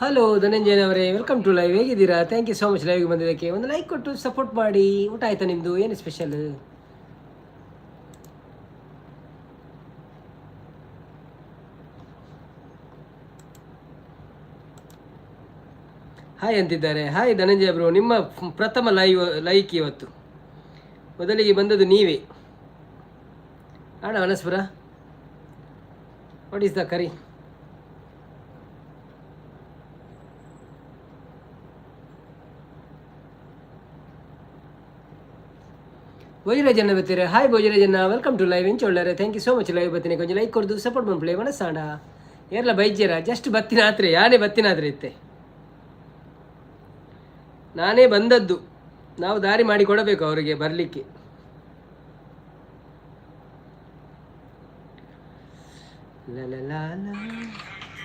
Hello ಧನಂಜಯನವರೇ, welcome to live. ಹೇಗಿದ್ದೀರಾ? Thank you so much ಲೈವ್ಗೆ ಬಂದಿದ್ದಕ್ಕೆ. ಒಂದು ಲೈಕ್ ಕೊಟ್ಟು ಸಪೋರ್ಟ್ ಮಾಡಿ. ಊಟ ಆಯ್ತಾ ನಿಮ್ಮದು? ಏನು ಸ್ಪೆಷಲ್? ಹಾಯ್ ಅಂತಿದ್ದಾರೆ. ಹಾಯ್ ಧನಂಜಯ ಬ್ರೋ, ನಿಮ್ಮ ಪ್ರಥಮ ಲೈಕ್ ಇವತ್ತು. ಮೊದಲಿಗೆ ಬಂದದ್ದು ನೀವೇ ಅಣ್ಣ. ವನಸ್ಪುರ, ವಾಟ್ ಈಸ್ ದ ಕರಿ? ಭೋಜರಾಜನ್ನ ಬರ್ತೀರಾ? ಹಾಯ್ ಭೋಜರಾಜನ್ನ, ವೆಲ್ಕಮ್ ಟು ಲೈವ್. ಎಂಚ ಒಳ್ಳೆ, thank you so much live ಬರ್ತೀನಿ. ಕೊಂಚ ಲೈಕ್ ಕೊಡ್ದು ಸಪೋರ್ಟ್ ಮಾಡ್ಕೊಳ್ಳಿ ಮನಸ್ಸಾಂಡ. ಏರ್ಲ ಬೈಜ್ಯರ ಜಸ್ಟ್ ಬತ್ತಿನ ಆತ್ರೆ, ಯಾನೇ ಬತ್ತಿನ ಆತ್ರೆ ಇತ್ತೆ. ನಾನೇ ಬಂದದ್ದು, ನಾವು ದಾರಿ ಮಾಡಿ ಕೊಡಬೇಕು ಅವರಿಗೆ ಬರಲಿಕ್ಕೆ.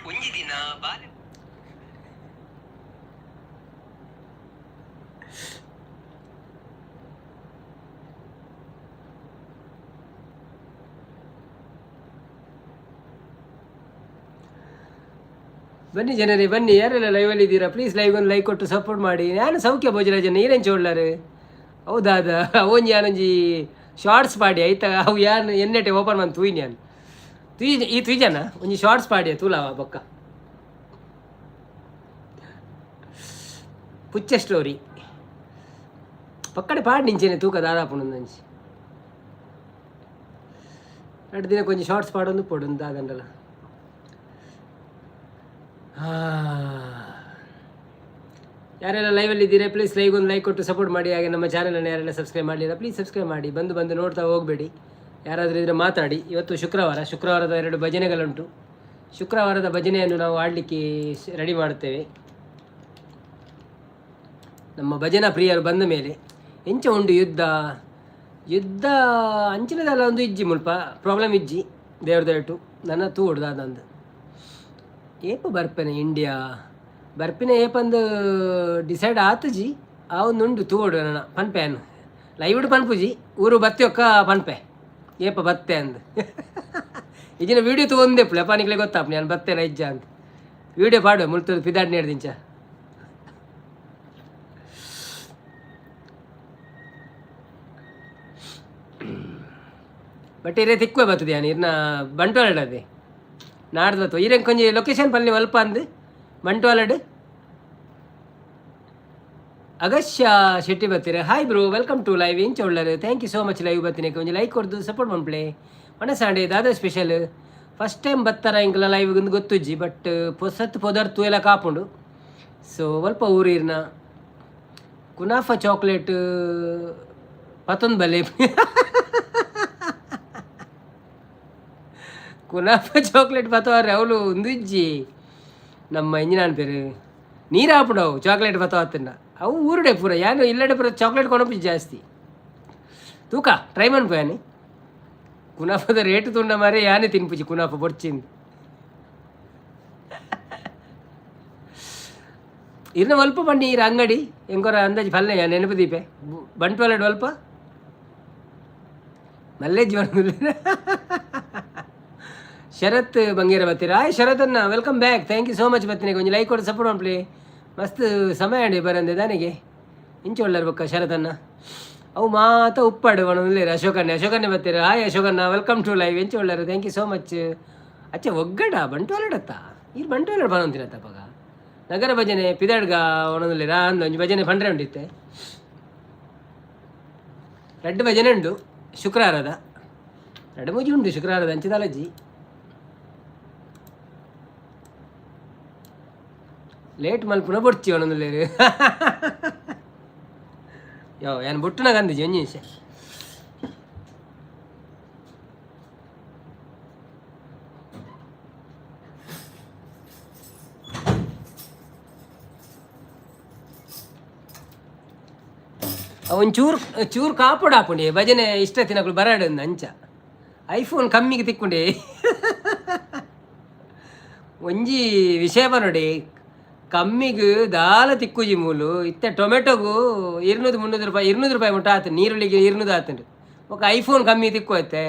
ಒಂಜಿ ದಿನ ಬನ್ನಿ ಜನರೇ, ಬನ್ನಿ. ಯಾರೆಲ್ಲ ಲೈವಲ್ಲಿ ಇದ್ದೀರಾ ಪ್ಲೀಸ್ ಲೈವ್ಗೊಂದು ಲೈಕ್ ಕೊಟ್ಟು ಸಪೋರ್ಟ್ ಮಾಡಿ. ನಾನು ಸೌಖ್ಯ ಭೋಜರಾಜನ ಈರೆಂಚ ಒಳ್ಳಾರು ಹೌದಾದ ಅವೊಂಜಿ ಯಾನೊಂಜಿ ಶಾರ್ಟ್ಸ್ ಪಾಡಿ ಆಯ್ತಾ. ಅವು ಯಾನು ಎನ್ನೆಟೆ ಓಪನ್ ಮಾಡಿ ತೂಯಿ ನಾನು ಈ ತುಯ್ಜನ ಒಂಜಿ ಶಾರ್ಟ್ಸ್ ಪಾಡಿ ತೂಲವ ಬೊಕ್ಕ ಪುಚ್ಚ ಸ್ಟೋರಿ ಪಕ್ಕಡೆ ಪಾಡಿ ನಿಂಚೇನೆ ತೂಕ ದಾದಾಪುಣಂದಂಚಿ 2 ದಿನ ಕೊಂಚ ಶಾರ್ಟ್ಸ್ ಪಾಡೊಂದು ಪೊಡೊಂದು ದಾದಂಡಲ್ಲ. ಯಾರೆಲ್ಲ ಲೈವಲ್ಲಿ ಇದ್ದೀರಾ ಪ್ಲೀಸ್ ಲೈವ್ಗೊಂದು ಲೈಕ್ ಕೊಟ್ಟು ಸಪೋರ್ಟ್ ಮಾಡಿ. ಹಾಗೆ ನಮ್ಮ ಚಾನಲನ್ನು ಯಾರೆಲ್ಲ ಸಬ್ಸ್ಕ್ರೈಬ್ ಮಾಡಲಿಲ್ಲ ಪ್ಲೀಸ್ ಸಬ್ಸ್ಕ್ರೈಬ್ ಮಾಡಿ. ಬಂದು ನೋಡ್ತಾ ಹೋಗಬೇಡಿ. ಯಾರಾದರೂ ಇದ್ರೆ ಮಾತಾಡಿ. ಇವತ್ತು ಶುಕ್ರವಾರದ 2 ಭಜನೆಗಳುಂಟು. ಶುಕ್ರವಾರದ ಭಜನೆಯನ್ನು ನಾವು ಆಡಲಿಕ್ಕೆ ರೆಡಿ ಮಾಡುತ್ತೇವೆ. ನಮ್ಮ ಭಜನಾ ಪ್ರಿಯರು ಬಂದ ಮೇಲೆ ಎಂಚ ಉಂಡು ಯುದ್ಧ ಅಂಚಿನದಲ್ಲ ಒಂದು ಇಜ್ಜಿ ಮುಲ್ಪ ಪ್ರಾಬ್ಲಮ್ ಇಜ್ಜಿ ದೇವ್ರದಟ್ಟು ನನ್ನ ತೂ ಹೊಡ್ದಂದು ಏಪ ಬರ್ಪೇನೆ ಇಂಡಿಯಾ ಬರ್ಪಿನ ಏಪಂದು ಡಿಸೈಡ್ ಆತುಜಿ ಆ ಒಂದು ಉಂಡು ತೂ ಹೊಡು ನನ್ನ ಪನ್ಪೆಯನ್ನು ಲೈವ್ಡು ಪನ್ಪುಜಿ ಊರು ಬತ್ತಿ ಒಕ್ಕ ಪನ್ಪೆ ಏಪ ಬತ್ತೆ ಅಂದು ಈಜಿನ ವೀಡಿಯೋ ತೊಗೊಂಡೆ ಪನಿಕ್ಲೆ ಗೊತ್ತಾಪ ನಾನು ಬತ್ತೇನ ಇಜ್ಜ ಅಂತ ವೀಡಿಯೋ ಪಾಡು ಮುಳ್ತದ ಪಿದಾಡ್ ನೇಡ್ದಿಂಚ ಬಟ್ ಇರೇ ತಿಕ್ಕುವೆ ಬರ್ತದೆ ಯಾನು ಇರ್ನ ಬಂಟ್ವಾಳಡದೆ ನಾಡ್ದು ಬರ್ತವೆ ಇರೇನು ಕೊಂಚ ಲೊಕೇಶನ್ ಪಲ್ಲಿ ಅಲ್ಪ ಅಂದು ಬಂಟ್ವಾಳಡು ಅಗಶ್ಯ ಶೆಟ್ಟಿ ಬರ್ತೀರಾ. Hi bro, welcome to live. ಎಂಚ ಒಳ್ಳೇದು, thank you so much live ಬರ್ತೀನಿ. ಕೊಂಚ ಲೈಕ್ ಕೊಡ್ದು ಸಪೋರ್ಟ್ ಮಾಡ್ಪ್ಲೆ ಮನಸ್ಸಾಂಡೆ ದಾದ ಸ್ಪೆಷಲ್ ಫಸ್ಟ್ ಟೈಮ್ ಬರ್ತಾರ ಇಂಕಲ ಲೈವ್ಗೊಂದು ಗೊತ್ತುಜ್ಜಿ ಬಟ್ ಸತ್ತು ಪೊದರ್ತು ಎಲ್ಲ ಕಾಪುಂಡು. ಸೊ ಸ್ವಲ್ಪ ಊರಿರ್ನ ಕುನಾಫಾ ಚಾಕ್ಲೇಟ್ ಪತ್ತೊಂದು ಬಲೆ ಕುನಾಫಾ ಚಾಕ್ಲೇಟ್ ಪತ್ತವಾರೆ ಅವಳು ಒಂದು ಇಜ್ಜಿ ನಮ್ಮ ಇಂಜಿನಾನ್ ಪೇರು ನೀರು ಹಾಪುಡು ಅವು ಚಾಕ್ಲೇಟ್ ಪತ್ತವತ್ತನ್ನ ಅವು ಊರುಡೆ ಪೂರ ಯಾನು ಇಲ್ಲಡೆ ಪೂರ ಚಾಕ್ಲೇಟ್ ಕೊನೊಪ್ಪು ಜಾಸ್ತಿ ತೂಕ ಟ್ರೈ ಮನ್ಪು ಯಾನಿ ಕುನಾಫದ ರೇಟ್ ತುಂಡ ಮಾರೆ ಯಾನೇ ತಿನ್ಪುಜಿ ಕುನಾಫ ಬೊಡ್ಚಿಂದು ಇರ್ನ ಒಲ್ಪ ಪನ್ನೀರ್ ಅಂಗಡಿ ಎಂಕೊರ ಅಂದಾಜು ಫಲ್ನೆಯ ನೆನಪು ದೀಪೆ ಬಂಟ್ವಾಳ ಒಲ್ಪ ಮಲ್ಲೇಜ್ ಶರತ್ ಬಂಗೇರ ಬರ್ತೀರಾ ಆಯ್ ಶರತ್ ಅನ್ನ welcome back thank you so much ಬರ್ತೀನಿ ಕೊಂಚ ಲೈಕ್ ಕೊಟ್ಟು ಸಪೋರ್ಟ್ ಮಾಡ್ಲಿ ಮಸ್ತ್ ಸಮಯ ಅಂಡಿ ಬರಂದೆ ನನಗೆ ಇಂಚು ಒಳ್ಳೆರ್ಬೇಕ ಶರತ್ ಅನ್ನ ಅವು ಮಾತ ಉಪ್ಪಾಡು ಒಣಲೇರು ಅಶೋಕನ್ನೇ ಬರ್ತೀರಾ ಹಾಯ್ ಅಶೋಕನ್ನ ವೆಲ್ಕಮ್ ಟು ಲೈವ್ ಎಂಚು ಒಳ್ಳೆರು ಥ್ಯಾಂಕ್ ಯು ಸೋ ಮಚ್ ಅಚ್ಚ ಒಗ್ಗಡ ಬಂಟ್ವಾಳಡತ್ತ ಇಲ್ಲಿ ಬಂಟ್ವಾಳ ಬರೋಂತಿರತ್ತಪ್ಪಗ ನಗರ ಭಜನೆ ಪಿದಾಡ್ಗ ಒಣಲೇರ ಅಂದೊಂದು ಭಜನೆ ಪಂಡ್ರೆ ಉಂಡಿತ್ತೆ ರೆಡ್ ಭಜನೆ ಉಂಡು ಶುಕ್ರವಾರದ ರೆಡ್ ಮೂಜಿ ಉಂಟು ಶುಕ್ರವಾರದ ಅಂಚಿದಾಲಜ್ಜಿ ಲೇಟ್ ಮಲ್ಪುನ ಬೊಡ್ಚಿ ಒಣಲೇರು ಯೋ ಏನು ಬುಟ್ಟನಾಗ ಅಂದಿಜಿ ಒಂಜಿ ನಿಮಿಷ ಒಂಚೂರು ಚೂರು ಕಾಪುಡು ಹಾಕೊಂಡೆ ಭಜನೆ ಇಷ್ಟ ತಿನ್ನಗಳು ಬರಾಡು ಅಂಚ ಐಫೋನ್ ಕಮ್ಮಿಗೆ ತಿಕ್ಕೊಂಡೆ ಒಂಜಿ ವಿಷಯ ನೋಡಿ ಕಮ್ಮಿಗೆ ದಾಲ ತಿಕ್ಕುಜಿ ಮೂಲು ಇತ್ತೆ ಟೊಮೆಟೊಗೂ 200-300 ರೂಪಾಯಿ 200 ರೂಪಾಯಿ ಮುಟ್ಟ ಆತು ನೀರುಳ್ಳಿಗೆ 200 ಆತಂಡು ఒక ಐಫೋನ್ ಕಮ್ಮಿ ತಿಕ್ಕೋತ್ತೆ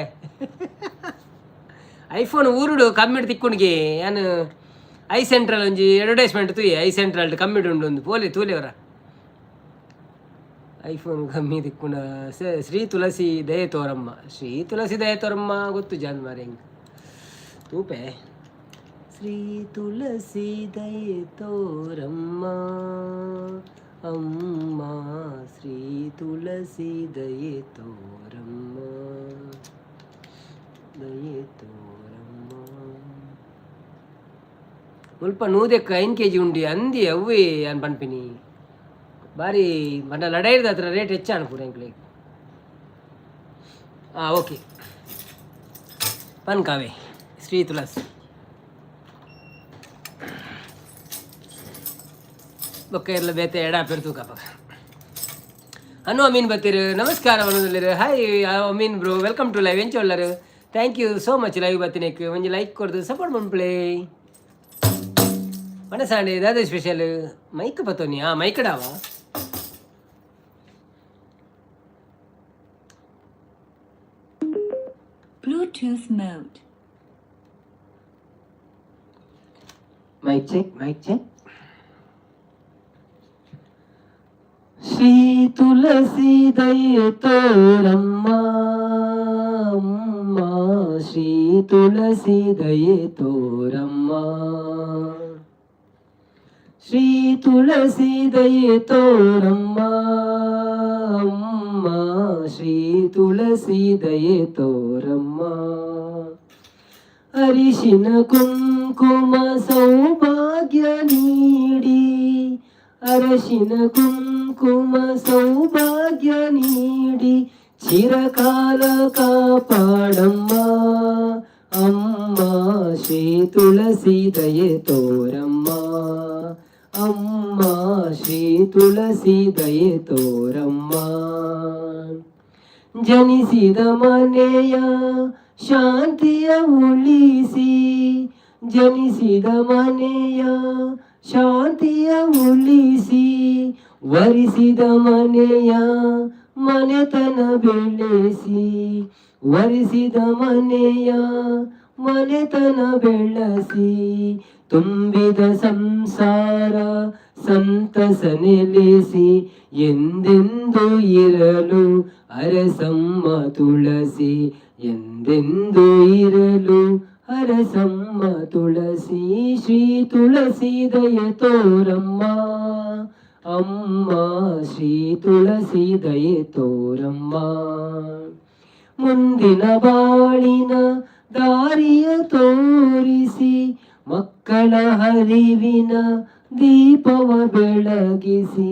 ಐಫೋನ್ ಊರುಡು ಕಮ್ಮಿ ತಿಕ್ಕೊಂಡಿಗೆ ಏನು ಐ ಸೆಂಟ್ರಲ್ ಒಂಜಿ ಅಡ್ವರ್ಟೈಸ್ಮೆಂಟ್ ತೂಯಿ ಐ ಸೆಂಟ್ರಲ್ ಕಮ್ಮಿ ಉಂಡು ಒಂದು ಪೋಲಿ ತೂಲಿಯವರ ಐಫೋನ್ ಕಮ್ಮಿ ತಿಕ್ಕೊಂಡ ಶ್ರೀ ತುಳಸಿ ದಯೆ ತೋರಮ್ಮ ಶ್ರೀ ತುಳಸಿ ದಯೆ ತೋರಮ್ಮ ಗೊತ್ತು ಜಾನ್ ಮಾರಿ ಹೆಂಗೆ ತೂಪೆ ಶ್ರೀ ತುಳಸಿ ದಯೆ ತೋರಮ್ಮ ಅಮ್ಮ ಶ್ರೀ ತುಳಸಿ ದಯೆ ತೋರಮ್ಮ ದಯೆ ತೋರಮ್ಮ ಮುಲ್ಪ 100 kg ಉಂಡಿ ಅಂದಿ ಅವ್ವೇ ಅನ್ ಪನ್ಪಿನಿ ಬಾರಿ ಮನ ಲಡೈರ್ದ ಹತ್ರ ರೇಟ್ ಹೆಚ್ಚು ಅನ್ಪೂರ ಎಂಕ್ಲಿಗೆ ಓಕೆ ಪನ್ಕಾವೆ ಶ್ರೀ ತುಳಸಿ ಬೊಕ್ಕ ಎಲ್ಲ ಬೇತೆ ಎಡ ಪೆರ್ತೂಕಪ್ಪ ಅನು ಅಮೀನ್ ಬತ್ತೀರು ನಮಸ್ಕಾರ ಅನ್ನೋದಿಲ್ಲರು hi Ameen bro welcome to live ಎಂಚ ಒಳ್ಳರು thank you so much live ಬತ್ತಿನಕ್ಕೆ ಒಂಜಿ ಲೈಕ್ ಕೊಡ್ದು ಸಪೋರ್ಟ್ ಮನ್ಪ್ಲೇ ಮನಸಾಂಡೆ ಇದಾದ ಸ್ಪೆಷಲ್ ಮೈಕ್ ಬತ್ತೋನಿ ಮೈಕಡಾವ Bluetooth mode. Mic check. Shri Tulasi ದಯೆ ತೋರಮ್ಮ ಅಮ್ಮ ಶ್ರೀ ತುಳಸಿ ದಯೆ ತೋರಮ್ಮ ಶ್ರೀ ತುಳಸಿ ದಯೆ ತೋರಮ್ಮ ಅಮ್ಮ ಶ್ರೀ ತುಳಸಿ ದಯೆ ತೋರಮ್ಮ ಅರಿಶಿನ ಕುಂಕುಮ ಸೌಭಾಗ್ಯ ನೀಡಿ ಅರಶಿನ ಕುಂಕುಮ ಸೌಭಾಗ್ಯ ನೀಡಿ ಚಿರಕಾಲ ಕಾಪಾಡಮ್ಮ ಅಮ್ಮ ಶ್ರೀ ತುಳಸಿ ದಯೆ ತೋರಮ್ಮ ಅಮ್ಮ ಶ್ರೀ ತುಳಸಿ ದಯೆ ತೋರಮ್ಮ ಜನಿಸಿದ ಮನೆಯ ಶಾಂತಿಯ ಉಳಿಸಿ ಜನಿಸಿದ ಮನೆಯ ಶಾಂತಿಯ ಉಳಿಸಿ ವರಿಸಿದ ಮನೆಯ ಮನೆತನ ಬೆಳೆಸಿ ವರಿಸಿದ ಮನೆಯ ಮನೆತನ ಬೆಳೆಸಿ ತುಂಬಿದ ಸಂಸಾರ ಸಂತಸ ನೆಲೆಸಿ ಎಂದೆಂದು ಇರಲು ಅರಸಮ್ಮ ತುಳಸಿ ಎಂದೆಂದು ಇರಲು ಅರಸಮ್ಮ ತುಳಸಿ ಶ್ರೀ ತುಳಸಿ ದಯೆ ತೋರಮ್ಮ ಅಮ್ಮ ಶ್ರೀ ತುಳಸಿ ದಯೆ ತೋರಮ್ಮ ಮುಂದಿನ ಬಾಳಿನ ದಾರಿಯ ತೋರಿಸಿ ಮಕ್ಕಳ ಹರಿವಿನ ದೀಪವ ಬೆಳಗಿಸಿ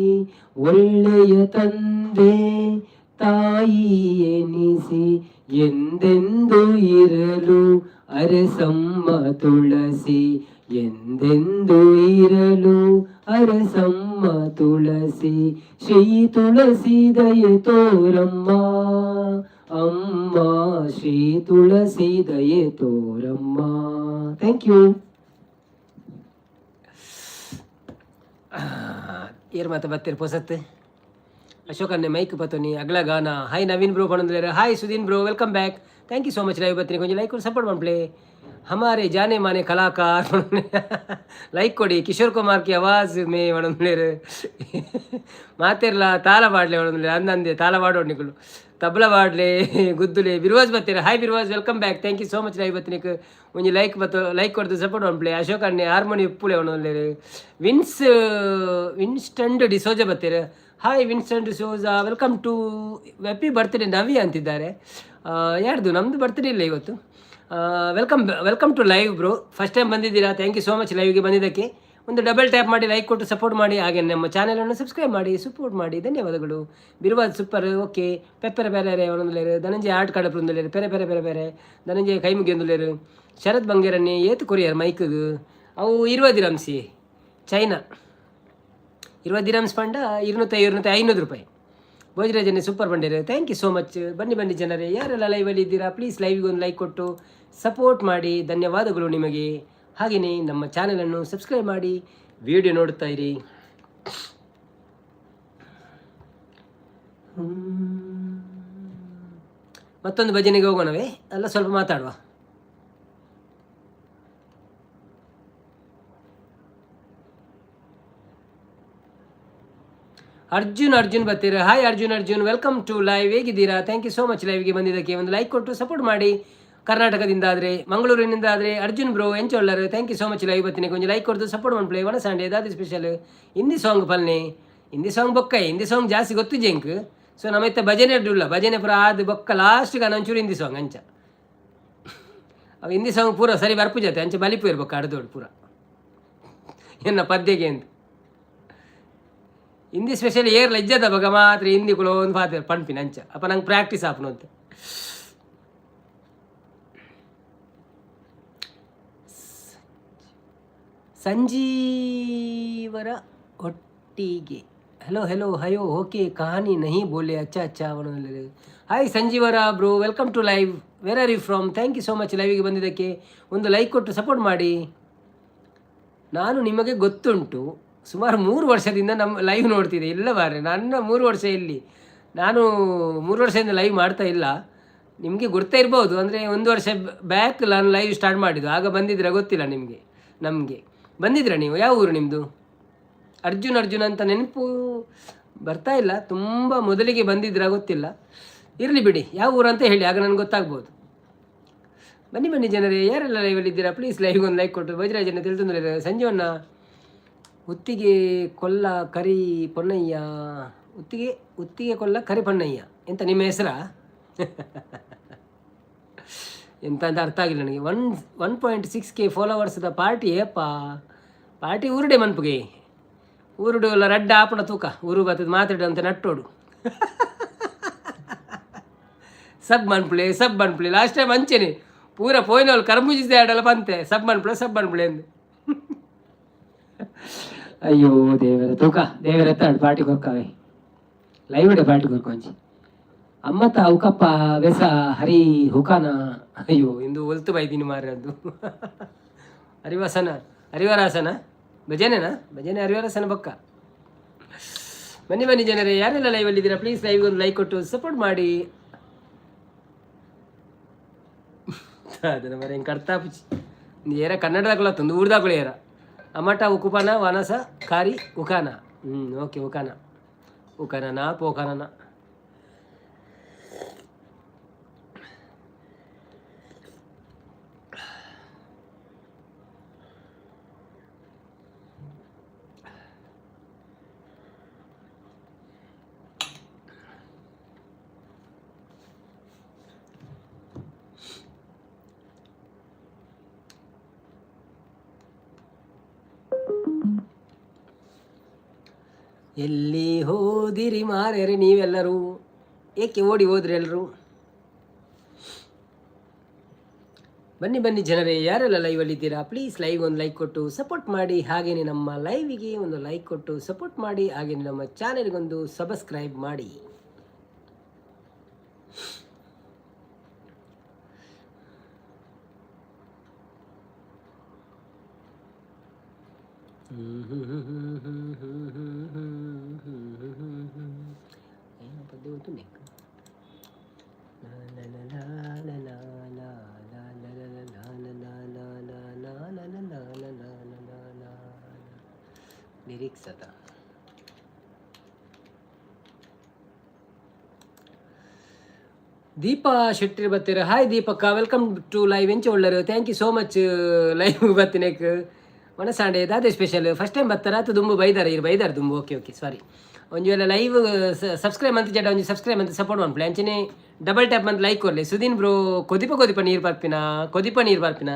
ಒಳ್ಳೆಯ ತಂದೆ ತಾಯಿ ಎನಿಸಿ ಎಂದೆಂದು ಇರಲು ಅರಸಮ್ಮ ತುಳಸಿ ಎಂದೆಂದು ಇರಲು ಅರಸಮ್ಮ ತುಳಸಿ ಶ್ರೀ ತುಳಸಿ ದಯೆ ತೋರಮ್ಮ ಅಮ್ಮ ಶ್ರೀ ತುಳಸಿ ದಯೆ ತೋರಮ್ಮ ಥ್ಯಾಂಕ್ ಯು ಏರ್ ಮಾತ ಬತ್ತೀರಿ ಪೊಸತ್ ಅಶೋಕನ್ನೇ ಮೈಕ್ ಪತೋನಿ ಅಗ್ಲ ಗಾನ ಹಾಯ್ ನವೀನ್ ಬ್ರೋ ಪಣಂದ್ರೆ hi Sudeen bro welcome back thank you so much live ಬತ್ತೀನಿ ಕೊಂಚ ಲೈಕ್ ಕೊಡಿ ಸಪೋರ್ಟ್ ಮಾಡ್ಪ್ಲೆ ಹಮಾರೆ ಜಾನೆ ಮಾನೆ ಕಲಾಕಾರ ಲೈಕ್ ಕೊಡಿ ಕಿಶೋರ್ ಕುಮಾರ್ ಕಿ ಆವಾಜ್ ಮೇ ಒಣಂದ್ಲೇರು ಮಾತಿರ್ಲ ತಾಲ ಬಾಡ್ಲೆ ಒಣಂದ್ಲೆ ಅಂದಂದೆ ತಾಲ ಬಾಡೋಡ್ ನಿಗಳು ತಬಲ ಬಾಡ್ಲೆ ಗುದ್ದುಲೆ ಬಿರ್ವಾಜ್ ಬತ್ತೀರ hi Birwaj welcome back thank you so much live ಬತ್ನಿಕ್ ಒಂಜಿ ಲೈಕ್ ಕೊಡ್ದು ಸಪೋರ್ಟ್ ಮಾಡ್ಪ್ಲೆ ಅಶೋಕ್ ಅನ್ನೆ ಹಾರ್ಮೋನಿ ಉಪ್ಪುಳೆ ಒಣಂದ್ಲೇರು ವಿನ್ಸ್ಟಂಡ್ ಡಿಸೋಜ ಬತ್ತೀರ hi Vincent D'Souza welcome to happy birthday ನವಿ ಅಂತಿದ್ದಾರೆ ಯಾರ್ದು ನಮ್ಮದು ಬರ್ತ್ಡೇ ಇಲ್ಲ ಇವತ್ತು welcome to live bro first time ಬಂದಿದ್ದೀರಾ ಥ್ಯಾಂಕ್ ಯು ಸೋ ಮಚ್ ಲೈವ್ಗೆ ಬಂದಿದ್ದಕ್ಕೆ ಒಂದು ಡಬಲ್ ಟ್ಯಾಪ್ ಮಾಡಿ ಲೈಕ್ ಕೊಟ್ಟು ಸಪೋರ್ಟ್ ಮಾಡಿ ಹಾಗೆ ನಮ್ಮ ಚಾನಲನ್ನು ಸಬ್ಸ್ಕ್ರೈಬ್ ಮಾಡಿ ಸಪೋರ್ಟ್ ಮಾಡಿ ಧನ್ಯವಾದಗಳು ಬಿರ್ವಾಜ್ ಸೂಪರ್ ಓಕೆ ಪೆಪ್ಪರೆ ಬೇರೆ ಒಂದಲೇರು ಧನಂಜಯ ಆಟ ಕಡಪು ಒಂದಲೇರು ಬೇರೆ ಧನಂಜಯ ಕೈ ಮುಗಿಯೊಂದಲೇರು ಶರತ್ ಬಂಗೇರನ್ನೇ ಏತು ಕೊರಿಯರ್ ಮೈಕ್ಗೆ ಅವು 20 ದಿರಮ್ಸಿ ಚೈನಾ 20 ದಿರಮ್ಸ್ ಪಂಡ 250 ರೂಪಾಯಿ ಭೋಜರಾಜನ್ನೇ ಸೂಪರ್ ಬಂಡೇರು ಥ್ಯಾಂಕ್ ಯು ಸೋ ಮಚ್ ಬನ್ನಿ ಜನರೇ ಯಾರೆಲ್ಲ ಲೈವಲ್ಲಿ ಇದ್ದೀರಾ ಪ್ಲೀಸ್ ಲೈವ್ಗೆ ಒಂದು ಲೈಕ್ ಕೊಟ್ಟು ಸಪೋರ್ಟ್ ಮಾಡಿ ಧನ್ಯವಾದಗಳು ನಿಮಗೆ ಹಾಗೆಯೇ ನಮ್ಮ ಚಾನಲನ್ನು ಸಬ್ಸ್ಕ್ರೈಬ್ ಮಾಡಿ ವಿಡಿಯೋ ನೋಡ್ತಾ ಇರಿ ಮತ್ತೊಂದು ಭಜನೆಗೆ ಹೋಗೋಣವೇ ಅಲ್ಲ ಸ್ವಲ್ಪ ಮಾತಾಡುವ ಅರ್ಜುನ್ ಬರ್ತೀರಾ hi Arjun welcome to live ಹೇಗಿದ್ದೀರಾ ಥ್ಯಾಂಕ್ ಯು ಸೋ ಮಚ್ ಲೈವ್ಗೆ ಬಂದಿದ್ದಕ್ಕೆ ಒಂದು ಲೈಕ್ ಕೊಟ್ಟು ಸಪೋರ್ಟ್ ಮಾಡಿ ಕರ್ನಾಟಕದಿಂದ ಆದರೆ ಮಂಗಳೂರಿನಿಂದ ಆದರೆ ಅರ್ಜುನ್ ಬ್ರೋ ಎಂಚೊಳ್ಳರು thank you so much live ಬತ್ತೀನಿ ಕೊಂಚ ಲೈಕ್ ಕೊಡ್ದು ಸಪೋರ್ಟ್ ಮಾಡ್ಪ್ಲೇ ಒಣ ಸಂಡೇ ದಾದಿ ಸ್ಪೆಷಲ್ ಹಿಂದಿ ಸಾಂಗ್ ಪಲ್ನೆ ಹಿಂದಿ ಸಾಂಗ್ ಬೊಕ್ಕ ಹಿಂದಿ ಸಾಂಗ್ ಜಾಸ್ತಿ ಗೊತ್ತು ಜಂಕ್ ಸೊ ನಮ್ಮತ್ತ ಭಜನೆ ಅಡ್ಡುಲ್ಲ ಭಜನೆ ಪುರ ಆದ ಬೊಕ್ಕ ಲಾಸ್ಟ್ಗೆ ಒಂಚೂರು ಹಿಂದಿ ಸಾಂಗ್ ಅಂಚ ಅವು ಹಿಂದಿ ಸಾಂಗ್ ಪೂರ ಸರಿ ಬರ್ಪು ಜತೆ ಅಂಚೆ ಬಲಿಪು ಇರ್ಬೇಕು ಅರ್ಧೋಡು ಪೂರ ಎನ್ನ ಪದ್ಯಗೆ ಅಂತ ಹಿಂದಿ ಸ್ಪೆಷಲ್ ಏರ್ ಲಜ್ಜದ ಬಗ ಮಾತ್ರ ಹಿಂದಿ ಕುಲ ಒಂದು ಪಾತ್ರ ಪಣ್ಪಿನ ಅಂಚ ಅಪ್ಪ ನಂಗೆ ಪ್ರಾಕ್ಟೀಸ್ ಆಪ್ನು ಅಂತ ಸಂಜೀವರ ಒಟ್ಟಿಗೆ ಹೆಲೋ ಹಯೋ ಓಕೆ ಕಹಾನಿ ನಹಿ ಬೋಲೆ ಅಚ್ಚಾ ಅವನಲ್ಲಿ ಹಾಯ್ ಸಂಜೀವರ bro welcome to live where are you from thank you so much ಲೈವಿಗೆ ಬಂದಿದ್ದಕ್ಕೆ ಒಂದು ಲೈಕ್ ಕೊಟ್ಟು ಸಪೋರ್ಟ್ ಮಾಡಿ ನಾನು ನಿಮಗೆ ಗೊತ್ತುಂಟು ಸುಮಾರು 3 ವರ್ಷದಿಂದ ನಮ್ಮ ಲೈವ್ ನೋಡ್ತಿದ್ದೆ ಇಲ್ಲ ಬಾರೆ ನನ್ನ 3 ವರ್ಷ ಎಲ್ಲಿ ನಾನು 3 ವರ್ಷದಿಂದ ಲೈವ್ ಮಾಡ್ತಾ ಇಲ್ಲ ನಿಮಗೆ ಗೊತ್ತಾ ಇರ್ಬೋದು ಅಂದರೆ 1 ವರ್ಷ ಬ್ಯಾಕ್ ನಾನು ಲೈವ್ ಸ್ಟಾರ್ಟ್ ಮಾಡಿದ್ದು ಆಗ ಬಂದಿದ್ರೆ ಗೊತ್ತಿಲ್ಲ ನಮಗೆ ಬಂದಿದ್ದೀರಾ ನೀವು ಯಾವ ಊರು ನಿಮ್ಮದು ಅರ್ಜುನ್ ಅಂತ ನೆನಪು ಬರ್ತಾ ಇಲ್ಲ ತುಂಬ ಮೊದಲಿಗೆ ಬಂದಿದ್ದೀರಾ ಗೊತ್ತಿಲ್ಲ ಇರಲಿ ಬಿಡಿ ಯಾವ ಊರು ಅಂತ ಹೇಳಿ ಆಗ ನನಗೆ ಗೊತ್ತಾಗ್ಬೋದು ಬನ್ನಿ ಜನರೇ ಯಾರೆಲ್ಲ ಲೈವಲ್ಲಿ ಇದ್ದೀರಾ ಪ್ಲೀಸ್ ಲೈವ್ಗೆ ಒಂದು ಲೈಕ್ ಕೊಟ್ಟು ಭೋಜರಾಜನ ತಿಳಿದು ಸಂಜೀವನ್ನ ಉತ್ತಿಗೆ ಕೊಲ್ಲ ಕರಿ ಪೊನ್ನಯ್ಯ ಉತ್ತಿಗೆ ಕೊಲ್ಲ ಕರಿ ಪೊನ್ನಯ್ಯ ಎಂತ ನಿಮ್ಮ ಹೆಸರಾ ಎಂತ ಅಂತ ಅರ್ಥ ಆಗಿಲ್ಲ ನನಗೆ 1.6K ಫಾಲೋವರ್ಸ್ದ ಪಾರ್ಟಿ ಪಾರ್ಟಿ ಊರುಡೆ ಮನ್ಪುಗೆ ಊರುಡು ಎಲ್ಲ ರಡ್ಡ ಆಪಣ ತೂಕ ಊರು ಬತ್ತದ ಮಾತಾಡು ಅಂತ ನಟ್ಟೋಡು ಸಬ್ ಮನ್ಪುಳೆ ಲಾಸ್ಟ್ ಟೈಮ್ ಅಂಚೆನೆ ಪೂರ ಪೋಯ್ನವ್ರು ಕರ್ಮುಜಿಸಿದೆ ಆಡಲ್ಲ ಬಂತೆ ಸಬ್ ಮನ್ಪುಳೆ ಎಂದು ಅಯ್ಯೋ ದೇವರ ಎತ್ತಾಡು ಪಾರ್ಟಿ ಕೊಕ್ಕವೆ ಲೈವ್ ಇಡೆ ಪಾರ್ಟಿ ಕೊರ್ಕೊಂಚಿ ಅಮ್ಮತ್ತ ಉಕಪ್ಪ ಬೆಸ ಹರಿ ಹುಕಾನ ಅಯ್ಯೋ ಇಂದು ಒಲ್ತು ಬೈದೀನಿ ಮಾರದ್ದು ಹರಿವರಾಸನ ಭಜನೆ ಹರಿವರಾಸನ ಬೊಕ್ಕ ಬನ್ನಿ ಜನರೇ ಯಾರೆಲ್ಲ ಲೈವಲ್ಲಿ ಇದ್ದೀರಾ ಪ್ಲೀಸ್ ಲೈವ್ಗೆ ಒಂದು ಲೈಕ್ ಕೊಟ್ಟು ಸಪೋರ್ಟ್ ಮಾಡಿ ಅದನ್ನ ಮರ ಹಿಂಗೆ ಕರ್ತಾಪುಚಿ ಏರ ಕನ್ನಡದಾಗಲ ತಂದು ಊರ್ದಾಗಳು ಏರ ಅಮಟ ಉಕುಪನ ವನಸ ಕಾರಿ ಉಕಾನ ಓಕೆ ಉಕಾನನ ಪೋಕಾನನ ಎಲ್ಲಿ ಹೋದಿರಿ ಮಾರ್ಯಾರೆ ನೀವೆಲ್ಲರೂ ಏಕೆ ಓಡಿ ಹೋದ್ರಿ ಎಲ್ಲರೂ ಬನ್ನಿ ಜನರೇ ಯಾರೆಲ್ಲ ಲೈವಲ್ಲಿ ಇದ್ದೀರಾ ಪ್ಲೀಸ್ ಲೈವ್ ಒಂದು ಲೈಕ್ ಕೊಟ್ಟು ಸಪೋರ್ಟ್ ಮಾಡಿ ಹಾಗೆಯೇ ನಮ್ಮ ಲೈವಿಗೆ ಒಂದು ಲೈಕ್ ಕೊಟ್ಟು ಸಪೋರ್ಟ್ ಮಾಡಿ ಹಾಗೆಯೇ ನಮ್ಮ ಚಾನೆಲ್ಗೊಂದು ಸಬ್ಸ್ಕ್ರೈಬ್ ಮಾಡಿ ಲಿರಿಕ್ಸ್ ಅದ ದೀಪಾ ಶೆಟ್ಟಿ ಬರ್ತೀರ. ಹಾಯ್ ದೀಪಕ್ಕ, ವೆಲ್ಕಮ್ ಟು ಲೈವ್. ಎಂಚ ಒಳ್ಳೆರು, thank you so much. Live ಬರ್ತೀನೇಕ್ ಮನಸಾಂಡೆ ದಾದೆ ಸ್ಪೆಷಲ್ ಫಸ್ಟ್ ಟೈಮ್ ಬರ್ತಾರ ಅದು ದುಂಬು ಬೈದಾರ ದುಂಬು. Okay sorry. ಒಂಜಿ ವೇಳೆ ಲೈವ್ ಸಬ್ಸ್ಕ್ರೈಬ್ ಅಂತ ಜಡ ಒಂಜಿ ಸಬ್ಸ್ಕ್ರೈಬ್ ಅಂತ ಸಪೋರ್ಟ್ ಮಾಡ್ಪಲೆ ಅಂಚನೆ ಡಬಲ್ ಟ್ಯಾಪ್ ಅಂತ ಲೈಕ್ ಕೊರಲಿ. ಸುದೀನ್ ಬ್ರೋ ಕೊದಿಪ ನೀರು ಬರ್ಪಿನ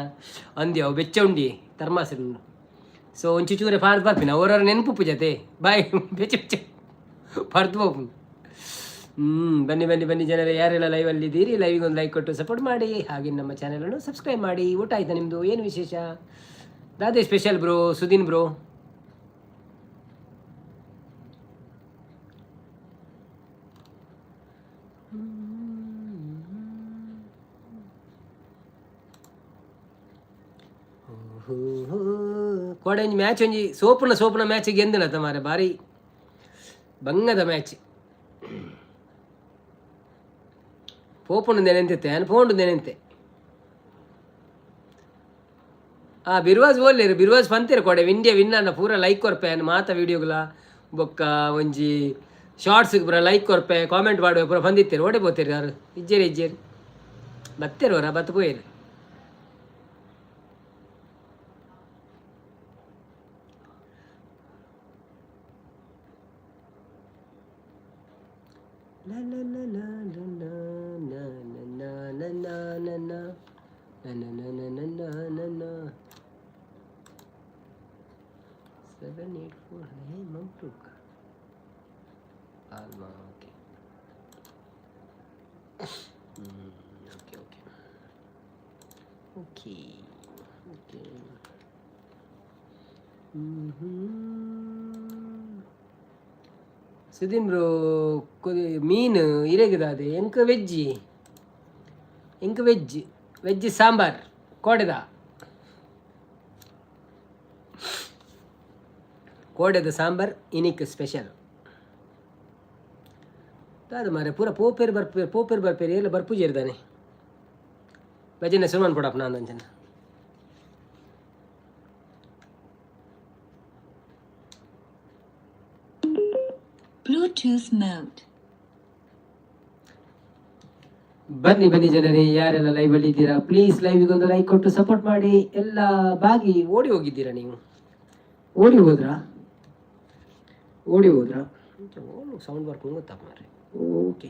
ಅಂದ್ಯ ಅವು ಬೆಚ್ಚ ಉಂಡಿ ತರ್ಮಾಸರು. ಸೊ ಒಂಚು ಚೂರೆ ಫಾರ್ ಬರ್ಪಿನ ಅವರವ್ರ ನೆನಪು ಜತೆ ಬಾಯ್ ಬೆಚ್ಚ ಪರ್ದು ಹೋಗು. ಬನ್ನಿ ಜನರೇ, ಯಾರೆಲ್ಲ ಲೈವಲ್ಲಿ ಇದ್ದೀರಿ ಲೈವಿಗೆ ಒಂದು ಲೈಕ್ ಕೊಟ್ಟು ಸಪೋರ್ಟ್ ಮಾಡಿ. ಹಾಗೆ ನಮ್ಮ ಚಾನಲನ್ನು ಸಬ್ಸ್ಕ್ರೈಬ್ ಮಾಡಿ. ಊಟ ಆಯ್ತಾ ನಿಮ್ಮದು? ಏನು ವಿಶೇಷ? ದಾದೆ ಸ್ಪೆಷಲ್ ಬ್ರೋ, ಸುದೀನ್ ಬ್ರೋ. ಕೋಡೆ ಒಂಜಿ ಮ್ಯಾಚ್ ಒಂಜಿ ಸೋಪುನ ಮ್ಯಾಚಿಗೆ ಗೆಂದಿನ ಮಾರೆ ಭಾರಿ ಬಂಗದ ಮ್ಯಾಚ್. ಪೋಪುಂಡು ನೆನೆಂತೆ ಅನ್ಪೋಂಡು ನೆನೆಂತೆ ಬಿರ್ವಾಜ್ ಓಲ್ಲೇರು ಬಿರ್ವಾಜ್ ಪಂತೀರು ಕೊಡೆ ಇಂಡಿಯಾ ವಿನ್ ಅನ್ನ ಪೂರ ಲೈಕ್ ಕೊರ್ಪೆ ಅನ್ನ ಮಾತ ವಿಡಿಯೋಗಳ ಬೊಕ್ಕ ಒಂಜಿ ಶಾರ್ಟ್ಸ್ಗೆ ಪೂರ ಲೈಕ್ ಕೊರ್ಪೆ ಕಾಮೆಂಟ್ ಮಾಡುವ ಪೂರ ಬಂದಿತ್ತೇರು ಓಡೆ ಬೋತೀರಿ ಯಾರು ಇಜ್ಜೇರಿ ಬತ್ತೇರು ಅವರ ಬತ್ತು ಪೋಯರು. ಸುದೀನ್ ಬ್ರೋ ಮೀನು ಇರೇಗದಾದೆ ಎಂಕ ವೆಜ್ ಸಾಂಬಾರ್ ಕೋಡೆದ ಸಾಂಬಾರ್ ಇನಿಕ್ ಸ್ಪೆಷಲ್ ಅದು ಮಾರೆ ಪೂರ ಪೋಪೇರು ಬರ್ಪೇರು ಎಲ್ಲ ಬರ್ಪೂಜೆ ಇರ್ದಾನೆ ಭಜನೆ ಸುಮನ್ ಪಡಪ್ಪ ನಾನು ಅಂಜನ. Bluetooth mode. ಬನ್ನಿ ಜನರೇ, ಯಾರೆಲ್ಲ ಲೈವ್ ಅಲ್ಲಿ ಇದ್ದೀರಾ ಪ್ಲೀಸ್ ಲೈವ್ಗೆ ಒಂದು ಲೈಕ್ ಕೊಟ್ಟು ಸಪೋರ್ಟ್ ಮಾಡಿ. ಎಲ್ಲ ಬಾಗಿ ಓಡಿ ಹೋಗಿದ್ದೀರಾ ನೀವು? ಓಡಿ ಹೋದ್ರಾ ಸೌಂಡ್ ಬರ್ಕೊಂಡು ಗೊತ್ತಪ್ಪ ಮಾರೆ. ಓಕೆ,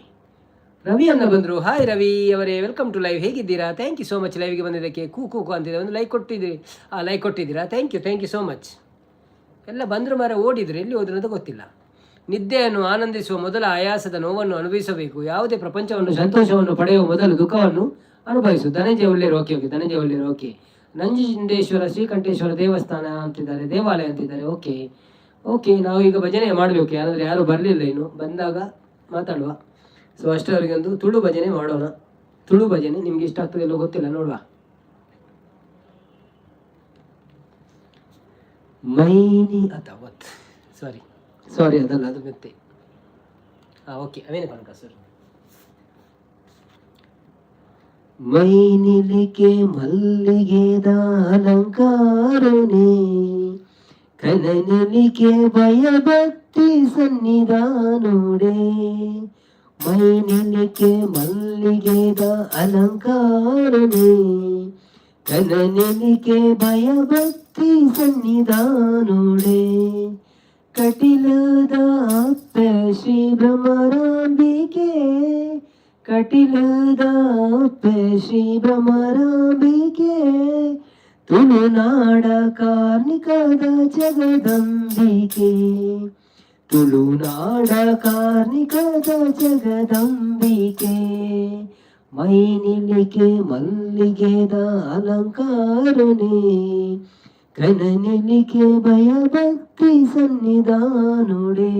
ರವಿ ಅನ್ನ ಬಂದರು. ಹಾಯ್ ರವಿ ಅವರೇ, ವೆಲ್ಕಮ್ ಟು ಲೈವ್. ಹೇಗಿದ್ದೀರಾ? ಥ್ಯಾಂಕ್ ಯು ಸೋ ಮಚ್ ಲೈವ್ಗೆ ಬಂದಿದ್ದಕ್ಕೆ. ಕೂಕು ಅಂತಿದೆ, ಒಂದು ಲೈಕ್ ಕೊಟ್ಟಿದ್ದೀರಾ. Thank you so much. ಎಲ್ಲ ಬಂದರು ಮಾರ, ಓಡಿದ್ರು. ಎಲ್ಲಿ ಹೋದ್ರು ಅಂತ ಗೊತ್ತಿಲ್ಲ. ನಿದ್ದೆಯನ್ನು ಆನಂದಿಸುವ ಮೊದಲ ಆಯಾಸದ ನೋವನ್ನು ಅನುಭವಿಸಬೇಕು. ಯಾವುದೇ ಪ್ರಪಂಚವನ್ನು ಸಂತೋಷವನ್ನು ಪಡೆಯುವ ಮೊದಲು ದುಃಖವನ್ನು ಅನುಭವಿಸು. ಧನಂಜಯ ಒಳ್ಳೆಯರು. ಓಕೆ. ನಂಜುಂಡೇಶ್ವರ ಶ್ರೀಕಂಠೇಶ್ವರ ದೇವಸ್ಥಾನ ಅಂತಿದ್ದಾರೆ, ದೇವಾಲಯ ಅಂತಿದ್ದಾರೆ. ಓಕೆ ನಾವು ಈಗ ಭಜನೆ ಮಾಡಬೇಕು. ಯಾರು ಬರಲಿಲ್ಲ ಇನ್ನು, ಬಂದಾಗ ಮಾತಾಡುವ. ಸೊ ಅಷ್ಟರವರೆಗೆ ಒಂದು ತುಳು ಭಜನೆ ಮಾಡೋಣ. ತುಳು ಭಜನೆ ನಿಮ್ಗೆ ಇಷ್ಟ ಆಗ್ತದೆ ಎಲ್ಲೋ ಗೊತ್ತಿಲ್ಲ, ನೋಡುವ. ಮೈನಿ ಅಥವತ್ ಸಾರಿ ಅದಲ್ಲ, ಅದು ಮತ್ತೆ ಓಕೆ ಅವೇನೇ ಕನಕ ಸರ್. ಮೈನಿಲಿಕೆ ಮಲ್ಲಿಗೆದ ಅಲಂಕಾರನೇ, ಕನನಿಲಿಕೆ ಭಯಭಕ್ತಿ ಸನ್ನಿಧಾನೋಡೆ. ಮೈನಿಲಿಕೆ ಮಲ್ಲಿಗೆದ ಅಲಂಕಾರನೇ, ಕನನಿಲಿಕೆ ಭಯಭಕ್ತಿ ಸನ್ನಿಧಾನೋಡೆ. ಕಟಿಲದ ಅಪ್ಪೆ ಶ್ರೀ ಭ್ರಮರಾಂಬಿಕೆ, ತುಳುನಾಡ ಕಾರ್ಣಿಕದ ಜಗದಂಬಿಕೆ. ಮೈನಿಲಿಕೆ ಮಲ್ಲಿಗೆದ ಅಲಂಕಾರನೇ, ಕನನಿಲಿಕೆ ಭಯಭಕ್ತಿ ಸನ್ನಿಧಾನೋಡೆ.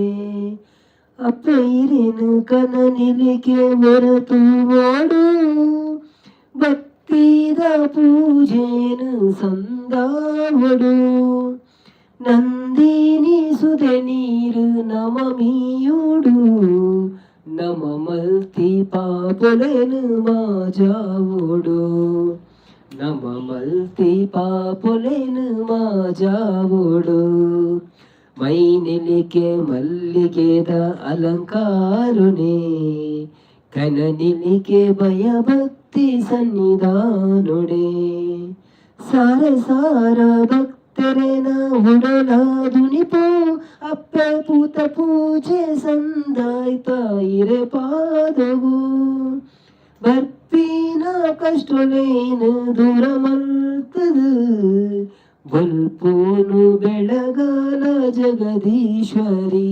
ಅಪ್ಪ ಇರೇನು ಕನನಿಲಿಕೆ ಹೊರತು ಮಾಡು, ಭಕ್ತಿದ ಪೂಜೆನು ಸಂದಾವಡು. ನಂದಿನಿ ಸುದೆ ನೀರು ನಮಮಿಯುಡು, ನಮ ಮಲ್ತಿ ಪಾಪೊಲೆನು ಮಾಜಾವುಡು. ನಮ ಮಲ್ತಿ ಪಾಪೊಲೆನು ಮಾಜಾವುಡು. ಮೈನಿಲಿಕೆ ಮಲ್ಲಿಗೆದ ಅಲಂಕಾರುನೇ ಕನನಿಲಿಕೆ ಭಯಭಕ್ತಿ ಸನ್ನಿಧಾನುಡೆ ಸಾರ ಸಾರ ಭಕ್ತರೇನ ಉಡಲಾದುನಿಪೋ ಅಪ್ಪೆ ಪೂತ ಪೂಜೆ ಸಂದಾಯ್ತ ಇರೆ ಪಾದವು ಬರ್ಪೀನ ಕಷ್ಟಲೇನು ದೂರ ಮಲ್ತದು ಬಲ್ಪೂನು ಬೆಳಗಾಲ ಜಗದೀಶ್ವರಿ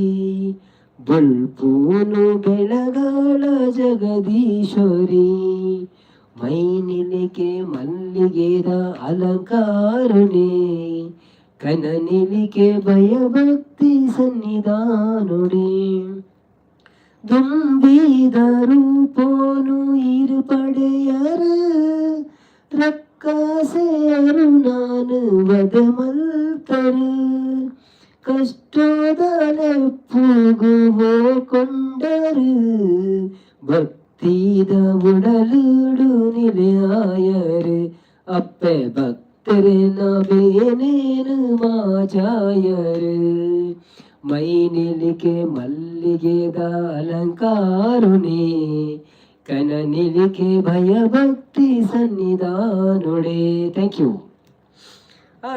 ಬಲ್ಪೂನು ಬೆಳಗಾಳ ಜಗದೀಶ್ವರಿ ಮೈನಿಲಿಕೆ ಮಲ್ಲಿಗೆದ ಅಲಂಕಾರುಣೆ ಕನನಿಲಿಕೆ ಭಯಭಕ್ತಿ ಸನ್ನಿಧಾನುಡೆ ದುಂಬಿದ ರೂಪೋನು ಇರುಪಡೆಯರು ರಕ್ಕಸೇರು ನಾನು ವದಮಲ್ತರು ಕಷ್ಟದಲೆಪ್ಪುಗು ಕೊಂಡರು ಭಕ್ತಿದ ಉಡಲುಡು ನಿಲೆಯಾಯರು ಅಪ್ಪೆ ಭಕ್ತರೆ ನವೇನೇನು ಮಾಚಾಯರು ಮೈನಿಲಿಕೆ ಮಲ್ಲಿಗೆದ ಅಲಂಕಾರುಣೆ ಕನನಿಲಿಕೆ ಭಯಭಕ್ತಿ ಸನ್ನಿಧಾನುಡೆ. Thank you.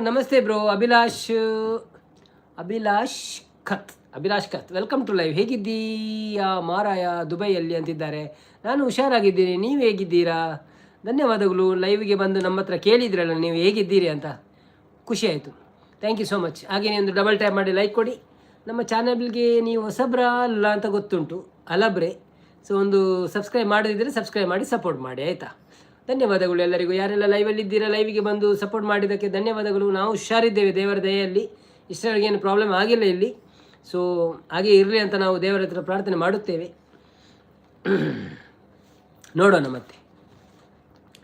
ನಮಸ್ತೆ ಬ್ರೋ. ಅಭಿಲಾಷ್ ಖತ್ ವೆಲ್ಕಮ್ ಟು ಲೈವ್. ಹೇಗಿದ್ದೀಯಾ ಮಾರಾಯ ದುಬೈಯಲ್ಲಿ ಅಂತಿದ್ದಾರೆ. ನಾನು ಹುಷಾರಾಗಿದ್ದೀನಿ, ನೀವು ಹೇಗಿದ್ದೀರಾ? ಧನ್ಯವಾದಗಳು. ಲೈವ್ಗೆ ಬಂದು ನಮ್ಮ ಹತ್ರ ಕೇಳಿದ್ರಲ್ಲ ನೀವು ಹೇಗಿದ್ದೀರಿ ಅಂತ, ಖುಷಿ ಆಯಿತು. Thank you so much. ಹಾಗೆಯೇ ಒಂದು ಡಬಲ್ ಟ್ಯಾಪ್ ಮಾಡಿ ಲೈಕ್ ಕೊಡಿ. ನಮ್ಮ ಚಾನಲ್ಗೆ ನೀವು ಹೊಸಬ್ರಾ ಅಲ್ಲ ಅಂತ ಗೊತ್ತುಂಟು, ಅಲಬ್ರೆ. ಸೊ ಒಂದು ಸಬ್ಸ್ಕ್ರೈಬ್ ಮಾಡದಿದ್ದರೆ ಸಬ್ಸ್ಕ್ರೈಬ್ ಮಾಡಿ ಸಪೋರ್ಟ್ ಮಾಡಿ, ಆಯಿತಾ? ಧನ್ಯವಾದಗಳು ಎಲ್ಲರಿಗೂ. ಯಾರೆಲ್ಲ ಲೈವಲ್ಲಿದ್ದೀರಾ, ಲೈವಿಗೆ ಬಂದು ಸಪೋರ್ಟ್ ಮಾಡಿದ್ದಕ್ಕೆ ಧನ್ಯವಾದಗಳು. ನಾವು ಹುಷಾರಿದ್ದೇವೆ ದೇವರ ದಯೆಯಲ್ಲಿ. ಇಷ್ಟರವರೆಗೇನು ಪ್ರಾಬ್ಲಮ್ ಆಗಿಲ್ಲ ಇಲ್ಲಿ. ಸೊ ಹಾಗೆ ಇರಲಿ ಅಂತ ನಾವು ದೇವರ ಹತ್ರ ಪ್ರಾರ್ಥನೆ ಮಾಡುತ್ತೇವೆ. ನೋಡೋಣ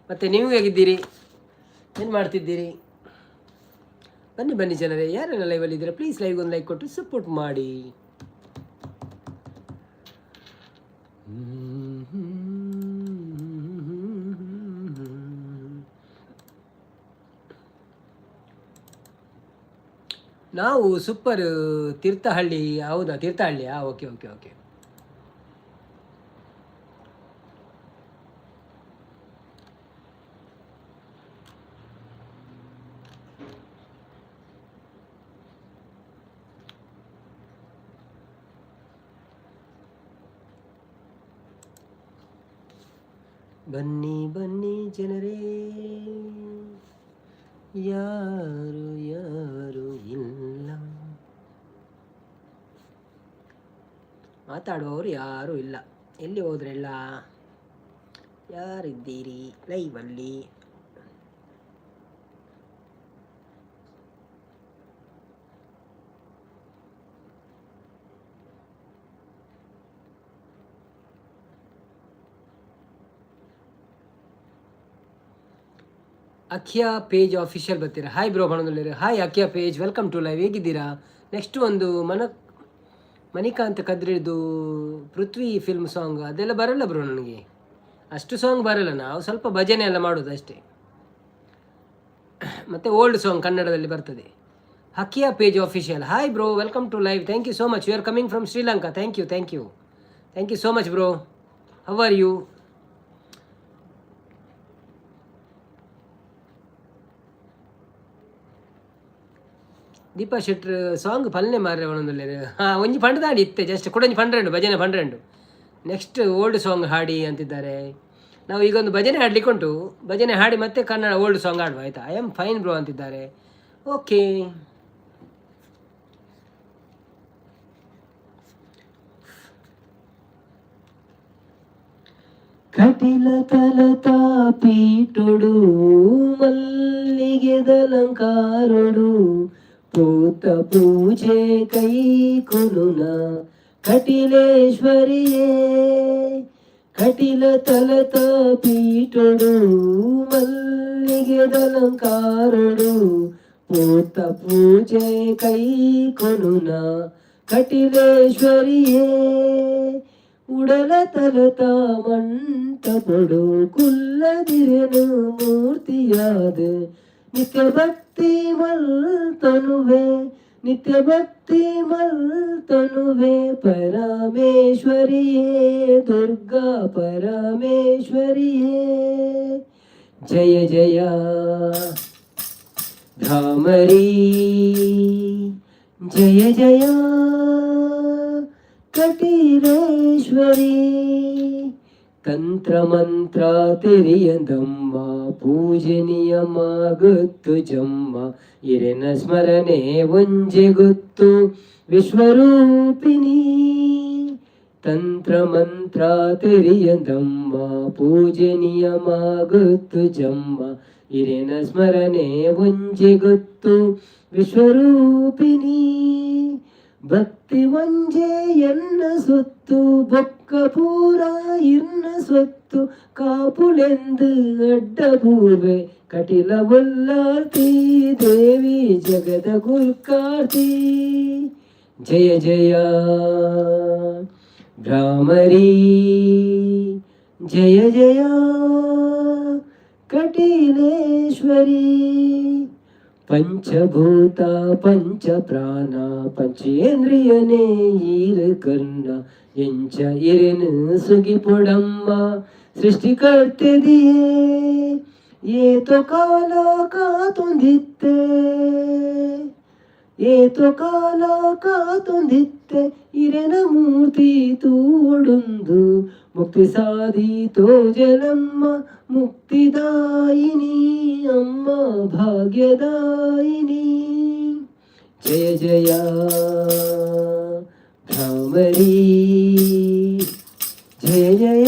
ಮತ್ತೆ ನೀವು ಹೇಗಿದ್ದೀರಿ, ಏನು ಮಾಡ್ತಿದ್ದೀರಿ? ಬನ್ನಿ ಜನರೇ, ಯಾರೆಲ್ಲ ಲೈವಲ್ಲಿದ್ದೀರಾ ಪ್ಲೀಸ್ ಲೈವ್ಗೆ ಒಂದು ಲೈಕ್ ಕೊಟ್ಟು ಸಪೋರ್ಟ್ ಮಾಡಿ. ನಾವು ಸೂಪರ್ ತೀರ್ಥಹಳ್ಳಿ. ಹೌದಾ, ತೀರ್ಥಹಳ್ಳಿಯಾ? ಓಕೆ. ಬನ್ನಿ ಜನರೇ, ಯಾರು ಇಲ್ಲ, ಮಾತಾಡುವವರು ಯಾರೂ ಇಲ್ಲ. ಎಲ್ಲಿ ಹೋದ್ರೆಲ್ಲ? ಯಾರಿದ್ದೀರಿ ಲೈವಲ್ಲಿ? ಅಖಿಯಾ ಪೇಜ್ ಆಫಿಷಿಯಲ್ ಬರ್ತೀರಾ? ಹಾಯ್ ಬ್ರೋ ಬಣದಲ್ಲಿ. Hi Akhiya page, welcome to live. ಹೇಗಿದ್ದೀರಾ? ನೆಕ್ಸ್ಟ್ ಒಂದು ಮಣಿಕಾಂತ್ ಕದ್ರಿದು ಪೃಥ್ವಿ ಫಿಲ್ಮ್ ಸಾಂಗ್ ಅದೆಲ್ಲ ಬರಲ್ಲ ಬ್ರೋ, ನನಗೆ ಅಷ್ಟು ಸಾಂಗ್ ಬರಲ್ಲ. ನಾವು ಸ್ವಲ್ಪ ಭಜನೆ ಎಲ್ಲ ಮಾಡೋದು ಅಷ್ಟೇ. ಮತ್ತು ಓಲ್ಡ್ ಸಾಂಗ್ ಕನ್ನಡದಲ್ಲಿ ಬರ್ತದೆ. ಅಖಿಯಾ page official. Hi bro, welcome to live. Thank you so much. You are coming from Sri Lanka. Thank you so much bro. How are you? Deepa ಶೆಟ್ರ್ ಸಾಂಗ್ ಪಲ್ಲೆ ಮಾರ್ರೆ ಒಂದೊಂದು ಒಂಜಿ ಫಂಡ್ ದಾಡಿ ಇತ್ತೆ ಜಸ್ಟ್ ಕೊಡೊಂಜಿ ಫಂಡ್ರೆಂಡು ಭಜನೆ ಫಂಡ್ರೆಂಡು. ನೆಕ್ಸ್ಟ್ ಓಲ್ಡ್ ಸಾಂಗ್ ಹಾಡಿ ಅಂತಿದ್ದಾರೆ. ನಾವು ಈಗ ಒಂದು ಭಜನೆ ಹಾಡ್ಲಿಕ್ಕೆ ಉಂಟು, ಭಜನೆ ಹಾಡಿ ಮತ್ತೆ ಕನ್ನಡ ಓಲ್ಡ್ ಸಾಂಗ್ ಆಡುವ, ಆಯಿತಾ? ಐ ಆಮ್ ಫೈನ್ ಬ್ರೋ ಅಂತಿದ್ದಾರೆ. ಓಕೆ. ಕಟಿಲ ತಲತಾ ಪೀಟೊಡು ಮಲ್ಲಿಗೆದಲಂಕಾರೊಡು ಪೂತ ಪೂಜೆ ಕೈ ಕೊನುನ ಕಟಿಲೇಶ್ವರಿಯೇ. ಕಟಿಲ ತಲತ ಪೀಟೊಡು ಮಲ್ಲಿಗೆದಲಂಕಾರೊಡು ಪೂತ ಪೂಜೆ ಕೈ ಕೊನುನ ಕಟಿಲೇಶ್ವರಿಯೇ. ಉಡಲ ತಲತ ಮಂಟಪೊಡು ಕುಲ್ಲದಿರೆನು ಮೂರ್ತಿಯಾದ ನಿತ್ಯ ಭಕ್ತಿ ಮಲ್ತನುವೆ ನಿತ್ಯ ಭಕ್ತಿ ಮಲ್ತನುವೆ ಪರಮೇಶ್ವರಿಯೇ ದುರ್ಗಾ ಪರಮೇಶ್ವರಿಯೇ ಜಯ ಜಯ ಭ್ರಾಮರಿ ಜಯ ಜಯ ಕಟೀಲೇಶ್ವರಿ ತಂತ್ರ ಮಂತ್ರ ತಿರಿಯದಮ್ಮ ಪೂಜನೀಯಮಾಗುತ್ತು ಜಮ್ಮ ಇರೆನ ಸ್ಮರಣೆ ಒಂಜೆ ಗೊತ್ತು ವಿಶ್ವರೂಪಿಣಿ ತಂತ್ರ ಮಂತ್ರ ತಿರಿಯದಮ್ಮ ಪೂಜನೀಯಮಾಗುತ್ತು ಜಮ್ಮ ಇರೆನ ಸ್ಮರಣೆ ಒಂಜೆ ಗೊತ್ತು ವಿಶ್ವರೂಪಿಣಿ ಭಕ್ತಿ ಒಂಜೆ ಎನ್ನ ಸೊತ್ತು ಬೊಕ್ಕ ಪೂರ ಇನ್ನ ಸೊತ್ತು ಕಾಪುಳೆಂದು ಅಡ್ಡ ಪೂರ್ವೆ ಕಟಿಲ ಬಲ್ಲಾರ್ತಿ ದೇವಿ ಜಗದ ಗುರ್ಕಾರ್ತಿ ಜಯ ಜಯ ಭ್ರಾಮರಿ ಜಯ ಜಯ ಕಟೀಲೇಶ್ವರಿ ಪಂಚಭೂತ ಪಂಚ ಪ್ರಾಣ ಪಂಚೇಂದ್ರಿಯನೇ ಈರ ಕರ್ಣ ಎಂಚ ಇರೆನು ಸುಗಿ ಪೊಡಮ್ಮ ಸೃಷ್ಟಿಕರ್ತೆದಿಯೇ ಏತೋ ಕಾಲ ಕಾತೊಂದಿತ್ತೆ ಏತೋ ಕಾಲ ಕಾತೊಂದಿತ್ತೆ ಇರೆನ ಮೂರ್ತಿ ತೂಡೊಂದು ಮುಕ್ತಿ ಸಾಧಿತೋ ಜಲಮ್ಮ ಮುಕ್ತಿದಾಯಿನಿ ಅಮ್ಮ ಭಾಗ್ಯದಾಯಿನಿ ಜಯ ಜಯ ಭ್ರಾಮರಿ ಜಯ ಜಯ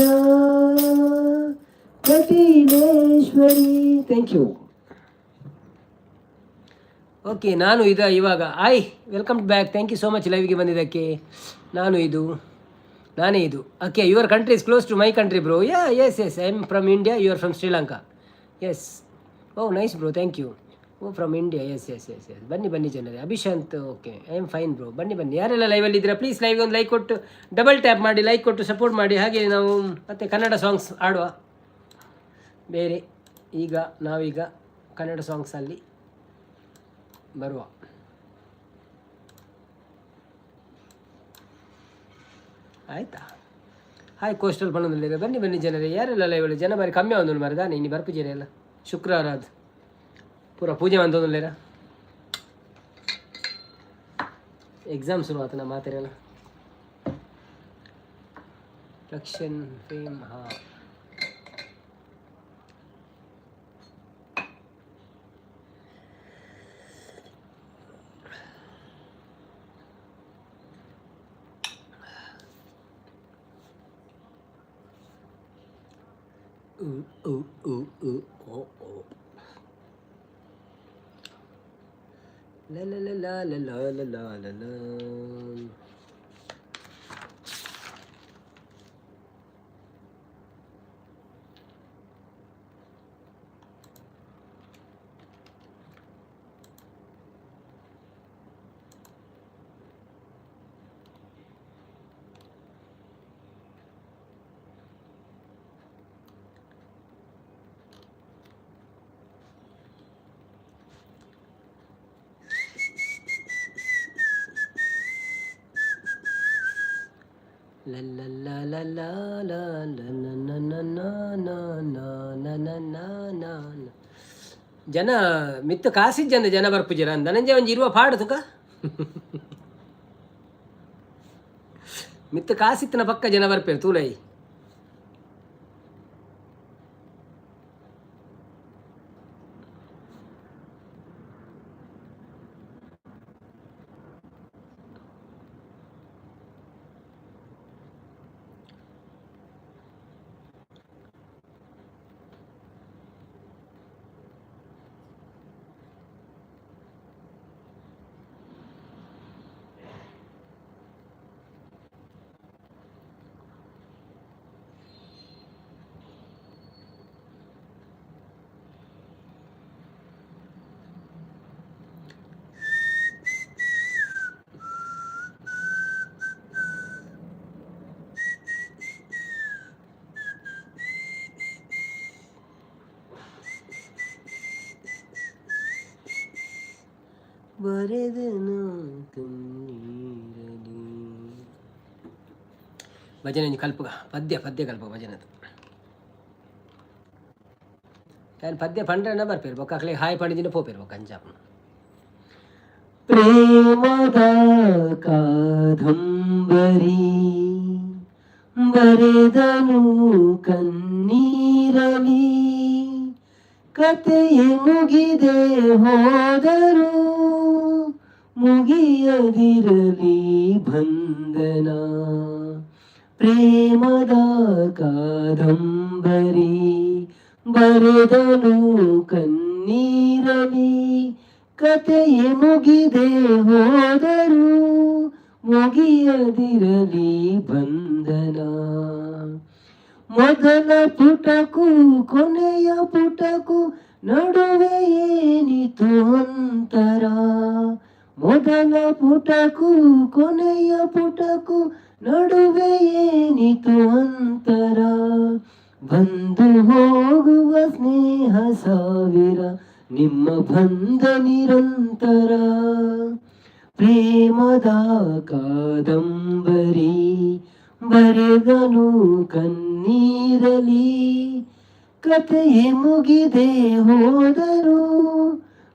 ಕಟೀಲೇಶ್ವರಿ. Thank you. ಓಕೆ, ನಾನು ಇವಾಗ welcome back. Thank you so much ಲೈವ್ಗೆ ಬಂದಿದ್ದಕ್ಕೆ. ನಾನೇ ಇದು. Okay, your country is close to my country bro. Yes I am from India, you are from Sri Lanka. Yes. Oh nice bro, thank you. Oh from India. Yes. ಬನ್ನಿ ಜನರೇ. Abhishant. Okay, I am fine bro. ಬನ್ನಿ ಯಾರೆಲ್ಲ ಲೈವಲ್ಲಿ ಇದ್ದೀರಾ please ಲೈವ್ಗೆ ಒಂದು like ಕೊಟ್ಟು double tap ಮಾಡಿ, ಲೈಕ್ ಕೊಟ್ಟು ಸಪೋರ್ಟ್ ಮಾಡಿ. ಹಾಗೆ ನಾವು ಮತ್ತೆ ಕನ್ನಡ ಸಾಂಗ್ಸ್ ಆಡುವ. ಬೇರೆ ನಾವೀಗ ಕನ್ನಡ ಸಾಂಗ್ಸಲ್ಲಿ ಬರುವ. ಆಯ್ತಾ? ಹಾಯ್ ಕೋಸ್ಟಲ್ ಪಣ್ಣದಲ್ಲಿರೋ ಬನ್ನಿ ಜನರೇ. ಯಾರೆಲ್ಲ ಲೈವಲ್ಲಿ ಜನ ಬಾರಿ ಕಮ್ಮಿ ಒಂದು ಮರದ ನೀನು ಬರ್ಪುಜೇರಿ ಎಲ್ಲ ಶುಕ್ರವಾರ ಅದು ಪೂರ ಪೂಜೆ ಅಂತಂದಿಲ್ಲ. ಎಕ್ಸಾಮ್ ಶುರು ಆತ ನಮ್ಮ ಮಾತಿರಲ್ಲ. ರಕ್ಷನ್ ಫೇಮ್. ಹಾಂ, La la la la la la la la la la. ಜನ ಮಿತ್ತ ಕಾಸಿಜ್ಜಂದ ಜನ ಬರ್ಪುಜರ ಅಂದ ನಂಜೆ ಒಂಜಿ ಇರುವ ಪಾಡು ತುಕ ಮಿತ್ತ ಕಾಸಿತ್ತಿನ ಪಕ್ಕ ಜನ ಬರ್ಪೇರು ತೂಲೈ. ಬರೆದನು ಕಣ್ಣೀರಲಿ. ಭಜನೆ ಕಲ್ಪ ಪದ್ಯ ಕಲ್ಪ ಭಜನದು ನಾನು ಪದ್ಯ ಪಂಡ್ರನ್ನ ಬರ್ಪಿರ್ಬೇಕು ಅಕ್ಲೆ ಹಾಯ್ ಪಂಡಿದಿನ ಪೋಪಿರ್ಬೇಕು ಅಂಜಾಪ್ನ. ಪ್ರೇಮದ ಕಾದಂಬರಿ ಬರೆದನು ಕಣ್ಣೀರಲಿ, ಕತೆಯೇ ಮುಗಿದೆ ಹೋದರು ಮುಗಿಯದಿರಲಿ ಬಂಧನ. ಪ್ರೇಮದ ಕಾದಂಬರಿ ಬರೆದನು ಕಣ್ಣೀರಲಿ, ಕತೆಯೇ ಮುಗಿದೆ ಹೋದರು ಮುಗಿಯದಿರಲಿ ಬಂಧನ. ಮೊದಲ ಪುಟಕ್ಕೂ ಕೊನೆಯ ಪುಟಕ್ಕೂ ನಡುವೆ ಏನಿತು ಅಂತರ. ಮೊದಲ ಪುಟಕ್ಕೂ ಕೊನೆಯ ಪುಟಕ್ಕೂ ನಡುವೆ ಏನಿತು ಅಂತರ. ಬಂದು ಹೋಗುವ ಸ್ನೇಹ ಸಾವಿರ ನಿಮ್ಮ ಬಂಧ ನಿರಂತರ. ಪ್ರೇಮದ ಕಾದಂಬರಿ ಬರೆದನು ಕಣ್ಣೀರಲಿ, ಕತೆಯೇ ಮುಗಿದೆ ಹೋದರು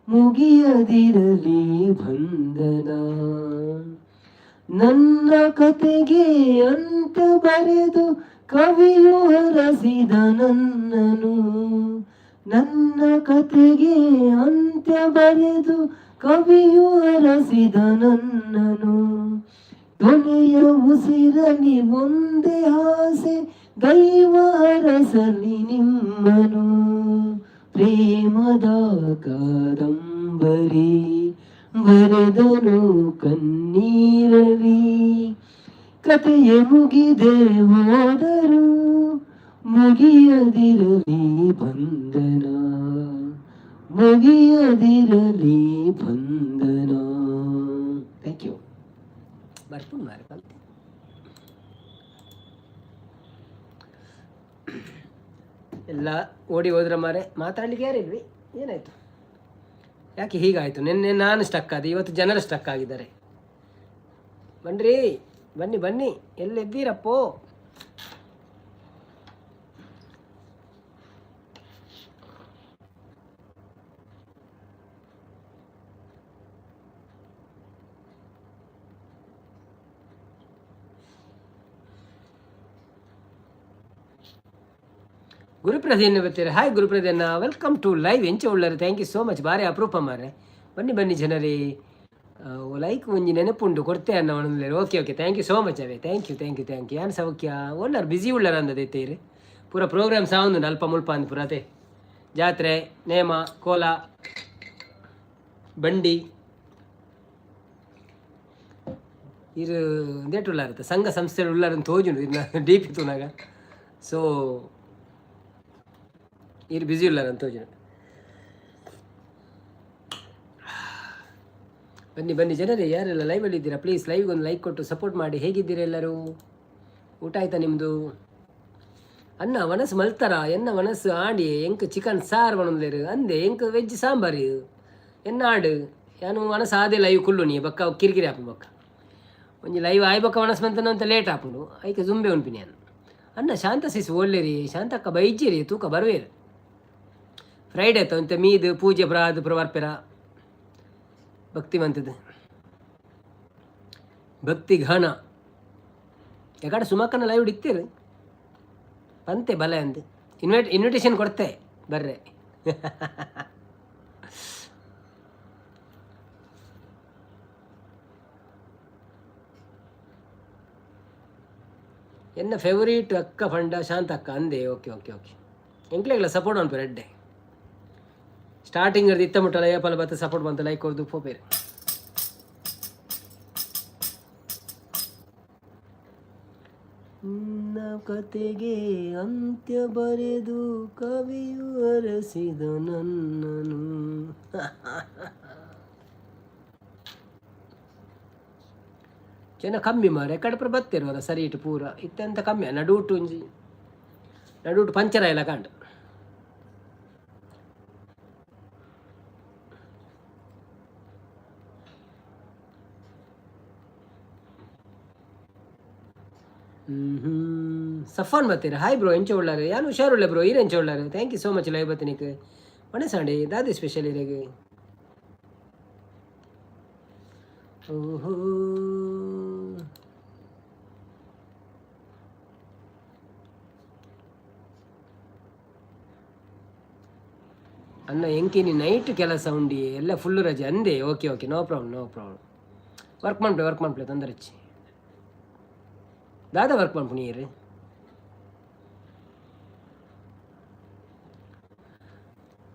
ಮುಗಿಯದಿರಲಿ ಬಂಧನ. ನನ್ನ ಕತೆಗೆ ಅಂತ ಬರೆದು ಕವಿಯು ಹರಸಿದ ನನ್ನನು. ನನ್ನ ಕತೆಗೆ ಅಂತ್ಯ ಬರೆದು ಕವಿಯು ಹರಸಿದ ನನ್ನನು. ಕೊನೆಯ ಉಸಿರಲಿ ಒಂದೇ ಆಸೆ ದೈವ ಹರಸಲಿ ನಿಮ್ಮನು. ಪ್ರೇಮದ ಕಾದಂಬರಿ ಬರೆದನು ಕಣ್ಣೀರಲಿ, ಕತೆಯೇ ಮುಗಿದೆ ಹೋದರು ಮುಗಿಯದಿರಲಿ ಬಂಧನ. ಮುಗಿಯದಿರಲಿ ಬಂಧನ. Thank you. ಬರ್ತೀನಿ ಮಾರೆ ಕಲ್ತೆ. ಎಲ್ಲ ಓಡಿ ಹೋದ್ರ ಮಾರೆ, ಮಾತಾಡ್ಲಿಕ್ಕೆ ಯಾರಿಲ್ವಿ. ಏನಾಯಿತು, ಯಾಕೆ ಹೀಗಾಯಿತು? ನಿನ್ನೆ ನಾನು ಸ್ಟಕ್ ಆದೆ, ಇವತ್ತು ಜನರು ಸ್ಟಕ್ ಆಗಿದ್ದಾರೆ. ಬನ್ನಿರಿ, ಬನ್ನಿ ಬನ್ನಿ, ಎಲ್ಲಿದ್ದೀರಪ್ಪೋ? ಗುರುಪ್ರದೇನ್ ಬರ್ತೀರ? ಹಾಯ್ ಗುರುಪ್ರದೇನ್ನ, ವೆಲ್ಕಮ್ ಟು ಲೈವ್. ಎಂಚ ಉಳ್ಳರು, ಥ್ಯಾಂಕ್ ಯು ಸೋ ಮಚ್. ಬಾರಿ ಅಪರೂಪ ಮಾರೆ. ಬನ್ನಿ ಬನ್ನಿ ಜನರೇ, ಲೈಕ್ ಒಂಜಿ ನೆನಪುಂಡು ಕೊಡ್ತೆ ಅನ್ನ ಒಣಲೇರು. Okay okay, thank you so much ಅವೇ. Thank you thank you thank you. ಏನು ಸೌಖ್ಯ ಒಳ್ಳಾರು ಬಿಸಿ ಉಳ್ಳಾರ ಅಂದದೈತೇರಿ. ಪೂರ ಪ್ರೋಗ್ರಾಮ್ ಸಾವಂದು ಅಲ್ಪ ಮುಲ್ಪ ಅಂದು ಪುರತೆ ಜಾತ್ರೆ ನೇಮ ಕೋಲ ಬಂಡಿ ಇದು ದೇಟ್ ಉಳ್ಳಾರತ್ತೆ ಸಂಘ ಸಂಸ್ಥೆಗಳು ಉಳ್ಳಾರಂತ ತೋಜುಂಡು ಇದನ್ನ ಡಿ ಪಿ ತೂನಾಗ. ಸೊ ಇದು ಬ್ಯುಸಿ ಉಳ್ಳಾರಂತ ತೋಜುಂಡು. ಬನ್ನಿ ಬನ್ನಿ ಜನರೇ, ಯಾರೆಲ್ಲ ಲೈವಲ್ಲಿ ಇದ್ದೀರಾ ಪ್ಲೀಸ್ ಲೈವ್ಗೆ ಒಂದು ಲೈಕ್ ಕೊಟ್ಟು ಸಪೋರ್ಟ್ ಮಾಡಿ. ಹೇಗಿದ್ದೀರಾ ಎಲ್ಲರೂ? ಊಟ ಆಯ್ತಾ ನಿಮ್ಮದು? ಅನ್ನ ಮನಸ್ಸು ಮಲ್ತಾರ ಎನ್ನ ಮನಸ್ಸು ಆಡಿ ಎಂಕ್ ಚಿಕನ್ ಸಾರು ಒಣಲೇರು ಅಂದೆ ಎಂಕ್ ವೆಜ್ ಸಾಂಬಾರು ಎನ್ನ ಆಡು ಯಾನು ಮನಸ್ಸು ಆದೆ ಲೈವ್ ಕುಳ್ಳು ನೀ ಬಕ್ಕ ಕಿರಿಕಿರಿ ಹಾಪು ಬಕ್ಕ ಒಂಜಿ ಲೈವ್ ಆಯ್ ಬಕ್ಕ ಮನಸ್ಸು ಬಂತನ ಅಂತ ಲೇಟ್ ಹಾಪುಂಡು ಐಕೆ ಜುಂಬೆ ಉಂಪಿನಿ ಅನ್ನ ಅನ್ನ ಶಾಂತ ಸಿಸು ಒಳ್ಳೆರಿ ಶಾಂತಕ್ಕ ಬೈಜಿರಿ ತೂಕ ಬರುವೇರು ಫ್ರೈಡೇ ಆಯ್ತು ಅಂತ ಮೀದು ಪೂಜೆ ಪ್ರಾದು ಪ್ರವರ್ಪೆರ ಭಕ್ತಿವಂತದ್ದು ಭಕ್ತಿ ಘನ ಯಾಕಡೆ ಸುಮಕ್ಕನ ಲೈವ್ ಇಡ್ತೀರಿ ಬಂತೆ ಬಲೆ ಅಂದು ಇನ್ವಿಟೇಷನ್ ಕೊಡ್ತೆ ಬರ್ರೆ. ಎನ್ನ ಫೇವರೇಟ್ ಅಕ್ಕ ಫಂಡ ಶಾಂತ ಅಕ್ಕ ಅಂದೆ. ಓಕೆ ಓಕೆ ಓಕೆ ಎಂಕ್ಲೆಗಳ ಸಪೋರ್ಟ್ ಅನ್ಪೇರು ಎಡ್ಡೆ ಸ್ಟಾರ್ಟಿಂಗ್ ಅದು ಇತ್ತ ಮುಟ್ಟಲ್ಲ ಏಪಲ್ಲ ಬತ್ತ ಸಪೋರ್ಟ್ ಬಂತು ಲೈಕ್ ಕೊಡ್ದು ಪೋಪೇರು. ಕತೆಗೆ ಅಂತ್ಯ ಬರೆದು ಕವಿಯು ಅರಸಿದ ನನ್ನನು. ಜನ ಕಮ್ಮಿ ಮಾರೆ ಕಡಪ್ರ ಬತ್ತಿರುವಲ್ಲ ಸರಿ ಇಟ್ಟು ಪೂರ ಇತ್ತಂತ ಕಮ್ಮಿ ನಡುಟು ಒಂಜಿ ನಡುಟು ಪಂಚರ ಎಲ್ಲ ಕಾಂಡು ಸಫಾನ್ ಬರ್ತೀರಾ? ಹಾಯ್ ಬ್ರೋ, ಎಂಚ ಉಳ್ಳಾರು ಯಾನು ಹುಷಾರುಳ್ಳ ಬ್ರೋ, ಈರು ಎಂಚ ಉಳ್ಳಾರು? Thank you so much live ಬತ್ತನಿക്ക് ಮಣಸಾಂಡೆ ದಾದಿ ಸ್ಪೆಷಲ್ ಇರಗೆ. ಓಹೋ ಅನ್ನ ಎಂಕಿನಿ ನೈಟ್ ಕೆಲಸ ಉಂಡಿ ಎಲ್ಲ ಫುಲ್ಲು ರಜೆ ಅಂದೆ. Okay okay, no problem work ಮಾಡ್ಪ್ಲೆ ತೊಂದರೆ ಹಚ್ಚಿ ದಾದ ವರ್ಕ್ ಮಾಡ್ಪು ನೀರು.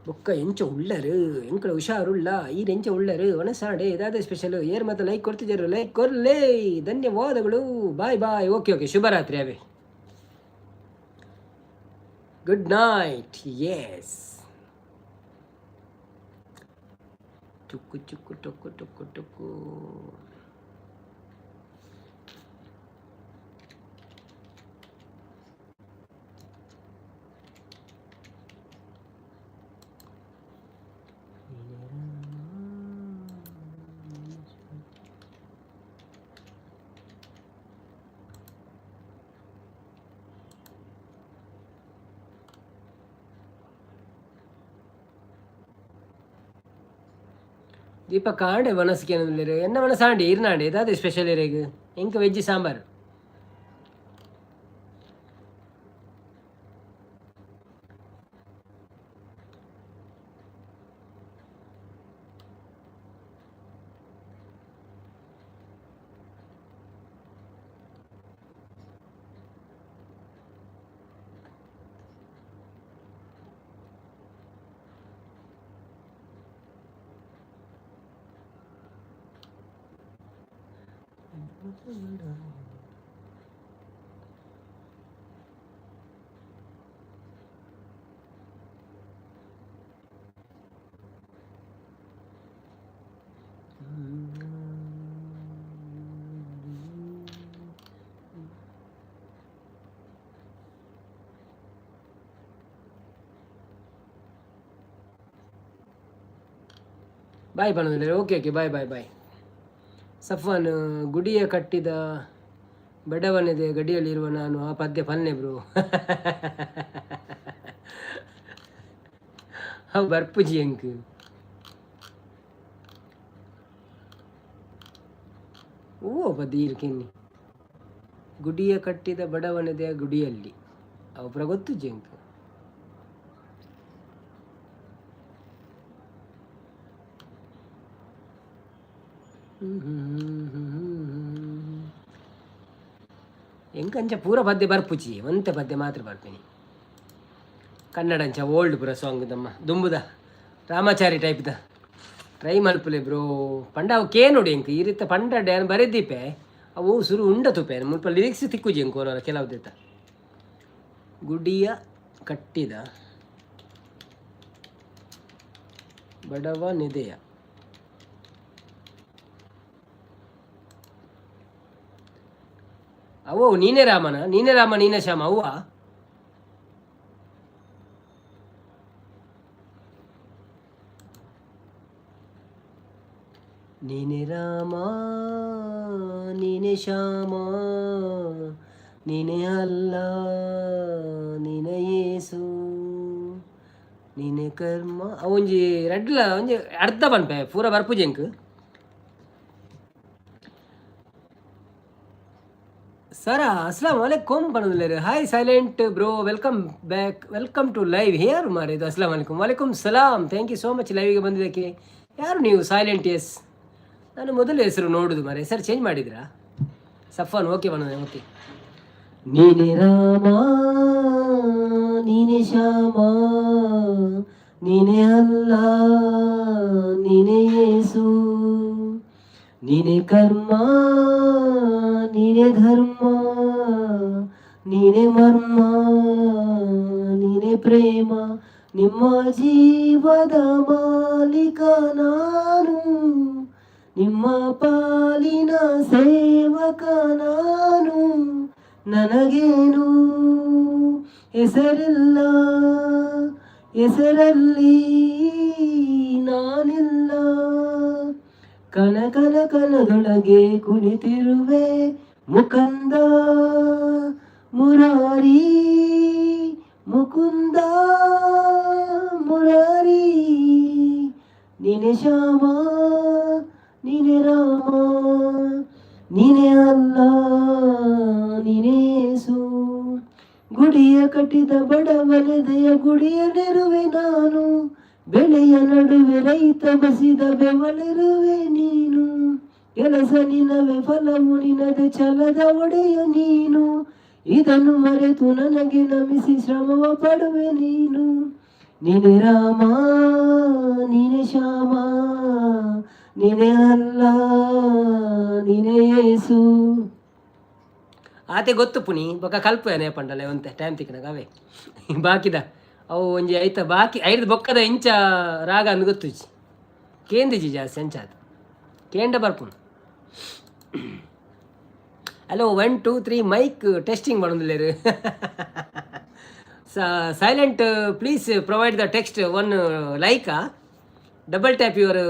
ಬೊಕ್ಕ ಎಂಚ ಉಳ್ಳರು ಎಂಕಳ ಹುಷಾರುಳ್ಳ ಈರು ಎಂಚ ಉಳ್ಳರು ಒಣಸಾಡೆ ದಾದ ಸ್ಪೆಷಲ್ ಏರ್ ಮತ್ತೆ ಲೈಕ್ ಕೊಡ್ತಿದ್ದೀರು, ಲೈಕ್ ಕೊರ್ಲೇ ಧನ್ಯವಾದಗಳು. Bye bye. ಓಕೆ ಶುಭರಾತ್ರಿ ಅವೇ, ಗುಡ್ ನೈಟ್. ಎಸ್ ಟುಕ್ಕು ಟುಕ್ಕು ಟುಕ್ಕು ಟುಕ್ಕು ಟುಕ್ಕು. ದೀಪಕ್ ಕಾಂಡೆ ಮನಸ್ಸಿಗೆ ಏನಂದ್ರೆ ಎನ್ನ ಮನಸ್ಸಾಂಡೆ ಇರ್ನಾಂಡೆ ಇದಾದ ಸ್ಪೆಷಲ್ ಇರೇಗ ಎಂಕ ವೆಜ್ ಸಾಂಬಾರು. ಬಾಯ್ ಬಣ್ಣದಲ್ಲಿ. ಓಕೆ ಬಾಯ್ ಬಾಯ್ ಬಾಯ್. ಸಫಾನ್ ಗುಡಿಯ ಕಟ್ಟಿದ ಬಡವನಿದೆ ಗಡಿಯಲ್ಲಿರುವ ನಾನು ಆ ಪದ್ಯ ಪನ್ನೆ ಬ್ರೋ. ಅವು ಬರ್ಪುಜಿ ಅಂಕ್ ಓ ಪದ್ಯ ಇರ್ಕೆನ್ನಿ ಗುಡಿಯ ಕಟ್ಟಿದ ಬಡವನಿದೆ ಗುಡಿಯಲ್ಲಿ ಅವು ಪ್ರಗೊತ್ತು ಜಿಂಕ್. ಎಂಕಂಚ ಪೂರ ಪದ್ಯ ಬರ್ಪುಚಿ ಒಂತೆ ಪದ್ಯ ಮಾತ್ರ ಬರ್ತೀನಿ. ಕನ್ನಡಂಚ ಓಲ್ಡ್ ಪುರ ಸಾಂಗ್ ದಮ್ಮ ದುಂಬುದ ರಾಮಾಚಾರಿ ಟೈಪ್ದ ಟ್ರೈ ಮಲ್ಪಲೆ ಬ್ರೋ. ಪಂಡ ಅವು ಕೇ ನೋಡಿ ಎಂಕ್ ಈ ರೀತಿ ಪಂಡ ಡ್ಯಾನ್ ಬರೆದೀಪೆ ಅವು ಸುರು ಉಂಡ ತುಪೆ ಮುಲ್ಪ ಲಿರಿಕ್ಸ್ ತಿಕ್ಕುಜಿ ಎಂಕ್ ಅವರ ಕೆಲವುದಿತ್ತ. ಗುಡಿಯ ಕಟ್ಟಿದ ಬಡವ ನಿದೆಯ ಅವೋ ನೀನೇ ರಾಮ ನೀನೇ ಶ್ಯಾಮ ಅವ್ವ. ನೀನೇ ರಾಮ ನೀನೇ ಶ್ಯಾಮ ನೀನೇ ಅಲ್ಲ ನೀನೇ ಯೇಸು ನೀನೇ ಕರ್ಮ ಅವೊಂಜಿ ರೆಡ್ಲ ಒಂಜಿ ಅರ್ಧ ಬನ್ಪೆ ಪೂರ ಬರ್ಪುಜೆಂಕ್. ಸರ ಅಸ್ಲಾಂ ವಲೈಕುಮ್ ಪನ್ನೋದಿಲ್ಲ. Hi silent bro, welcome back, welcome to live. ಯಾರು ಮಾರೆ ಇದು? ಅಸ್ಲಾಂ ವಲೈಕುಮ್. ವಲೈಕುಮ್ ಸಲಾಮ್. ಥ್ಯಾಂಕ್ ಯು ಸೋ ಮಚ್ ಲೈವಿಗೆ ಬಂದಿದ್ದಕ್ಕೆ. ಯಾರು ನೀವು? ಸೈಲೆಂಟ್. ಎಸ್, ನಾನು ಮೊದಲು ಹೆಸರು ನೋಡುದು ಮಾರೆ, ಹೆಸರು ಚೇಂಜ್ ಮಾಡಿದ್ರಾ? ಸಫಾನ್. ಓಕೆ ಬನ್ನೋದೆ. ಓಕೆ. ನೀನೇ ರಾಮ ನೀನೇ ಶ್ಯಾಮ ನೀನೇ ಅಲ್ಲ ನೀನೇ ಯೇಸು ನೀನೇ ಕರ್ಮ ನೀನೇ ಧರ್ಮ ನೀನೇ ಮರ್ಮ ನೀನೇ ಪ್ರೇಮ ನಿಮ್ಮ ಜೀವದ ಮಾಲೀಕ ನಾನು ನಿಮ್ಮ ಪಾಲಿನ ಸೇವಕ ನಾನು ನನಗೇನು ಹೆಸರಿಲ್ಲ ಹೆಸರಲ್ಲಿ ನಾನಿಲ್ಲ ಕನಕನದೊಳಗೆ ಕುಳಿತಿರುವೆ ಮುಕುಂದ ಮುರಾರಿ ಮುಕುಂದ ಮುರಾರಿ ನೀನೆ ಶ್ಯಾಮ ನೀನೆ ರಾಮ ನೀನೆ ಅಲ್ಲ ನೀನೆ ಯೇಸು ಗುಡಿಯ ಕಟ್ಟಿದ ಬಡವನೆದೆಯ ಗುಡಿಯ ನೆರುವೆ ನಾನು ಬೆಳೆಯ ನಡುವೆ ರೈತ ಬಸಿದ ಬೆವಲಿರುವೆ ನೀನು ಕೆಲಸ ನಿನವೇ ಫಲವು ನಿನದೆ ಛಲದ ಒಡೆಯ ನೀನು ಇದನ್ನು ಮರೆತು ನನಗೆ ನಮಿಸಿ ಶ್ರಮವ ಪಡುವೆ ನೀನು ನೀನೆ ರಾಮ ನೀನೆ ಶ್ಯಾಮ ನೀನೆ ಅಲ್ಲ ನೀನೆ ಯೇಸು ಆತೆ ಗೊತ್ತು ಪುನಿ ಬೊಕ್ಕ ಕಲ್ಪನೆ ಪಂಡಲೆ ಒಂತೆ ಟೈಮ್ ತಿಕ್ಕನಾಗ ಅವೇ ಬಾಕಿದ ಅವು ಒಂಜಿ ಐತ ಬಾಕಿ ಐದು ಬೊಕ್ಕದ ಇಂಚ ರಾಗ ಅಂದು ಗೊತ್ತುಜಿ ಕೇಂದಿಜಿ ಜಾಸ್ತಿ ಅಂಚಾದ ಕೇಂಡ ಬರ್ಪುನು ಹಲೋ 1 2 3 ಮೈಕ್ ಟೆಸ್ಟಿಂಗ್ ಮಾಡೋದಿಲ್ಲೇರು silent please provide the text one ಲೈಕಾ ಡಬಲ್ ಟ್ಯಾಪ್ ಯುವರ್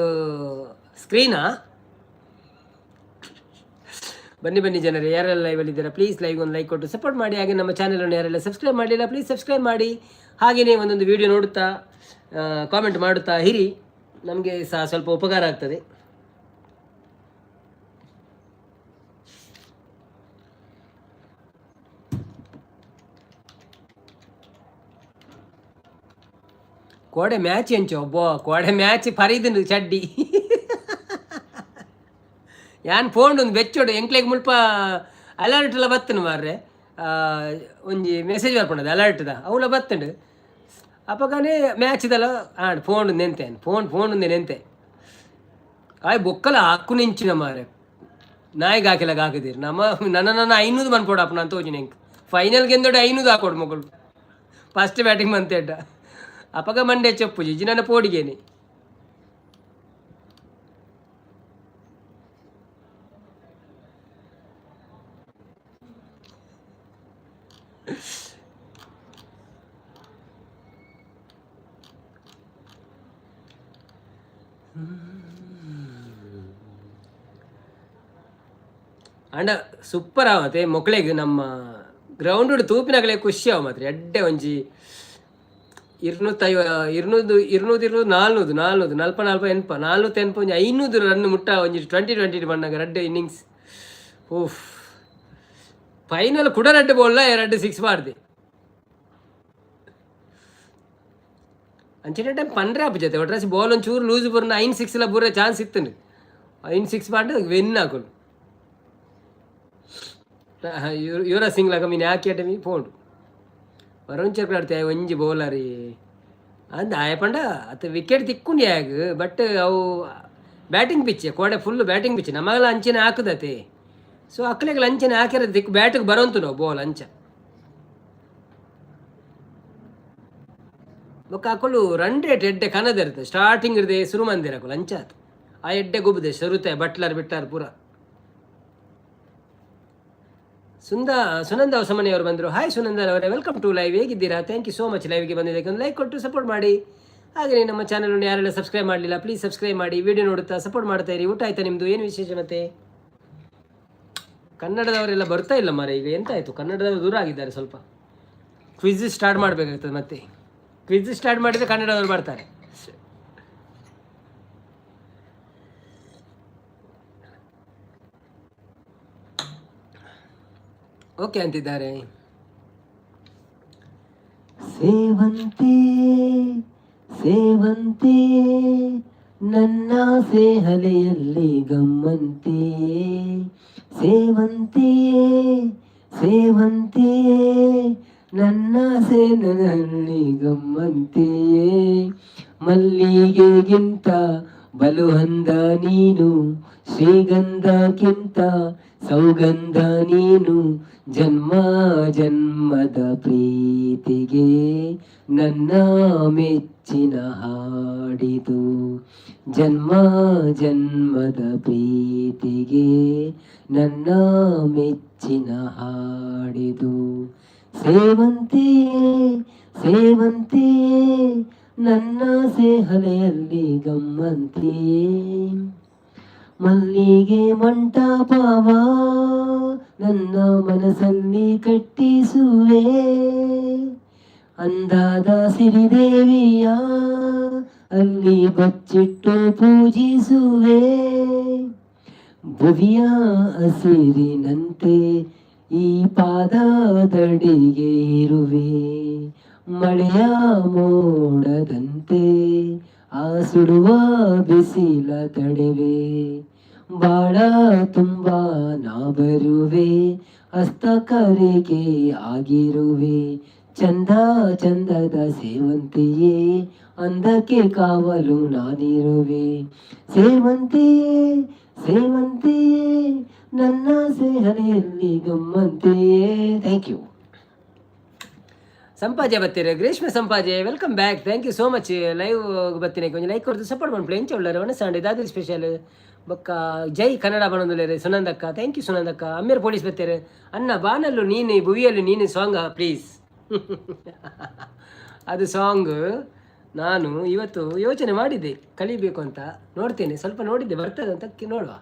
ಸ್ಕ್ರೀನಾ ಬನ್ನಿ ಜನರು ಯಾರೆಲ್ಲ ಲೈವಲ್ಲಿ ಇದ್ದೀರಾ ಪ್ಲೀಸ್ ಲೈವ್ ಒಂದು ಲೈಕ್ ಕೊಟ್ಟು ಸಪೋರ್ಟ್ ಮಾಡಿ. ಹಾಗೆ ನಮ್ಮ ಚಾನಲನ್ನು ಯಾರೆಲ್ಲ ಸಬ್ಸ್ಕ್ರೈಬ್ ಮಾಡಿಲ್ಲ ಪ್ಲೀಸ್ ಸಬ್ಸ್ಕ್ರೈಬ್ ಮಾಡಿ. ಹಾಗೆಯೇ ಒಂದೊಂದು ವಿಡಿಯೋ ನೋಡುತ್ತಾ ಕಾಮೆಂಟ್ ಮಾಡುತ್ತಾ ಇರಿ, ನಮಗೆ ಸಹ ಸ್ವಲ್ಪ ಉಪಕಾರ ಆಗ್ತದೆ. ಕೋಡೆ ಮ್ಯಾಚ್ ಎಂಚು ಒಬ್ಬ ಕೋಡೆ ಮ್ಯಾಚ್ ಫರೀದನು ಚಡ್ಡಿ ಯಾನ್ ಫೋನ್ ಒಂದು ಬೆಚ್ಚೋಡು ಎಂಕ್ಲೆಗ್ ಮುಲ್ಪ ಅಲರ್ಟ್ ಎಲ್ಲ ಬತ್ತನು ಮಾರ್ರೆ ಒಂಜಿ ಮೆಸೇಜ್ ಬರ್ಪಣದು ಅಲರ್ಟ್ದ ಅವಳ ಬತ್ತಂಡು ಅಪ್ಪಗಾನೆ ಮ್ಯಾಚ್ದಲ್ಲ ಫೋನ್ ನೆಂತೆ ಫೋನ್ ನೆಂತೆ ಆಯ್ ಬೊಕ್ಕಲ ಹಾಕು ನೆಂಚಿನ ಮಾರೆ ನಾಯಿಗೆ ಹಾಕಿಲಾಗ ಹಾಕಿದಿರಿ ನನ್ನ 500 ಮನ್ಪೋಡಪ್ಪ ನಾನು ತೋಜಿನ ಹೆಂಗೆ ಫೈನಲ್ಗೆ ಎಂದೊಡೆ 500 ಹಾಕೋಡು ಮಗಳು ಫಸ್ಟ್ ಬ್ಯಾಟಿಂಗ್ ಮಂತೇಟ ಅಪ್ಪಗ ಮಂಡೆ ಚಪ್ಪು ಜಿಜಿ ನನ್ನ ಪೋಡಿಗೇನೆ ಅಂಡ ಸೂಪರ್ ಆವತ್ತೆ ಮೊಕ್ಳೆಗೆ ನಮ್ಮ ಗ್ರೌಂಡ್ ತೂಪಿನಾಗಲೇ ಖುಷಿ ಆವ ಮಾತ್ರ ಎಡ್ಡೆ ಒಂಜಿ 250 400 ಒಂಜಿ 500 ರನ್ ಮುಟ್ಟ ಒಂಜಿ 20 ಬಣ್ಣಗ ರಡ್ಡೆ ಇನ್ನಿಂಗ್ಸ್ ಓಫ್ ಫೈನಲ್ ಕೂಡ ರಡ್ಡೆ ಬೋಲ್ಲ 2 6 ಮಾಡ್ದೆ ಅಂಚಿನ ಟೈಮ್ ಪಂಡ್ರೆ ಆಪ ಜೊತೆ ಒಟ್ರಾಸಿ ಬಾಲ್ ಒಂಚೂರು ಲೂಸ್ ಬರ್ನ 5-6 ಎಲ್ಲ ಬೂರ ಚಾನ್ಸ್ ಇತ್ತು 5-6 ಮಾಡಿ ವಿನ್ ಹಾಕೋದು ಯುವರಾಜ್ ಸಿಂಗ್ ಲಾಗ ಮೀನು ಯಾಕೆ ಆಟ ಮೀ ಪೋಂಡು ವರುಣ್ ಚಕ್ರ ಆಡ್ತೆ ಒಂಜಿ ಬೌಲರಿ ಅಂದ ಆಯಪಂಡ ಅತ್ತ ವಿಕೆಟ್ ತಿಕ್ಕೊಂಡು ಯಾಗ ಬಟ್ ಅವು ಬ್ಯಾಟಿಂಗ್ ಪಿಚ್ಚೆ ಕೋಡೆ ಫುಲ್ ಬ್ಯಾಟಿಂಗ್ ಪಿಚ್ಚೆ ನಮಗೆಲ್ಲ ಅಂಚನೆ ಹಾಕದತೆ ಸೊ ಅಕ್ಕಲೆಗೆಲ್ಲ ಅಂಚನೆ ಹಾಕಿರೋದು ದಿಕ್ಕು ಬ್ಯಾಟಿಗೆ ಬರೋಂತು ನಾವು ಬಾಲ್ ಅಂಚ ಬೊಕ್ಕ ಹಾಕೊಳ್ಳು ರನ್ ರೇಟ್ ಎಡ್ಡೆ ಕನದ ಇರ್ತದೆ ಸ್ಟಾರ್ಟಿಂಗ್ ಇರದೆ ಶುರು ಮಂದಿರ ಹಾಕೊಳ್ಳು ಅಂಚ ಆತು ಆ ಎಡ್ಡೆ ಗುಬ್ಬದೆ ಸರುತೆ ಬಟ್ಲರ್ ಬಿಟ್ಟಾರ ಪೂರ ಸುನಂದ ಹೊಸಮನೆಯವರು ಬಂದರು. ಹಾಯ್ ಸುನಂದ ಅವರೇ, ವೆಲ್ಕಮ್ ಟು ಲೈವ್. ಹೇಗಿದ್ದೀರಾ? ಥ್ಯಾಂಕ್ ಯು ಸೋ ಮಚ್ ಲೈವ್ಗೆ ಬಂದಿದ್ದಕ್ಕೆ ಒಂದು ಲೈಕ್ ಕೊಟ್ಟು ಸಪೋರ್ಟ್ ಮಾಡಿ. ಹಾಗೆಯೇ ನಮ್ಮ ಚಾನಲನ್ನು ಯಾರೆಲ್ಲ ಸಬ್ಸ್ಕ್ರೈಬ್ ಮಾಡಲಿಲ್ಲ ಪ್ಲೀಸ್ ಸಬ್ಸ್ಕ್ರೈಬ್ ಮಾಡಿ, ವಿಡಿಯೋ ನೋಡುತ್ತಾ ಸಪೋರ್ಟ್ ಮಾಡ್ತಾ ಇರಿ. ಊಟ ಆಯ್ತಾ ನಿಮ್ಮದು? ಏನು ವಿಶೇಷ? ಮತ್ತೆ ಕನ್ನಡದವರೆಲ್ಲ ಬರ್ತಾ ಇಲ್ಲ ಮಾರೆ, ಈಗ ಎಂತಾಯಿತು, ಕನ್ನಡದವರು ದೂರ ಆಗಿದ್ದಾರೆ ಸ್ವಲ್ಪ. ಕ್ವಿಜ್ ಸ್ಟಾರ್ಟ್ ಮಾಡಬೇಕಾಗ್ತದೆ, ಮತ್ತೆ ಕ್ವಿಜ್ ಸ್ಟಾರ್ಟ್ ಮಾಡಿದರೆ ಕನ್ನಡದವರು ಬರ್ತಾರೆ. ಓಕೆ ಅಂತಿದ್ದಾರೆ. ಸೇವಂತೆ ಸೇವಂತೆ ನನ್ನ ಸೇಹಲೆಯಲ್ಲಿ ಗಮ್ಮಂತೆ, ಸೇವಂತೆ ಸೇವಂತೆ ನನ್ನ ಸೇನಲ್ಲಿ ಗಮ್ಮಂತೆ, ಮಲ್ಲಿಗೆಗಿಂತ ಬಲು ಅಂದ ನೀನು, ಶ್ರೀಗಂಧಕ್ಕಿಂತ ಸೌಗಂಧ ನೀನು, ಜನ್ಮ ಜನ್ಮದ ಪ್ರೀತಿಗೆ ನನ್ನ ಮೆಚ್ಚಿನ ಹಾಡಿದು, ಜನ್ಮ ಜನ್ಮದ ಪ್ರೀತಿಗೆ ನನ್ನ ಮೆಚ್ಚಿನ ಹಾಡಿದು, ಸೇವಂತೆ ಸೇವಂತೆ ನನ್ನ ಸೇಹಲೆಯಲ್ಲಿ ಗಮ್ಮಂತೆ, ಮಲ್ಲಿಗೆ ಮಂಟಪವ ನನ್ನ ಮನಸ್ಸಲ್ಲಿ ಕಟ್ಟಿಸುವೆ ಅಂದಾದ ಸಿರಿದೇವಿಯ ಅಲ್ಲಿ ಬಚ್ಚಿಟ್ಟು ಪೂಜಿಸುವೆ ಭುವಿಯ ಹಸಿರಿನಂತೆ ಈ ಪಾದದಡಿಗೆ ಇರುವೆ ಮಳೆಯ ಮೋಡದಂತೆ ಆ ಸುಡುವ ಬಿಸಿಲ ತಡೆವೆ ಬಾಳ ತುಂಬ ನಾ ಬರುವೆ ಹಸ್ತಕರೆಗೆ ಆಗಿರುವೆ ಚಂದ ಚಂದದ ಸೇವಂತಿಯೇ ಅಂದಕ್ಕೆ ಕಾವಲು ನಾನಿರುವೆ ಸೇವಂತಿಯೇ ಸೇವಂತಿಯೇ ನನ್ನ ಸೇಹನೆಯಲ್ಲಿ ಗಮ್ಮಂತೆಯೇ. Thank you. ಸಂಪಾಜೆ ಬತ್ತೀರಿ Greeshma Sampaje welcome back. Thank you so much. Live ಬತ್ತೀನಿ ಕೊಂಚ ಲೈಕ್ ಕೊಡ್ತು ಸಪೋರ್ಟ್ ಮಾಡ್ಬಿಡಿ ಎಂಚ ಉಳ್ಳಾರೆ ಒಣ ಸಂಡೆ ದಾದಿಲ್ ಸ್ಪೆಷಲ್ ಬೊಕ್ಕ ಜೈ ಕನ್ನಡ ಬಣ್ಣದಲ್ಲೇ ಸುನಂದಕ್ಕ. ಥ್ಯಾಂಕ್ ಯು ಸುನಂದಕ್ಕ. ಅಮ್ಮೀರ್ ಪೊಲೀಸ್ ಬತ್ತೀರಿ ಅನ್ನ ಬಾನಲ್ಲು ನೀನು ಭುವಿಯಲ್ಲೂ ನೀನು ಸಾಂಗ್ ಪ್ಲೀಸ್. ಅದು ಸಾಂಗ್ ನಾನು ಇವತ್ತು ಯೋಚನೆ ಮಾಡಿದ್ದೆ ಕಲಿಬೇಕು ಅಂತ. ನೋಡ್ತೇನೆ ಸ್ವಲ್ಪ ನೋಡಿದ್ದೆ ಬರ್ತದೆ ಅಂತ ನೋಡುವ.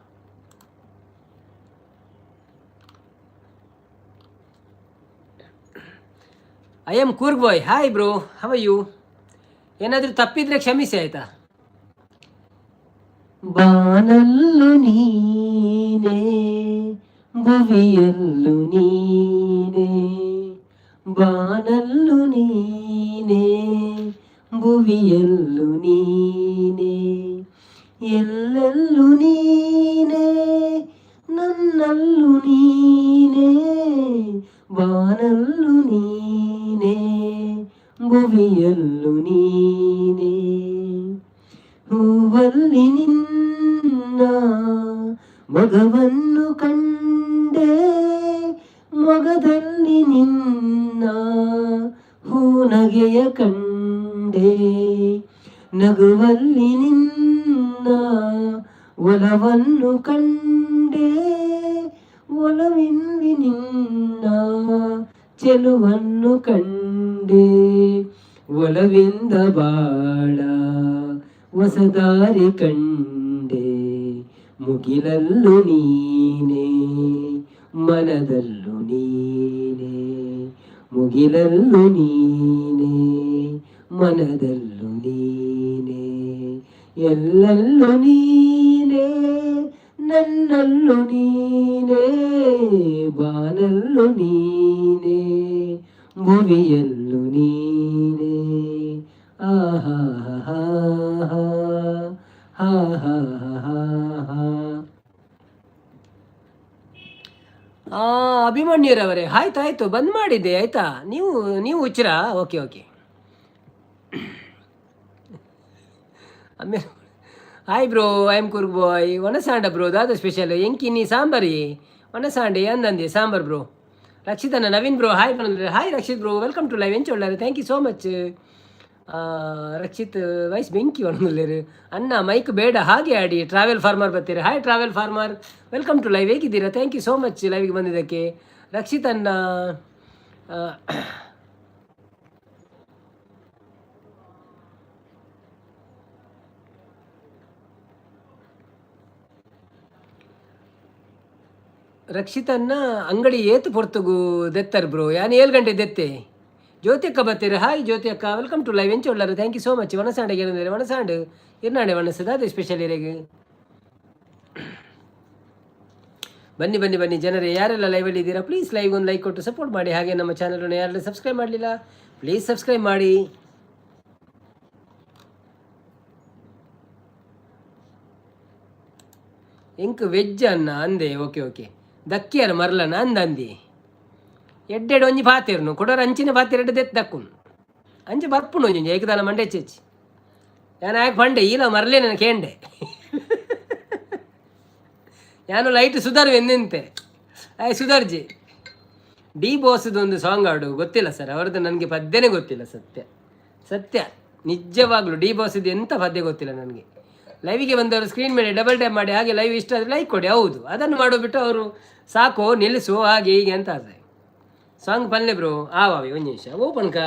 I am Coorg boy. Hi bro, how you? ಏನಾದರೂ ತಪ್ಪಿದ್ರೆ ಕ್ಷಮಿಸಿ ಆಯ್ತಾ. ಬಾನಲ್ಲು ನೀನೇ ಭುವಿಯಲ್ಲು ನೀನೇ ಬಾನಲ್ಲು ನೀನೇ ಭುವಿಯಲ್ಲು ನೀನೇ ಎಲ್ಲೆಲ್ಲೂ ನೀನೇ ನನ್ನಲ್ಲೂ ನೀನೇ ಬಾನಲ್ಲು ನೀನೇ ಭುವಿಯಲ್ಲು ನೀನೇ ಹೂವಲ್ಲಿ ನಿನ್ನ ಮೊಗವನ್ನು ಕಂಡೆ ಮೊಗದಲ್ಲಿ ನಿನ್ನ ಹೂನಗೆಯ ಕಂಡೆ ನಗುವಲ್ಲಿ ನಿನ್ನ ಒಲವನ್ನು ಕಂಡೆ ಒಲವಿಲ್ಲಿ ನಿನ್ನ ಚೆಲುವನ್ನು ಕಂಡೆ ಒಲವಿಂದ ಬಾಳ ಹೊಸದಾರಿ ಕಂಡೆ ಮುಗಿಲಲ್ಲೂ ನೀನೇ ಮನದಲ್ಲೂ ನೀನೇ ಮುಗಿಲಲ್ಲೂ ನೀನೇ ಮನದಲ್ಲೂ ನೀನೇ ಎಲ್ಲಲ್ಲೂ ನೀನೇ ನನ್ನಲ್ಲೂ ನೀನೇ ಬಾನಲ್ಲೂ ನೀನೇ ಭುವಿಯಲ್ಲೂ ನೀನೇ ಆಹಾ ಹಾ ಹಾ ಹಾ ಹಾ ಹಾ ಹಾ. ಅಭಿಮನ್ಯುರವರೇ ಆಯ್ತು ಬಂದ್ ಮಾಡಿದ್ದೆ ಆಯ್ತಾ. ನೀವು ಹುಚ್ಚರಾ? Okay okay. Hi bro, I am Coorg boy. ಒಣಸಾಂಡ ಬ್ರೋ ದಾದ ಸ್ಪೆಷಲ್ ಎಂಕಿ ನೀ ಸಾಂಬಾರಿ ಒಣಸಾಂಡೆ ಅಂದಂದೆ ಸಾಂಬಾರ್ ಬ್ರೋ. ರಕ್ಷಿತನ ನವೀನ್ ಬ್ರೋ ಹಾಯ್ ಬಂದ್ರೆ hi Rakshith bro welcome to live ಎಂಚ ಒಳ್ಳೆ thank you so much. Rakshith ವಯಸ್ಸು ಬೆಂಕಿ ಒಣಗಲೇರು ಅನ್ನ ಮೈಕ್ ಬೇಡ ಹಾಗೆ ಆಡಿ. ಟ್ರಾವೆಲ್ ಫಾರ್ಮರ್ ಬರ್ತೀರಿ. Hi travel farmer welcome to live. ಹೇಗಿದ್ದೀರಾ? ಥ್ಯಾಂಕ್ ಯು ಸೋ ಮಚ್ ಲೈವ್ಗೆ ಬಂದಿದ್ದಕ್ಕೆ. ರಕ್ಷಿತ್ ಅನ್ನ ರಕ್ಷಿತನ್ನ ಅಂಗಡಿ ಏತು ಪೊರ್ತುಗು ದೆತ್ತರ್ ಬ್ರೋ. ಯಾನು 7 ಗಂಟೆ ದೆತ್ತೆ. ಜ್ಯೋತಿ ಅಕ್ಕ ಬರ್ತೀರಿ. ಹಾಯ್ ಜ್ಯೋತಿ ಅಕ್ಕ ವೆಲ್ಕಮ್ ಟು ಲೈವ್ ಎಂಚ ಒಳ್ಳಾರು ಥ್ಯಾಂಕ್ ಯು ಸೋ ಮಚ್. ಒಣಸಾಂಡೆಗೆ ಏನಂದರೆ ಒಣಸಾಂಡು ಇರ್ನಾಡೆ ಒಣಸದ ಅದೇ ಸ್ಪೆಷಲ್ ಇರೆಗೆ. ಬನ್ನಿ ಜನರೇ ಯಾರೆಲ್ಲ ಲೈವಲ್ಲಿ ಇದ್ದೀರಾ ಪ್ಲೀಸ್ ಲೈವ್ ಒಂದು ಲೈಕ್ ಕೊಟ್ಟು ಸಪೋರ್ಟ್ ಮಾಡಿ. ಹಾಗೆ ನಮ್ಮ ಚಾನಲನ್ನು ಯಾರೆಲ್ಲ ಸಬ್ಸ್ಕ್ರೈಬ್ ಮಾಡಲಿಲ್ಲ ಪ್ಲೀಸ್ ಸಬ್ಸ್ಕ್ರೈಬ್ ಮಾಡಿ. ಇಂಕ್ ವೆಜ್ ಅನ್ನ ಅಂದೆ. ಓಕೆ ದಕ್ಕಿಯರ ಮರ್ಲನ ಅಂದಿ ಎಡ್ಡೆಡು ಒಂಜಿ ಪಾತಿರ್ನು ಕೊಡೋರು ಅಂಚಿನ ಪಾತಿರ ಎಡ್ಡೆ ದೆತ್ ದಕ್ಕುನು ಅಂಚೆ ಬರ್ಪುನು ಒಂಜಿ ಏಕದಾನ ಮಂಡೆ ಚೆಚ್ಚಿ ಯಾನು ಯಾಕೆ ಪಂಡೆ ಈಲ ಮರಲೇ ನಾನು ಕೇಂಡೆ ಯಾನು ಲೈಟ್ ಸುಧಾರು ಎಂದೆಂತೆ ಸುಧಾರ್ಜಿ. ಡಿ ಬಾಸ್ದು ಒಂದು ಸಾಂಗ್ ಹಾಡು ಗೊತ್ತಿಲ್ಲ ಸರ್ ಅವ್ರದ್ದು, ನನಗೆ ಪದ್ಯನೇ ಗೊತ್ತಿಲ್ಲ. ಸತ್ಯ ನಿಜವಾಗ್ಲು ಡಿ ಬಾಸ್ದು ಎಂಥ ಪದ್ಯ ಗೊತ್ತಿಲ್ಲ ನನಗೆ. ಲೈವಿಗೆ ಬಂದವರು ಸ್ಕ್ರೀನ್ ಮೇಲೆ ಡಬಲ್ ಟ್ಯಾಪ್ ಮಾಡಿ ಹಾಗೆ ಲೈವ್ ಇಷ್ಟ ಆದರೆ ಲೈಕ್ ಕೊಡಿ. ಹೌದು, ಅದನ್ನು ಮಾಡೋಬಿಟ್ಟು ಅವರು ಸಾಕು ನಿಲ್ಲಿಸು ಹಾಗೆ ಹೀಗೆ ಅಂತ ಆದರೆ ಸಾಂಗ್ ಪಲ್ಲೆ ಬ್ರೋ. ಆವಾವಿ ಒಂದು ನಿಮಿಷ ಓಪನ್ಕ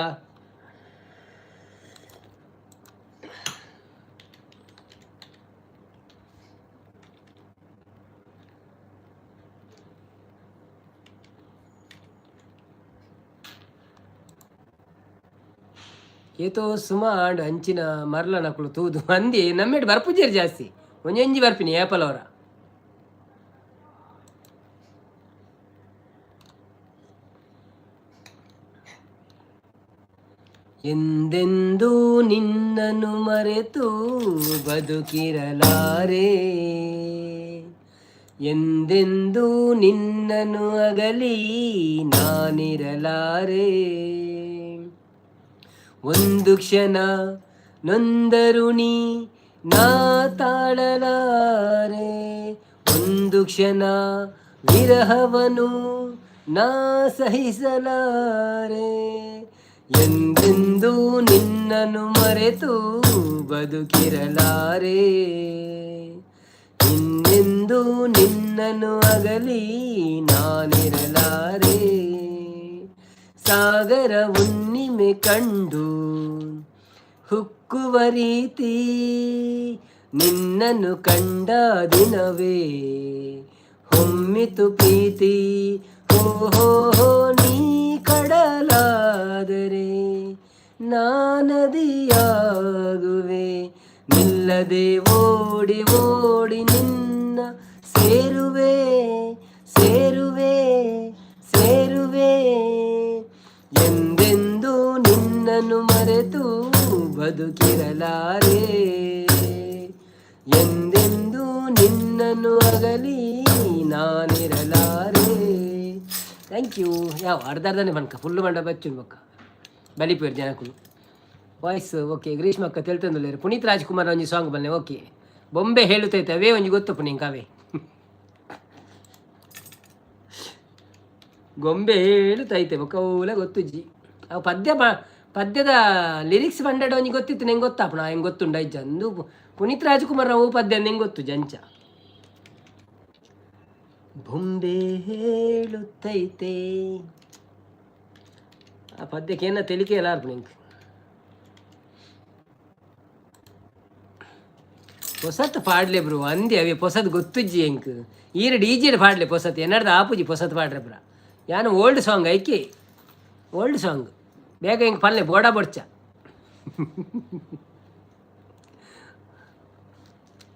ಏತೋ ಸುಮಾಂಡ್ ಅಂಚಿನ ಮರಲ ನಕಲು ತೂದು ಅಂದಿ ನಮ್ಮೇಟ್ ಬರ್ಪುಜೇರಿ ಜಾಸ್ತಿ ಒಂಜಿ ಬರ್ಪಿನಿ ಏಪಲ್ ಅವರ ಎಂದೆಂದೂ ನಿನ್ನನ್ನು ಮರೆತು ಬದುಕಿರಲಾರೆ, ಎಂದೆಂದೂ ನಿನ್ನನ್ನು ಅಗಲಿ ನಾನಿರಲಾರೆ. ಒಂದು ಕ್ಷಣ ನೊಂದರುಣಿ ನಾ ತಾಳಲಾರೆ, ಒಂದು ಕ್ಷಣ ವಿರಹವನು ನಾ ಸಹಿಸಲಾರೆ. ಎಂದೆಂದೂ ನಿನ್ನನ್ನು ಮರೆತು ಬದುಕಿರಲಾರೆ, ಇನ್ನೆಂದೂ ನಿನ್ನನ್ನು ಅಗಲಿ ನಾನಿರಲಾರೆ. ಸಾಗರ ಹುಣ್ಣಿಮೆ ಕಂಡು ಹುಕ್ಕುವ ರೀತಿ ನಿನ್ನನ್ನು ಕಂಡ ದಿನವೇ ಹೊಮ್ಮಿತು ಪ್ರೀತಿ. ಓಹೋ ನೀ ಕಡಲಾದರೆ ನಾನದಿಯಾಗುವೆ, ನಿಲ್ಲದೆ ಓಡಿ ಓಡಿ ನಿನ್ನ ಸೇರುವೆ ಸೇರುವೆ ಸೇರುವೆ. ಎಂದೆಂದೂ ನಿನ್ನನ್ನು ಮರೆತು ಬದುಕಿರಲಾರೆ, ಎಂದೆಂದೂ ನಿನ್ನನ್ನು ಅಗಲಿ ನಾನಿರಲಾರೆ. Thank you. ಯಾವ ಅರ್ಧನೇ ಬನ್ಕ ಫುಲ್ಲು ಮಂಡ ಬಚ್ಚು ಬಕ್ಕ ಬಲಿಪೇರು ಜನಕ್ಕೂ ವಾಯ್ಸ್ ಓಕೆ. ಗ್ರೀಷ್ಮಕ್ಕ ತಿಳ್ತಂದುಲ್ಲೇರು ಪುನೀತ್ ರಾಜ್ಕುಮಾರ್ ಒಂಜಿ ಸಾಂಗ್ ಬನ್ನೆ ಓಕೆ. ಬೊಂಬೆ ಹೇಳುತ್ತೈತೆ ಅವೇ ಒಂಜಿ ಗೊತ್ತು ಪುನಿಂಕ ಅವೇ ಗೊಂಬೆ ಹೇಳುತ್ತೈತೆ ಬೊಕ್ಕೌಲ ಗೊತ್ತುಜ್ಜಿ ಅವು ಪದ್ಯದ ಲಿರಿಕ್ಸ್ ಬಂಡಾಡ ಒಂಜಿ ಗೊತ್ತಿತ್ತು ನಂಗೆ ಗೊತ್ತಾಪಣ ಹೆಂಗೆ ಗೊತ್ತುಂಡ ಇಜ್ಜ ಅಂದು ಪುನೀತ್ ರಾಜ್ಕುಮಾರ್ ಅವು ಪದ್ಯ ನಂಗೆ ಗೊತ್ತು ಜಂಚ. ಬೊಂಬೆ ಹೇಳುತ್ತೈತೆ ಆ ಪದ್ಯಕ್ಕೆ ಏನ ತೆಲಿಕೆ ಎಲ್ಲ ನಿಂಗೆ ಪೊಸತ್ ಪಾಡ್ಲೆ ಬ್ರೋ ಅಂದೆ ಅವೇ ಪೊಸತ್ ಗೊತ್ತುಜ್ಜಿ ಹೆಂಗ್ ಈರ ಡಿಜೆಡ್ ಪಾಡ್ಲೆ ಪೊಸತ್ ಎನ್ನಡ್ದು ಆಪುಜಿ ಪೊಸತ್ ಪಾಡ್ರೆ ಬ್ರ ಯಾನು ಓಲ್ಡ್ ಸಾಂಗ್ ಐಕೆ ಓಲ್ಡ್ ಸಾಂಗ್ ಬೇಗ ಹೆಂಗೆ ಪಲ್ಲೆ ಬೋಡ ಬಡ್ಚ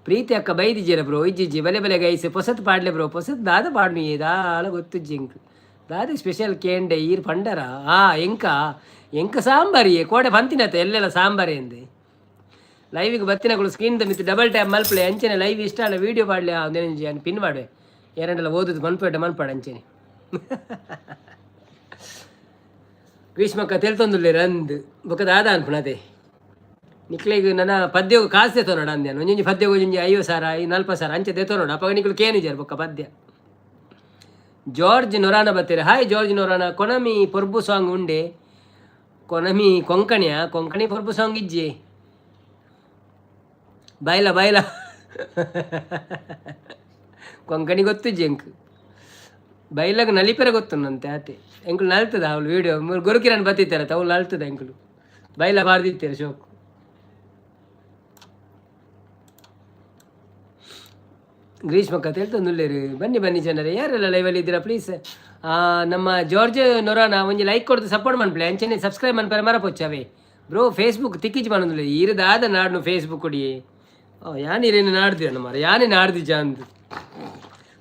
ಪ್ರೀತಿ ಅಕ್ಕ ಬೈದಿದ್ದೀರ ಬ್ರೋ ಇಜ್ಜಿಜ್ಜಿ ಬಲೆ ಬಲೆ ಗೈಸೆ ಪೊಸತ್ ಪಾಡ್ಲೆ ಬ್ರೋ ಪೊಸತ್ ದಾದ ಪಾಡ್ಮಿ ದಾಳ ಗೊತ್ತುಜ್ಜಿ ಹೆಂಗ್ ದಾದ ಸ್ಪೆಷಲ್ ಕೇಂಡೆ ಈರ್ ಪಂಡರ ಎಂಕ ಸಾಂಬಾರಿಯೇ ಕೋಡೆ ಪಂತಿನತ್ತ ಎಲ್ಲೆಲ್ಲ ಸಾಂಬಾರಿ ಅಂದೆ ಲೈವಿಗೆ ಬತ್ತಿನಗಳು ಸ್ಕ್ರೀನ್ ಮಿತ್ತು ಡಬಲ್ ಟ್ಯಾಪ್ ಮಲ್ಪಲೆ ಅಂಚೆನೆ ಲೈವ್ ಇಷ್ಟ ಅಲ್ಲ ವೀಡಿಯೋ ಮಾಡಲಿ ಅದೇನು ಪಿನ್ ಮಾಡೆ ಎರಡೆಲ್ಲ ಓದುದು ಮನ್ಪಾಡ ಅಂಚೆನೆ ಗ್ರೀಷ್ಮಕ್ಕ ತೆಲ್ತೊಂದುಲ್ಲೆ ರಂದು ಬೊಕ್ಕ ದಾದ ಅನ್ಪುಣತೆ ನಿಕ್ಲೆಗೆ ನನ್ನ ಪದ್ಯವು ಕಾಸು ತೆತ್ತೋ ನೋಡ ಅಂದೆ ಒಂಜೊಂಜಿ ಪದ್ಯವು ಒಂಜೊಂಜಿ 50,000 40,000 ಅಂಚೆ ತೆತ್ತೋ ನೋಡ ಅಪ್ಪ ನಿಕ್ಲು ಕೇನಿಜಾರ ಬೊಕ್ಕ ಪದ್ಯ. ಜಾರ್ಜ್ ನೊರಾನ ಬತ್ತೀರ. Hi George Noronha. ಕೊನಮಿ ಪೊರ್ಬು ಸಾಂಗ್ ಉಂಡೆ ಕೊನಮಿ ಕೊಂಕಣಿ ಪೊರ್ಬು ಸಾಂಗ್ ಇಜ್ಜಿ ಬಾಯ್ಲ ಕೊಂಕಣಿ ಗೊತ್ತಿಜ್ಜಿ ಎಂಕ್ ಬೈಲಾಗ ನಲಿಪೆರ ಗೊತ್ತುಂದಂತೆ ಆತೆ ಎಂಕ್ಲು ನಲ್ತದ ಅವಳು ವೀಡಿಯೋ ಗೊರುಕಿರನ್ ಬತ್ತಿತ್ತಾರ ಅವಳು ನಲ್ತದ ಎಂಕ್ಲು ಬೈಲ ಬಾರ್ದಿತ್ತೀರ ಶೋಕು. ಗ್ರೀಷ್ಮಕ್ಕ ಹೇಳ್ತಂದುಲ್ಲೇರಿ ಬನ್ನಿ ಜನರೇ ಯಾರೆಲ್ಲ ಲೈವಲ್ಲಿ ಇದ್ದೀರಾ ಪ್ಲೀಸ್ ನಮ್ಮ ಜಾರ್ಜ್ ನೊರಾನ ಒಂಜಿ ಲೈಕ್ ಕೊಡ್ದು ಸಪೋರ್ಟ್ ಮನ್ಪಲೆ ಅಂಚನೆ ಸಬ್ಸ್ಕ್ರೈಬ್ ಮನ್ಪರೆ ಮರಪೊಚ್ಚವೆ ಬ್ರೋ. ಫೇಸ್ಬುಕ್ ತಿಕ್ಕಿಜ್ ಬಂದಿಲ್ಲ ಇರದಾದ ನಾಡ್ನು ಫೇಸ್ಬುಕ್ ಕೊಡಿ ಯಾನಿರೇನು ನಾಡ್ದಿ ಅನ್ನ ಮಾರ ಯಾನೇ ನಾಡ್ದಿ ಜಾಂದು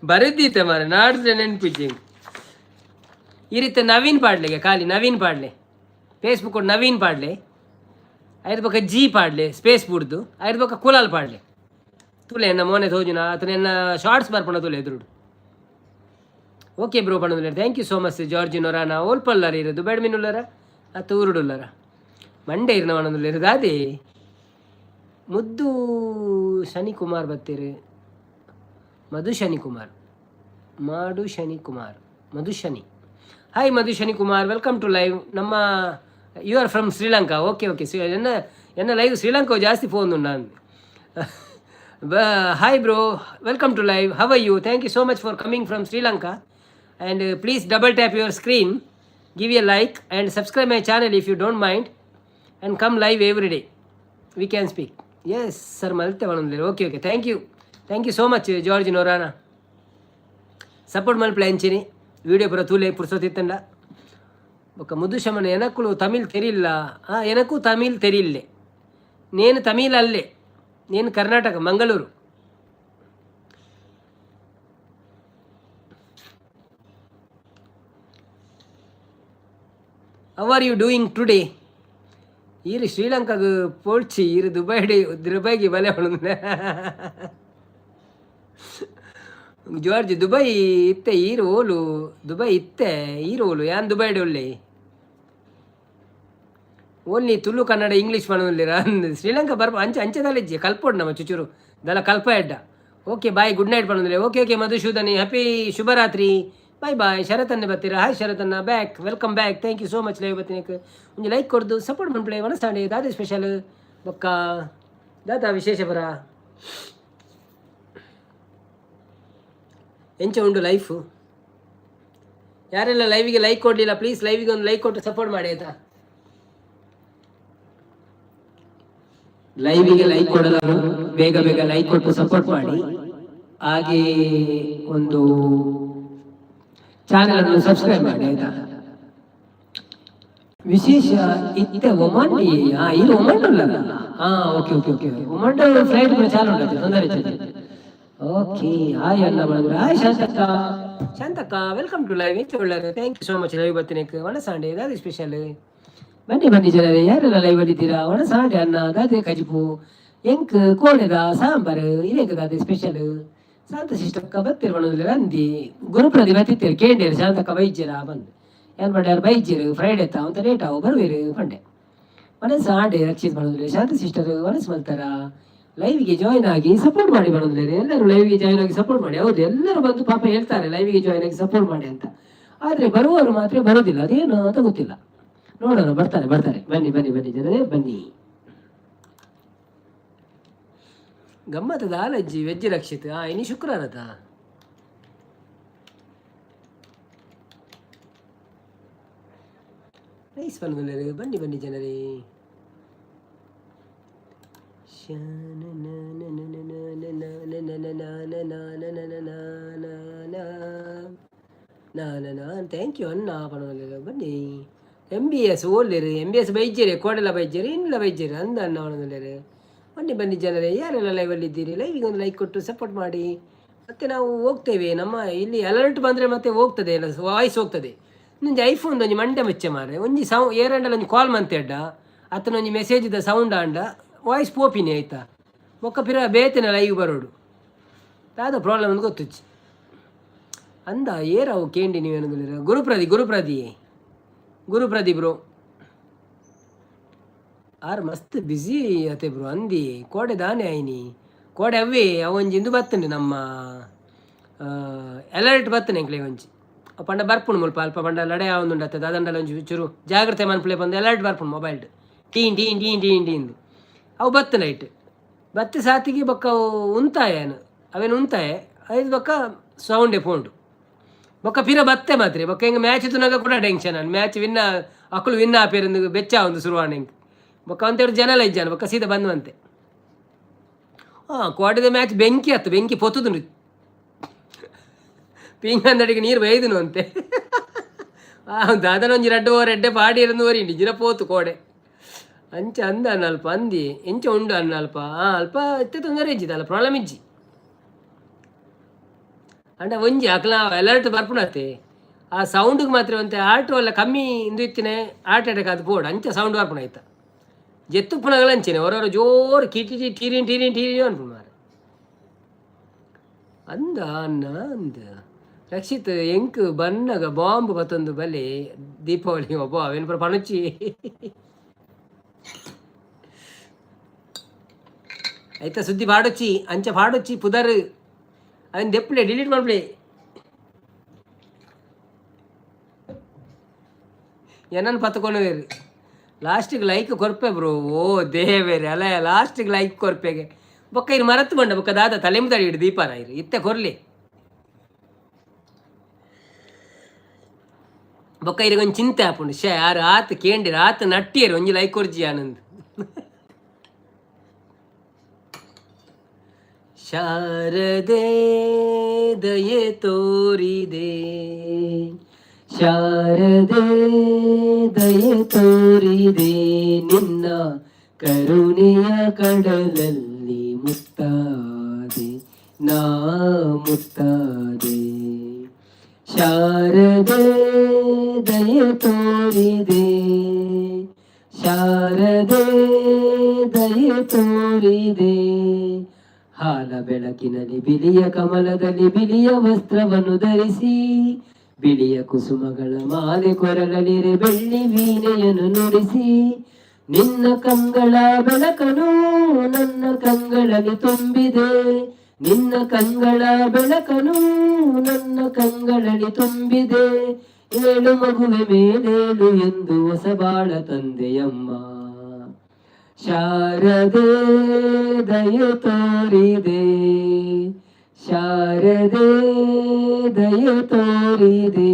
ಬರೆದಿತ್ತೆ ಮಾರ ನಾಡಿದ್ರೆ ನೆನ್ಪಿಜ್ಜಿ ಈ ರೀತಿ ನವೀನ್ ಪಾಡ್ಲೆಗೆ ಖಾಲಿ ನವೀನ್ ಪಾಡ್ಲೆ ಫೇಸ್ಬುಕ್ ಕೊಟ್ಟು ನವೀನ್ ಪಾಡ್ಲೆ ಐದು ಪಕ್ಕ ಜಿ ಪಾಡ್ಲೆ ಸ್ಪೇಸ್ ಬುಡ್ದು ಐದು ಪಕ್ಕ ಕುಲಾಲ್ ಪಾಡ್ಲೆ ತುಲೆ ಎನ್ನ ಮೋನೆ ತೋಜುನ ಅಥವಾ ಎನ್ನ ಶಾರ್ಟ್ಸ್ ಬರ್ಪಣ ತುಲೆ ಎದುರುಡು ಓಕೆ ಬ್ರೋ ಪಣದುಲ್ಲ. Thank you so much George Noronha. ಓಲ್ಪಲ್ಲರ ಇರೋದು ಬೇಡ್ಮಿನುಲ್ಲರ ಅತ್ತ ಊರುಡುಲ್ಲರ ಮಂಡೆ ಇರ್ನವಣದುಲ್ಲ ಇರೋದು ಅದೇ ಮುದ್ದು ಶನಿ ಕುಮಾರ್ ಬತ್ತೀರಿ ಮಧುಶನಿ ಹಾಯ್ Madhushani Kumar welcome to live. ನಮ್ಮ you are from Sri Lanka. Okay ಎನ್ನ ಲೈವ್ ಶ್ರೀಲಂಕಾ ಜಾಸ್ತಿ ಫೋನ್ ನಾನು. Hi bro welcome to live. How are you? Thank you so much for coming from Sri Lanka and please double tap your screen, give a like and subscribe my channel if you don't mind and come live every day we can speak. Yes sir ಮಲ್ತೆ ಒಳಂದಿಲ್ಲ. Okay thank you so much George Noronha. Support ಮಲ್ಪಲೆ ಅಂಚಿನಿ video ಪುರ ತೂಲೆ ಪುರ್ಸೋತಿತ್ತಂಡ ಬೊಕ್ಕ ಮುದುಶಮನ ಎನಕ್ಕೂ ತಮಿಳ್ ತೆರಿಲ್ಲ ಎನಕ್ಕೂ ತಮಿಳ್ ತೆರಿಲ್ಲೆ ನೇನು ತಮಿಳ್ ಅಲ್ಲೇ ನೇನು Karnataka Mangaluru. How are you doing today? ಈರು ಶ್ರೀಲಂಕಾಗ ಪೋಡ್ಚಿ ಈರು ದುಬೈಗೆ ಬಲೆ ಹೊಣೆ ಜಾರ್ಜ್ ದುಬೈ ಇತ್ತೆ ಈರು ಓಲು ದುಬೈ ಇತ್ತೆ ಈರು ಓಲು ಯಾನ್ ದುಬೈಡ್ ಒಳ್ಳೆ ಓನ್ಲಿ ತುಳು ಕನ್ನಡ ಇಂಗ್ಲೀಷ್ ಮಾಡೋದಿಲ್ಲ ಶ್ರೀಲಂಕಾ ಬರ್ಬ ಅಂಚೆದಲ್ಲಿಜ್ಜಿ ಕಲ್ಪೋಡು ನಮ್ಮ ಚುಚೂರು ದಲ ಕಲ್ಪ ಎಡ್ಡ. ಓಕೆ ಬಾಯ್ ಗುಡ್ ನೈಟ್ ಮಾಡೋದಿಲ್ಲ. ಓಕೆ ಮಧುಸೂದನಿ ಹ್ಯಾಪಿ ಶುಭರಾತ್ರಿ. ಬಾಯ್ ಶರತನ್ನೇ ಬರ್ತೀರಾ? ಹಾಯ್ ಶರತನ್ನ back, welcome back, thank you so much. Live ಬರ್ತೀನಿ ಒಂದು ಲೈಕ್ ಕೊಡ್ದು ಸಪೋರ್ಟ್ ಮಾಡ್ಬಿಡಿ. ಮನಸ್ತಾಂಡೆ ದಾದ ಸ್ಪೆಷಲ್ ಬೊಕ್ಕ ದಾದ ವಿಶೇಷ ಬರ ಎಂಚ ಉಂಡು ಲೈಫು. ಯಾರೆಲ್ಲ ಲೈವಿಗೆ ಲೈಕ್ ಕೊಡಲಿಲ್ಲ ಪ್ಲೀಸ್ ಲೈವಿಗೆ ಒಂದು ಲೈಕ್ ಕೊಟ್ಟು ಸಪೋರ್ಟ್ ಮಾಡಿ ಆಯ್ತಾ. ಲೈವಿಗೆ ಲೈಕ್ ಕೊಡಲು ಬೇಗ ಲೈಕ್ ಕೊಟ್ಟು ಸಪೋರ್ಟ್ ಮಾಡಿ. ಹಾಗೆ ಒಂದು ಚಾನೆಲ್ ಅನ್ನು ಸಬ್ಸ್ಕ್ರೈಬ್ ಮಾಡಿ ಆಯ್ತಾ. ವಿಶೇಷ ಇತ್ತೆ ಒಮಾಂಡಿ ಇದು ಒಮಾಂಡಲ್ಲ ಓಕೆ ಒಮಾಂಡ ಫ್ಲೈಟ್ ಚಾಲು ಉಂಟು ತೊಂದರೆ ಓಕೆ. ಹಾಯ್ ಅಲ್ಲ ಮಾಡಿದ್ರೆ hi Shantakka welcome to live. ಹೆಚ್ಚು ಒಳ್ಳೆಯದು, thank you so much. Live ಬರ್ತೀನಿ ಒಣಸಾಂಡೆ ದಾದಿ ಸ್ಪೆಷಲ್. ಬನ್ನಿ ಜನರೇ, ಯಾರೆಲ್ಲ ಲೈವ್ ಬಂದಿದ್ದೀರಾ? ಒಣಸಾಂಡೆ ಅನ್ನ ದಾದೆ ಕಜಿಪು ಎಂಕ್ ಕೋಳೆದ ಸಾಂಬಾರು ಇರೇಕ ದಾದೆ ಸ್ಪೆಷಲ್. ಶಾಂತ ಶಿಷ್ಟಕ್ಕ ಬತ್ತಿರ ಅಂದಿ ಗುರುಪ್ರದಿ ಬತ್ತಿತ್ತೇರು ಕೇಂಡೇರು ಶಾಂತಕ್ಕ ಬೈಜ್ಯರ ಬಂದು ಏನು ಮಾಡ್ಯಾರ ಬೈಜ್ಯರು ಫ್ರೈಡೆ ಎತ್ತ ಅಂತ ಲೇಟ್ ಅವು ಬರುವೇರು ಪಂಡೆ ಮನಸ್ಸು ಆಡೆ ರಕ್ಷಿತ್ ಮಾಡೋದಿಲ್ಲ. ಶಾಂತ ಸಿಸ್ಟರ್ ಮನಸ್ಸು ಮಲ್ತಾರ ಲೈವ್ಗೆ ಜಾಯ್ನ್ ಆಗಿ ಸಪೋರ್ಟ್ ಮಾಡಿ ಮಾಡೋದಿಲ್ಲ. ಎಲ್ಲರೂ ಲೈವ್ಗೆ ಜಾಯ್ನ್ ಆಗಿ ಸಪೋರ್ಟ್ ಮಾಡಿ. ಹೌದು, ಎಲ್ಲರೂ ಬಂದು ಪಾಪ ಹೇಳ್ತಾರೆ ಲೈವ್ಗೆ ಜಾಯ್ನ್ ಆಗಿ ಸಪೋರ್ಟ್ ಮಾಡಿ ಅಂತ. ಆದರೆ ಬರುವವರು ಮಾತ್ರ ಬರೋದಿಲ್ಲ, ಅದೇನು ಅಂತ ಗೊತ್ತಿಲ್ಲ. ನೋಡೋಣ, ಬರ್ತಾರೆ. ಬನ್ನಿ ಜನರೇ ಬನ್ನಿ. ಗಮ್ಮತ್ತದ ಆಲಜ್ಜಿ ವೆಜ್ ರಕ್ಷಿತ್ ಇನಿ ಶುಕ್ರವಾರದ ನೈಸ್ ಬಂದು ಬನ್ನಿ ಜನರೇ. ಥ್ಯಾಂಕ್ ಯು ಅನ್ನ ಪಣವಲ್ಲ ಬನ್ನಿ. MBS ಓಲ್ಲೇರು MBS ಬೈಜ್ಜೇರಿ ಕೋಡೆಲ್ಲ ಬೈಜ್ಜೇರಿ ಇನ್ನೆಲ್ಲ ಬೈಜ್ಜೇರಿ ಅಂದ ಅನ್ನ ಅವನಲ್ಲರು ಬನ್ನಿ ಜನರೇ. ಯಾರೆಲ್ಲ ಲೈವಲ್ಲಿ ಇದ್ದೀರಿ ಲೈವಿಗೆ ಒಂದು ಲೈಕ್ ಕೊಟ್ಟು ಸಪೋರ್ಟ್ ಮಾಡಿ. ಮತ್ತೆ ನಾವು ಹೋಗ್ತೇವೆ, ನಮ್ಮ ಇಲ್ಲಿ ಅಲರ್ಟ್ ಬಂದರೆ ಮತ್ತೆ ಹೋಗ್ತದೆ, ಎಲ್ಲ ವಾಯ್ಸ್ ಹೋಗ್ತದೆ. ಒಂಜಿ ಐಫೋನ್ ಒಂಜಿ ಮಂಡೆ ಮುಚ್ಚೆ ಮಾರೆ ಒಂಜಿ ಏರಂಡಲ್ಲ ಒಂಜಿ ಕಾಲ್ ಮಂತೆಡ್ಡ ಅತ್ತನ ಒಂಜಿ ಮೆಸೇಜ್ ದ ಸೌಂಡ್ ಆಂಡ ವಾಯ್ಸ್ ಪೋಪಿನಿ ಆಯ್ತಾ ಮೊಕ್ಕ ಪಿರ ಬೇತೇನೆ ಲೈವ್ ಬರೋಡು ಯಾವ್ದೋ ಪ್ರಾಬ್ಲಮ್ ಅಂತ ಗೊತ್ತುಚ್ಚಿ ಅಂದ ಏರಾವು ಕೇಂಡಿ ನೀವೇನು ಗುರುಪ್ರದಿ ಬ್ರೋ ಆರು ಮಸ್ತ್ ಬ್ಯುಸಿ ಅತೆ ಬ್ರೋ ಅಂದಿ ಕೋಡೆ ದಾನೆ ಆಯ್ನಿ ಕೋಡೆ ಅವೇ ಅವೊಂಜಿ ಇಂದು ಬತ್ತಂಡು ನಮ್ಮ ಅಲರ್ಟ್ ಬತ್ತನೆ ಎಂಕ್ಲೆ ಒಂಜಿ ಪಂಡ ಬರ್ಪುಣು ಮುಲ್ಪ ಅಲ್ಪ ಪಂಡ ಲಡೆ ಯಾವೊಂದುಂಡು ಅತ್ತದ ಅದಂಡಲ ಒಂಜಿ ಚೂರು ಜಾಗ್ರತೆ ಮನ್ಪುಲೆ ಬಂದು ಅಲರ್ಟ್ ಬರ್ಪುಣು ಮೊಬೈಲ್ ಟೀನ್ ಇಂದು ಅವು ಬತ್ತ ನೈಟ್ ಬತ್ತೆ ಸಾತಿಗೆ ಬೊಕ್ಕ ಅವು ಉಂತಾಯನು ಅವೇನು ಉಂತಾಯ ಐದು ಬೊಕ್ಕ ಸೌಂಡೆ ಫೋಂಡು ಬೊಕ್ಕ ಪಿರ ಬತ್ತೆ ಮಾತ್ರ ಬೊಕ್ಕ ಹಿಂಗೆ ಮ್ಯಾಚ್ ತುನಾಗ ಕೂಡ ಟೆನ್ಷನ್ ಮ್ಯಾಚ್ ವಿನ್ನ ಅಕ್ಕಳು ವಿನ್ನ ಆಪೇರಂದು ಬೆಚ್ಚ ಒಂದು ಶುರುವಾಣ ಹಿಂಗೆ ಬೊಕ್ಕ ಅಂತೇಳಿ ಜನಲ ಇಜ್ಜಾನ ಬೊಕ್ಕ ಸೀದಾ ಬಂದುವಂತೆ ಕೋಟದ ಮ್ಯಾಚ್ ಬೆಂಕಿ ಪೊತ್ತುದು ಪಿಂಗಂದಡಿಗೆ ನೀರು ಬೈದನು ಅಂತೆ ಅದನೊಂಜಿ ರೆಡ್ಡೆ ಪಾಡಿ ಇರಂದು ಜಿನ ಪೋತು ಕೋಡೆ ಅಂಚ ಅಂದ ಅಲ್ಪ ಅಂದಿ ಎಂಚ ಉಂಡು ಅನ್ನ ಅಲ್ಪ ಅಲ್ಪ ಎತ್ತೆ ತೊಂದರೆ ಇಜ್ಜಿದಲ್ಲ ಪ್ರಾಬ್ಲಮ್ ಇಜ್ಜಿ ಅಂಡ ಒಂಜಿ ಅಕ್ಲ ಅಲರ್ಟ್ ಬರ್ಪುಣತೆ ಆ ಸೌಂಡಿಗೆ ಮಾತ್ರ ಅಂತೆ ಆಟೋ ಎಲ್ಲ ಕಮ್ಮಿ ಇಂದು ಇತ್ತಿನ ಆಟ ಅಟ್ಯಾಕ್ ಅದು ಪೋಡು ಅಂಚ ಸೌಂಡ್ ಬರ್ಪುಣ ಆಯ್ತಾ ಜೆತ್ತು ಪುನಗಲ ಅಂಚೆನೆ ಹೊರವರು ಜೋರು ಕಿಟಿ ಟೀರಿ ಅನ್ಪು ಮಾರ ಅಂದ ಅನ್ನ ಅಂದ ರಕ್ಷಿತ್ ಎಂಕ್ ಬನ್ನಗ ಬಾಂಬ್ ಮತ್ತೊಂದು ಬಲೆ ದೀಪಾವಳಿ ಒಬ್ಬ ಅವೇನು ಪಣುಚ್ಚಿ ಆಯ್ತಾ ಸುದ್ದಿ ಪಾಡೊಚ್ಚಿ ಅಂಚ ಪಾಡೊಚ್ಚಿ ಪುದರ್ ಅದನ್ನ ದೆಪ್ಪಲೆ ಡಿಲೀಟ್ ಮಾಡ್ಬಿಡಿ ಏನನ್ನು ಪತ್ಕೊಂಡವೇರು ಲಾಸ್ಟಿಗೆ ಲೈಕ್ ಕೊರ್ಪೆ ಬ್ರೋ ಓ ದೇವೇರಿ ಅಲ್ಲ ಲಾಸ್ಟಿಗೆ ಲೈಕ್ ಕೊರ್ಪೆಗೆ ಬೊಕ್ಕ ಇರು ಮರತ್ತು ಬಂಡ ಬೊಕ್ಕ ದಾದ ತಲೆ ಮುದ್ದಾಡಿ ಇಡು ದೀಪಾನ ಇರು ಇತ್ತೆ ಕೊರ್ಲಿ ಬೊಕ್ಕ ಇರಿಗೊಂದು ಚಿಂತೆ ಹಾಪುಂಡು ಯಾರು ಆತ ಕೇಂಡಿರು ಆತ ನಟ್ಟಿಯರು ಒಂಜಿ ಲೈಕ್ ಕೊರ್ಜಿ ಆನಂದ್ ಶಾರದೆ ದಯೆ ತೋರಿದೆ ಶಾರದೆ ದಯೆ ತೋರಿದೆ ನಿನ್ನ ಕರುಣೆಯ ಕಡಲಲ್ಲಿ ಮುತ್ತಾದೆ ನಾ ಮುತ್ತಾದೆ. ಶಾರದೆ ದಯೆ ತೋರಿದೆ, ಶಾರದೆ ದಯೆ ತೋರಿದೆ. ಹಾಲ ಬೆಳಕಿನಲ್ಲಿ ಬಿಳಿಯ ಕಮಲದಲ್ಲಿ ಬಿಳಿಯ ವಸ್ತ್ರವನ್ನು ಧರಿಸಿ, ಬಿಳಿಯ ಕುಸುಮಗಳ ಮಾಲೆ ಕೊರಳಲಿರೆ ಬೆಳ್ಳಿ ವೀಣೆಯನ್ನು ನುಡಿಸಿ, ನಿನ್ನ ಕಂಗಳ ಬೆಳಕನು ನನ್ನ ಕಂಗಳಲ್ಲಿ ತುಂಬಿದೆ, ನಿನ್ನ ಕಂಗಳ ಬೆಳಕನು ನನ್ನ ಕಂಗಳಲ್ಲಿ ತುಂಬಿದೆ. ಏಳು ಮಗುವೆ ಮೇಲೇಳು ಎಂದು ಹೊಸಬಾಳ ತಂದೆಯಮ್ಮ. ಶಾರದೆ ದಯೆ ತೋರಿದೆ, ಶಾರದೆ ದಯೆ ತೋರಿದೆ.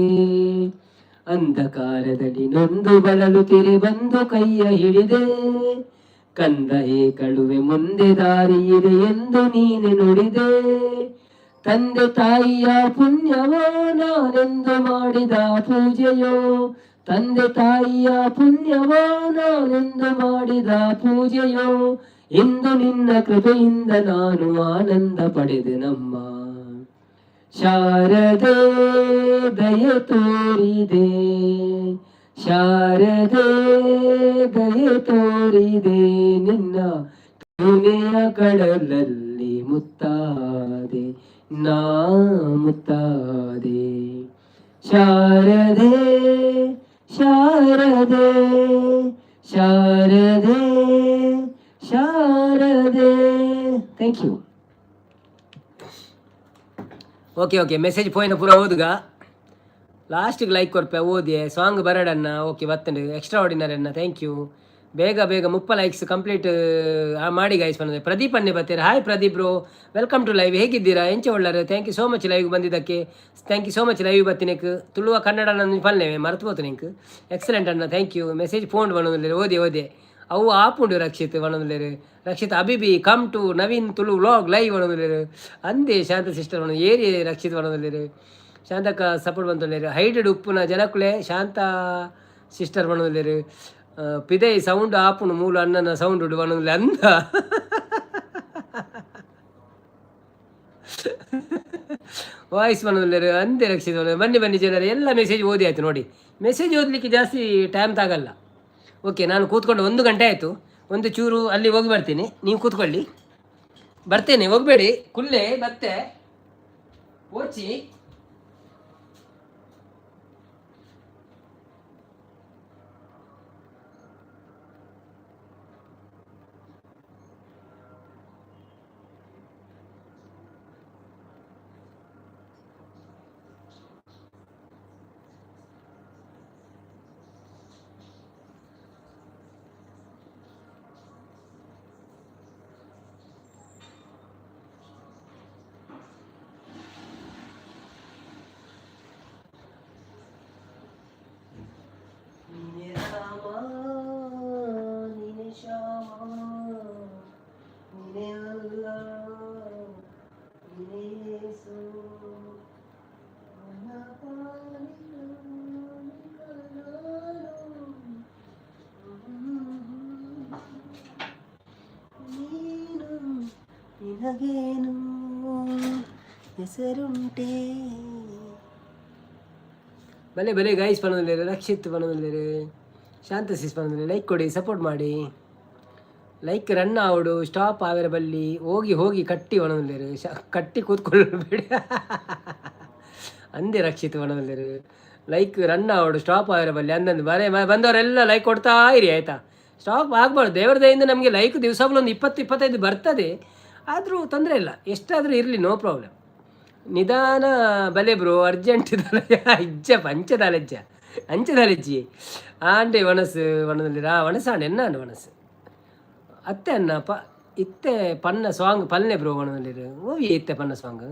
ಅಂಧಕಾರದಲ್ಲಿ ನೊಂದು ಬಳಲುತ್ತಿರೆ ಬಂದು ಕೈಯ ಹಿಡಿದೆ, ಕಂದ ಕಳುವೆ ಮುಂದೆ ದಾರಿ ಇದೆ ಎಂದು ನೀನೆ ನುಡಿದೆ. ತಂದೆ ತಾಯಿಯ ಪುಣ್ಯವೋ ನಾನೆಂದು ಮಾಡಿದ ಪೂಜೆಯೋ, ತಂದೆ ತಾಯಿಯ ಪುಣ್ಯವೋ ನಾನೆಂದು ಮಾಡಿದ ಪೂಜೆಯೋ. ಇಂದು ನಿನ್ನ ಕೃಪೆಯಿಂದ ನಾನು ಆನಂದ ಪಡೆದೆನಮ್ಮ. ಶಾರದೆ ದಯೆ ತೋರಿದೆ, ಶಾರದೆ ದಯೆ ತೋರಿದೆ. ನಿನ್ನ ಕರುಣೆಯ ಕಡಲಲ್ಲಿ ಮುತ್ತಾದೆ ನಾ ಮುತ್ತಾದೆ. Sharade Sharade Sharade Sharade. Thank you. Okay message ಪೋಯಿನ ಪೂರ ಓದುಗ ಲಾಸ್ಟಿಗೆ ಲೈಕ್ ಕೊರ್ಪೆ ಓದಿ ಸಾಂಗ್ ಬರಡನ್ನ. ಓಕೆ ಬರ್ತಂಡೆ ಎಕ್ಸ್ಟ್ರಾ ಆರ್ಡಿನರಿ ಅನ್ನ. Thank you. ಬೇಗ 30 ಲೈಕ್ಸ್ ಕಂಪ್ಲೀಟ್ ಮಾಡಿ ಗೈಸ್. ಬಂದಿದೆ ಪ್ರದೀಪ್ ಅನ್ನೇ ಬರ್ತೀರಾ. Hi Pradeep bro, welcome to live. ಹೇಗಿದ್ದೀರಾ? ಎಂಚ ಒಳ್ಳಾರು. Thank you so much live ಬಂದಿದ್ದಕ್ಕೆ. Thank you so much live ಬರ್ತೀನಿಕ್ ತುಳುವ ಕನ್ನಡ ನನ್ನ ಪಲ್ಲೇವೆ ಮರ್ತಬೋತು ನಿಂಕ್. ಎಕ್ಸಲೆಂಟ್ ಅನ್ನ. Thank you. ಮೆಸೇಜ್ ಫೋನ್ ಬಣ್ಣದಲ್ಲಿ ಓದಿ ಅವು ಆಪುಂಡು ರಕ್ಷಿತ್ ಬಣ್ಣದಲ್ಲಿ. ರಕ್ಷಿತ್ ಅಬಿಬಿ come to Naveen Tulu vlog live ಬಣ್ಣದಲ್ಲಿ ಅಂದೇ. ಶಾಂತ ಸಿಸ್ಟರ್ ಬಣ್ಣ ಏರಿ ರಕ್ಷಿತ್ ಬಣ್ಣದಲ್ಲಿ. ಶಾಂತಕ್ಕ ಸಪೋರ್ಟ್ ಬಂತೊಳ್ಳಿರಿ. ಹೈಡೆಡ್ ಉಪ್ಪುನ ಜನಕುಲೆ ಶಾಂತ ಸಿಸ್ಟರ್ ಬಣ್ಣದಲ್ಲಿ. ಪಿದೈ ಸೌಂಡ್ ಆಪುನು ಮೂಲ ಅಣ್ಣನ ಸೌಂಡ್ ಉಡು ಬಣ್ಣದಲ್ಲಿ ಅಂದ. ವಾಯ್ಸ್ ಬಣ್ಣದಲ್ಲಿ ಅಂದೇ ರಕ್ಷಿತ್ ಬನ್ನಿ ಜನರು ಎಲ್ಲ ಮೆಸೇಜ್ ಓದಿ ಆಯಿತು ನೋಡಿ. ಮೆಸೇಜ್ ಓದಲಿಕ್ಕೆ ಜಾಸ್ತಿ ಟೈಮ್ ತಾಗಲ್ಲ. ಓಕೆ ನಾನು ಕೂತ್ಕೊಂಡು 1 ಗಂಟೆ ಆಯಿತು. ಒಂದು ಚೂರು ಅಲ್ಲಿ ಹೋಗಿ ಬರ್ತೀನಿ, ನೀವು ಕೂತ್ಕೊಳ್ಳಿ. ಬರ್ತೇನೆ, ಹೋಗಬೇಡಿ. ಕುಲ್ಲೆ ಮತ್ತೆ ಓಚಿ ನಿನಗೇನು ಹೆಸರುಂಟೆ. ಬಲೆ ಗೈಸ್ ಬನ್ನೋದಿಲ್ಲ. ರಕ್ಷಿತ್ ಬನ್ನೋದಿಲ್ಲ. ಶಾಂತಸಿಸ್ ಬನ್ನೋದಿಲ್ಲ. ಲೈಕ್ ಕೊಡಿ, ಸಪೋರ್ಟ್ ಮಾಡಿ. ಲೈಕ್ ರನ್ ಆವಡು ಸ್ಟಾಪ್ ಆವೇರ ಬಲ್ಲಿ ಹೋಗಿ ಕಟ್ಟಿ ಬನ್ನೋದಿಲ್ಲ. ಕಟ್ಟಿ ಕೂತ್ಕೊಳ್ಳಬೇಡಿ ಅಂದೇ ರಕ್ಷಿತ್ ಬನ್ನೋದಿಲ್ಲ. ಲೈಕ್ ರನ್ ಆವಡು ಸ್ಟಾಪ್ ಆವೇರ ಬಲ್ಲಿ ಅಂದಂದು ಬಂದವರೆಲ್ಲ ಲೈಕ್ ಕೊಡ್ತಾ ಇರಿ ಆಯಿತಾ. ಸ್ಟಾಪ್ ಆಗಬಾರ್ದು. ದೇವ್ರ ದಯಿಂದ ನಮಗೆ ಲೈಕ್ ದಿವಸಗಳು ಒಂದು 20-25 ಬರ್ತದೆ. ಆದರೂ ತೊಂದರೆ ಇಲ್ಲ, ಎಷ್ಟಾದರೂ ಇರಲಿ, ನೋ ಪ್ರಾಬ್ಲಮ್. ನಿಧಾನ ಬಲೆ ಬ್ರೋ. ಅರ್ಜೆಂಟ್ ಪಂಚದಾಲೆಜ್ಜ ಅಂಚದಾಲೆಜ್ಜಿ ಆಂಡೆ ವನಸು ವನದಲ್ಲಿ ವನಸಾಂಡೆ ಎನ್ನಾಂಡು ವನಸು ಅತ್ತೆ ಅನ್ನ ಇತ್ತೆ ಪನ್ನ ಸಾಂಗ್ ಪಲ್ಲೆ ಬ್ರೋ ವನದಲ್ಲಿ ಓವಿ ಇತ್ತೆ ಪನ್ನ ಸಾಂಗ್.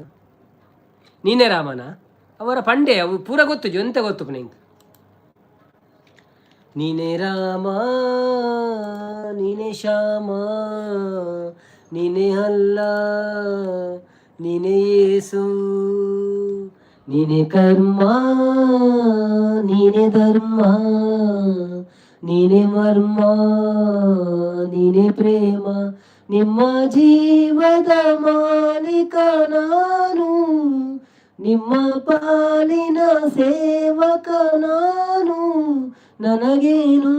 ನೀನೇ ರಾಮನ ಅವರ ಪಂಡೆ ಅವು ಪೂರ ಗೊತ್ತು, ಎಂತ ಗೊತ್ತು ನಿಂಗೆ. ನೀನೇ ರಾಮ ನೀನೇ ಶ್ಯಾಮ ನೀನೇ ಅಲ್ಲ ನೀನೇ ಯೇಸು ನೀನೇ ಕರ್ಮ ನೀನೇ ಧರ್ಮ ನೀನೆ ಮರ್ಮ ನೀನೆ ಪ್ರೇಮ ನಿಮ್ಮ ಜೀವದ ಮಾಲೀಕ ನಾನು ನಿಮ್ಮ ಪಾಲಿನ ಸೇವಕ ನಾನು ನನಗೇನು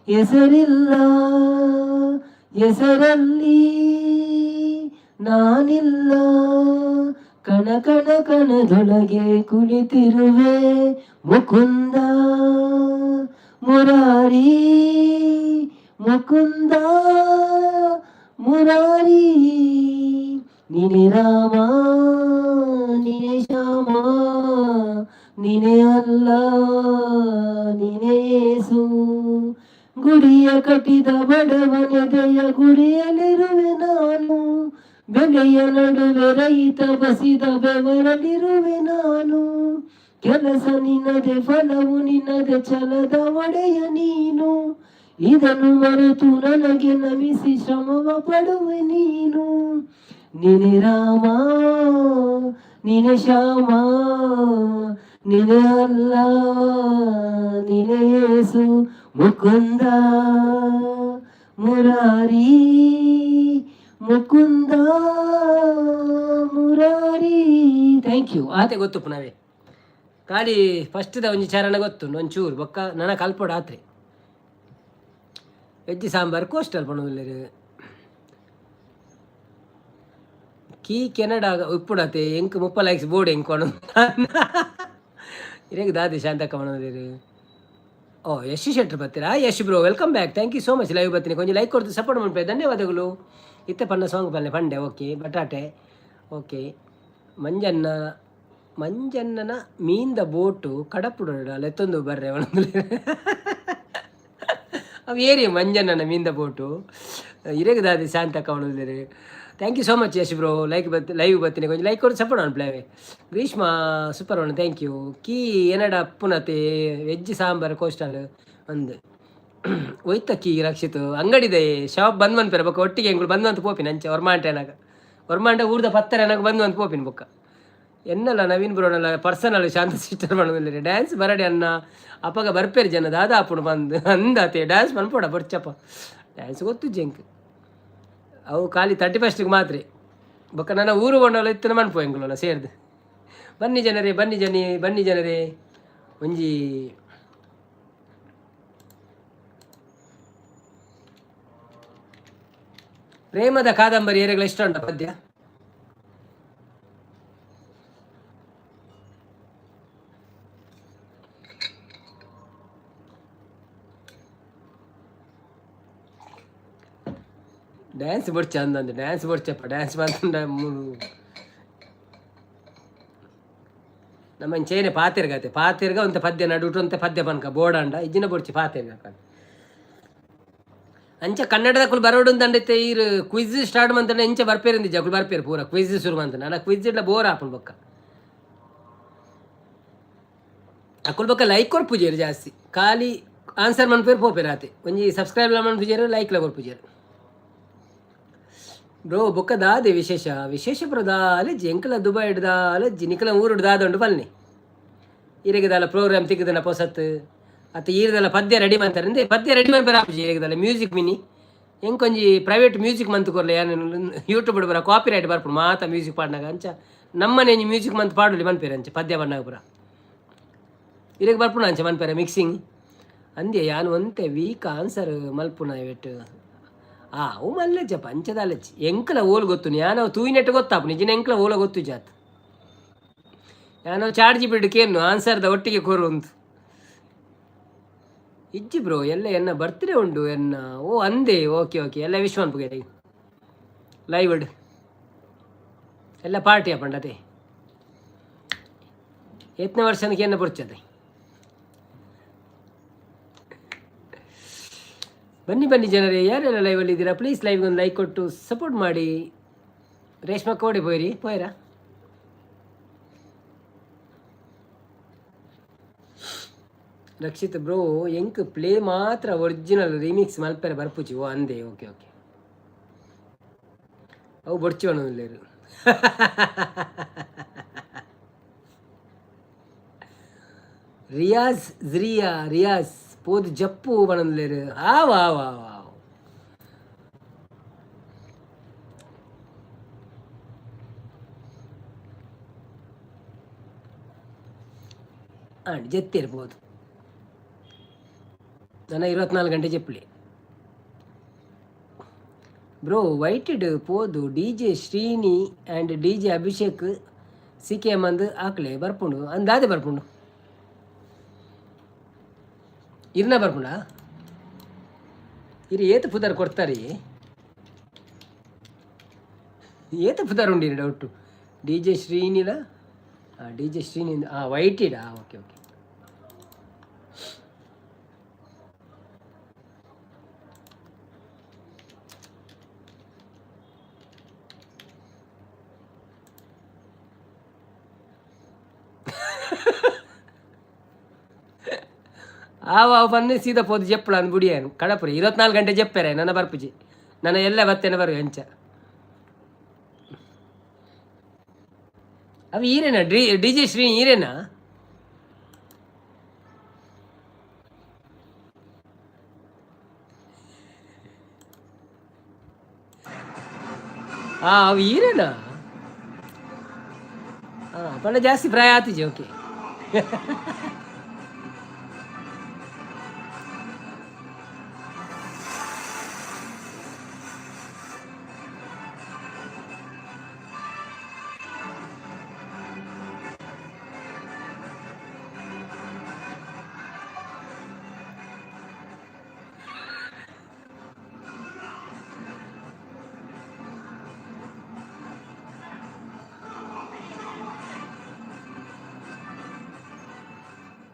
ಹೆಸರಿಲ್ಲ ಹೆಸರಲ್ಲಿ ನಾನಿಲ್ಲ ಕಣ ಕಣ ಕಣದೊಳಗೆ ಕುಳಿತಿರುವೆ ಮುಕುಂದ ಮುರಾರಿ ಮುಕುಂದ ಮುರಾರಿ ನೀನೆ ರಾಮ ನೀನೆ ಶ್ಯಾಮ ನೀನೆ ಅಲ್ಲ ನೀನೆ ಯೇಸು ಗುಡಿಯ ಕಟ್ಟಿದ ಬಡವನೆದೆಯ ಗುಡಿಯಲ್ಲಿರುವೆ ನಾನು ಬೆಲೆಯ ನಡುವೆ ರೈತ ಬಸಿದ ಬೆವರಲ್ಲಿರುವೆ ನಾನು ಕೆಲಸ ನಿನ್ನದೆ ಫಲವು ನಿನ್ನದೆ ಛಲದ ಒಡೆಯ ನೀನು ಇದನ್ನು ಮರೆತು ನನಗೆ ನಮಿಸಿ ಶ್ರಮವ ಪಡುವೆ ನೀನು ನೀನೆ ರಾಮ ನೀನೆ ಶ್ಯಾಮ ನೀನೆ ಅಲ್ಲ ನೀನೆ ಯೇಸು ಮುಕುಂದ ಮುರಾರಿ ಮುಕುಂದ ಮುರಾರಿ. Thank you. ಆತೆ ಗೊತ್ತು ಪುನವೇ ಖಾಲಿ ಫಸ್ಟ್ದ ಒಂಜಿ ಚರಣ ಗೊತ್ತು ಒಂಚೂರು ಬೊಕ್ಕ ನನ್ನ ಕಲ್ಪೋಡು ಆತ್ರೆ ವೆಜ್ ಸಾಂಬಾರು ಕೋಸ್ಟಲ್ ಪಣುಲ್ಲೇರು ಕೀ ಕೆನಡಾ ಉಪ್ಪುಡತೆ ಎಂಕ್ 30 ಲೈಕ್ಸ್ ಬೋರ್ಡ್ ಎಂಕ್ ಕೊಣ ಇರೇಗ ದಾದಿ ಶಾಂತಕ್ಕ ಪಣುಲ್ಲೇರು. ಓ ಯಶ್ ಶೆಟ್ರ್ ಬರ್ತೀರಾ? Yash bro welcome back. Thank you so much. Live ಬರ್ತೀನಿ ಕೊಂಚ ಲೈಕ್ ಕೊಡ್ತು ಸಪೋರ್ಟ್ ಮಾಡ್ಬೇಕು. ಧನ್ಯವಾದಗಳು. ಇತ್ತೆ ಪನ್ನ ಸಾಂಗ್ ಪಲ್ಲೆ ಪಂಡೆ ಓಕೆ ಬಟಾಟೆ ಓಕೆ ಮಂಜನ್ನ ಮಂಜಣ್ಣನ ಮೀಂದ ಬೋಟು ಕಡಪುಡ ಲೆತ್ತೊಂದು ಬರ್ರೆ ಒಣಗಲಿ ಅವು ಏರಿ ಮಂಜಣ್ಣನ ಮೀಂದ ಬೋಟು ಇರೇಗ ದಾದಿ ಶಾಂತಕ್ಕ ಒಣಗಿದ್ರೆ. Thank you so much Yash bro. Live ಬರ್ತೀನಿ ಕೊಂಚ ಲೈಕ್ ಕೊಟ್ಟು ಸಪೋರ್ಟ್ ಮಾಡಿ ಪ್ಲೇವೆ. ಗ್ರೀಷ್ಮಾ ಸೂಪರ್ ಒಣ ಥ್ಯಾಂಕ್ ಯು. ಕೀ ಏನಡ ಅಪ್ಪುನತೆ ವೆಜ್ ಸಾಂಬಾರು ಕೋಸ್ಟಲ್ ಒಂದು ಒಯ್ತ ಕೀ ರಕ್ಷಿತ್ ಅಂಗಡಿದೆ ಶಾಪ್ ಬಂದ್ ಮನ್ಪೇರ ಬೊಕ್ಕ ಒಟ್ಟಿಗೆ ಎಂಗಳು ಬಂದು ಅಂತ ಪೋಪಿನ ಅಂಚೆ ಹೊರ್ಮಾಂಟ ಊರ್ದ ಪತ್ತರ ನನಗೆ ಬಂದು ಅಂತ ಪೋಪಿನ ಬೊಕ್ಕ ಎನ್ನಲ್ಲ ನವೀನ್ ಬ್ರೋನಲ್ಲ ಪರ್ಸನಲ್ ಶಾಂತ ಸಿಸ್ಟರ್ ಮಾಡೋದಿಲ್ಲ ಡ್ಯಾನ್ಸ್ ಬರಡೆ ಅನ್ನ ಅಪ್ಪಗ ಬರ್ಪೇರಿ ಜನ ದಾದ ಅಪ್ಪುಡು ಬಂದು ಅಂದತೆ ಡ್ಯಾನ್ಸ್ ಮನ್ಪೋಡ ಬರ್ಚಪ್ಪ ಡ್ಯಾನ್ಸ್ ಗೊತ್ತು ಜಂಕ್ ಅವು ಖಾಲಿ 31ಗೆ ಮಾತ್ರ ಬೊಕ್ಕ ನನ್ನ ಊರು ಕೊಂಡಲ್ಲ ಇತ್ತನ ಮನ್ಪೋ ಎಂಗಳಲ್ಲ ಸೇರ್ದು. ಬನ್ನಿ ಜನರೇ ಒಂಜಿ ಪ್ರೇಮದ ಕಾದಂಬರಿ ಏರೆಗಳ ಇಷ್ಟ ಉಂಟ ಪದ್ಯ? ಡ್ಯಾನ್ಸ್ ಬಡ್ಚ ಅಂದಂದು ಡ್ಯಾನ್ಸ್ ಬಡ್ಚಪ್ಪ ಡ್ಯಾನ್ಸ್ ಮಾಡ್ಕೊಂಡ ನಮ್ಮ ಚೇನೆ ಪಾತಿರ್ಗ ಒಂತ ಪದ್ಯ ನಡುಟು ಅಂತ ಪದ್ಯ ಪನ್ಕ ಬೋಡಂಡ ಇಜ್ಜಿನ ಬಡ್ಚಿ ಪಾತಿರ್ಗ ಅಂಚ ಕನ್ನಡದ ಕುಲ್ ಬರೋಡು ಅಂದೈತೆ ಈರು ಕ್ವಿಜ್ ಸ್ಟಾರ್ಟ್ ಮಂತಾನೆ ಎಂಚ ಬರ್ಪೇರಿಂದಿಜ್ಜ ಅಕ್ಕಳು ಬರ್ಪೇರು ಪೂರ ಕ್ವಿಜ್ ಶುರು ಮಂತಾನೆ ನಾನು ಕ್ವಿಜ್ ಇಲ್ಲ ಬೋರ್ ಹಾಪುಲ್ ಬೊಕ್ಕ ಅಕ್ಕುಲ್ ಬೊಕ್ಕ ಲೈಕ್ ಕೊರ್ ಪೂಜೇರು ಜಾಸ್ತಿ ಖಾಲಿ ಆನ್ಸರ್ ಮನ್ಪೇರು ಪೋಪೇರು ಆತೆ ಒಂಜಿ ಸಬ್ಸ್ಕ್ರೈಬ್ ಮನ್ ಪೂಜೇರು ಲೈಕ್ ಲವರ್ ಪೂಜೇರು ಬ್ರೋ ಬೊಕ್ಕ ದಾದೆ ವಿಶೇಷ ಪ್ರದಾಲೆಜ್ಜಿ ಎಂಕಲ ದುಬೈ ಹಿಡ್ದಾಲೆಜ್ಜಿ ನಿಕಲ ಊರು ಹಿಡ್ದಾದುಂಡು ಬಲ್ನಿ ಇರೆಗದಲ್ಲ ಪ್ರೋಗ್ರಾಮ್ ತಿಕ್ಕದನ ಪೊಸತ್ ಅತ್ತ ಈರದಲ್ಲ ಪದ್ಯ ರೆಡಿ ಮಾಡ್ತಾರೆ ಪದ್ಯ ರೆಡಿ ಮಾಡ್ಬಾರ ಆಪುಜಿ ಇರೆಗದಲ್ಲ ಮ್ಯೂಸಿಕ್ ಮಿನಿ ಎಂಕೊಂಜಿ ಪ್ರೈವೇಟ್ ಮ್ಯೂಸಿಕ್ ಮಂತ್ ಕೊರ್ಲೆ ಏನು ಯೂಟ್ಯೂಬ್ ಬರ ಕಾಪಿ ರೈಟ್ ಬರ್ಪುಡು ಮಾತ ಮ್ಯೂಸಿಕ್ ಪಾಡ್ನಾಗ ಅಂಚ ನಮ್ಮನೆ ಮ್ಯೂಸಿಕ್ ಮಂತ್ ಪಾಡುಲಿ ಮನ್ಪೇರು ಅಂಚ ಪದ್ಯ ಬಣ್ಣಾಗ ಪುರ ಇರೆಗೆ ಬರ್ಪುಣ ಅಂಚ ಮನ್ಪೇರ ಮಿಕ್ಸಿಂಗ್ ಅಂದೆ ಯಾನು ಒಂತೆ ವೀಕ್ ಆನ್ಸರ್ ಮಲ್ಪುಣ ಇವೆಟ್ಟು ಅವು ಮಲ್ಲೆಜ್ಜ ಪಂಚದಾಲೆಜ್ಜಿ ಎಂಕಲ ಓಲ್ ಗೊತ್ತು ಯಾನೋ ತೂಯಿನೆಟ್ಟು ಗೊತ್ತಾಪು ನಿಜನ ಎಂಕಲ ಓಲ ಗೊತ್ತು ಜಾತ್ ಯಾನೋ ಚಾರ್ಜಿ ಬಿಡ್ಕೇನು ಆನ್ಸರ್ದ ಒಟ್ಟಿಗೆ ಕೋರು ಉಂಟು ಇಜ್ಜಿ ಬ್ರೋ ಎಲ್ಲ ಎನ್ನ ಬರ್ತ್ಡೇ ಉಂಡು ಎನ್ನ ಓ ಅಂದೆ ಓಕೆ ಎಲ್ಲ ವಿಶ್ವಾನ್ಪುಗೆ ಲೈವ್ ಎಲ್ಲ ಪಾರ್ಟಿ ಪಂಡತೆ ಎತ್ತನೇ ವರ್ಷನಕ್ಕೆ ಎನ್ನ ಬರ್ಚದೆ ಬನ್ನಿ ಜನರೇ ಯಾರೆಲ್ಲ ಲೈವಲ್ಲಿ ಇದ್ದೀರಾ ಪ್ಲೀಸ್ ಲೈವ್ಗೆ ಒಂದು ಲೈಕ್ ಕೊಟ್ಟು ಸಪೋರ್ಟ್ ಮಾಡಿ. ರೇಷ್ಮಾ ಕೋಡಿ ಪೋಯ್ರಾ ರಕ್ಷಿತ್ ಬ್ರೋ ಎಂಕ್ ಪ್ಲೇ ಮಾತ್ರ ಒರಿಜಿನಲ್ ರಿಮಿಕ್ಸ್ ಮಲ್ಪೆರೆ ಬರ್ಪುಚಿ ಓ ಅಂದೆ ಓಕೆ ಅವು ಬೊಡ್ಚಿ ಒಣಲ್ಲೇರು ರಿಯಾಜ್ ಪೋದು ಜಪ್ಪು ಬಣಂದ್ಲೇರು ಆವ್ ಆವ್ ಆವ್ ಆವ್ ಜೆತ್ತಿರ್ಬೋದು. ನನ್ನ 24 ಗಂಟೆ ಜಪ್ಪಲಿ ಬ್ರೋ. ವೈಟೆಡ್ ಪೋದು DJ Srini and DJ Abhishek CKM ಅಂದು ಆಕ್ಲೆ ಬರ್ಪುಂಡು ಅಂದಾದೆ ಬರ್ಪುಂಡು ಇರ್ನ ಬರ್ಪುಂಡ ಇರು ಏತ ಪುದಾರ್ ಕೊಡ್ತಾರೆ ಏತ ಪುದಾರ್ ಉಂಡಿರಿ ಡೌಟು. DJ ಶ್ರೀನಿಲ DJ Shreeni waited okay okay. ಆವ ಬನ್ನಿ ಸೀದಾ ಪೋದು ಜಪ್ಪಳ ಅಂದ್ ಬುಡಿಯೇನು ಕಡಪುರಿ 24 ಗಂಟೆ ಜಪ್ಪರೆ ನನ್ನ ಬರ್ಪುಜಿ ನನ್ನ ಎಲ್ಲ ಬತ್ತೇನೆ ಬರು ಹೆಂಚ ಅವು ಈರೇನಾ DJ ಶ್ರೀ ಈರೇನಾ? ಅವು ಈರೇನಾ? ಪಂಡ ಜಾಸ್ತಿ ಪ್ರಾಯ ಆತಿಜಿ ಓಕೆ.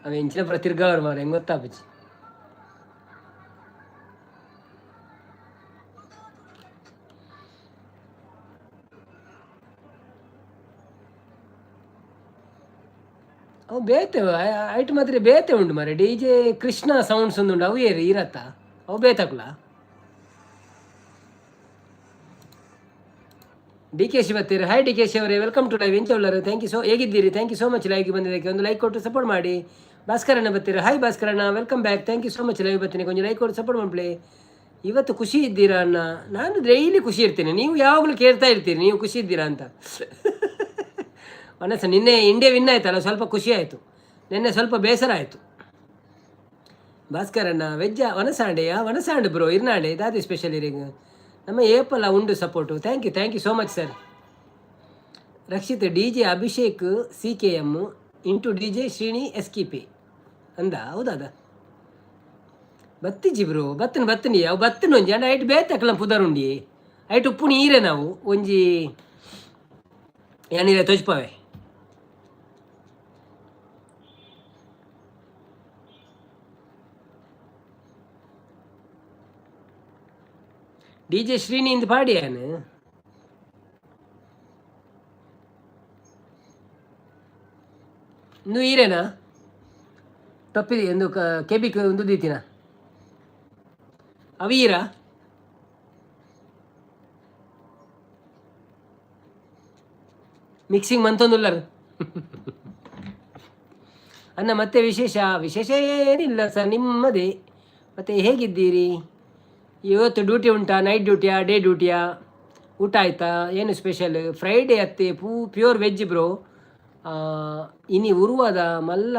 ಅವ ಹೆಂಚಿನ ಪುರ ತಿರ್ಗವ್ರು ಮಾರ ಹೆಂಗೆ ಗೊತ್ತಾಪಚ್ಚಿ. ಅವು ಬೇತೆ ಐಟ್ ಮಾತ್ರ ಬೇತೆ ಉಂಡು ಮಾರೆ. DJ ಕೃಷ್ಣ ಸೌಂಡ್ಸ್ ಒಂದು ಉಂಡು ಅವು ಏರಿ ಇರತ್ತ ಅವು ಬೇತಕ್ಲ. DKC ಬರ್ತೀರಿ. ಹಾಯ್ DKC ಅವರೇ, ವೆಲ್ಕಮ್ ಟು ಲೈವ್. ಎಂಚ ಉಳ್ಳರು ಥ್ಯಾಂಕ್ ಯು ಹೇಗಿದ್ದೀರಿ? ಥ್ಯಾಂಕ್ ಯು ಸೋ ಮಚ್ ಲೈವ್ಗೆ ಬಂದಿದ್ದಕ್ಕೆ. ಒಂದು ಲೈಕ್ ಕೊಟ್ಟು ಸಪೋರ್ಟ್ ಮಾಡಿ. ಭಾಸ್ಕರಣ್ಣ ಬರ್ತೀರಿ. ಹಾಯ್ ಭಾಸ್ಕರಣ್ಣ, welcome back. Thank you so much live ಬರ್ತೀನಿ. ಕೊಂಚ ಲೈಕ್ ಕೊಟ್ಟು ಸಪೋರ್ಟ್ ಮಾಡ್ಲಿ. ಇವತ್ತು ಖುಷಿ ಇದ್ದೀರಾ ಅಣ್ಣ? ನಾನು ಡೈಲಿ ಖುಷಿ ಇರ್ತೀನಿ. ನೀವು ಯಾವಾಗಲೂ ಕೇಳ್ತಾ ಇರ್ತೀರಿ ನೀವು ಖುಷಿ ಇದ್ದೀರಾ ಅಂತ. ಮನಸ್ಸು ನಿನ್ನೆ ಇಂಡಿಯಾ ವಿನ್ ಆಯ್ತಲ್ಲ, ಸ್ವಲ್ಪ ಖುಷಿ ಆಯಿತು. ನಿನ್ನೆ ಸ್ವಲ್ಪ ಬೇಸರ ಆಯಿತು. ಭಾಸ್ಕರಣ್ಣ ವೆಜ್ಜ ವನಸಾಂಡೆ ಬ್ರೋ ಇರ್ನಾಡೆ ದಾದಿ ಸ್ಪೆಷಲ್ ಇರಿಗೆ ನಮ್ಮ ಏಪಲ್ಲ ಉಂಡು support. Thank you so much sir. Rakshith DJ Abhishek CKM into DJ Srini SKP ಅಂದ ಹೌದಾದ ಬತ್ತಿಜಿ ಬ್ರೋ. ಬತ್ತನಿ ಅವು ಬತ್ತನ ಒಂಜಿ ಅಂಡ ಐಟ್ ಬೇತಕ್ಕಲ ಪುದರುಂಡಿ ಐಟ್ ಉಪ್ಪು ನೀರೇ ನಾವು ಒಂಜಿ ಏನಿಲ್ಲ ತೊಜ್ಪವೆ. DJ ಶ್ರೀನಿ ಇಂದು ಪಾಡಿಯಾನು ಇಂದು ಈರೇನಾ ತಪ್ಪಿದೆ ಎಂದು ಕೆಬಿಕ್ ಒಂದು ದೀತಿನ ಅವೀರ ಮಿಕ್ಸಿಂಗ್ ಮಂತೊಂದುಲ್ಲರು ಅನ್ನ. ಮತ್ತೆ ವಿಶೇಷ ಏನಿಲ್ಲ ಸರ್, ನಿಮ್ಮದೇ. ಮತ್ತೆ ಹೇಗಿದ್ದೀರಿ? ಇವತ್ತು ಡ್ಯೂಟಿ ಉಂಟಾ? ನೈಟ್ ಡ್ಯೂಟಿಯಾ ಡೇ ಡ್ಯೂಟಿಯಾ? ಊಟ ಆಯಿತಾ? ಏನು ಸ್ಪೆಷಲ್? ಫ್ರೈಡೇ ಅತ್ತೆ ಪ್ಯೂರ್ ವೆಜ್ ಬ್ರೋ. ಇನಿ ಉರುವಾದ ಮಲ್ಲ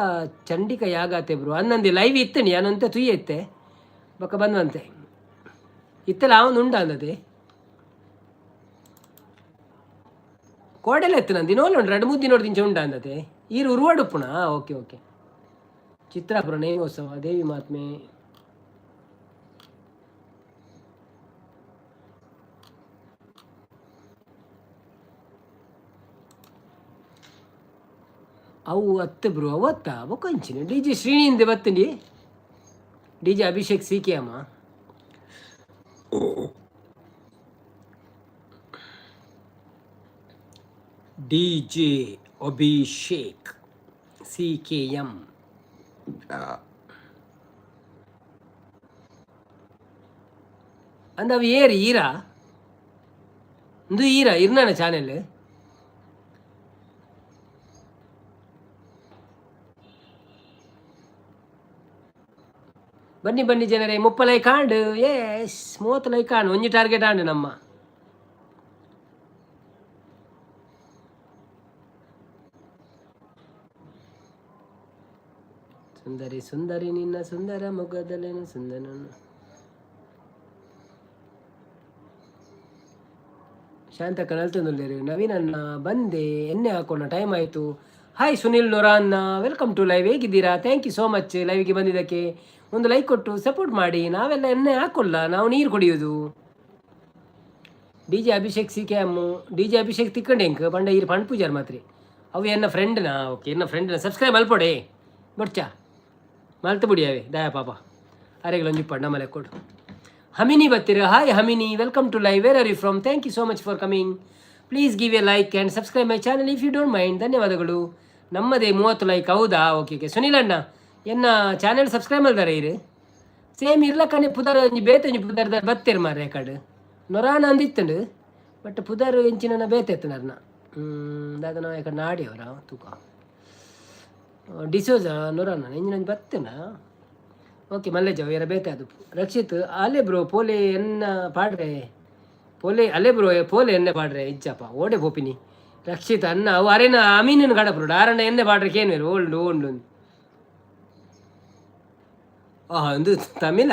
ಚಂಡಿಕ ಯಾಗತ್ತೆ ಬ್ರೋ. ಅನ್ನಂದು ಲೈವ್ ಇತ್ತನಿ ಅನ್ನಂತೆ ತುಯ್ಯ ಇತ್ತೆ ಬೊಕ್ಕ ಬಂದಂತೆ ಇತ್ತಲ್ಲ ಅವನು ಉಂಡ ಅಂದದೆ ಕೋಡೆಲ್ಲ ಎತ್ತು ನಂದು ಇನ್ನೋಲ್ಲ ಉಂಟು 2-3 ದಿನ ದಿಂಚ ಉಂಡ ಅಂದತೆ ಈರು ಉರುವಾಡುಪ್ಪುಣ. ಓಕೆ ಚಿತ್ರಾಪುರ ನೇಮೋತ್ಸವ ದೇವಿ ಮಹಾತ್ಮೆ. ಅವು ಅತ್ತೆ ಬ್ರೋ ಅವತ್ತ ಬೊಕ್ಕಂಚಿನ DJ ಶ್ರೀನಿಂದ ಬತ್ತಂಡಿ DJ Abhishek CKM DJ Abhishek CKM ಅಂದ ಅವು ಏರಿ ಈರಾ ಇಂದು ಇರ್ನಾನ ಚಾನೆಲ್ ಬನ್ನಿ ಬನ್ನಿ ಜನರೇ 30 like and yes 30 like and ಒಂಜಿ ಟಾರ್ಗೆಟ್ ಆಂಡ್ ನಮ್ಮ ಸುಂದರಿ ಸುಂದರಿ ನಿನ್ನ ಸುಂದರ ಮೊಗದಲೇನು ಸುಂದರನು ಶಾಂತಕ್ಕ ನಲ್ತಂದುಲ್ಲೇರು ನವೀನನ್ನ ಬಂದೆ ಎಣ್ಣೆ ಹಾಕೋಣ ಟೈಮ್ ಆಯಿತು. ಹಾಯ್ ಸುನಿಲ್ ನೊರಾನ್ನ ವೆಲ್ಕಮ್ ಟು ಲೈವ್, ಹೇಗಿದ್ದೀರಾ? ಥ್ಯಾಂಕ್ ಯು ಸೋ ಮಚ್ ಲೈವ್ಗೆ ಬಂದಿದ್ದಕ್ಕೆ. ಒಂದು ಲೈಕ್ ಕೊಟ್ಟು ಸಪೋರ್ಟ್ ಮಾಡಿ. ನಾವೆಲ್ಲ ಎಣ್ಣೆ ಹಾಕೋಲ್ಲ, ನಾವು ನೀರು ಕುಡಿಯೋದು. ಡಿ ಜೆ ಅಭಿಷೇಕ್ ಸಿ ಕ್ಯಾಮ್ ಡಿ ಜೆ ಅಭಿಷೇಕ್ ತಿಕ್ಕಂಡೆಂಕ್ ಪಂಡ ಈರು ಪಣ್ ಪೂಜಾರ್ ಮಾತ್ರ ಅವು ಎನ್ನ ಫ್ರೆಂಡ್ನ ಓಕೆ ಎನ್ನ ಫ್ರೆಂಡ್ನ ಸಬ್ಸ್ಕ್ರೈಬ್ ಮಲ್ಪೊಡೆ ಬೊಡ್ಚ ಮಲ್ತು ಬಿಡಿಯಾವೆ ದಯ ಪಾಪ ಅರೆಗಳೊಂದು ಪಣ್ಣ ಮಲೆ ಕೊಡು. ಹಮಿನಿ ಬತ್ತೀರ, ಹಾಯ್ ಹಮಿನಿ, welcome to live, where are you from? Thank you so much for coming. Please give a like and subscribe my channel if you don't mind. ಧನ್ಯವಾದಗಳು. ನಮ್ಮದೇ 30 ಲೈಕ್, ಹೌದಾ? Okay okay. ಸುನಿಲ್ ಅಣ್ಣ ಎನ್ನ ಚಾನಲ್ ಸಬ್ಸ್ಕ್ರೈಬ್ ಮಾಡ್ದಾರೆ ಇರು same ಇರ್ಲಕ್ಕನೆ ಪುದರ್ ಒಂಜಿ ಬೇತಂಜಿ ಪುದರ್ದ ಬತ್ತೇರು ಮಾರ್ರೆ ಕಡೆ ನೊರಾನ ಅಂದಿತ್ತಂಡು ಬಟ್ ಪುದರ್ ಎಂಚಿನ ಬೇತೆತ್ತನರ್ನ ದಾದ ನಾವು ಯಾಕಡೆ ನಾಡಿಯವರ ತೂಕ ಡಿಸೋಜ ನೊರಾನ ಎಂಜಿನ ಬತ್ತೇನ ಓಕೆ ಮಲ್ಲೇಜ ಬೇರೆ ಬೇತೆ ಅದು ರಕ್ಷಿತ್ ಅಲೆ ಬ್ರೋ ಪೋಲೆ ಎನ್ನ ಪಾಡ್ರೆ ಪೋಲೆ ಅಲೆ ಬ್ರೋ ಪೋಲೆ ಎಣ್ಣೆ ಪಾಡ್ರೆ ಇಜ್ಜಪ್ಪ ಓಡೆ ಪೋಪಿನಿ ರಕ್ಷಿತ್ ಅನ್ನ ಅವು ಅರೆನ ಅಮೀನನ್ನು ಗಡಪ್ರು ಆರಣ್ಣ ಎಣ್ಣೆ ಪಾಡ್ರೆ ಕೇನ್ವೇರು ಓಲ್ಡು ಓಲ್ಡು ಒಂದು ತಮಿಳ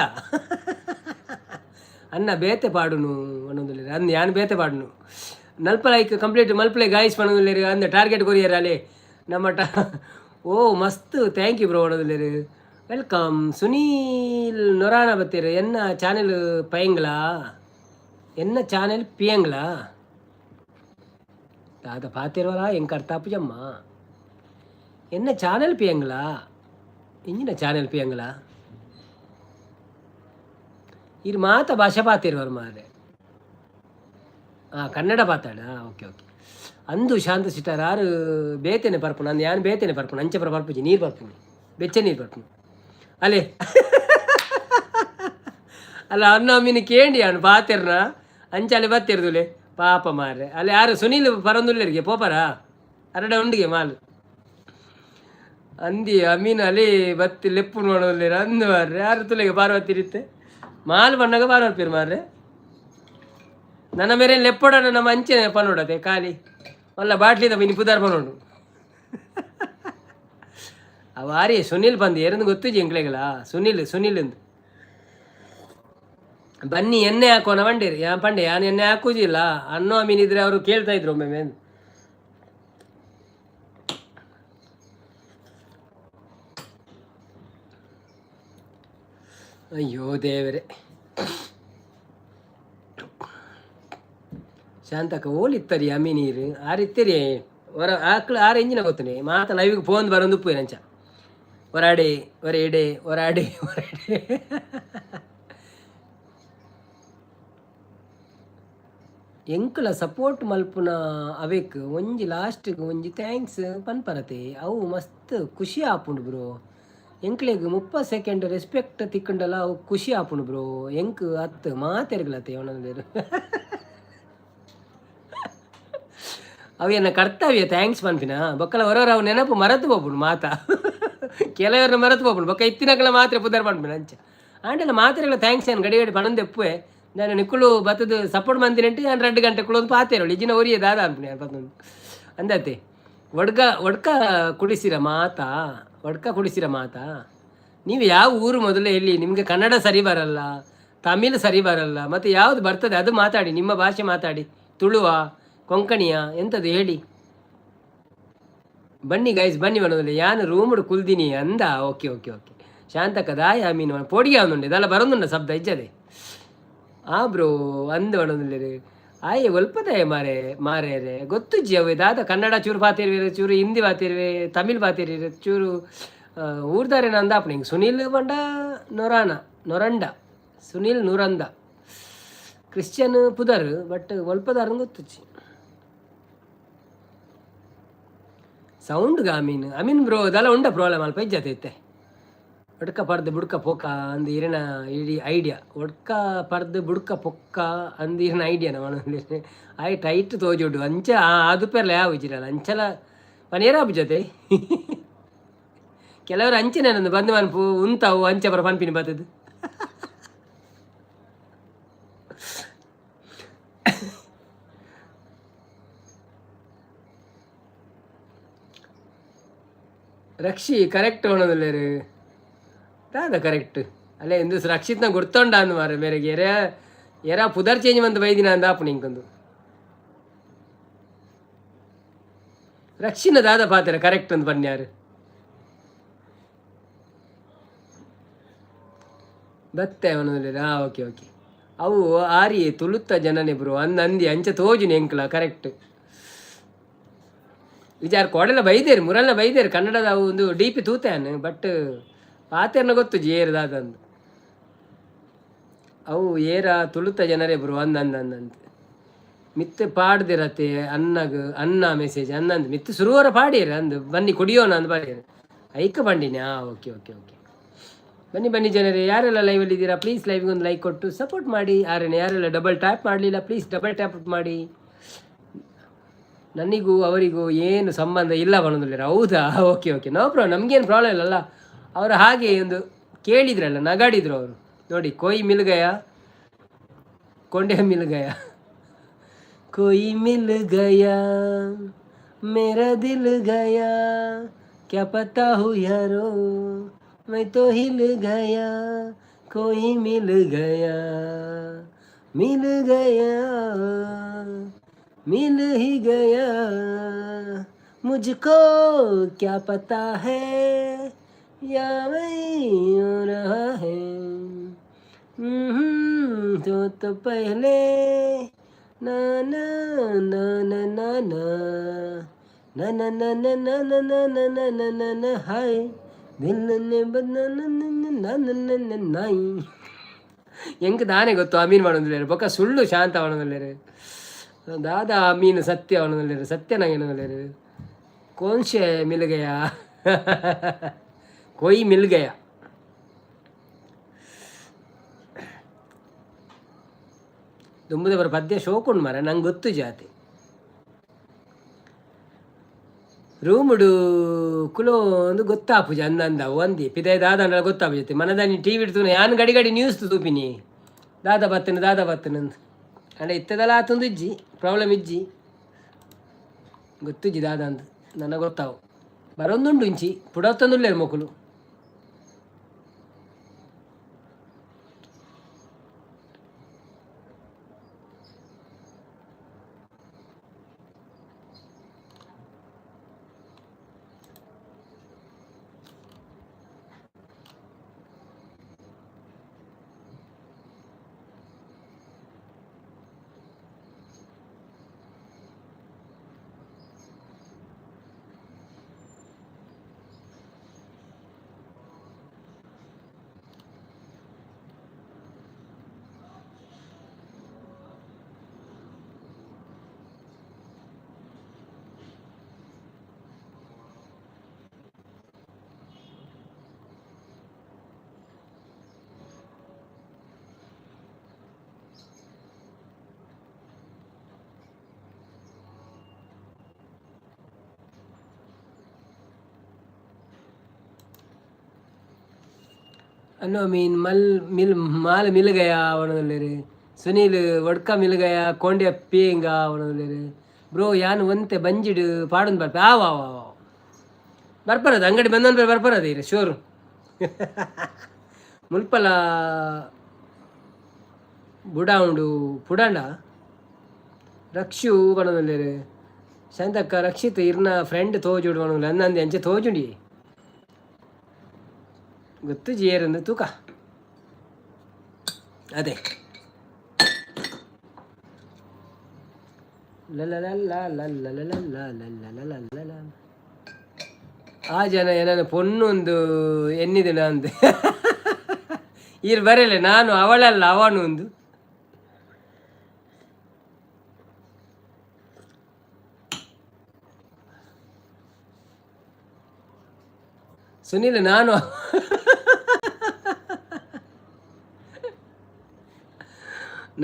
ಅನ್ನ ಬೇತೆ ಪಾಡುನು ಅನ್ನೋದಿಲ್ಲ ಅಂದ್ ಯಾನು ಬೇತೆ ಪಾಡುನು ನಲ್ಪ ಲೈಕ್ ಕಂಪ್ಲೀಟ್ ಮಲ್ಪಲೆ ಗಾಯಿಸ್ ಮಾಡೋದಿಲ್ಲ ಅಂದ ಟಾರ್ಗೆಟ್ ಕೊರಿಯರ್ ಅಲೆ ನಮ್ಮ ಓ ಮಸ್ತ್ ಥ್ಯಾಂಕ್ ಯು ಬ್ರೋ ಅನ್ನೋದಿಲ್ಲ. ವೆಲ್ಕಮ್ ಸುನೀಲ್ ನೊರಾನ ಬತ್ತೀರ ಎನ್ನ ಚಾನೆಲ್ ಪಯಂಗ್ಲಾ ಎನ್ನ ಚಾನೆಲ್ ಪಿಯಂಗ್ಲಾ ದಾದ ಪಾತಿರೋರ ಹೆಂಗೆ ಕರ್ತಾಪು ಜಮ್ಮ ಎನ್ನ ಚಾನೆಲ್ ಪಿಯಂಗ್ಲಾ ಇಂಜಿನ ಚಾನೆಲ್ ಪಿಯಂಗ್ಲಾ ಇರು ಮಾತ ಭಾಷೆ ಪಾತಿರುವರು ಮಾರೆ ಕನ್ನಡ ಪಾತಾಡ ಓಕೆ ಓಕೆ ಅಂದು ಶಾಂತ ಸಿಟ್ಟಾರ ಆರು ಬೇತೇನೆ ಪರ್ಪುಣ ಅಂದು ಯಾನು ಬೇತೇನೆ ಪರ್ಪುಣ ಅಂಚಪುರ ಪರ್ಪುಜಿ ನೀರು ಪರ್ಪುಣಿ ಬೆಚ್ಚ ನೀರು ಪರ್ಪುಣಿ ಅಲ್ಲೇ ಅಲ್ಲ ಅನ್ನ ಮೀನು ಕೇಂಡಿ ಅವನು ಪಾತಿರ್ನ ಅಂಚಾಲೆ ಬತ್ತಿರ್ದುಲೆ ಪಾಪ ಮಾರ್ರೆ ಅಲ್ಲಿ ಯಾರು ಸುನೀಲ್ ಪರಂದುಲ್ಲರಿಗೆ ಪೋಪರ ಅರಡ ಉಂಡಿಗೆ ಮಾಲು ಅಂದಿ ಅಮೀನು ಅಲ್ಲಿ ಬತ್ತಿ ಲೆಪ್ಪು ನೋಡೋಲ್ಲ ಅಂದು ಮಾರ್ರೆ ಯಾರು ತುಲೆಗೆ ಪಾರ್ವತಿರುತ್ತೆ ಮಾಲ್ ಬಣ್ಣಗ ಪಾರ್ವತಿರು ಮಾರ್ರೆ ನನ್ನ ಮೇರೆ ಲೆಪ್ಪೊಡ ನಮ್ಮ ಅಂಚೆ ಪನೋಡತೆ ಖಾಲಿ ಒಲ್ಲ ಬಾಟ್ಲಿದ ಮೀನು ಪುದಾರ್ ಪನೋಡು ಅವಾರಿ ಸುನಿಲ್ ಬಂದು ಏರಂದು ಗೊತ್ತು ಜಿಂಕ್ಲೆಗಳ ಸುನಿಲ್ ಎಂದು ಬನ್ನಿ ಎಣ್ಣೆ ಹಾಕೋಣ ಬಂಡೇರಿ ಯಾ ಪಂಡೆ ಯಾನು ಎಣ್ಣೆ ಹಾಕುವುದಿಲ್ಲ ಅನ್ನೋ ಮೀನಿದ್ರೆ ಅವರು ಕೇಳ್ತಾ ಇದ್ರು ಒಮ್ಮೆ ಅಯ್ಯೋ ದೇವರೇ ಶಾಂತಕ್ಕ ಓಲಿತ್ತರಿ ಅಮ್ಮಿ ನೀರು ಆರಿತ್ತರಿ ಹೊರ ಆಕಳು ಆರು ಎಂಜಿನ ಗೊತ್ತನೆ ಮಾತ ಲೈವಿಗೆ ಫೋನ್ ಬರೋದು ಉಪ್ಪು ನಂಚ ಹೊರಾಡೆ ಹೊರಾಡೆ ಎಂಕಲ ಸಪೋರ್ಟ್ ಮಲ್ಪುನ ಅವೇಕ್ ಒಂಜಿ ಲಾಸ್ಟ್ಗೆ ಒಂಜಿ ಥ್ಯಾಂಕ್ಸ್ ಪನ್ಪರತೆ ಅವು ಮಸ್ತ್ ಖುಷಿ ಆಪುಂಡು ಬ್ರೋ ಎಂಕ್ಲೆಗ್ 30 ಸೆಕೆಂಡ್ ರೆಸ್ಪೆಕ್ಟ್ ತಿಕ್ಕಂಡಲ್ಲ ಅವು ಖುಷಿ ಆಪುಂಡು ಬ್ರೋ ಎಂಕ್ ಹತ್ತು ಮಾತೆರ್ಗಳತೆ ಅವನಂದೇರು ಅವೇನ ಕರ್ತವ್ಯ ಥ್ಯಾಂಕ್ಸ್ ಪನ್ಪಿನ ಬೊಕ್ಕಲ ಹೊರವ್ರು ಅವು ನೆನಪು ಮರೆತು ಹೋಗ್ಬಿಡು ಮಾತಾ ಕೆಲವ್ರನ್ನ ಮರೆತು ಹೋಗ್ಬಿಡು ಬೊಕ್ಕ ಇತ್ತಿನಗಳ ಮಾತ್ರ ಪುದರ್ ಮಾಡ್ಬಿಡು ಅಂಚ ಆಂಟೆಲ್ಲ ಮಾತ್ರೆಗಳ ಥ್ಯಾಂಕ್ಸ್ ಏನು ಗಡಿ ಪಣಂದು ಎಪ್ಪುವೆ ನಾನು ನಿಕ್ಕಳು ಬತ್ತದು ಸಪೋರ್ಟ್ ಮಂತಿನಂಟು ನಾನು 2 ಗಂಟೆ ಕುಳೊಂದು ಪಾತೇರೋಳು ಇಜಿನ ಒರಿಯ ದಾದ ಅನ್ಪಣೆ ಬತ್ತೊಂದು ಅಂದತೆ ಒಡ್ಕ ಕುಡಿಸಿರ ಮಾತಾ ನೀವು ಯಾವ ಊರು ಮೊದಲೇ ಎಲ್ಲಿ ನಿಮಗೆ ಕನ್ನಡ ಸರಿ ಬರಲ್ಲ ತಮಿಳು ಸರಿ ಬರಲ್ಲ ಮತ್ತು ಯಾವುದು ಬರ್ತದೆ ಅದು ಮಾತಾಡಿ ನಿಮ್ಮ ಭಾಷೆ ಮಾತಾಡಿ ತುಳುವ ಕೊಂಕಣಿಯ ಎಂಥದ್ದು ಹೇಳಿ ಬನ್ನಿ ಗೈಸ್ ಬನ್ನಿ ಬನ್ನೋದಿಲ್ಲ ಯಾನು ರೂಮುಡು ಕುಲ್ದಿನಿ ಅಂದ ಓಕೆ ಓಕೆ ಓಕೆ ಶಾಂತಕ್ಕ ದಾಯ ಮೀನು ಪೋಡಿಗೆ ಅವನುಂಡೆ ಇದೆಲ್ಲ ಬರೋದುಂಡ ಶಬ್ದ ಇಜ್ಜದೆ ಬ್ರೋ ಅಂದು ಬನ್ನೋದಿಲ್ಲ ಆಯೆ ಒಲ್ಪದಾಯ ಮಾರೇರೆ ಗೊತ್ತುಜ್ಜಿ ಅವು ದಾದ ಕನ್ನಡ ಚೂರು ಪಾತಿರ್ವೆ ಚೂರು ಹಿಂದಿ ಪಾತಿರ್ವೆ ತಮಿಳ್ ಪಾತಿರ್ವೆ ಚೂರು ಊರ್ದಾರೆ ನಂದ ಅಪ್ಪ ಹಿಂಗೆ ಸುನೀಲ್ ಬಂಡ ನೊರಂಡ ಸುನೀಲ್ ನೂರಂದ ಕ್ರಿಶ್ಚಿಯನ್ ಪುದರ್ ಬಟ್ ಒಲ್ಪದಾರನ್ ಗೊತ್ತುಜ್ಜಿ ಸೌಂಡ್ಗ ಅಮೀನ್ ಬ್ರೋ ಅದೆಲ್ಲ ಉಂಡ ಪ್ರಾಬ್ಲಮ್ ಅಲ್ಪ ಇಜ್ಜತೈತೆ ಒಡ್ಕ ಪರ್ದು ಬುಡ್ಕ ಪೊಕ್ಕ ಅಂದು ಇರಿನ ಇಡೀ ಐಡಿಯಾ ಒಡ್ಕ ಪರ್ದು ಬುಡ್ಕ ಪೊಕ್ಕ ಅಂದು ಇರಿನ ಐಡಿಯಾನ ಮನೋಲಿ ಆಯ್ ಟೈಟ್ ತೋಜುಡು ಅಂಚ ಅದು ಪೆರ್ಲ ಯಾವ ಇಜಿರಲ್ಲ ಅಂಚಲ ಪನೇರ ಜೊತೆ ಕೆಲವರು ಅಂಚಿನ ನಂದು ಬಂದು ಮನ್ಪು ಉಂತಾವು ಅಂಚೆ ಬರ ಪನ್ಪಿನಿ ಬರ್ತದೆ. ರಕ್ಷಿ ಕರೆಕ್ಟ್ ಅವನದಲ್ಲೇರು ದಾದ ಕರೆಕ್ಟ್ ಅಲ್ಲೇ ಎಂದು ರಕ್ಷಿತ್ನ ಗುರ್ತೊಂಡ ಅಂದು ಮಾರ ಮೇರೆಗೆ ಎರ ಪುದರ್ ಚೇಂಜ್ ಬಂದು ಬೈದಿನ ಅಂದ ಆಪು ನಿಂಕೊಂದು ರಕ್ಷಿನ ದಾದ ಪಾತ್ರ ಕರೆಕ್ಟ್ ಅಂತ ಬನ್ಯಾರು ಬತ್ತೆ ಅವನದಲ್ಲಿ ಓಕೆ ಓಕೆ ಅವು ಆರಿ ತುಳುತ್ತ ಜನನೇ ಬ್ರೋ ಅಂದಿ ಅಂಚೆ ತೋಜುನಿ ಎಂಕ್ಲ ಕರೆಕ್ಟ್ ವಿಚಾರ ಕೊಡೆಲ್ಲ ಬೈದೇರು ಮುರಲ್ಲ ಬೈದೇರು ಕನ್ನಡದ ಅವು ಒಂದು ಡಿ ಪಿ ತೂತಾನು ಬಟ್ ಪಾತೆರ್ನ ಗೊತ್ತು ಜಿ ಏರ್ದಾದಂದು ಅವು ಏರ ತುಳುತ್ತ ಜನರೇ ಬ್ರೋ ಅಂದಂದಂತ ಮಿತ್ತು ಪಾಡ್ದಿರತ್ತೆ ಅನ್ನ ಮೆಸೇಜ್ ಅನ್ನಂದು ಮಿತ್ತು ಸುರುವರ ಪಾಡಿಯರು ಅಂದು ಬನ್ನಿ ಕುಡಿಯೋಣ ಅಂದು ಬಾಡಿಯರು ಐಕ ಬಂಡಿನಿ ಓಕೆ ಓಕೆ ಓಕೆ ಬನ್ನಿ ಜನರೇ ಯಾರೆಲ್ಲ ಲೈವಲ್ಲಿ ಇದ್ದೀರಾ ಪ್ಲೀಸ್ ಲೈವ್ಗೆ ಒಂದು ಲೈಕ್ ಕೊಟ್ಟು ಸಪೋರ್ಟ್ ಮಾಡಿ ಯಾರೆಲ್ಲ ಡಬಲ್ ಟ್ಯಾಪ್ ಮಾಡಲಿಲ್ಲ ಪ್ಲೀಸ್ ಡಬಲ್ ಟ್ಯಾಪ್ ಮಾಡಿ. ನನಗೂ ಅವರಿಗೂ ಏನು ಸಂಬಂಧ ಇಲ್ಲ ಬನ್ನೋದಿಲ್ಲ. ಹೌದಾ ಓಕೆ ಓಕೆ ನೋ ಪ್ರಾಬ್ಲಮ್ ನಮಗೇನು ಪ್ರಾಬ್ಲಮ್ ಇಲ್ಲಲ್ಲ. ಅವರು ಹಾಗೆ ಒಂದು ಕೇಳಿದ್ರಲ್ಲ ನಗಾಡಿದ್ರು ಅವರು ನೋಡಿ ಕೊಯ್ ಮಿಲ್ ಗಯಾ ಕೊಂಡೆ ಮಿಲ್ ಗಯಾ कोई मिल गया मेरा दिल गया क्या पता हूँ यारो मैं तो हिल गया कोई मिल गया मिल ही गया मुझको क्या पता है या मैं हो रहा है तो पहले ना ना ना ना ना ना ना ना ना ना ना ना ना ना ना ना ना ना हाय दिल ने ನಾಯಿ ಹೆಂಗೆ ದಾನೆ ಗೊತ್ತು ಅಮೀನ್ ಮಾಡೋದಿಲ್ಲ ಬೊಕ್ಕ ಸುಳ್ಳು ಶಾಂತ ಅವನದಲ್ಲೇರು ದಾದ ಅಮೀನ್ ಸತ್ಯ ಅವನದಲ್ಲೇರು ಸತ್ಯ ನಂಗೇನದಲ್ಲೇರು ಕೋನ್ಶೆ ಮಿಲ್ಗಯ ಕೊಯ್ ಮಿಲ್ಗಯ ದುಂಬುದವರ ಪದ್ಯ ಶೋಕೊಂಡು ಮರ ನಂಗೆ ಗೊತ್ತು ಜಾತಿ ರೂಮುಡು ಕುಲೋ ಒಂದು ಗೊತ್ತಾಪುಜ ಅಂದಂದ ಒಂದಿ ಪಿದಾಯ ದಾದ ಗೊತ್ತಾಪು ಜೊತೆ ಮನದಾನಿ ಟಿ ವಿ ಇಡ್ತು ಯಾನ್ ಗಡಿ ನ್ಯೂಸ್ ತೂಪಿನಿ ದಾದ ಬತ್ತನ ಅಂದ ಅಲ್ಲ ಇತ್ತದಲ್ಲ ಆತೊಂದು ಇಜ್ಜಿ ಪ್ರಾಬ್ಲಮ್ ಇಜ್ಜಿ ಗೊತ್ತಿಜ್ಜಿ ದಾದ ಅಂದ ನನಗೆ ಗೊತ್ತಾವು ಬರೊಂದುಂಡು ಇಂಚಿ ಪುಡತ್ತೊಂದುಲ್ಲೇರು ಮಕ್ಕಳು ಅನ್ನೋ ಮೀನ್ ಮಾಲ್ ಮಿಲ್ ಗಯಾ ಅವನದಲ್ಲೇರಿ ಸುನೀಲ್ ಒಡ್ಕ ಮಿಲ್ ಗಯಾ ಕೊಂಡೆ ಪೇಂಗ ಅವನದಲ್ಲೇರಿ ಬ್ರೋ ಯಾನು ಒಂತೆ ಬಂಜಿಡು ಪಾಡೊಂದು ಬರ್ಪ ಬರ್ಪರದು ಅಂಗಡಿ ಬಂದೊಂದು ಬರ್ಪರದು ಇರ ಶೋರು ಮುಲ್ಪಲ ಬುಡಾ ಉಂಡು ಪುಡಾಂಡ ರಕ್ಷು ಬಣದಲ್ಲೇರಿ ಶಾಂತಕ್ಕ ರಕ್ಷಿತ್ ಇರ್ನ ಫ್ರೆಂಡ್ ತೋಜುಡು ಬಣಲ್ಲ ಅನ್ನಂದು ಎಂಚೆ ತೋಜುಂಡಿ ಗೊತ್ತು ಜೇರಂದು ತೂಕ ಅದೇ ಆ ಜನ ಏನನ್ನು ಪೊನ್ನೊಂದು ಎನ್ನಿದಿನ ಅಂದೆ ಇಲ್ಲಿ ಬರಲ್ಲ ನಾನು ಅವಳಲ್ಲ ಅವನು ಒಂದು ಸುನೀಲ್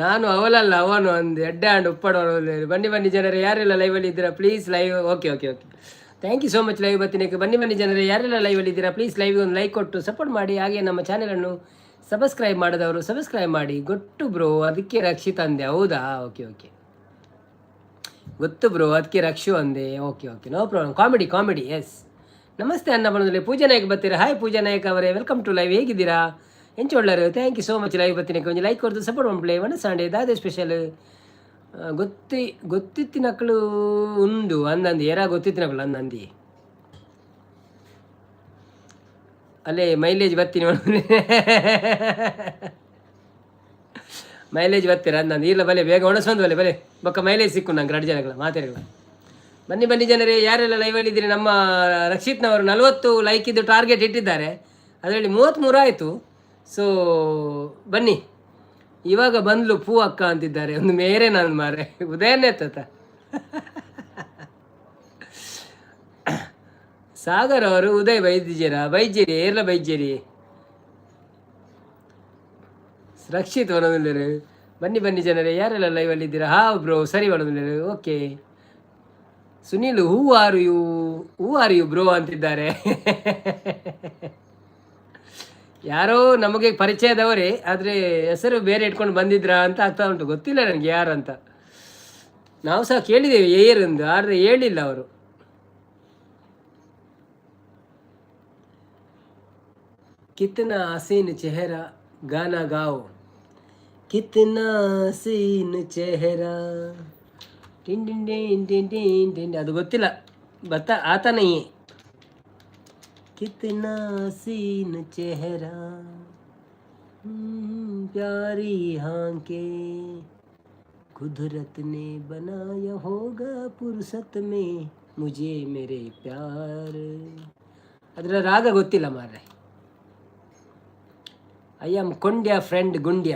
ನಾನು ಅವಳಲ್ಲ ಅವನು ಒಂದು ಎಡ್ಡೆ ಹಂಡು ಉಪ್ಪಡೋರು ಬನ್ನಿ ಜನರೇ ಯಾರೆಲ್ಲ ಲೈವಲ್ಲಿ ಇದ್ದೀರಾ please live okay thank you so much live ಬರ್ತೀನಿ. ಬನ್ನಿ ಜನರೇ, ಯಾರೆಲ್ಲ ಲೈವಲ್ಲಿ ಇದ್ದೀರಾ ಪ್ಲೀಸ್ ಲೈವ್ಗೆ ಒಂದು ಲೈಕ್ ಕೊಟ್ಟು ಸಪೋರ್ಟ್ ಮಾಡಿ. ಹಾಗೆ ನಮ್ಮ ಚಾನಲನ್ನು ಸಬ್ಸ್ಕ್ರೈಬ್ ಮಾಡಿದವರು ಸಬ್ಸ್ಕ್ರೈಬ್ ಮಾಡಿ. ಗೊತ್ತು ಬ್ರೋ, ಅದಕ್ಕೆ ರಕ್ಷಿತ್ ಅಂದೆ. ಹೌದಾ? ಓಕೆ ಓಕೆ, ಗೊತ್ತು ಬ್ರೋ, ಅದಕ್ಕೆ ರಕ್ಷು ಅಂದೆ. Okay okay, no problem. Comedy yes. ನಮಸ್ತೆ ಅನ್ನ ಬಣ್ಣದಲ್ಲಿ ಪೂಜಾ ನಾಯಕ್ ಬರ್ತೀರಾ. ಹಾಯ್ ಪೂಜಾ ನಾಯಕ್ ಅವರೇ, ವೆಲ್ಕಮ್ ಟು ಲೈವ್. ಹೇಗಿದ್ದೀರಾ? ಎಂಚು ಒಳ್ಳೆಯರು. Thank you so much live ಬರ್ತೀನಿ. ಒಂದು ಲೈಕ್ ಕೊಡ್ತು ಸಪೋರ್ಟ್ ಮಾಡ್ಬಿಡಿ. ಒಣ ಸಂಡೇ ದಾದೆ ಸ್ಪೆಷಲ್ ಗೊತ್ತಿತ್ತಿನಕ್ಕಳು ಉಂಡು ಅಂದಂದು. ಯಾರ ಗೊತ್ತಿತ್ತಿನಕ್ಕಳು ಅಂದಂದು ಅಲ್ಲೇ ಮೈಲೇಜ್ ಬರ್ತೀನಿ ಮೈಲೇಜ್ ಬರ್ತೀರ ಅಂದಂದು. ಇಲ್ಲ ಬಲೆ ಬೇಗ ಒಣಸೊಂದು ಬಲೆ ಬೊಕ್ಕ ಮೈಲೇಜ್ ಸಿಕ್ಕು ನಂಗೆ 2 ಜನಗಳ ಮಾತಾಡಿಗಳ. ಬನ್ನಿ ಜನರೇ, ಯಾರೆಲ್ಲ ಲೈವಲ್ಲಿದ್ದೀರಿ. ನಮ್ಮ ರಕ್ಷಿತ್ನವರು 40 ಲೈಕ್ ಇದ್ದು ಟಾರ್ಗೆಟ್ ಇಟ್ಟಿದ್ದಾರೆ. ಅದರಲ್ಲಿ 33 ಆಯಿತು. ಸೊ ಬನ್ನಿ, ಇವಾಗ ಬಂದ್ಲು ಪೂ ಅಕ್ಕ ಅಂತಿದ್ದಾರೆ. ಒಂದು ಮೇರೆ ನಾನು ಮಾರೆ ಉದಯನೇ ಎತ್ತ ಸಾಗರ್ ಅವರು ಉದಯ್ ಬೈಜೇರಿ ಎಲ್ಲ ಬೈಜೇರಿ. ರಕ್ಷಿತ್ ಬರೋದಿಲ್ಲರು. ಬನ್ನಿ ಜನರೇ, ಯಾರೆಲ್ಲ ಲೈವಲ್ಲಿ ಇದ್ದೀರಾ? ಬ್ರೋ ಸರಿ ಬರೋದಿಲ್ಲರು. Okay. Sunil who are you bro ಅಂತಿದ್ದಾರೆ. ಯಾರೋ ನಮಗೆ ಪರಿಚಯದವರೇ, ಆದರೆ ಹೆಸರು ಬೇರೆ ಇಟ್ಕೊಂಡು ಬಂದಿದ್ರಾ ಅಂತ ಆಗ್ತಾ ಉಂಟು. ಗೊತ್ತಿಲ್ಲ ನನಗೆ ಯಾರು ಅಂತ. ನಾವು ಸಹ ಕೇಳಿದ್ದೇವೆ ಏರಂದು, ಆದರೆ ಹೇಳಿಲ್ಲ ಅವರು. ಕಿತ್ತನ ಹಸೀನ್ ಚೆಹರಾ ಗಾನಾ ಗಾओ. ಕಿತ್ತನ ಹಸೀನ್ ಚೆಹರಾ ಟಿನ್ ಟಿನ್ ಟಿನ್ ಟಿನ್ ಟಿನ್ ಟಿನ್. ಅದು ಗೊತ್ತಿಲ್ಲ, ಆತನೇ. कितना हसीन चेहरा प्यारी आंखे कुदरत ने बनाया होगा फुर्सत में मुझे मेरे प्यार. ಅದರ ರಾಗ ಗೊತ್ತಿಲ್ಲ ಮಾರ್ರೆ. ಐ ಆಮ್ ಕೊಂಡ್ಯ ಫ್ರೆಂಡ್ ಗುಂಡ್ಯ.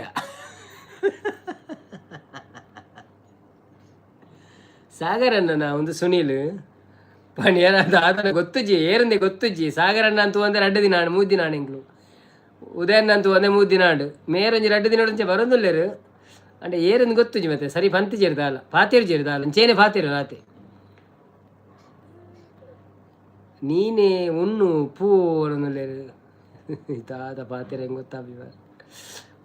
ಸಾಗರನ್ನ ಒಂದು ಸುನೀಲ್ ಪಣಿಯನಾದ ಆತನ ಗೊತ್ತುಜಿ ಏರಂದೆ ಗೊತ್ತುಜಿ. ಸಾಗರಣ್ಣ ಅಂತೂ ಒಂದೇ 2 ದಿನ 3 ದಿನ ಎಂಗ್ಲು. ಉದಯನ್ ಅಂತೂ ಒಂದೇ 3 ದಿನ ಮೇರೊಂಜಿ 2 ದಿನ ಬರೋದಿಲ್ಲರು అంటే ಏರಂದು ಗೊತ್ತುಜಿ. ಮತ್ತೆ ಸರಿ ಪಂತಿ ಜೇರ್ದಾಲ ಪಾತಿರು ಜೇರ್ದಾಲ ಚೇನೆ ಪಾತಿರು ರಾತೆ ನೀನೇ ಉಣ್ಣು ಪೂ ಅನ್ನೋಲ್ಲೇರು ತಾತ ಪಾತಿರ ಹೆಂಗೆ ಗೊತ್ತಾಗ.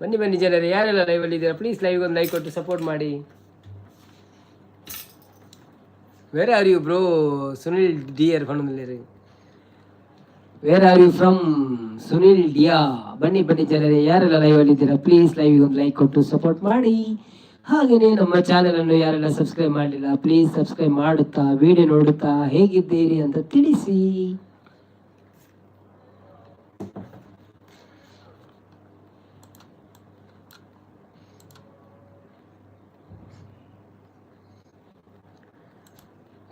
ಬನ್ನಿ ಜನರು, ಯಾರೆಲ್ಲ ಲೈವಲ್ಲಿ ಇದ್ದೀರಾ ಪ್ಲೀಸ್ ಲೈವ್ಗೆ ಒಂದು ಲೈಕ್ ಕೊಟ್ಟು ಸಪೋರ್ಟ್ ಮಾಡಿ. Where are you bro? Sunil dear ಫಂಡ್. Where are you from Sunil ಡಿಯಾ? ಬನ್ನಿ ಜನರೇ, ಯಾರೆಲ್ಲ ಲೈವಲ್ಲಿ ಇದ್ದೀರಾ ಪ್ಲೀಸ್ ಲೈವ್ಗೆ ಒಂದು ಲೈಕ್ ಕೊಟ್ಟು ಸಪೋರ್ಟ್ ಮಾಡಿ. ಹಾಗೆಯೇ ನಮ್ಮ ಚಾನಲನ್ನು ಯಾರೆಲ್ಲ ಸಬ್ಸ್ಕ್ರೈಬ್ ಮಾಡಲಿಲ್ಲ ಪ್ಲೀಸ್ ಸಬ್ಸ್ಕ್ರೈಬ್ ಮಾಡುತ್ತಾ ವಿಡಿಯೋ ನೋಡುತ್ತಾ ಹೇಗಿದ್ದೀರಿ ಅಂತ ತಿಳಿಸಿ.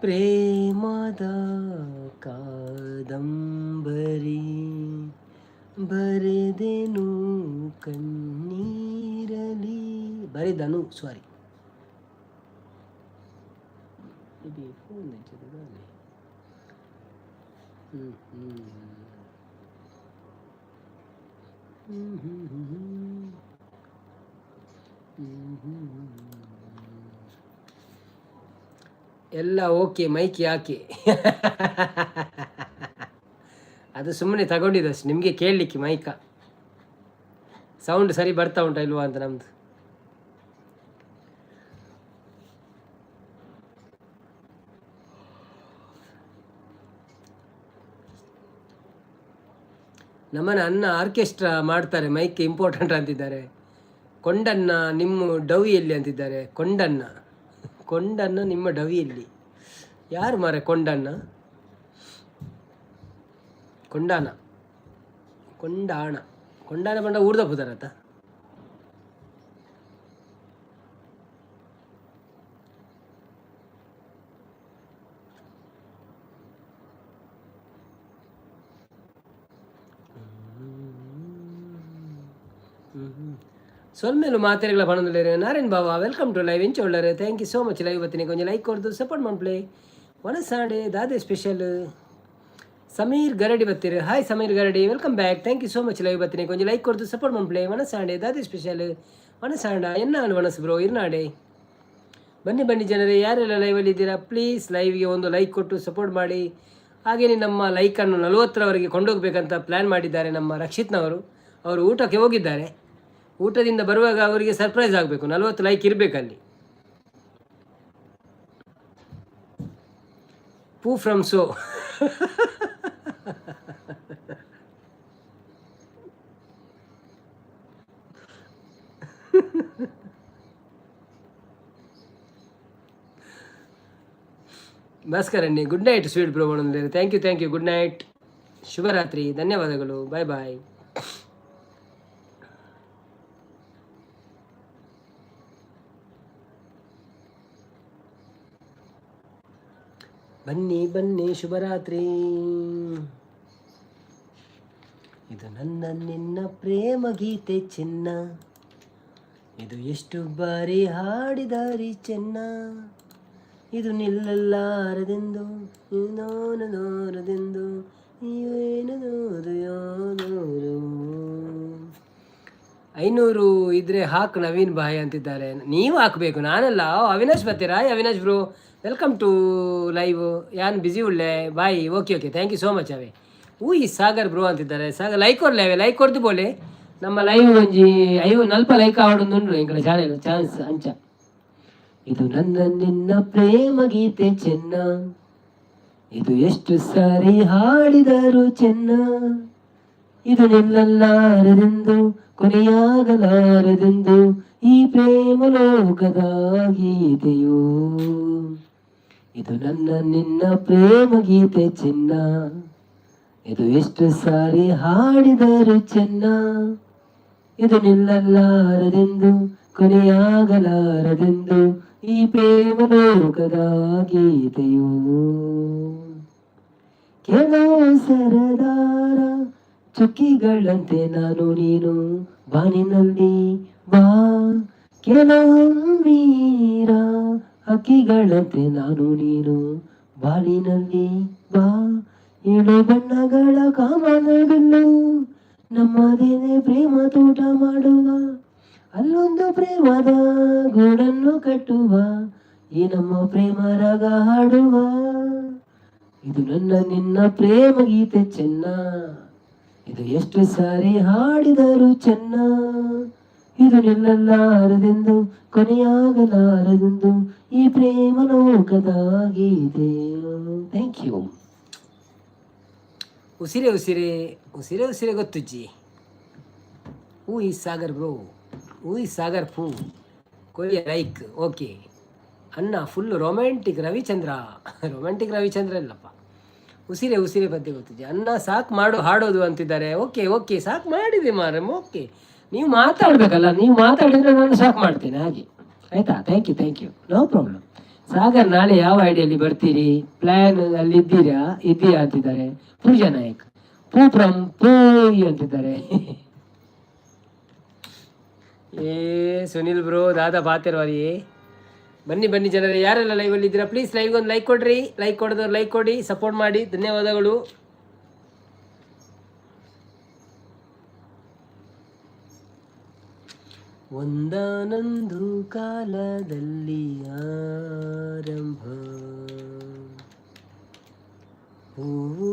ಪ್ರೇಮದ ಕಾದಂಬರಿ ಬರೆದೆನು ಕಣ್ಣೀರಲಿ. ಬರೆದನು ಸಾರಿ ಫೋನ್ ಎಲ್ಲ ಓಕೆ. ಮೈಕ್ ಯಾಕೆ? ಅದು ಸುಮ್ಮನೆ ತಗೊಂಡಿದ್ದಷ್ಟು ನಿಮಗೆ ಕೇಳಲಿಕ್ಕೆ. ಮೈಕ ಸೌಂಡ್ ಸರಿ ಬರ್ತಾ ಉಂಟಾ ಇಲ್ವಾ ಅಂತ ನಮ್ದು. ನಮ್ಮನ್ನ ಅನ್ನ ಆರ್ಕೆಸ್ಟ್ರಾ ಮಾಡ್ತಾರೆ, ಮೈಕ್ ಇಂಪಾರ್ಟೆಂಟ್ ಅಂತಿದ್ದಾರೆ. ಕೊಂಡನ್ನ ನಿಮ್ಮ ಡವಿಯಲ್ಲಿ ಅಂತಿದ್ದಾರೆ. ಕೊಂಡನ್ನ ನಿಮ್ಮ ಡವಿಯಲ್ಲಿ ಯಾರು ಮಾರೆ? ಕೊಂಡಾಣ ಬಂಡ ಊರ್ದ ಪುದರತ. ಸೊಲ್ಮೇಲು ಮಾತೆರೆಗಳ ಪಣದಲ್ಲಿರೋ Narayan Baba welcome to live. ಎಂಚ ಒಳ್ಳೆಯರು. Thank you so much live ಬತ್ತೀನಿ. ಕೊಂಚ ಲೈಕ್ ಕೊಡ್ದು ಸಪೋರ್ಟ್ ಮಾಡ್ಪ್ಲೇ. ಒಣಸಾಡೆ ದಾದೆ ಸ್ಪೆಷಲ್ ಸಮೀರ್ ಗರಡಿ ಬರ್ತೀರಿ. Hi Sameer Garadi, welcome back. Thank you so much live ಬರ್ತೀನಿ. ಕೊಂಚ ಲೈಕ್ ಕೊಡ್ದು ಸಪೋರ್ಟ್ ಮಾಡ್ಪ್ಲೇ. ಒಣಸಾಡೆ ದಾದೆ ಸ್ಪೆಷಲ್ ಒಣಸಾಂಡ ಎನ್ನ ಒಣಸು ಬ್ರೋ ಇರ್ನಾಡೆ. ಬನ್ನಿ ಜನರೇ, ಯಾರೆಲ್ಲ ಲೈವಲ್ಲಿ ಇದ್ದೀರಾ ಪ್ಲೀಸ್ ಲೈವ್ಗೆ ಒಂದು ಲೈಕ್ ಕೊಟ್ಟು ಸಪೋರ್ಟ್ ಮಾಡಿ. ಹಾಗೆಯೇ ನಮ್ಮ ಲೈಕನ್ನು 40ರವರೆಗೆ ಕೊಂಡೋಗಬೇಕಂತ ಪ್ಲ್ಯಾನ್ ಮಾಡಿದ್ದಾರೆ ನಮ್ಮ ರಕ್ಷಿತ್ನವರು. ಅವರು ಊಟಕ್ಕೆ ಹೋಗಿದ್ದಾರೆ. ಊಟದಿಂದ ಬರುವಾಗ ಅವರಿಗೆ ಸರ್ಪ್ರೈಸ್ ಆಗಬೇಕು, 40 ಲೈಕ್ ಇರಬೇಕಲ್ಲಿ. ಪೂ ಫ್ರಮ್ ಸೋ. ಭಾಸ್ಕರಣ್ಣಿ ಗುಡ್ ನೈಟ್ ಸ್ವೀಟ್ ಬ್ರೋ ಮಾಡೋದ್ರೆ. ಥ್ಯಾಂಕ್ ಯು ಗುಡ್ ನೈಟ್, ಶುಭರಾತ್ರಿ, ಧನ್ಯವಾದಗಳು, ಬಾಯ್ ಬಾಯ್. ಬನ್ನಿ ಶುಭರಾತ್ರಿ. ಇದು ನನ್ನ ನಿನ್ನ ಪ್ರೇಮ ಗೀತೆ ಚಿನ್ನ, ಇದು ಎಷ್ಟು ಬಾರಿ ಹಾಡಿದಾರಿ ಚೆನ್ನ, ಇದು ನಿಲ್ಲಲಾರದೆಂದು ನೋರದೆಂದು ಏನು ನೋರು 500 ಇದ್ರೆ ಹಾಕು ನವೀನ್ ಬಾಯ್ ಅಂತಿದ್ದಾರೆ. ನೀವು ಹಾಕಬೇಕು, ನಾನಲ್ಲ. ಅವಿನಾಶ್ ಬರ್ತೀರಾ? Avinash bro welcome to live. ಯಾನ್ ಬಿಸಿ ಉಳ್ಳೆ bye. Okay thank you so much. ಅವೇ ಈ ಸಾಗರ್ ಬ್ರೋ ಅಂತಿದ್ದಾರೆ. ಸಾಗರ್ ಲೈಕ್ ಕೊಡ್ಲೇವೆ, ಲೈಕ್ ಕೊಡ್ದು ಬೋಲೆ ನಮ್ಮ ಲೈವ್ ಒಂಜಿ 40 ಲೈಕ್ ಆವಡುಂದು ಇಂಕಡೆ ಚಾನೆಲ್ ಚಾನ್ಸ್ ಅಂಚ. ಇದು ನನ್ನ ನಿನ್ನ ಪ್ರೇಮ ಗೀತೆ ಚೆನ್ನ, ಇದು ಎಷ್ಟು ಸಾರಿ ಹಾಡಿದರು ಚೆನ್ನ, ಇದು ನಿಲ್ಲಲಾರದೆಂದು ಕೊನೆಯಾಗಲಾರದೆಂದು ಈ ಪ್ರೇಮ ಲೋಕದ ಗೀತೆಯೋ. ಇದು ನನ್ನ ನಿನ್ನ ಪ್ರೇಮ ಗೀತೆ ಚೆನ್ನ, ಇದು ಎಷ್ಟು ಸಾರಿ ಹಾಡಿದರು ಚೆನ್ನ, ಇದು ನಿಲ್ಲಲಾರದೆಂದು ಕೊನೆಯಾಗಲಾರದೆಂದು ಈ ಪ್ರೇಮ ಲೋಕದ ಗೀತೆಯೋ. ಕೆಲವು ಸರದಾರ ಚುಕ್ಕಿಗಳಂತೆ ನಾನು ನೀನು ಬಾನಿನಲ್ಲಿ ಬಾ, ಕೆಲವೊಮ್ಮೀರ ಹಕ್ಕಿಗಳಂತೆ ನಾನು ನೀನು ಬಾಳಿನಲ್ಲಿ ಬಾ, 7 ಬಣ್ಣಗಳ ಕಾಮನ ಬಿಲ್ಲು ನಮ್ಮದೇನೆ ಪ್ರೇಮ ತೋಟ ಮಾಡುವ, ಅಲ್ಲೊಂದು ಪ್ರೇಮದ ಗೂಡನ್ನು ಕಟ್ಟುವ, ಈ ನಮ್ಮ ಪ್ರೇಮ ರಾಗ ಹಾಡುವ. ಇದು ನನ್ನ ನಿನ್ನ ಪ್ರೇಮ ಗೀತೆ ಚೆನ್ನ, ಇದು ಎಷ್ಟು ಸಾರಿ ಹಾಡಿದರು ಚೆನ್ನ, ಇದು ನಿಲ್ಲಲಾರದೆಂದು ಕೊನೆಯಾಗಲಾರದೆಂದು ಈ ಪ್ರೇಮ ಲೋಕದ ಗೀತೆ. Thank you. ಉಸಿರೇ ಗೊತ್ತುಜ್ಜಿ. ಹೂ ಈ ಸಾಗರ್ ಬ್ರೋ, ಹೂ ಈ ಸಾಗರ್ ಪೂ ಕೊರಿಯ ಲೈಕ್. ಓಕೆ ಅಣ್ಣ ಫುಲ್ಲು ರೊಮ್ಯಾಂಟಿಕ್ ರವಿಚಂದ್ರ ಇಲ್ಲಪ್ಪ. ಉಸಿರೇ ಪದ್ಯ ಗೊತ್ತಿದೆ ಅಣ್ಣ. ಸಾಕು ಮಾಡು ಹಾಡೋದು ಅಂತಿದ್ದಾರೆ. ಓಕೆ ಸಾಕು ಮಾಡಿದೆ ಮಾರ. ಓಕೆ ನೀವು ಮಾತಾಡಬೇಕಲ್ಲ, ನೀವು ಮಾತಾಡಿದ್ರೆ ನಾನು ಸಾಕು ಮಾಡ್ತೇನೆ ಹಾಗೆ, ಆಯಿತಾ? Thank you no problem. Sagar ನಾಳೆ ಯಾವ ಐಡಿಯಲ್ಲಿ ಬರ್ತೀರಿ? ಪ್ಲ್ಯಾನ್ ಅಲ್ಲಿ ಇದೆಯಾ ಅಂತಿದ್ದಾರೆ. ಪೂಜಾ ನಾಯಕ್ ಪೂ ಫ್ರಮ್ ಪೂಯ್ ಅಂತಿದ್ದಾರೆ. ಸುನಿಲ್ ಬ್ರೋ ದಾದಾ ಬಾತಿರ್ವಾರಿ. ಬನ್ನಿ ಜನರೇ, ಯಾರೆಲ್ಲ ಲೈವಲ್ಲಿ ಇದ್ದೀರಾ ಪ್ಲೀಸ್ ಲೈವ್ಗೆ ಒಂದು ಲೈಕ್ ಕೊಡ್ರಿ. ಲೈಕ್ ಕೊಡೋದವ್ರು ಲೈಕ್ ಕೊಡಿ, ಸಪೋರ್ಟ್ ಮಾಡಿ, ಧನ್ಯವಾದಗಳು. ಒಂದಾನೊಂದು ಕಾಲದಲ್ಲಿ ಆರಂಭ ಹೂವು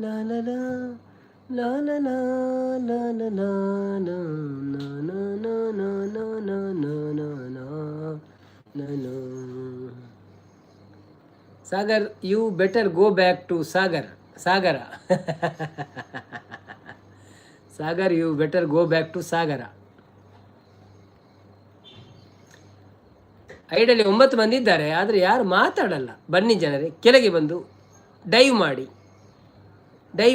la la la la la la la la la na na na na na na na na na na na. Sagar, you better go back to Sagara. Sagar, you better go back to Sagara. ಐಡಲ್ಲಿ 9 ಮಂದಿ ಇದ್ದಾರೆ, ಆದರೆ ಯಾರು ಮಾತಾಡಲ್ಲ. ಬನ್ನಿ ಜನರೇ, ಕೆಳಗೆ ಬಂದು dive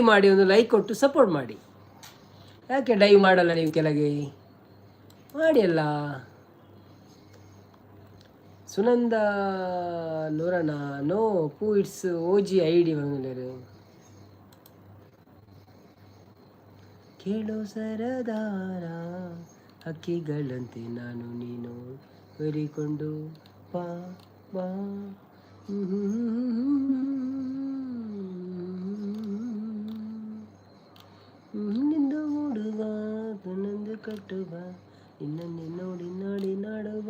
ಮಾಡಿ ಒಂದು ಲೈಕ್ ಕೊಟ್ಟು ಸಪೋರ್ಟ್ ಮಾಡಿ. ಯಾಕೆ ಡೈವ್ ಮಾಡಲ್ಲ ನೀವು? ಕೆಳಗೆ ಮಾಡಿ ಅಲ್ಲ. ಸುನಂದ ನೂರಣ ನೋ ಪೂ ಇಟ್ಸ್ ಓಜಿ ಐಡಿ ಬಂದಿದ್ದಾರೆ. ಕೇಳೋ ಸರದಾರ ಹಕ್ಕಿಗಳಂತೆ ನಾನು ನೀನು ಹೊರಿಕೊಂಡು ಬಾ ಬಾ ನಿಂದು ಮೂಡುವ ನನ್ನೊಂದು ಕಟ್ಟುವ ನಿನ್ನನ್ನೇ ನೋಡಿ ನೋಡಿ ನಾಡುವ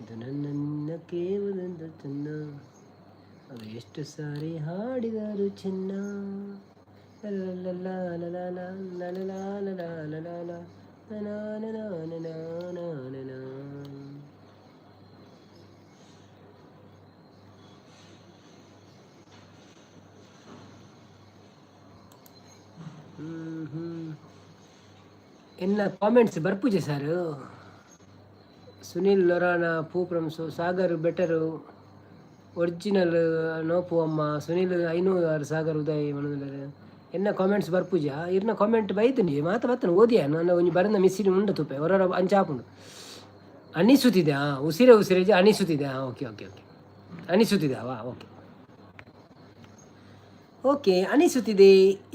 ಇದು ನನ್ನ ನಿನ್ನ ಕೇವಲೊಂದು ಚೆನ್ನ ಅದು ಎಷ್ಟು ಸಾರಿ ಹಾಡಿದರು ಚಿನ್ನ ಎಲ್ಲ ಕಾಮೆಂಟ್ಸ್ ಬರ್ಪೂಜೆ ಸರ್. ಸುನಿಲ್ ಲೊರಾನ ಪೂಪ್ರಮ್ಸು ಸಾಗರ್ ಬೆಟರು ಒರಿಜಿನಲ್ ನೋಪು ಅಮ್ಮ ಸುನಿಲ್ ಐನೂರು ಸಾಗರ್ ಉದಯ್ ಮನೋದರ ಎನ್ನ ಕಾಮೆಂಟ್ಸ್ ಬರ್ಪೂಜ ಇರ್ನ ಕಾಮೆಂಟ್ ಬೈತು ನೀ ಮಾತ ಬತ್ತನು ಓದಿಯ ನಾನು ಒಂಜಿ ಬರನ ಮಿಸ್ಸಿನ ಉಂಡ ತುಪ್ಪೆ ಹೊರ ಅಂಚಾಪುಂಡು ಅನಿಸುತ್ತಿದೆ. ಉಸಿರೇ ಉಸಿರೇ ಅನಿಸುತ್ತಿದೆ. ಓಕೆ ಓಕೆ ಓಕೆ ಅನಿಸುತ್ತಿದೆ ಓಕೆ ಓಕೆ ಅನಿಸುತ್ತಿದೆ.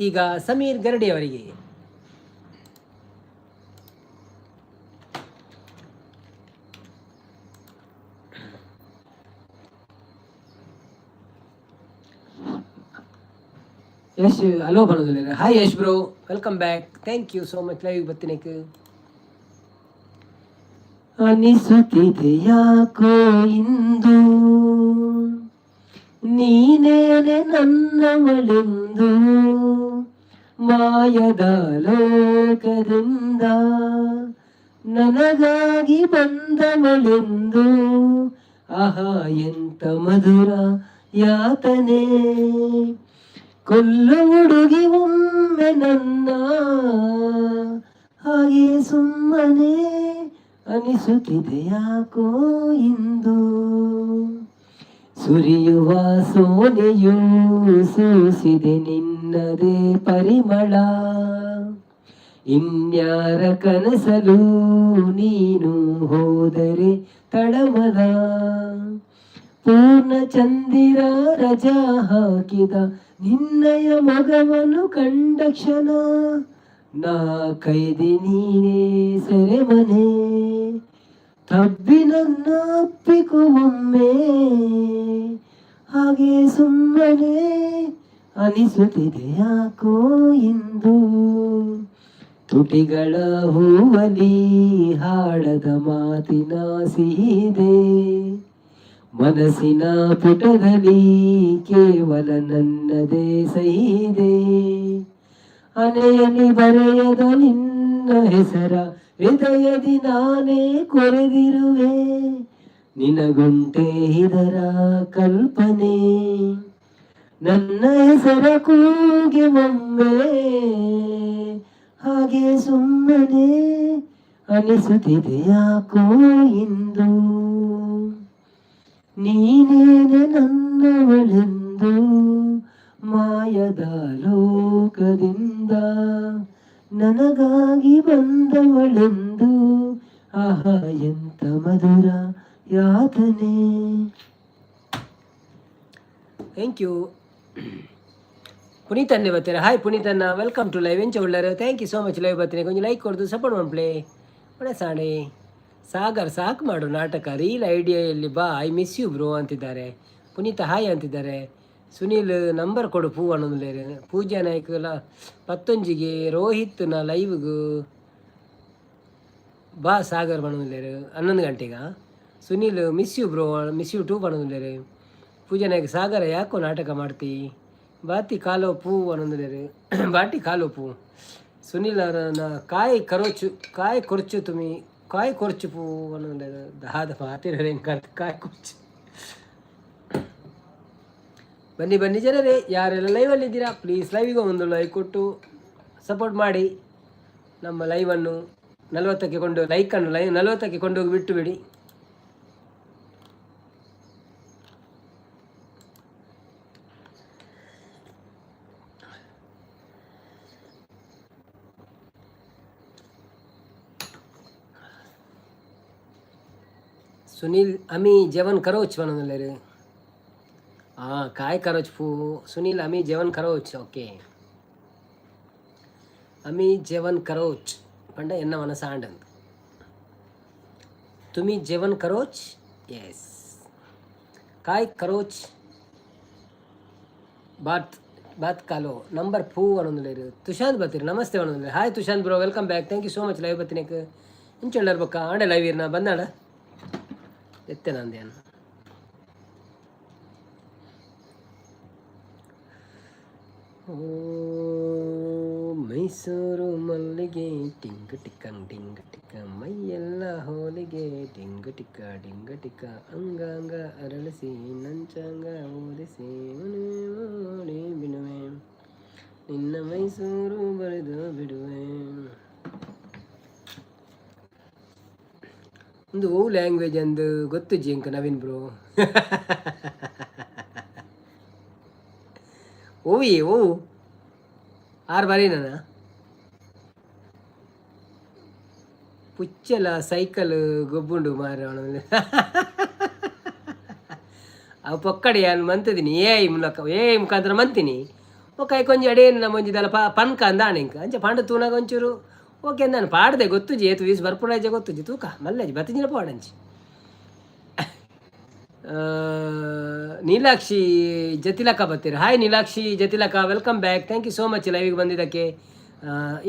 ಈಗ ಸಮೀರ್ ಗರಡಿ ಅವರಿಗೆ ಯಶ್ ಹಲೋ ಬರೋದಿಲ್ಲ. Hi Yash bro, welcome back. Thank you so much. Live ಬರ್ತೀನಿ. ಅನಿಸುತ್ತಿದೆ ಯಾಕೋ ಇಂದು ನೀನೇನೆ ನನ್ನವಳೆಂದು ಮಾಯದ ಲೋಕದಿಂದ ನನಗಾಗಿ ಬಂದವಳೆಂದು ಆಹಾ ಎಂತ ಮಧುರ ಯಾತನೆ ಕೊಲ್ಲು ಹುಡುಗಿ ಒಮ್ಮೆ ನನ್ನ ಹಾಗೆ ಸುಮ್ಮನೆ ಅನಿಸುತ್ತಿದೆ ಯಾಕೋ ಇಂದು ಸುರಿಯುವ ಸೋನೆಯೂ ಸೂಸಿದೆ ನಿನ್ನದೇ ಪರಿಮಳ ಇನ್ಯಾರ ಕನಸಲು ನೀನು ಹೋದರೆ ತಳಮಲ ಪೂರ್ಣ ಚಂದಿರ ರಜಾ ಹಾಕಿದ ನಿನ್ನಯ ಮಗವನ್ನು ಕಂಡ ಕ್ಷಣ ನಾ ಕೈದಿ ನೀನೇ ಸೆರೆಮನೆ ತಬ್ಬಿನನ್ನ ಅಪ್ಪಿಕೊಮ್ಮೆ ಹಾಗೆ ಸುಮ್ಮನೆ ಅನಿಸುತ್ತಿದೆ ಯಾಕೋ ಇಂದು ತುಟಿಗಳ ಹೂವಲಿ ಹಾಡದ ಮಾತಿನ ಸಿಹಿದೆ ಮನಸ್ಸಿನ ಪುಟದಲ್ಲಿ ಕೇವಲ ನನ್ನದೇ ಸಹಿದೆ ಅನೆಯಲ್ಲಿ ಬರೆಯದ ನಿನ್ನ ಹೆಸರ ಹೃದಯದಿ ನಾನೇ ಕೊರೆದಿರುವೆ ನಿನಗುಂಟೆ ಇದರ ಕಲ್ಪನೆ ನನ್ನ ಹೆಸರ ಕೂಗೆ ಒಮ್ಮೆ ಹಾಗೆ ಸುಮ್ಮನೆ ಅನಿಸುತ್ತಿದೆ ಯಾಕೋ ಇಂದು ನೀನೇನೆ ನನ್ನವಳೆಂದು ಮಾಯದ ಲೋಕದಿಂದ ನನಗಾಗಿ ಬಂದವಳೆಂದು ಆಹಾ ಎಂತ ಮಧುರ ಯಾತನೆ. ಥ್ಯಾಂಕ್ ಯು ಪುನೀತನ್ನೇ ಬರ್ತೀರಾ. ಹಾಯ್ ಪುನೀತನ್ನ, ವೆಲ್ಕಮ್ ಟು ಲೈವ್. ಎಂಚ ಉಳ್ಳಾರ, thank you so much. Live ಬರ್ತೀನಿ, ಕೊಂಚ ಲೈಕ್ ಕೊಡ್ದು ಸಪೋರ್ಟ್ ಮಾಡ್ಪ್ಲೇ ಒಳ್ಳೆ ಸಾಣೆ. ಸಾಗರ್ ಸಾಕು ಮಾಡು ನಾಟಕ, ರೀಲ್ ಐಡಿಯಲ್ಲಿ ಬಾ, ಐ ಮಿಸ್ ಯು ಬ್ರೋ ಅಂತಿದ್ದಾರೆ. ಪುನೀತ ಹಾಯ್ ಅಂತಿದ್ದಾರೆ. ಸುನೀಲ್ ನಂಬರ್ ಕೊಡು ಪೂ ಅನ್ನೋದಿಲ್ಲ. ಪೂಜಾ ನಾಯ್ಕಲ 11ಗೆ ರೋಹಿತ್ನ ಲೈವ್ಗೂ ಬಾ ಸಾಗರ್ ಬಣ್ಣದಿಲ್ಲ 11 ಗಂಟೆಗ. Sunil miss you bro, miss you too ಬಣ್ಣದಿಲ್ಲ. ಪೂಜಾ ನಾಯ್ಕ ಸಾಗರ ಯಾಕೋ ನಾಟಕ ಮಾಡ್ತಿ, ಬಾತಿ ಕಾಲೋ ಪೂ ಅನ್ನೋದಿಲ್ಲ. ಬಾಟಿ ಕಾಲೋ ಪೂ. ಸುನೀಲ್ ಅವರನ್ನ ಕಾಯಿ ಕೊರ್ಚು ತುಮಿ ಕಾಯಿ ಕೊರ್ಚು ಪೂ ಅನ್ನೋದಿಲ್ಲ. ದಾದ ಮಾತಿರ ಕಾಯಿ ಕೊರ್ಚು. ಬನ್ನಿ ಬನ್ನಿ ಜನರೇ, ಯಾರೆಲ್ಲ ಲೈವಲ್ಲಿದ್ದೀರಾ ಪ್ಲೀಸ್ ಲೈವಿಗೆ ಒಂದು ಲೈಕ್ ಕೊಟ್ಟು ಸಪೋರ್ಟ್ ಮಾಡಿ. ನಮ್ಮ ಲೈವನ್ನು 40ಕ್ಕೆ ಕೊಂಡು ಲೈಕನ್ನು 40ಕ್ಕೆ ಕೊಂಡೋಗಿ ಬಿಟ್ಟು ಬಿಡಿ. सुनील आम्ही जेवण करोच म्हणून रे. हां काय करोच फू सुनील आम्ही जेवण करोच. ओके आम्ही जेवण करोच पण यांना मला सांड तुम्ही जेवण करोच. येस काय करोच बात बात कालो नंबर फू ಅನ್ನೋದಿಲ್ಲ. ತುಷಾಂತ್ ಬರ್ತೀರಿ, ನಮಸ್ತೆ ಅನ್ನೋದಿಲ್ಲ. Hi Tushanth bro, welcome back. Thank you so much live ಬರ್ತೀನಿ. ಇಂಚೊಳ್ಳರ್ ಬೊಕ್ಕ ಆಂಡೆ ಲೈವ್ ಇರ್ನ ಬಂದಾಡ ಎತ್ತೆ ನಂದೇನು ಓ ಮೈಸೂರು ಮಲ್ಲಿಗೆ ಟಿಂಗ ಟಿಕ್ಕ ಮೈಯೆಲ್ಲ ಹೋಲಿಗೆ ಟಿಂಗ ಟಿಕ್ಕ ಅಂಗಾಂಗ ಅರಳಿಸಿ ನಂಚಾಂಗ ಓದಿಸಿ ಓಡಿ ಬಿಡುವೆ ನಿನ್ನ ಮೈಸೂರು ಬರೆದು ಬಿಡುವೆ. ಒಂದು ಓ ಲ್ಯಾಂಗ್ವೇಜ್ ಅಂದು ಗೊತ್ತು ಜಿಂಕ ನವೀನ್ ಬ್ರೋ. ಓವಿ ಓ ಆರು ಬಾರಿ ನಾನು ಪುಚ್ಚಲ ಸೈಕಲ್ ಗೊಬ್ಬುಂಡು ಮಾರ ಅವು ಪೊಕ್ಕಡೆ ನಾನು ಮಂತಿದ್ದೀನಿ ಏ ಮುಖಾಂತರ ಮಂತೀನಿ ಓಕೆ ಕೊಂಚ ಅಡೇನು ನಮ್ಮ ಒಂಜಿದಲ್ಲ ಪನ್ಕ ಅಂದಾಣ ಇಂಕ ಅಂಚೆ ಪಂಡ ತೂನಾಗ ಒಂಚೂರು ಓಕೆ ನಾನು ಪಾಡ್ದೆ ಗೊತ್ತು ಜಿ ಏತು ವೀಸ್ ಬರ್ಪುಡಾಜೆ ಗೊತ್ತು ಜಿ ತೂಕ ಮಲ್ಲಜಿ ಬತ್ತಿಜಿನ ಪಾಡಂಚಿ. ನೀಲಾಕ್ಷಿ ಜತಿಲಕ ಬರ್ತೀರಾ. Hi Neelakshi Jathilaka, welcome back. Thank you so much ಲೈವಿಗೆ ಬಂದಿದ್ದಕ್ಕೆ.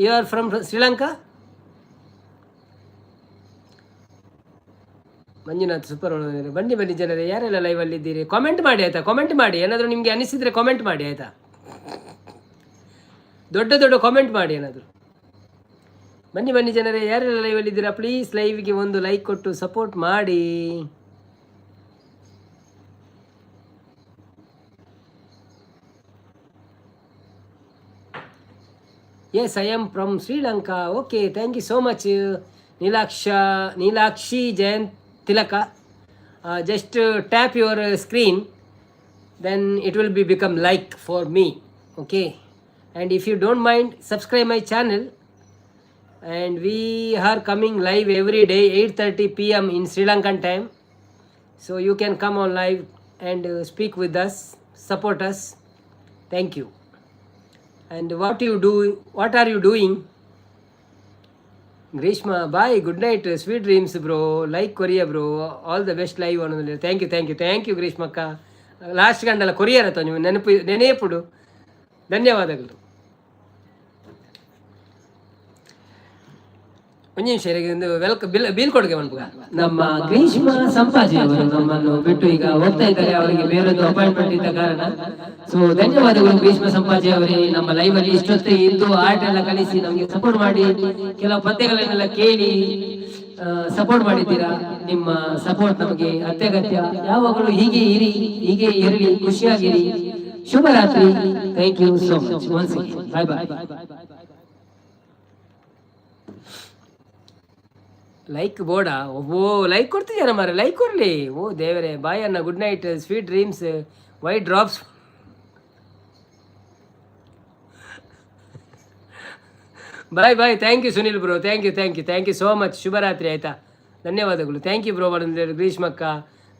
You are from Sri Lanka? Manjunath super. ಬನ್ನಿ ಜನರೇ, ಯಾರೆಲ್ಲ ಲೈವಲ್ಲಿದ್ದೀರಿ ಕಾಮೆಂಟ್ ಮಾಡಿ ಆಯಿತಾ, ಕಾಮೆಂಟ್ ಮಾಡಿ. ಏನಾದರೂ ನಿಮಗೆ ಅನಿಸಿದರೆ ಕಾಮೆಂಟ್ ಮಾಡಿ ಆಯಿತಾ, ದೊಡ್ಡ ಕಾಮೆಂಟ್ ಮಾಡಿ ಏನಾದರೂ. ಬನ್ನಿ ಜನರೇ, ಯಾರೆಲ್ಲ ಲೈವಲ್ಲಿದ್ದೀರಾ ಪ್ಲೀಸ್ ಲೈವ್ಗೆ ಒಂದು ಲೈಕ್ ಕೊಟ್ಟು ಸಪೋರ್ಟ್ ಮಾಡಿ. Yes, I am from Sri Lanka. Okay, thank you so much, Neelakshi Jayan Tilaka. Just tap your screen, then it will become like for me. Okay, and if you don't mind, subscribe my channel. And we are coming live every day 8:30 p.m. in Sri Lankan time. So you can come on live and speak with us, support us. Thank you. And what are you doing? Grishma, bye, good night, sweet dreams bro, like Korea bro, all the best live on. Thank you Grishma akka. Last ಗಂಡಲ್ಲ ಕೊರಿಯರ್ ಅಥವಾ ನೀವು ನೆನೆಪುಡು. ಧನ್ಯವಾದಗಳು. ಒಂದು ನಿಮಿಷ ಒಂದು ಬೀಳ್ಕೊಡುಗೆ ಮನ್ಪುಗ. ನಮ್ಮ ಗ್ರೀಷ್ಮ ಸಂಪಾಜಿ ಅವರು ನಮ್ಮನ್ನು ಬಿಟ್ಟು ಈಗ ಹೋಗ್ತಾ ಇದ್ದಾರೆ, ಅವರಿಗೆ ಬೇರೊಂದು ಅಪಾಯಿಂಟ್ಮೆಂಟ್ ಇದ್ದ ಕಾರಣ. ಸೊ ಧನ್ಯವಾದಗಳು ಗ್ರೀಷ್ಮ ಸಂಪಾಜಿ ಅವರೇ, ನಮ್ಮ ಲೈವ್ ಅಲ್ಲಿ ಇಷ್ಟೊತ್ತೇ ಇದ್ದು ಆಟ ಎಲ್ಲ ಕಲಿಸಿ ನಮಗೆ ಸಪೋರ್ಟ್ ಮಾಡಿ, ಕೆಲವು ಪದ್ಯಗಳನ್ನೆಲ್ಲ ಕೇಳಿ ಸಪೋರ್ಟ್ ಮಾಡಿದ್ದೀರಾ. ನಿಮ್ಮ ಸಪೋರ್ಟ್ ನಮಗೆ ಅತ್ಯಗತ್ಯ. ಯಾವಾಗಲೂ ಹೀಗೆ ಇರಲಿ, ಖುಷಿಯಾಗಿರಿ. ಶುಭರಾತ್ರಿ. Thank you so much once again. Bye. Like ಬೋರ್ಡಾ? ಓ ಲೈಕ್ ಕೊಡ್ತಿದ್ಯಾರ ಮಾರ, ಲೈಕ್ ಕೊಡ್ಲಿ. ಓ ದೇವರೇ, ಬಾಯ್ ಅನ್ನ, good night, sweet dreams, white drops. Bye. Thank you Sunil bro, thank you so much. ಶುಭರಾತ್ರಿ ಆಯಿತಾ, ಧನ್ಯವಾದಗಳು. ಥ್ಯಾಂಕ್ ಯು ಬ್ರೋ ಗ್ರೀಷ್ಮಕ್ಕ,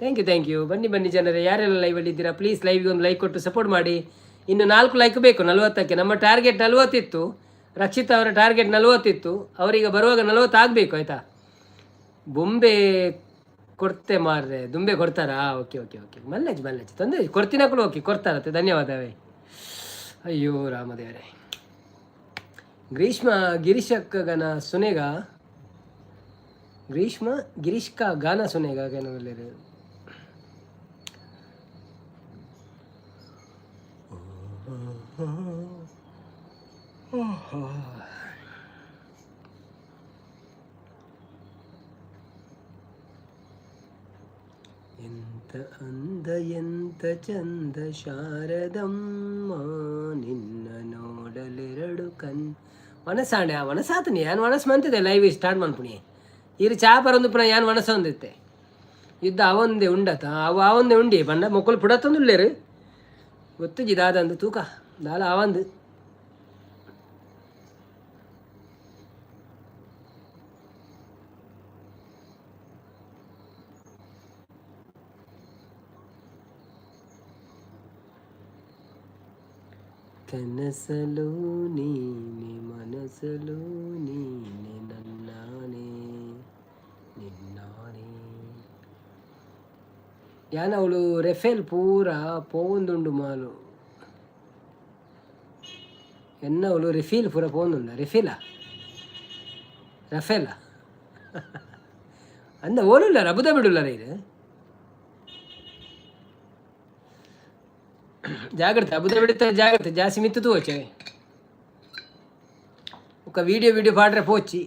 ಥ್ಯಾಂಕ್ ಯು. ಬನ್ನಿ ಜನರೇ, ಯಾರೆಲ್ಲ ಲೈವಲ್ಲಿ ಇದ್ದೀರಾ ಪ್ಲೀಸ್ ಲೈವ್ಗೆ ಒಂದು ಲೈಕ್ ಕೊಟ್ಟು ಸಪೋರ್ಟ್ ಮಾಡಿ. ಇನ್ನು 4 ಲೈಕ್ ಬೇಕು 40ಕ್ಕೆ. ನಮ್ಮ ಟಾರ್ಗೆಟ್ 40 ಇತ್ತು, ರಕ್ಷಿತ್ ಅವರ ಟಾರ್ಗೆಟ್ 40 ಇತ್ತು, ಅವರಿಗೆ ಬರುವಾಗ 40 ಆಗಬೇಕು ಆಯಿತಾ. ಬೊಂಬೆ ಕೊಡ್ತೆ ಮಾರ್ರೆ, ದುಂಬೆ ಕೊಡ್ತಾರಾ? ಓಕೆ ಮಲ್ಲಜ್ ತೊಂದರೆ ಕೊಡ್ತೀನಕ್ಕೂ ಓಕೆ, ಕೊಡ್ತಾರತ್ತೆ. ಧನ್ಯವಾದವೇ. ಅಯ್ಯೋ ರಾಮದೇವರೇ. ಗ್ರೀಷ್ಮ ಗಿರೀಶಕ್ಕ ಗಾನ ಸುನೇಗ, ಗ್ರೀಷ್ಮ ಗಿರೀಶ್ಕ ಗಾನ ಸುನೇಗ ಗಾನವಲ್ಲರು. ಎಂತ ಅಂದ ಎಂತ ಚಂದ ಶಾರದಮ್ಮ, ನಿನ್ನ ನೋಡಲೆರಡು ಮನಸ್ಸಾಂಡೆ ಆ ಮನಸ್ಸಾತನಿ ಯಾನ್ ಮನಸ್ಸು ಮಂತಿದೆ. ಲೈವ್ ಸ್ಟಾರ್ಟ್ ಮಾಡ್ಪುಣಿ ಇರು ಚಾಪರೊಂದು ಪುನಃ ಯಾನ್ ಮನಸ್ಸು ಒಂದಿತ್ತೆ. ಯುದ್ಧ ಅವೊಂದೇ ಉಂಡತ ಅವೊಂದೇ ಉಂಡಿ ಬಂಡ ಮೊಕ್ಕಲು ಪುಡತ್ತೊಂದುಲ್ಲೇರು ಗೊತ್ತು ಜಿ ದಾದಂದು ತೂಕ ದಾಲ ಅವಂದು. ಕನಸಲು ನೀನೆ ಮನಸಲು ನೀನೆ ನನ್ನಾನೆ ನಿನ್ನಾನೆ. ಯಾನ ಅವಳು ರೆಫೇಲ್ ಪೂರ ಪೋವೊಂದುಂಡು ಮಾಲು ಎನ್ನ ಅವಳು ರಿಫೀಲ್ ಪೂರ ಪೋವೊಂದುಂಡ. ರಫೇಲ ಅಂದ ಓಲುಲ್ಲ ಅಬುದ ಬಿಡುಲ್ಲಾರ ಇದು ಜಾಗ್ರತೆ ಅಬುದ ಬಿಡುತ್ತಾ ಜಾಗ್ರತೆ ಜಾಸ್ತಿ ಮಿತ್ತು ತೋಚೆ ఒక వీడియో పాడరే పోచి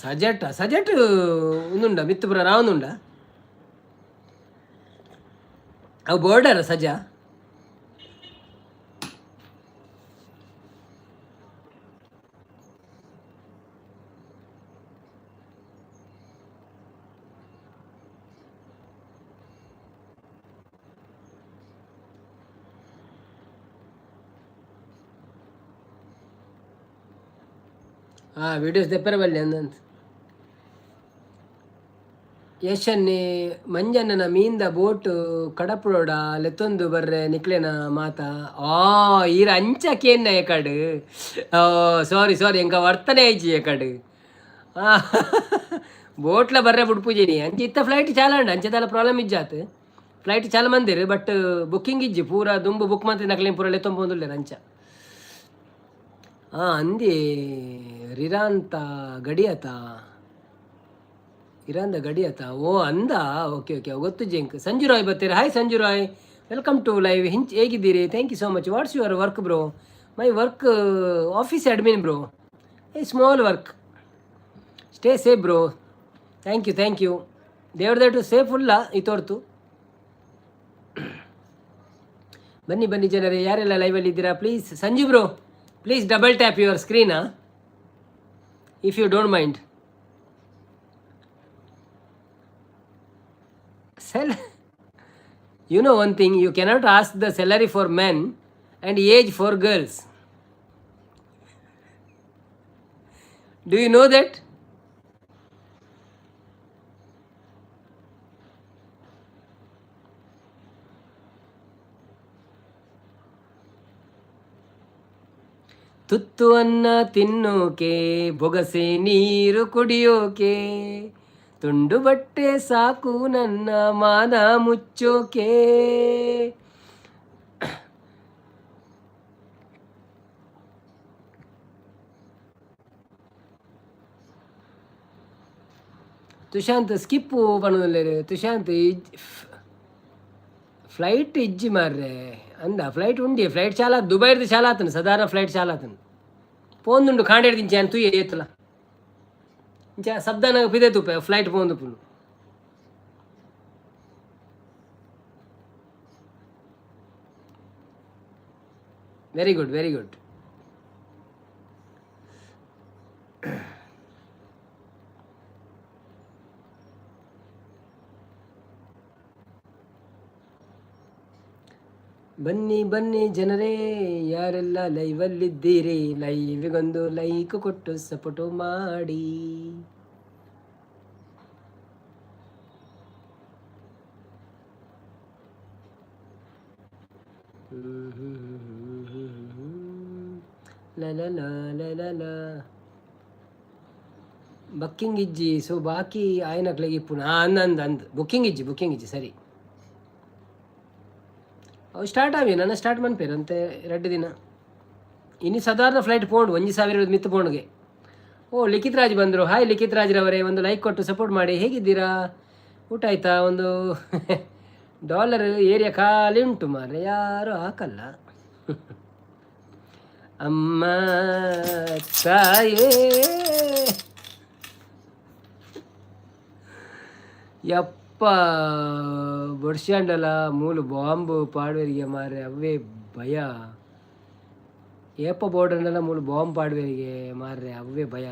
సజెట్ ఉందుండ మిత్తుపుర రావుందుండ అవి బోర్డర్ సజా వీడియోస్ తెప్పారు వాళ్ళు అందంత ಯಶನ್ನಿ ಮಂಜಣ್ಣನ ಮೀಂದ ಬೋಟ್ ಕಡಪುಡೋಡ ಲೆತ್ತೊಂದು ಬರ್ರೆ ನಿಕ್ಲೆನ ಮಾತ ಈರ ಅಂಚಕೇನ್ನ ಎಕಡು ಸಾರಿ ಎಂಕ ವರ್ತನೆ ಐಚಿ ಎಕಡು బోట్ల బర్రె బుడిపూజని అంచ ఇత్త ఫ్లైట్ చాలా అండి అంచెదాల ప్రాబ్లమ్ ఇజ్జాత్ ఫ్లైట్ చాలా మందిరు బట్ బుకింగ్ ఇజ్ಜಿ ಪೂರ ದುಂಬು ಬುಕ್ ಮಂತ್ರಿ ನಕ್ಲೇನು ಪೂರ ಲೆತ್ತೊಂಬಂದುಲ್ಲೇರು ಅಂಚ ಅಂದಿ ರಿರಾಂತ ಗಡಿಯತ ಇರಾಂದ ಗಡಿಯತ ಓ ಅಂದ ಓಕೆ ಗೊತ್ತು ಜಂಕ್ ಸಂಜು ರಾಯ್ ಬರ್ತೀರಾ hi Sanju Rai welcome to live ಹೇಗಿದ್ದೀರಿ thank you so much what's your work bro my work office admin bro a small work stay safe bro thank you ದೇವ್ರ ದಯಟು ಸೇಫ್ ಇಲ್ಲ ಇತೋರ್ತು ಬನ್ನಿ ಜನರೇ ಯಾರೆಲ್ಲ ಲೈವಲ್ಲಿ ಇದ್ದೀರಾ please Sanju bro please double tap your ಸ್ಕ್ರೀನಾ if you don't mind you know one thing, you cannot ask the salary for men and age for girls. Do you know that? ತುತ್ತು ಅನ್ನ ತಿನ್ನೋಕೆ ಬೊಗಸೆ ನೀರು ಕುಡಿಯೋಕೆ ತುಂಡು ಬಟ್ಟೆ ಸಾಕು ನನ್ನ ಮಾನ ಮುಚ್ಚೋಕೆ ತುಷಾಂತ್ ಸ್ಕಿಪ್ಪು ಪಣದಲ್ಲೇ ತುಷಾಂತ್ ಫ್ಲೈಟ್ ಇಜ್ಜಿ ಮಾರ್ರೆ ಅಂದ ಫ್ಲೈಟ್ ಉಂಡಿ ಫ್ಲೈಟ್ ಚಾಲ ದುಬೈರ್ದು ಚಾಲ ಆತನು ಸಾಧಾರಣ ಫ್ಲೈಟ್ ಚಾಲ ಆತನು ಪೋಂದುಂಡು ಕಾಂಡೇಡ್ದಿಂಚೆ ಅಂತ ತುಯ್ಯ ಏತಲ ಇಂಚ ಸಬ್ದಾನಾಗ ಪಿದೆ ತುಪ್ಪ ಫ್ಲೈಟ್ ಪೋಂದು ಪುಲ್ಲು ವೆರಿ ಗುಡ್ ಬನ್ನಿ ಜನರೇ ಯಾರೆಲ್ಲ ಲೈವಲ್ಲಿದ್ದೀರಿ ಲೈವ್ಗೊಂದು ಲೈಕ್ ಕೊಟ್ಟು ಸಪೋರ್ಟು ಮಾಡಿ ಬಕ್ಕಿಂಗ್ ಇಜ್ಜಿ ಸೊ ಬಾಕಿ ಆಯ್ನಕ್ಲೆಗೆ ಪುನಃ ಅಂದ್ ಬುಕ್ಕಿಂಗ್ ಇಜ್ಜಿ ಸರಿ ಅವು ಸ್ಟಾರ್ಟ್ ಆಗಿ ನನ್ನ ಸ್ಟಾರ್ಟ್ ಮನ್ಪೇರು ಅಂತೆ 2 ದಿನ ಇನ್ನು ಸಾಧಾರಣ ಫ್ಲೈಟ್ ಪೋಂಡು 1,000 ಮಿತ್ತು ಪೋಂಡ್ಗೆ ಓ ಲಿಖಿತ್ ರಾಜ್ ಬಂದರು ಹಾಯ್ ಲಿಖಿತ್ ರಾಜ್ರವರೇ ಒಂದು ಲೈಕ್ ಕೊಟ್ಟು ಸಪೋರ್ಟ್ ಮಾಡಿ ಹೇಗಿದ್ದೀರಾ ಊಟ ಆಯ್ತಾ ಒಂದು ಡಾಲರ್ ಏರಿಯಾ ಖಾಲಿ ಉಂಟು ಮಾರ್ರೆ ಯಾರೂ ಹಾಕಲ್ಲ ಅಮ್ಮ ತಾಯೇ ಯಪ್ಪ ಬಡ್ಸ್ಯಾಂಡಲ ಮೂಲು ಬಾಂಬು ಪಾಡ್ವೇರಿಗೆ ಮಾರ್ರೆ ಅವೇ ಭಯ ಏಪ ಬೋರ್ಡನ್ನೆಲ್ಲ ಮೂಲು ಬಾಂಬ್ ಪಾಡ್ವೇರಿಗೆ ಮಾರ್ರೆ ಅವೇ ಭಯ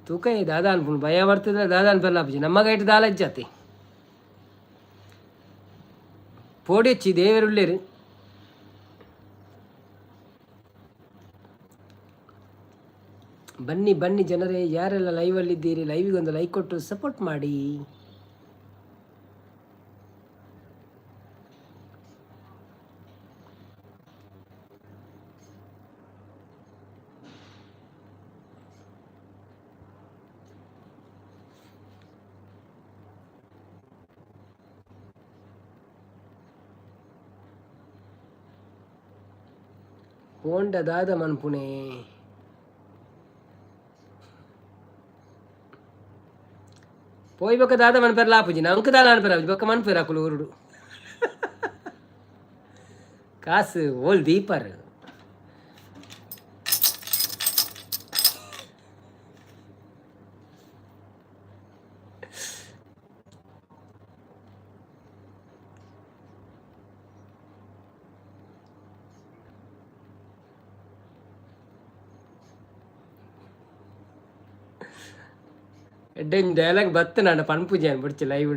ತೂಕ ದಾದಾ ಅನ್ಕೊಂಡು ಭಯ ಬರ್ತದೆ ದಾದಾ ಅನ್ಪಲ್ಲ ಅಪ್ಪಾಜಿ ನಮ್ಮ ಗೈಟ್ ದಾಲಜ್ಜಾತಿ ಪೋಡಿ ಹಚ್ಚಿ ದೇವರುಳ್ಳೇರು ಬನ್ನಿ ಜನರೇ ಯಾರೆಲ್ಲ ಲೈವಲ್ಲಿದ್ದೀರಿ ಲೈವಿಗೊಂದು ಲೈಕ್ ಕೊಟ್ಟು ಸಪೋರ್ಟ್ ಮಾಡಿ ಪೋಂಡ ದಾದ ಮನ್ಪುಣೆ పోయి బొక్క దాద మన పేరు లాపుజి నా అంకు దాదా అని పేరు బొక్క మన పేరు అకులు ఊరుడు కాసు ఓల్ దీపర్ ಎಡ್ಡೆಂಗ್ ಡೈಲಾಗ್ ಬತ್ತು ನಾನು ಪನ್ಪೂಜೆ ಅನ್ಬಿಡ್ಚಿ ಲೈವ್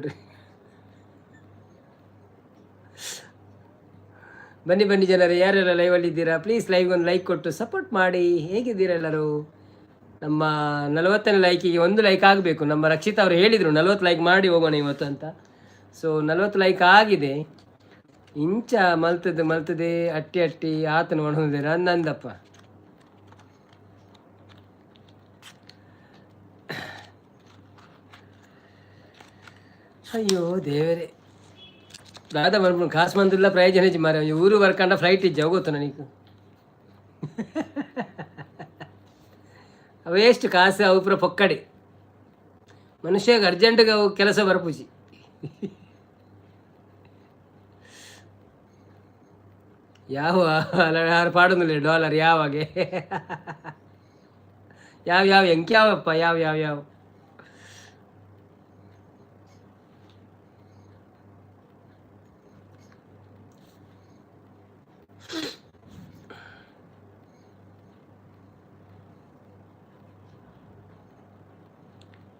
ಬನ್ನಿ ಬನ್ನಿ ಜನರು ಯಾರೆಲ್ಲ ಲೈವಲ್ಲಿ ಇದ್ದೀರಾ ಪ್ಲೀಸ್ ಲೈವ್ಗೆ ಒಂದು ಲೈಕ್ ಕೊಟ್ಟು ಸಪೋರ್ಟ್ ಮಾಡಿ. ಹೇಗಿದ್ದೀರಾ ಎಲ್ಲರೂ? ನಮ್ಮ 40ನೇ ಲೈಕಿಗೆ 1 ಲೈಕ್ ಆಗಬೇಕು. ನಮ್ಮ ರಕ್ಷಿತಾ ಅವರು ಹೇಳಿದರು 40 ಲೈಕ್ ಮಾಡಿ ಹೋಗೋಣ ಇವತ್ತು ಅಂತ. ಸೊ 40 ಲೈಕ್ ಆಗಿದೆ. ಇಂಚ ಮಲ್ತದೆ ಅಟ್ಟಿ ಅಟ್ಟಿ ಆತನ ಒಣಗಿದೆ ನಂದಪ್ಪ. ಅಯ್ಯೋ ದೇವರೇ ದಾದ ಮನ್ಪುಣ ಕಾಸು ಮಂದಿಲ್ಲ ಪ್ರಯೋಜನ ಇಜ್ಜಿ ಮಾರ ಊರು ಬರ್ಕಂಡ ಫ್ಲೈಟ್ ಇಜ್ಜ ಹೋಗುತ್ತ ನನಗೆ ಅವೇಷ್ಟು ಕಾಸು ಅವು ಪುರ ಪೊಕ್ಕಡೆ ಮನುಷ್ಯಗೆ ಅರ್ಜೆಂಟ್ಗೆ ಅವು ಕೆಲಸ ಬರ್ಪುಜಿ ಯಾವ ಯಾರು ಪಾಡೋದಿಲ್ಲ ಡಾಲರ್ ಯಾವಾಗೆ ಯಾವ ಎಂಕ್ಯಾವಪ್ಪ ಯಾವ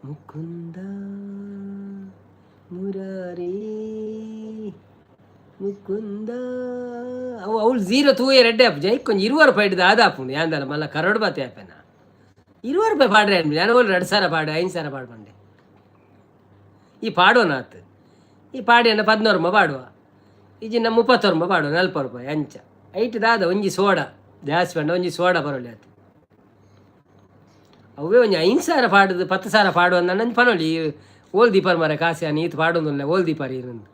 ಮುಕುಂದ ಮುರಾರಿ ಮುಕುಂದ ಅವಳು 0 ತೂಯ ರೆಡ್ಡೆ ಆಪು ಜೈ ಕೊಂಚ 20 ರೂಪಾಯಿ ಇಡ್ದು ಆದಾಪುಂಡು ಯಾಂದಲ್ಲ ಮಲ್ಲ ಕರೋಡು ಬಾತಿ ಆಪೇನ 20 ರೂಪಾಯಿ ಪಾಡ್ರೆ ಅನ್ಬಿಡಿ ನಾನು ಹೋಗಿ 2,000 ಪಾಡು 5,000 ಪಾಡು ಬಂಡೆ ಈ ಪಾಡೋನ ಆತು ಈ ಪಾಡಿಯನ್ನು 16 ರೂಪಾಯಿ ಪಾಡುವ ಈಜಿನ 30 ರೂಪಾಯಿ ಪಾಡುವ 40 ರೂಪಾಯಿ ಅಂಚ ಐಟ್ ದಾದ ಒಂಜಿ ಸೋಡಾ ಜಾಸ್ತಿ ಪಂಡ ಒಂಜಿ ಸೋಡಾ ಬರೋಳಿ ಆತು ಅವೇ ಒಂಜಿ 5,000 ಪಾಡುದು 10,000 ಪಾಡು ಅಂದ ನಂಜು ಪನೋಳಿ ಓಲ್ ದೀಪಾರ್ ಮರ ಕಾಸಿ ನೀತು ಪಾಡೋದಿಲ್ಲ ಓಲ್ ದೀಪಾರಿ ಇರಂದು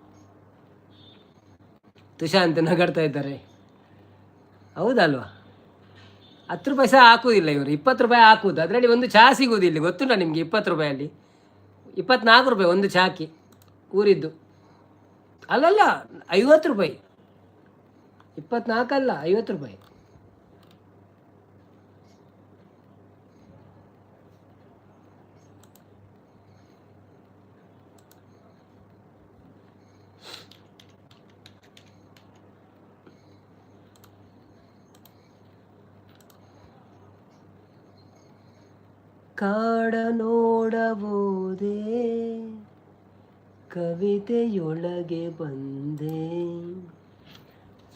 ತುಷಾಂತ್ ನಗಡ್ತಾ ಇದ್ದಾರೆ ಹೌದಲ್ವಾ 10 ರೂಪಾಯಿ ಸಹ ಹಾಕುವುದಿಲ್ಲ ಇವರು 20 ರೂಪಾಯಿ ಹಾಕುವುದು ಅದರಲ್ಲಿ ಒಂದು ಚಹಾ ಸಿಗುವುದಿಲ್ಲ ಗೊತ್ತುಂಟ ನಿಮಗೆ 20 ರೂಪಾಯಲ್ಲಿ 24 ರೂಪಾಯಿ ಒಂದು ಚಾಕಿ ಊರಿದ್ದು ಅಲ್ಲಲ್ಲ 50 ರೂಪಾಯಿ 24 ಅಲ್ಲ 50 ರೂಪಾಯಿ ಕಾಡ ನೋಡಬಹುದೇ ಕವಿತೆಯೊಳಗೆ ಬಂದೆ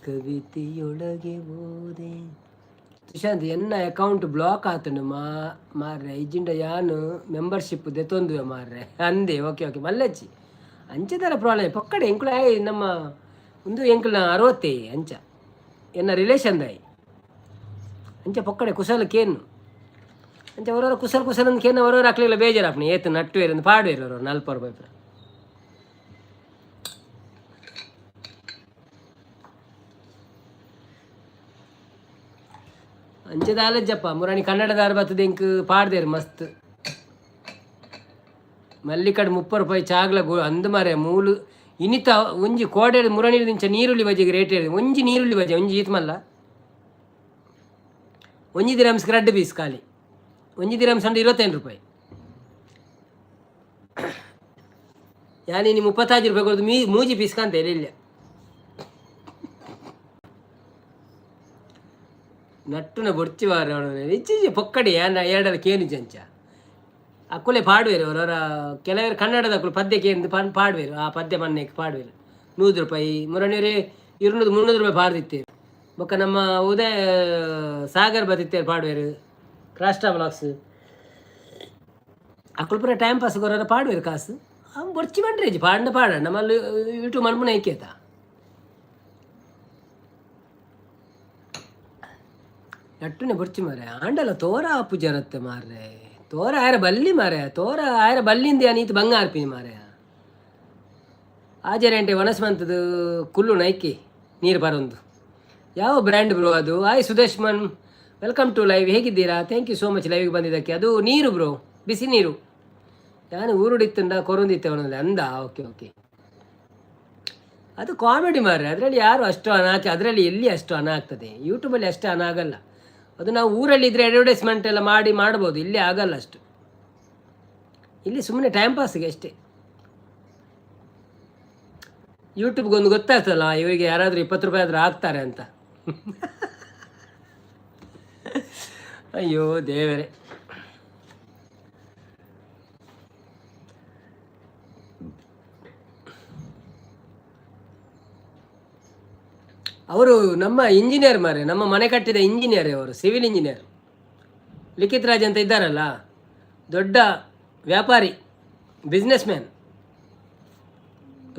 ಕವಿತೆಯೊಳಗೆ ಹೋದೆ ಸುಶಾಂತ್ ಎನ್ನ ಅಕೌಂಟ್ ಬ್ಲಾಕ್ ಆತನು ಮಾರ್ರೆ ಇಜ್ಜಿಂಡ ಯಾನು ಮೆಂಬರ್ಶಿಪ್ ದೆತೊಂದುವೆ ಮಾರ್ರೆ ಅಂದೆ ಓಕೆ ಮಲ್ಲಚ್ಚಿ ಅಂಚದರ ಪ್ರಾಬ್ಲಮ್ ಪಕ್ಕಡೆ ಎಂಕುಳ ನಮ್ಮ ಒಂದು ಎಂಕುಲ 60 ಅಂಚ ಎನ್ನ ರಿಲೇಷನ್ ದಾಯಿ ಅಂಚ ಪಕ್ಕಡೆ ಕುಶಲಕ್ಕೇನು ಅಂಚ ಅವರವರ ಕುಸಲ್ ಕೇನ ಅವರವ್ರು ಹಾಕ್ಲಿಲ್ಲ ಬೇಜಾರಾಪ್ನಿ ಏತು ನಟ್ಟುವೇರು ಒಂದು ಪಾಡುವೇರು ಅವರು 40 ರೂಪಾಯಿ ಪುರ ಅಂಚದ ಆಲಜ್ಜಪ್ಪ ಮುರಾಣಿ ಕನ್ನಡದಾರ ಬರ್ತದೆ ಇಂಕ್ ಪಾಡ್ದೇರು ಮಸ್ತ್ ಮಲ್ಲಿಕಡ್ 30 ರೂಪಾಯಿ ಚಾಗ್ಲ ಅಂದು ಮಾರೆ ಮೂಲು ಇನಿತ ಒಂಜಿ ಕೋಡೆ ಮುರಾಣಿ ದಿಂಚ ನೀರುಳ್ಳಿ ಬಜ್ಜಿಗೆ ರೇಟ್ ಹೇಳಿದೆ ಒಂಜಿ ನೀರುಳ್ಳಿ ಬಜ್ಜಿ ಒಂಜಿ ಈತ್ಮಲ್ಲ ಒಂಜಿ ದಿರಮ್ಸ್ ರಡ್ಡು ಪೀಸ್ ಖಾಲಿ ಒಂಜಿ ದಿರಮ್ಸ್ ಅಂದ್ರೆ 25 ರೂಪಾಯಿ ಯಾನಿ 35 ರೂಪಾಯಿ ಕೊಡೋದು ಮೂಜಿ ಪೀಸ್ ಕಾಂತ ಇಲ್ಲ ನಟ್ಟುನ ಬೊಡ್ಚಿವಾರ ಇಚ್ಚಿ ಪೊಕ್ಕಡಿ ಎರಡರ ಕೇನು ಜಂಚ ಅಕ್ಕುಲೆ ಪಾಡುವೇರು ಅವರವರ ಕೆಲವರು ಕನ್ನಡದ ಅಕ್ಕಳು ಪದ್ಯಕ್ಕೆ ಎಂದು ಪಾಡುವೇರು ಆ ಪದ್ಯ ಮಣ್ಣಕ್ಕೆ ಪಾಡುವೇರು 100 ರೂಪಾಯಿ ಮುರಣಿಯವರೇ 200-300 ರೂಪಾಯಿ ಪಾಡ್ದಿತ್ತೇರು ಬೊಕ್ಕ ನಮ್ಮ ಉದಯ ಸಾಗರ್ ಬದಿತ್ತೇರು ಪಾಡುವೇರು ರಾಷ್ಟ್ರ ಬ್ಲಾಗ್ಸ್ ಅಕ್ಕಳು ಪೂರ ಟೈಮ್ ಪಾಸ್ ಕೊರ ಪಾಡುವೇರು ಕಾಸು ಅವ್ನು ಬೊಡ್ಚಿ ಬಂಡ್ರೇಜಿ ಪಾಡ ನಮ್ಮಲ್ಲಿ ಯೂಟ್ಯೂಬ್ ಮನ್ಪುನ ಐಕ್ಯತ ನಟ್ಟುನೆ ಬೊಡ್ಚಿ ಮಾರೆ ಆಂಡಲ ತೋರ ಆಪು ಜರತ್ತೆ ಮಾರ್ರೆ ತೋರ ಆಯ್ರ ಬಲ್ಲಿ ಮಾರೆ ತೋರ ಆಯ್ರ ಬಲ್ಲಿಂದ ನೀತು ಬಂಗ ಆರ್ಪಿನಿ ಮಾರೆ ಆಜರಂಟೆ ವನಸ್ಮಂತದ ಕುಲ್ಲು ನೈಕಿ ನೀರು ಬರೊಂದು ಯಾವ ಬ್ರ್ಯಾಂಡ್ ಬ್ರೋ ಅದು? Hi Sudeshman, welcome to live. ಹೇಗಿದ್ದೀರಾ? ಥ್ಯಾಂಕ್ ಯು ಸೋ ಮಚ್ ಲೈವ್ಗೆ ಬಂದಿದ್ದಕ್ಕೆ. ಅದು ನೀರು ಬ್ರೋ, ಬಿಸಿ ನೀರು. ನಾನು ಊರುಡಿತ್ತಂಡ ಕೊರೊಂದಿತ್ತೆ ಅವನಲ್ಲಿ ಅಂದ. ಓಕೆ ಓಕೆ, ಅದು ಕಾಮಿಡಿ ಮಾರ್ರೆ. ಅದರಲ್ಲಿ ಯಾರು ಅಷ್ಟು ಹಣ ಹಾಕಿ, ಅದರಲ್ಲಿ ಎಲ್ಲಿ ಅಷ್ಟು ಹಣ ಆಗ್ತದೆ? ಯೂಟ್ಯೂಬಲ್ಲಿ ಅಷ್ಟು ಹಣ ಆಗಲ್ಲ. ಅದು ನಾವು ಊರಲ್ಲಿದ್ದರೆ ಅಡ್ವರ್ಟೈಸ್ಮೆಂಟ್ ಎಲ್ಲ ಮಾಡ್ಬೋದು, ಇಲ್ಲಿ ಆಗಲ್ಲ ಅಷ್ಟು. ಇಲ್ಲಿ ಸುಮ್ಮನೆ ಟೈಮ್ ಪಾಸಿಗೆ ಅಷ್ಟೇ. ಯೂಟ್ಯೂಬ್ಗೊಂದು ಗೊತ್ತಾಗ್ತಲ್ಲ ಇವರಿಗೆ ಯಾರಾದರೂ 20 ರೂಪಾಯಿ ಆದರೂ ಹಾಕ್ತಾರೆ ಅಂತ. ಅಯ್ಯೋ ದೇವರೇ. ಅವರು ನಮ್ಮ ಇಂಜಿನಿಯರ್ ಮಾರೆ, ನಮ್ಮ ಮನೆ ಕಟ್ಟಿದ ಇಂಜಿನಿಯರ್. ಅವರು ಸಿವಿಲ್ ಇಂಜಿನಿಯರ್. ಲಿಖಿತ್ ರಾಜ್ ಅಂತ ಇದ್ದಾರಲ್ಲ, ದೊಡ್ಡ ವ್ಯಾಪಾರಿ, ಬಿಸ್ನೆಸ್ ಮ್ಯಾನ್.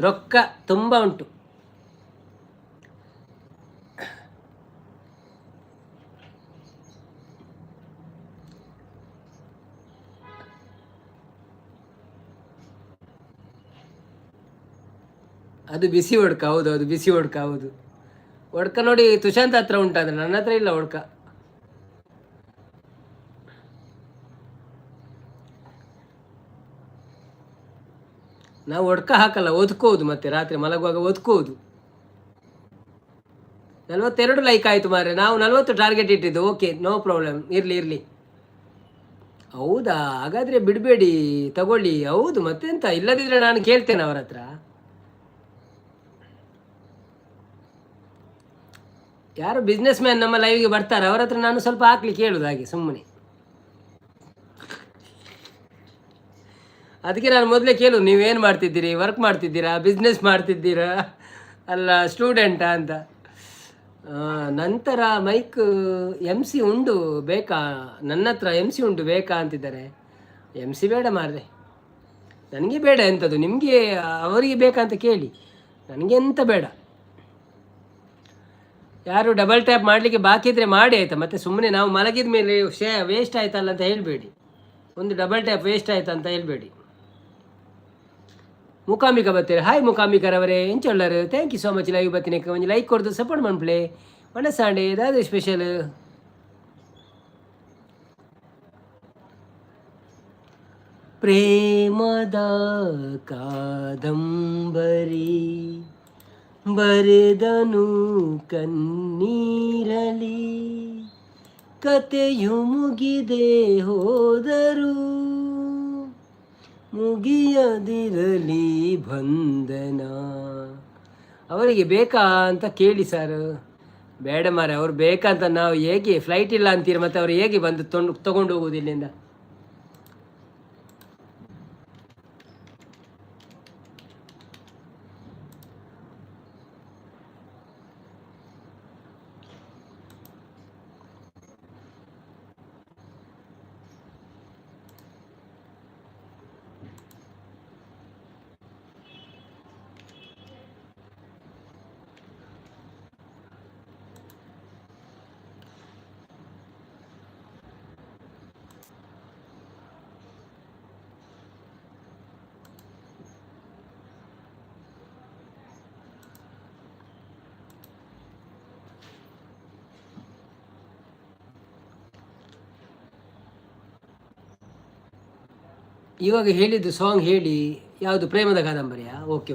ರೊಕ್ಕ ತುಂಬ ಉಂಟು. ಅದು ಬಿಸಿ ಒಡ್ಕ, ಹೌದು ಅದು ಬಿಸಿ ಒಡ್ಕ, ಹೌದು. ಒಡ್ಕ ನೋಡಿ ತುಷಾಂತ್ ಹತ್ರ ಉಂಟಾದ್ರೆ ನನ್ನ ಹತ್ರ ಇಲ್ಲ ಒಡ್ಕ. ನಾವು ಒಡ್ಕ ಹಾಕಲ್ಲ, ಒದ್ಕೋದು. ಮತ್ತೆ ರಾತ್ರಿ ಮಲಗುವಾಗ ಒದ್ಕೋದು. 42 ಲೈಕ್ ಆಯಿತು ಮಾರ್ರೆ. ನಾವು 40 ಟಾರ್ಗೆಟ್ ಇಟ್ಟಿದ್ದು. ಓಕೆ, ನೋ ಪ್ರಾಬ್ಲಮ್, ಇರಲಿ. ಹೌದಾ? ಹಾಗಾದರೆ ಬಿಡಬೇಡಿ, ತಗೊಳ್ಳಿ. ಹೌದು, ಮತ್ತೆಂತ, ಇಲ್ಲದಿದ್ದರೆ ನಾನು ಕೇಳ್ತೇನೆ ಅವರ ಹತ್ರ. ಯಾರು ಬಿಸ್ನೆಸ್ ಮ್ಯಾನ್ ನಮ್ಮ ಲೈವ್ಗೆ ಬರ್ತಾರೆ, ಅವರ ಹತ್ರ ನಾನು ಸ್ವಲ್ಪ ಹಾಕ್ಲಿಕ್ಕೆ ಹೇಳುದು, ಹಾಗೆ ಸುಮ್ಮನೆ. ಅದಕ್ಕೆ ನಾನು ಮೊದಲೇ ಕೇಳುದು, ನೀವೇನು ಮಾಡ್ತಿದ್ದೀರಿ? ವರ್ಕ್ ಮಾಡ್ತಿದ್ದೀರಾ, ಬಿಸ್ನೆಸ್ ಮಾಡ್ತಿದ್ದೀರಾ, ಅಲ್ಲ ಸ್ಟೂಡೆಂಟಾ ಅಂತ. ನಂತರ ಮೈಕ್ MC ಉಂಡು ಬೇಕಾ? ನನ್ನ ಹತ್ರ MC ಉಂಟು ಬೇಕಾ ಅಂತಿದ್ದಾರೆ. MC ಬೇಡ ಮಾರ್ರೆ, ನನಗೆ ಬೇಡ. ಎಂಥದ್ದು ನಿಮಗೆ ಅವರಿಗೆ ಬೇಕಂತ ಕೇಳಿ, ನನಗೆ ಎಂತ ಬೇಡ. ಯಾರು ಡಬಲ್ ಟ್ಯಾಪ್ ಮಾಡಲಿಕ್ಕೆ ಬಾಕಿ ಇದ್ದರೆ ಮಾಡಿ ಆಯಿತಾ. ಮತ್ತು ಸುಮ್ಮನೆ ನಾವು ಮಲಗಿದ ಮೇಲೆ ವೇಸ್ಟ್ ಆಯ್ತಲ್ಲ ಅಂತ ಹೇಳಬೇಡಿ. ಒಂದು ಡಬಲ್ ಟ್ಯಾಪ್ ವೇಸ್ಟ್ ಆಯ್ತಾ ಅಂತ ಹೇಳಬೇಡಿ. ಮುಖಾಂಬಿಕ ಬರ್ತೀರಿ. ಹಾಯ್ ಮುಖಾಂಬಿಕರವರೇ, ಎಂಚೊಳ್ಳರು. Thank you so much live ಬರ್ತೀನಿ. ಒಂದು ಲೈಕ್ ಕೊಡ್ದು ಸಪೋರ್ಟ್ ಮಾಡ್ಪ್ಲೇ. ಮನಸ್ಸಾಂಡೆ ಏದಾದ್ರು ಸ್ಪೆಷಲ್. ಪ್ರೇಮದ ಕಾದಂಬರಿ ಬರೆದನು ಕಣ್ಣೀರಲಿ, ಕತೆಯು ಮುಗಿದೆ ಹೋದರು ಮುಗಿಯದಿರಲಿ ಬಂಧನ. ಅವರಿಗೆ ಬೇಕಾ ಅಂತ ಕೇಳಿ ಸರ್. ಬೇಡ ಮಾರೆ, ಅವ್ರು ಬೇಕಂತ ನಾವು ಹೇಗೆ ಫ್ಲೈಟ್ ಇಲ್ಲ ಅಂತೀರಿ, ಮತ್ತು ಅವ್ರು ಹೇಗೆ ಬಂದು ತಗೊಂಡು ಹೋಗೋದು ಇಲ್ಲಿಂದ? ಇವಾಗ ಹೇಳಿದ್ದು ಸಾಂಗ್ ಹೇಳಿ, ಯಾವುದು? ಪ್ರೇಮದ ಕಾದಂಬರಿಯಾ? ಓಕೆ.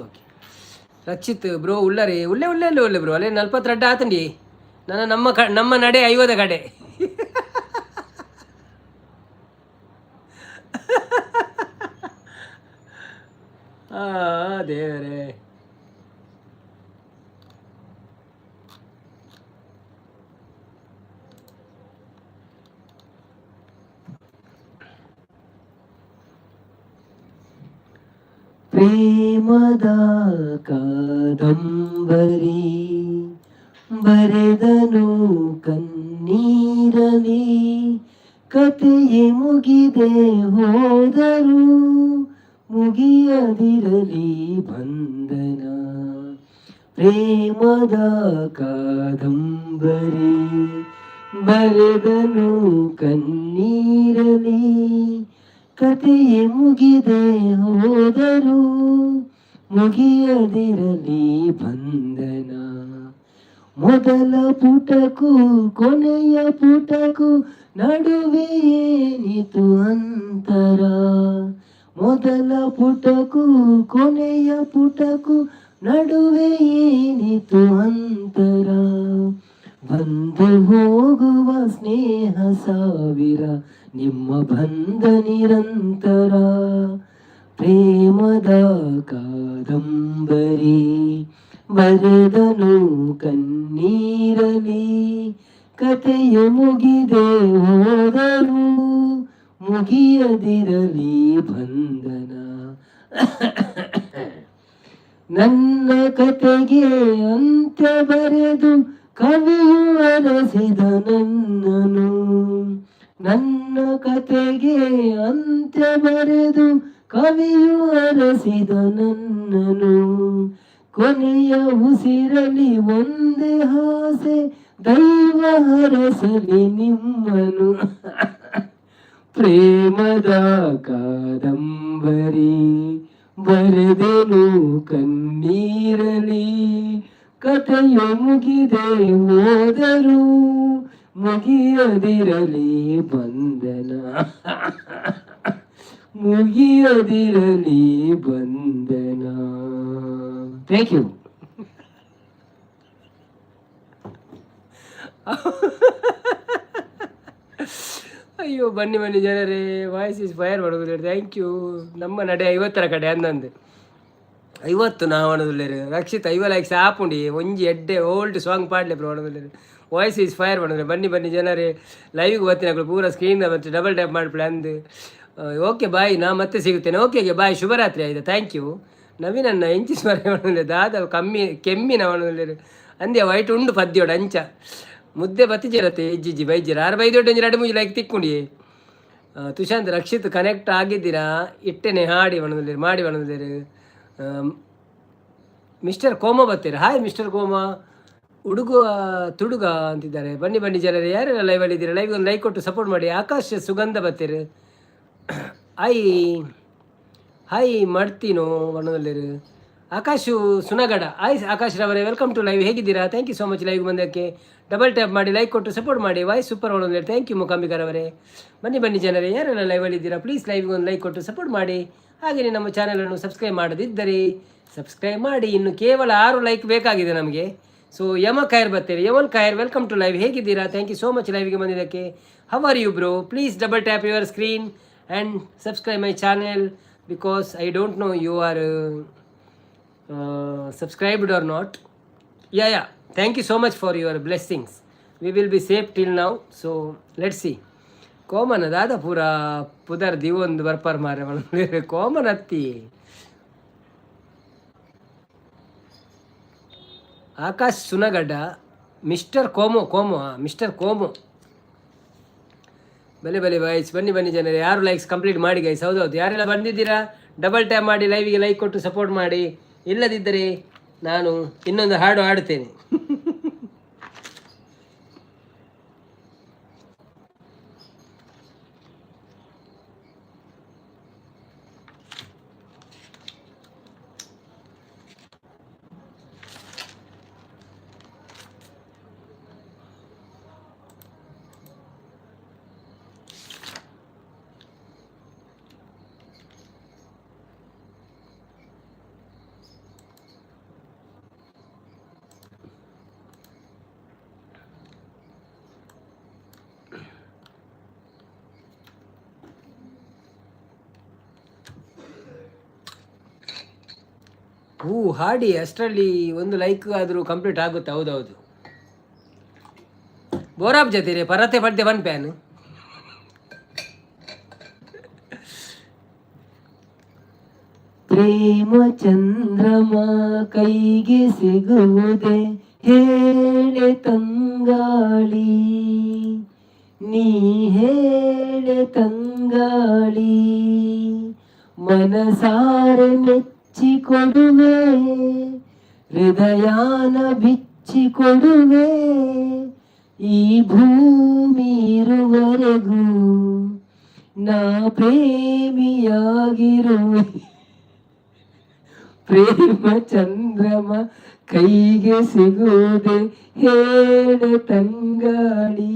ರಕ್ಷಿತ್ ಬ್ರೋ ಉಳ್ಳರಿ ಒಳ್ಳೆ ಬ್ರೋ. ಅಲ್ಲೇ 42 ಆತಂಡಿ. ನಮ್ಮ ನಡೆ 50 ಕಡೆ. ದೇವರೇ. ಪ್ರೇಮದ ಕಾದಂಬರಿ ಬರೆದನು ಕಣ್ಣೀರಲಿ, ಕತೆಯೇ ಮುಗಿದೆ ಹೋದರು ಮುಗಿಯದಿರಲಿ ಬಂಧನ. ಪ್ರೇಮದ ಕಾದಂಬರಿ ಬರೆದನು ಕಣ್ಣೀರಲಿ, ಕತೆಯೇ ಮುಗಿದೆ ಹೋದರು ಮುಗಿಯದಿರಲಿ ಬಂಧನ. ಮೊದಲ ಪುಟಕ್ಕೂ ಕೊನೆಯ ಪುಟಕ್ಕೂ ನಡುವೆ ಏನಿತು ಅಂತರ. ಮೊದಲ ಪುಟಕ್ಕೂ ಕೊನೆಯ ಪುಟಕ್ಕೂ ನಡುವೆ ಏನಿತು ಅಂತರ. ಬಂದು ಹೋಗುವ ಸ್ನೇಹ ಸಾವಿರ, ನಿಮ್ಮ ಬಂಧ ನಿರಂತರ. ಪ್ರೇಮದ ಕಾದಂಬರಿ ಬರೆದನು ಕಣ್ಣೀರಲಿ. ಕಥೆಯು ಮುಗಿದೆ ಹೋದರೂ ಮುಗಿಯದಿರಲಿ ಬಂಧನ. ನನ್ನ ಕತೆಗೆ ಅಂತ್ಯ ಬರೆದು ಕವಿಯು ಅರಸಿದ ನನ್ನನು. ನನ್ನ ಕತೆಗೆ ಅಂತ್ಯ ಬರೆದು ಕವಿಯು ಅರಸಿದ ನನ್ನನು. ಕೊನೆಯ ಉಸಿರಲಿ ಒಂದೇ ಆಸೆ, ದೈವ ಹರಸಲಿ ನಿಮ್ಮನು. ಪ್ರೇಮದ ಕಾದಂಬರಿ ಬರೆದೆನು ಕಣ್ಣೀರಲಿ. ಕಥೆಯು ಮುಗಿದೆ ಹೋದರೂ ಮುಗಿಯದಿರಲಿ ಬಂಧನ. ಮುಗಿಯದಿರಲಿ ಬಂಧನ. Thank you. ಅಯ್ಯೋ ಬನ್ನಿ ಬನ್ನಿ ಜನರೇ, ವಾಯ್ಸ್ ಇಸ್ ಫೈರ್ ಮಾಡೋದು. Thank you. ನಮ್ಮ ನಡೆ 50ರ ಕಡೆ ಅಂದಂದು 50 ನಾವು ಮಾಡೋದಿಲ್ಲ. ರಕ್ಷಿತ್ 50 ಲೈಕ್ಸ್ ಆಪುಂಡಿ ಒಂಜಿ ಎಡ್ಡೆ ಓಲ್ಡ್ ಸಾಂಗ್ ಪಾಡ್ಲೆ ಬ್ರೋ ಮಾಡೋದಿಲ್ಲ. ವಾಯ್ಸ್ ಈಸ್ ಫೈರ್ ಮಾಡೋದು. ಬನ್ನಿ ಬನ್ನಿ ಜನರೇ, ಲೈವ್ಗೆ ಬರ್ತೀನಿ ಪೂರ ಸ್ಕ್ರೀನ್ ಮತ್ತೆ ಡಬಲ್ ಟ್ಯಾಪ್ ಮಾಡಿಬಿಡ್ಲೆ ಅಂದು. ಓಕೆ ಬಾಯ್, ನಾ ಮತ್ತೆ ಸಿಗುತ್ತೇನೆ. ಓಕೆ ಬಾಯ್, ಶುಭರಾತ್ರಿ ಆಯಿತಾ. Thank you. ನವೀನನ್ನ ಎಂಚಿ ಸ್ಮರಣೆ ಮಾಡೋದಿಲ್ಲ, ದಾದ ಕೆಮ್ಮಿನ ಮಾಡೋದಿಲ್ಲ ಅಂದ್ಯ ವೈಟ್ ಉಂಡು ಪದ್ಯೋಡು ಅಂಚ ಮುದ್ದೆ ಬತ್ತಿಜಿರತ್ತೆ ಇಜ್ಜಿಜ್ಜಿ ಬೈಜಿರ 6 ಬೈದೊಡ್ಡು 2-3 ಲೈಕ್ ತಿಕ್ಕೊಂಡಿ. ತುಷಾಂತ್ ರಕ್ಷಿತ್ ಕನೆಕ್ಟ್ ಆಗಿದ್ದೀರಾ, ಇಟ್ಟೆನೆ ಹಾಡಿ ಬಣ್ಣದಿರು ಮಾಡಿ ಬಣ್ಣದಿರು. ಮಿಸ್ಟರ್ ಕೋಮ ಬರ್ತೀರಾ. ಹಾಯ್ ಮಿಸ್ಟರ್ ಕೋಮ, ಹುಡುಗ ತುಡುಗ ಅಂತಿದ್ದಾರೆ. ಬನ್ನಿ ಬನ್ನಿ ಜನರೇ, ಯಾರೆಲ್ಲ ಲೈವಲ್ಲಿ ಇದ್ದೀರಾ, ಲೈವ್ ಒಂದು ಲೈಕ್ ಕೊಟ್ಟು ಸಪೋರ್ಟ್ ಮಾಡಿ. ಆಕಾಶ್ ಸುಗಂಧ ಬರ್ತೀರಿ. ಹಾಯ್ ಹಾಯ್ ಮಾಡ್ತೀನೋ ಬಣ್ಣದಲ್ಲಿರು. ಆಕಾಶು ಸುನಗಡ. ಹಾಯ್ ಆಕಾಶ್ ರವರೇ, ವೆಲ್ಕಮ್ ಟು ಲೈವ್. ಹೇಗಿದ್ದೀರಾ? Thank you so much live ಬಂದಕ್ಕೆ. ಡಬಲ್ ಟ್ಯಾಪ್ ಮಾಡಿ ಲೈಕ್ ಕೊಟ್ಟು ಸಪೋರ್ಟ್ ಮಾಡಿ. ವಾಯ್ಸ್ ಸೂಪರ್ ಮಾಡೋದಿಲ್ಲ. ಥ್ಯಾಂಕ್ ಯು ಮುಖಾಂಬಿಕರವರೇ. ಬನ್ನಿ ಬನ್ನಿ ಜನರೇ, ಯಾರೆಲ್ಲ ಲೈವಲ್ಲಿ ಇದ್ದೀರಾ ಪ್ಲೀಸ್ ಲೈವ್ಗೆ ಒಂದು ಲೈಕ್ ಕೊಟ್ಟು ಸಪೋರ್ಟ್ ಮಾಡಿ. ಹಾಗೆಯೇ ನಮ್ಮ ಚಾನಲನ್ನು ಸಬ್ಸ್ಕ್ರೈಬ್ ಮಾಡದಿದ್ದರೆ ಸಬ್ಸ್ಕ್ರೈಬ್ ಮಾಡಿ. ಇನ್ನು ಕೇವಲ 6 ಲೈಕ್ ಬೇಕಾಗಿದೆ ನಮಗೆ. ಸೊ ಯಮ ಖೈರ್ ಬರ್ತೀರಿ. Yaman Khair, welcome to live. ಹೇಗಿದ್ದೀರಾ? ಥ್ಯಾಂಕ್ ಯು ಸೋ ಮಚ್ ಲೈವ್ಗೆ ಬಂದಿದ್ದಕ್ಕೆ. How are you bro? Please double tap your screen and subscribe my channel because I don't know you are subscribed or not. Yeah, thank you so much for your blessings. We will be safe till now, so let's see. Common ಅದಾದ ಪೂರ ಪುದರ್ ದಿವೊಂದು ಬರ್ಪರ್ ಮಾರೆ common ಹತ್ತಿ. Akash Sunagad, mister ಕೋಮೋ mister ಕೋಮೋ. ಬಲೆ ಬಲೆ ಬಾಯ್ಸ್, ಬನ್ನಿ ಬನ್ನಿ ಜನರೇ, 6 ಲೈಕ್ಸ್ ಕಂಪ್ಲೀಟ್ ಮಾಡಿ ಗೈಸ್. ಹೌದೌದು, ಯಾರೆಲ್ಲ ಬಂದಿದ್ದೀರಾ ಡಬಲ್ ಟ್ಯಾಪ್ ಮಾಡಿ ಲೈವಿಗೆ ಲೈಕ್ ಕೊಟ್ಟು ಸಪೋರ್ಟ್ ಮಾಡಿ. ಇಲ್ಲದಿದ್ದರೆ ನಾನು ಇನ್ನೊಂದು ಹಾಡು ಹಾಡುತ್ತೇನೆ. ಹಾಡಿ ಅಷ್ಟರಲ್ಲಿ 1 ಲೈಕ್ ಆದರೂ ಕಂಪ್ಲೀಟ್ ಆಗುತ್ತೆ. ಹೌದೌದು. ಬೋರಾಬ್ ಜೊತೆ ಪರತೆ ಪಡ್ದೆ 1 ಪ್ಯಾನ್. ಪ್ರೇಮ ಚಂದ್ರಮ ಕೈಗೆ ಸಿಗುವುದೇ ಹೇಳೆ ತಂಗಾಳಿ, ನೀ ಹೇಳೆ ತಂಗಾಳಿ. ಮನಸಾರೆ ಕೊಡುವೆ, ಹೃದಯಾನ ಬಿಚ್ಚಿಕೊಡುವೆ. ಈ ಭೂಮಿ ಇರುವರೆಗೂ ನಾ ಪ್ರೇಮಿಯಾಗಿರುವೆ. ಪ್ರೇಮ ಚಂದ್ರಮ ಕೈಗೆ ಸಿಗುವುದೇ ಹೇಳೆ ತಂಗಾಳಿ,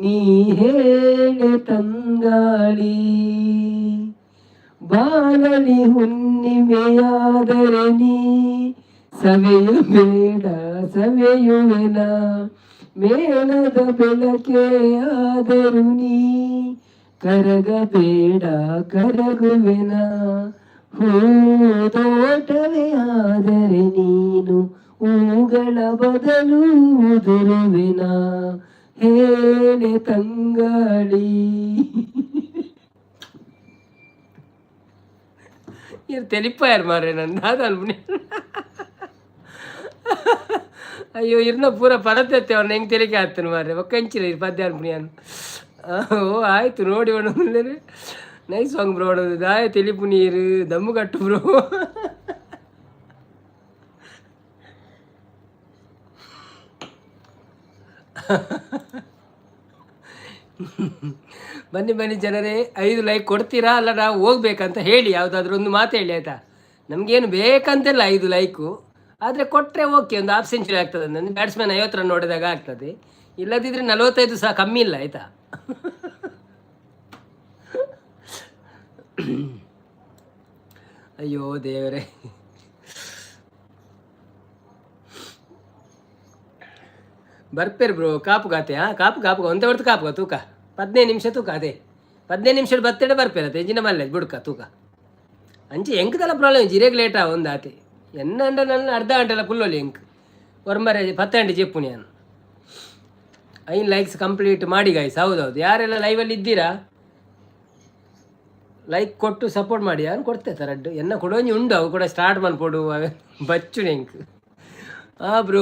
ನೀ ಹೇಳೆ ತಂಗಾಳಿ. ಬಾಳಲಿ ಹುಣ್ಣಿಮೆಯಾದರೆ ನೀ ಸವೆಯಬೇಡ ಸವೆಯುವೆನ, ಮೇಣದ ಬೆಳಕೆ ಆದರೂ ನೀ ಕರಗಬೇಡ ಕರಗುವೆನ. ಹೂದೋಟವೇ ಆದರೆ ನೀನು ಹೂಗಳ ಬದಲು ಉದುರುವೆನ, ಹೇಳೆ ತಂಗಾಳಿ. ಇವ್ರು ತೆಲಿಪಾಯರ್ ಮಾರ್ರೆ ನನ್ನ ಅದಲ್ಬುನಿ. ಅಯ್ಯೋ ಇರ್ನ ಪೂರ ಪರತೆತ್ತೆ ಅವ್ರನ್ನ ಹೆಂಗೆ ತೆಲಿಕೆ ಆಗ್ತಾನೆ ಮಾರ್ರೆ ಒಕ್ಕಂಚಿಲ್ಲ ಇದು ಪದ್ಯ ಅನ್ಪುಣಿಯನ್. ಓ ಆಯಿತು ನೋಡಿ ಒಣ ನೈಸ್ ಸಾಂಗ್ ಬ್ರೋ ಒಣದು ದಾಯ ತೆಲಿಪು ನೀರು ದಮ್ಮು ಕಟ್ಟು ಬ್ರೋ. ಬನ್ನಿ ಬನ್ನಿ ಜನರೇ, 5 ಲೈಕ್ ಕೊಡ್ತೀರಾ ಅಲ್ಲ ನಾವು ಹೋಗ್ಬೇಕಂತ ಹೇಳಿ, ಯಾವುದಾದ್ರೂ ಒಂದು ಮಾತು ಹೇಳಿ ಆಯಿತಾ. ನಮಗೇನು ಬೇಕಂತಿಲ್ಲ 5 ಲೈಕು, ಆದರೆ ಕೊಟ್ಟರೆ ಓಕೆ, ಒಂದು ಹಾಫ್ ಸೆಂಚುರಿ ಆಗ್ತದೆ. ನನ್ನ ಬ್ಯಾಟ್ಸ್ಮನ್ 50 ರನ್ ನೋಡಿದಾಗ ಆಗ್ತದೆ, ಇಲ್ಲದಿದ್ದರೆ 45 ಸಹ ಕಮ್ಮಿ ಇಲ್ಲ ಆಯಿತಾ. ಅಯ್ಯೋ ದೇವರೇ. ಬರ್ಪೇರು ಬ್ರೋ ಕಾಪು ಗಾತೆ. ಹಾಂ ಕಾಪು ಒಂದೇ ಹೊರತು ಕಾಪು ತೂಕ 15 ನಿಮಿಷ ತೂಕ. ಅದೇ 15 ನಿಮಿಷ ಬತ್ತಡೆ ಬರ್ಪೇರತ್ತೆ ಎಂಜಿನ ಮಲ್ಲೆ ಬುಡ್ಕ ತೂಕ ಅಂಚೆ ಎಂಕದಲ್ಲ ಪ್ರಾಬ್ಲಮ್ ಜಿರೇಗೆ ಲೇಟ ಒಂದು ಆತೆ ಎನ್ನ ಅಂಡ ನನ್ನ ಅರ್ಧ ಗಂಟೆಲ್ಲ ಕುಲ್ಲೋಲಿ ಎಂಕ್ ಒರ್ಮರೆ 10 ಗಂಟೆ ಚೆಪ್ಪುನಿ ನಾನು. 5 ಲೈಕ್ಸ್ ಕಂಪ್ಲೀಟ್ ಮಾಡಿ ಗೈಸ್. ಹೌದೌದು, ಯಾರೆಲ್ಲ ಲೈವಲ್ಲಿ ಇದ್ದೀರಾ ಲೈಕ್ ಕೊಟ್ಟು ಸಪೋರ್ಟ್ ಮಾಡಿ. ಯಾರು ಕೊಡ್ತೆ ತರಡ್ಡು ಎನ್ನ ಕೊಡೋಂಜಿ ಉಂಡು, ಅವು ಕೂಡ ಸ್ಟಾರ್ಟ್ ಮಾಡ್ಕೊಡು ಅವೇ ಬಚ್ಚು ನೆಂಕ್. ಹಾಂ ಬ್ರೋ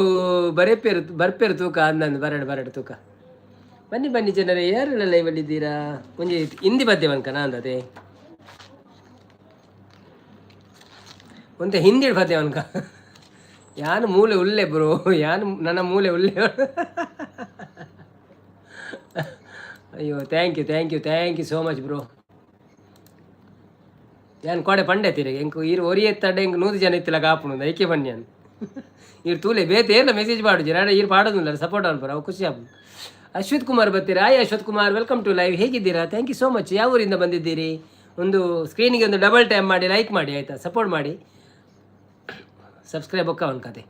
ಬರ್ಪೇರು ತೂಕ ಅಂದಂದು ಬರಡು ತೂಕ. ಬನ್ನಿ ಬನ್ನಿ ಜನರೇ, ಯಾರೆಲ್ಲ ಲೈವಲ್ಲಿ ಇದ್ದೀರಾ. ಒಂಜಿ ಹಿಂದಿ ಪದ್ಯವನ್ಕ ನಾಂದದೆ ಒಂತೆ ಹಿಂದಿ ಪದ್ಯವನ್ಕ ಯಾನು ಮೂಲೆ ಉಲ್ಲೆ ಬ್ರೋ, ಯಾನು ನನ್ನ ಮೂಲೆ ಉಲ್ಲೆ. ಅಯ್ಯೋ thank you so much bro. ಯಾನು ಕೊಡೆ ಪಂಡೆ ತಿರುಗಿ ಎಂಕು ಇರು ಒರಿ ಎತ್ತಡ್ಡೆ ಎಂಕು 100 ಜನ ಇತ್ತಿಲ್ಲ ಕಾಪುಣದ ಐಕೆ ಬನ್ನಿ ಅನ್ ಇರು ತೂಲೆ ಬೇತೆ ಎಲ್ಲ ಮೆಸೇಜ್ ಮಾಡು ಜನ ಇರು ಪಾಡೋದಿಲ್ಲ ಸಪೋರ್ಟ್ ಅನ್ಪರ ಅವು ಖುಷಿ ಆಗ್ಬೋದು. ಅಶ್ವಥ್ ಕುಮಾರ್ ಬರ್ತೀರಾ? Hi Ashwath Kumar, welcome to live. ಹೇಗಿದ್ದೀರಾ? Thank you so much. ಯಾವ ಊರಿಂದ ಬಂದಿದ್ದೀರಿ? ಒಂದು ಸ್ಕ್ರೀನಿಗೆ ಒಂದು ಡಬಲ್ ಟ್ಯಾಪ್ ಮಾಡಿ ಲೈಕ್ ಮಾಡಿ ಆಯಿತಾ, ಸಪೋರ್ಟ್ ಮಾಡಿ, ಸಬ್ಸ್ಕ್ರೈಬ್ ಒಕ್ಕ ಒಂದು ಕತೆ.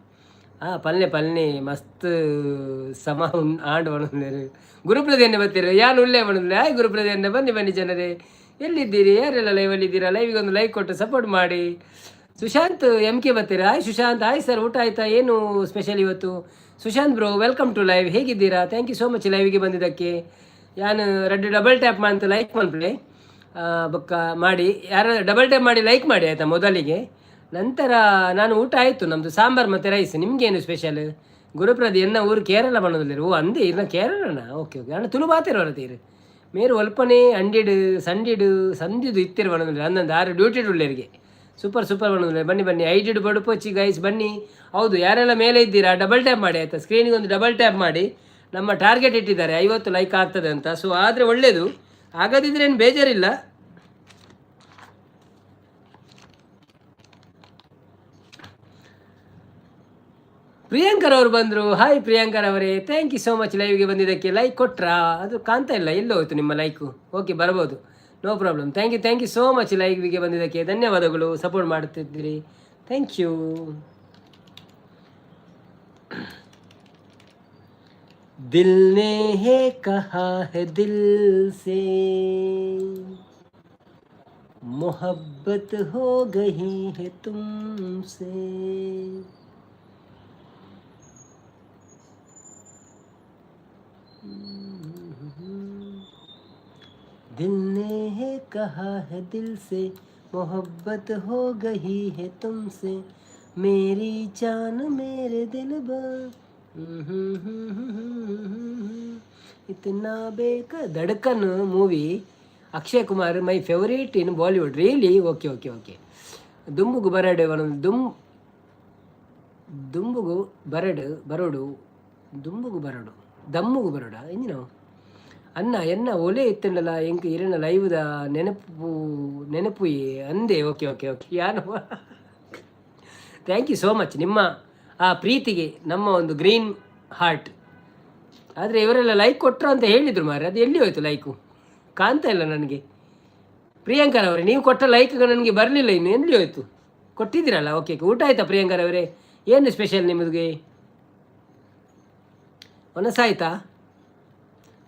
ಹಾಂ ಪಲ್ಲೆ ಮಸ್ತ್ ಸಮ ಆಂಡು ಒಣಂದೇರು ಗುರುಪ್ರದೇನೆ ಬರ್ತೀರ ಯಾನು ಉಳ್ಳೆ ಒಣಂದ್ರೆ. ಹಾಯ್ ಗುರುಪ್ರದೇನೆ, ಬನ್ನಿ ಜನರೇ, ಎಲ್ಲಿದ್ದೀರಿ? ಯಾರೆಲ್ಲ ಲೈವಲ್ಲಿ ಇದ್ದೀರಾ? ಲೈವಿಗೆ ಒಂದು ಲೈಕ್ ಕೊಟ್ಟು ಸಪೋರ್ಟ್ ಮಾಡಿ. ಸುಶಾಂತ್ MK ಬರ್ತೀರಾ? ಹಾಯ್ ಸುಶಾಂತ್. ಹಾಯ್ ಸರ್, ಊಟ ಆಯಿತಾ? ಏನು ಸ್ಪೆಷಲ್ ಇವತ್ತು? Sushanth bro, welcome to live. ಹೇಗಿದ್ದೀರಾ? ಥ್ಯಾಂಕ್ ಯು ಸೋ ಮಚ್ ಲೈವಿಗೆ ಬಂದಿದ್ದಕ್ಕೆ. ಯಾನು ಡಬಲ್ ಟ್ಯಾಪ್ ಅಂತ ಲೈಕ್ ಮಾಡ್ಬಿಡಿ ಬೊಕ್ಕ ಮಾಡಿ. ಯಾರು ಡಬಲ್ ಟ್ಯಾಪ್ ಮಾಡಿ ಲೈಕ್ ಮಾಡಿ ಆಯಿತಾ ಮೊದಲಿಗೆ. ನಂತರ ನಾನು ಊಟ ಆಯಿತು, ನಮ್ಮದು ಸಾಂಬಾರು ಮತ್ತು ರೈಸ್. ನಿಮಗೇನು ಸ್ಪೆಷಲ್? ಗುರುಪ್ರದಿ ಎನ್ನ ಊರು ಕೇರಳ ಬಣ್ಣದಲ್ಲಿ. ಓ ಅಂದೇ ಇನ್ನ ಕೇರಳನ? ಓಕೆ ಅಣ್ಣ ತುಳು ಬಾತಿರೋರತೀರು ಮೇರು ಒಲ್ಪನೆ ಸಂದಿದು ಇತ್ತಿರು ಬಣ್ಣದಲ್ಲಿ ಅಂದಂದು 6 ಡ್ಯೂಟಿ ಉಳ್ಳೇರಿಗೆ ಸೂಪರ್ ಬಣ್ಣದಲ್ಲಿ. ಬನ್ನಿ ಐಡಿಡ್ ಬಡುಪಚ್ಚಿ ಗೈಸ್ ಬನ್ನಿ. ಹೌದು, ಯಾರೆಲ್ಲ ಮೇಲೆ ಇದ್ದೀರಾ ಡಬಲ್ ಟ್ಯಾಪ್ ಮಾಡಿ ಆಯಿತಾ, ಸ್ಕ್ರೀನಿಗೆ ಒಂದು ಡಬಲ್ ಟ್ಯಾಪ್ ಮಾಡಿ. ನಮ್ಮ ಟಾರ್ಗೆಟ್ ಇಟ್ಟಿದ್ದಾರೆ 50 ಲೈಕ್ ಆಗ್ತದೆ ಅಂತ. ಸೊ ಆದರೆ ಒಳ್ಳೆಯದು, ಆಗದಿದ್ರೆ ಏನು ಬೇಜಾರಿಲ್ಲ. ಪ್ರಿಯಾಂಕರ್ ಅವರು ಬಂದರು. ಹಾಯ್ ಪ್ರಿಯಾಂಕರ್ ಅವರೇ, ಥ್ಯಾಂಕ್ ಯು ಸೋ ಮಚ್ ಲೈವ್ಗೆ ಬಂದಿದ್ದಕ್ಕೆ. ಲೈಕ್ ಕೊಟ್ರಾ? ಅದು ಕಾಣ್ತಾ ಇಲ್ಲ, ಎಲ್ಲೋ ಹೋಯ್ತು ನಿಮ್ಮ ಲೈಕು. ಓಕೆ ಬರ್ಬೋದು, no problem. Thank you so much ಲೈವ್ಗೆ ಬಂದಿದ್ದಕ್ಕೆ. ಧನ್ಯವಾದಗಳು, ಸಪೋರ್ಟ್ ಮಾಡ್ತಿದ್ದೀರಿ. Thank you. ದಿಲ್ ನೇ ಹೇ ಕಹಾ ಹೈ ದಿಲ್ ಸೇ ಮೊಹಬ್ಬತ್ ಹೋ ಗಯಿ ಹೈ ತುಮ್ಸೇ. दिल ने है कहा है दिल से मोहब्बत हो गई है तुमसे मेरी जान मेरे दिल इतना बेक. धड़कन मूवी, अक्षय कुमार, मೈ ಫೇವರೇಟ್ ಇನ್ ಬಾಲಿವುಡ್ ರಿಯಲಿ. ಓಕೆ ದುಂಬುಗು ಬರಡು ದುಂಬುಗು ಬರಡು ದಮ್ಮುಗು ಬರೋಡ ಎಂಜಿನ ಅನ್ನ ಎನ್ನ ಒಲೆ ಇತ್ತಂಡಲ್ಲ ಎಂಕ್ ಇರನ ಲೈವ್ದ ನೆನಪು ಅಂದೆ. ಓಕೆ ಯಾನು ಥ್ಯಾಂಕ್ ಯು ಸೋ ಮಚ್ ನಿಮ್ಮ ಆ ಪ್ರೀತಿಗೆ ನಮ್ಮ ಒಂದು ಗ್ರೀನ್ ಹಾರ್ಟ್. ಆದರೆ ಇವರೆಲ್ಲ ಲೈಕ್ ಕೊಟ್ಟರು ಅಂತ ಹೇಳಿದರು ಮಾರೆ, ಅದು ಎಲ್ಲಿ ಹೋಯ್ತು ಲೈಕು? ಕಾಣ್ತಾ ಇಲ್ಲ ನನಗೆ. ಪ್ರಿಯಾಂಕರವರೇ, ನೀವು ಕೊಟ್ಟ ಲೈಕ್ಗಳು ನನಗೆ ಬರಲಿಲ್ಲ, ಇನ್ನು ಎಲ್ಲಿ ಹೋಯ್ತು? ಕೊಟ್ಟಿದ್ದೀರಲ್ಲ, ಓಕೆ. ಊಟ ಆಯಿತಾ ಪ್ರಿಯಾಂಕರವರೇ? ಏನು ಸ್ಪೆಷಲ್ ನಿಮ್ಮದಿಗೆ? ಒನಸ ಆಯಿತಾ?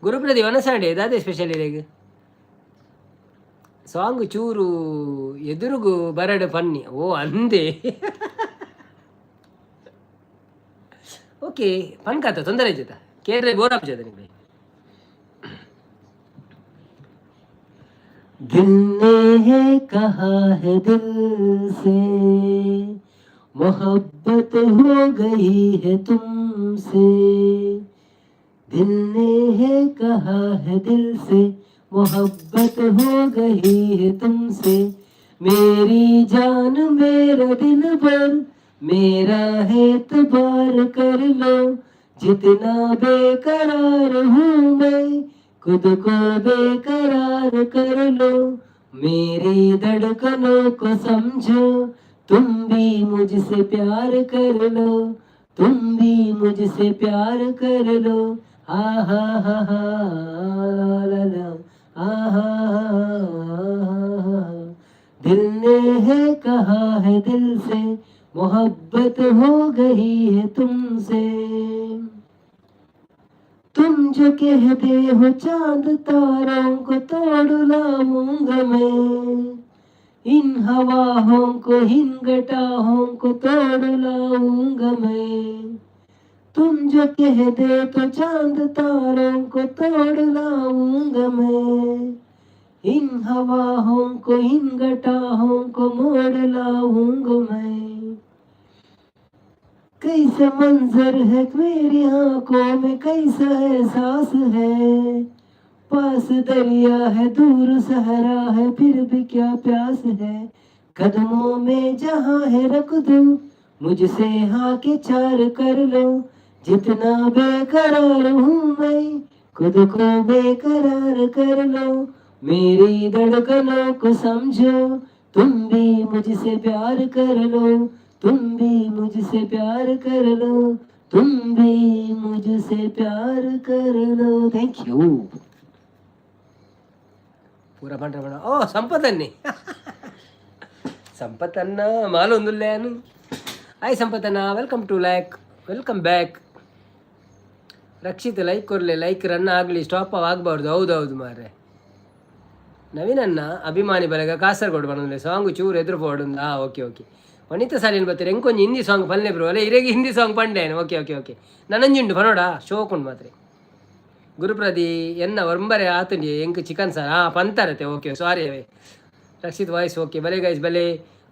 ಗುರುಪ್ರದಿ ಒನಸಾಂಡೆ ಅದೇ ಸ್ಪೆಷಲ್ ಇದೆ ಈಗ. ಸಾಂಗ್ ಚೂರು ಎದುರುಗು ಬರಡು ಪನ್ನಿ. ಓ ಅಂದೆ. ಓಕೆ ಪನ್ಕಾತ ತೊಂದರೆ ಜೊತ ಕೇರ್ರೆ ಬೋರಾಪ್ ಜೊತೆ ನಿಮಗೆ. दिल ने है कहा है दिल से मोहब्बत हो गई है तुमसे. दिल ने है कहा है दिल से मोहब्बत हो गई है तुमसे. मेरी जान मेरा दिल भर मेरा एतबार कर लो. जितना बेकरार हूँ मैं खुद को बेकरार कर लो. मेरी धड़कनों को समझो, तुम भी मुझसे प्यार कर लो. तुम भी मुझसे प्यार कर लो. हा हा हा हा ला ला हा. दिल ने है कहा है दिल से मोहब्बत हो गई है तुमसे. तुम जो कहते हो चांद तारों को तोड़ लाऊंगा मैं. इन हवाओं को इन घटाओं को तोड़ लाऊंगा मैं. तुम जो कहते तो चांद तारों को तोड़ लाऊंगा मैं. इन हवाओं को इन घटाओं को मोड़ लाऊंगा मैं. कैसा मंजर है मेरी आंखों में, कैसा एहसास है. पास दरिया है दूर सहरा है फिर भी क्या प्यास है. कदमों में जहां है रख दो, मुझसे हाँ के चार कर लो. जितना बेकरार हूँ मैं खुद को बेकरार कर लो. मेरी धड़कनों को समझो, तुम भी मुझसे प्यार कर लो. तुम भी मुझसे प्यार कर लो. तुम भी मुझसे प्यार कर लो. Thank you. ಪೂರ ಪಂಡ್ರ ಬೇಡ. ಓ ಸಂಪತ್ತನ್ನೇ ಸಂಪತ್ತನ್ನ ಮಾಲೊಂದುಲ್ಲೇನು. ಹಾಯ್ ಸಂಪತ್ತನ್ನ, welcome to like, welcome back. Rakshith like ಕೊರಲೆ, ಲೈಕ್ ರನ್ ಆಗಲಿ, ಸ್ಟಾಪ್ ಆಗಬಾರ್ದು. ಹೌದೌದು ಮಾರೆ. ನವೀನನ್ನ ಅಭಿಮಾನಿ ಬಲಗ ಕಾಸರಗೋಡು ಬಂದಿಲ್ಲ ಸಾಂಗು ಚೂರು ಎದುರು ಪೋಡುಂದ. Okay okay. ವನಿತಾ ಸಾಲಿನ ಬರ್ತಾರೆ ಎಂಕೊಂದು ಹಿಂದಿ ಸಾಂಗ್ ಪಲ್ಲೆ ಬ್ರೋ ಅಲ್ಲ ಇರೇಗೆ ಹಿಂದಿ ಸಾಂಗ್ ಪಂಡೇನು. Okay okay okay. ನನಂಜುಂಡು ಪನೋಡ ಶೋಕುಂಡು ಮಾತ್ರ. ಗುರುಪ್ರದಿ ಎನ್ನ ಒಂಬರೆ ಆತುಂಡಿ ಎಂಕ್ ಚಿಕನ್ ಸಾರ್ ಪಂತಾರತೆ. ಓಕೆ ಸಾರಿ ಅವೇ. Rakshith voice okay. ಬಲೆ ಗೈಸ್ ಬಲೆ.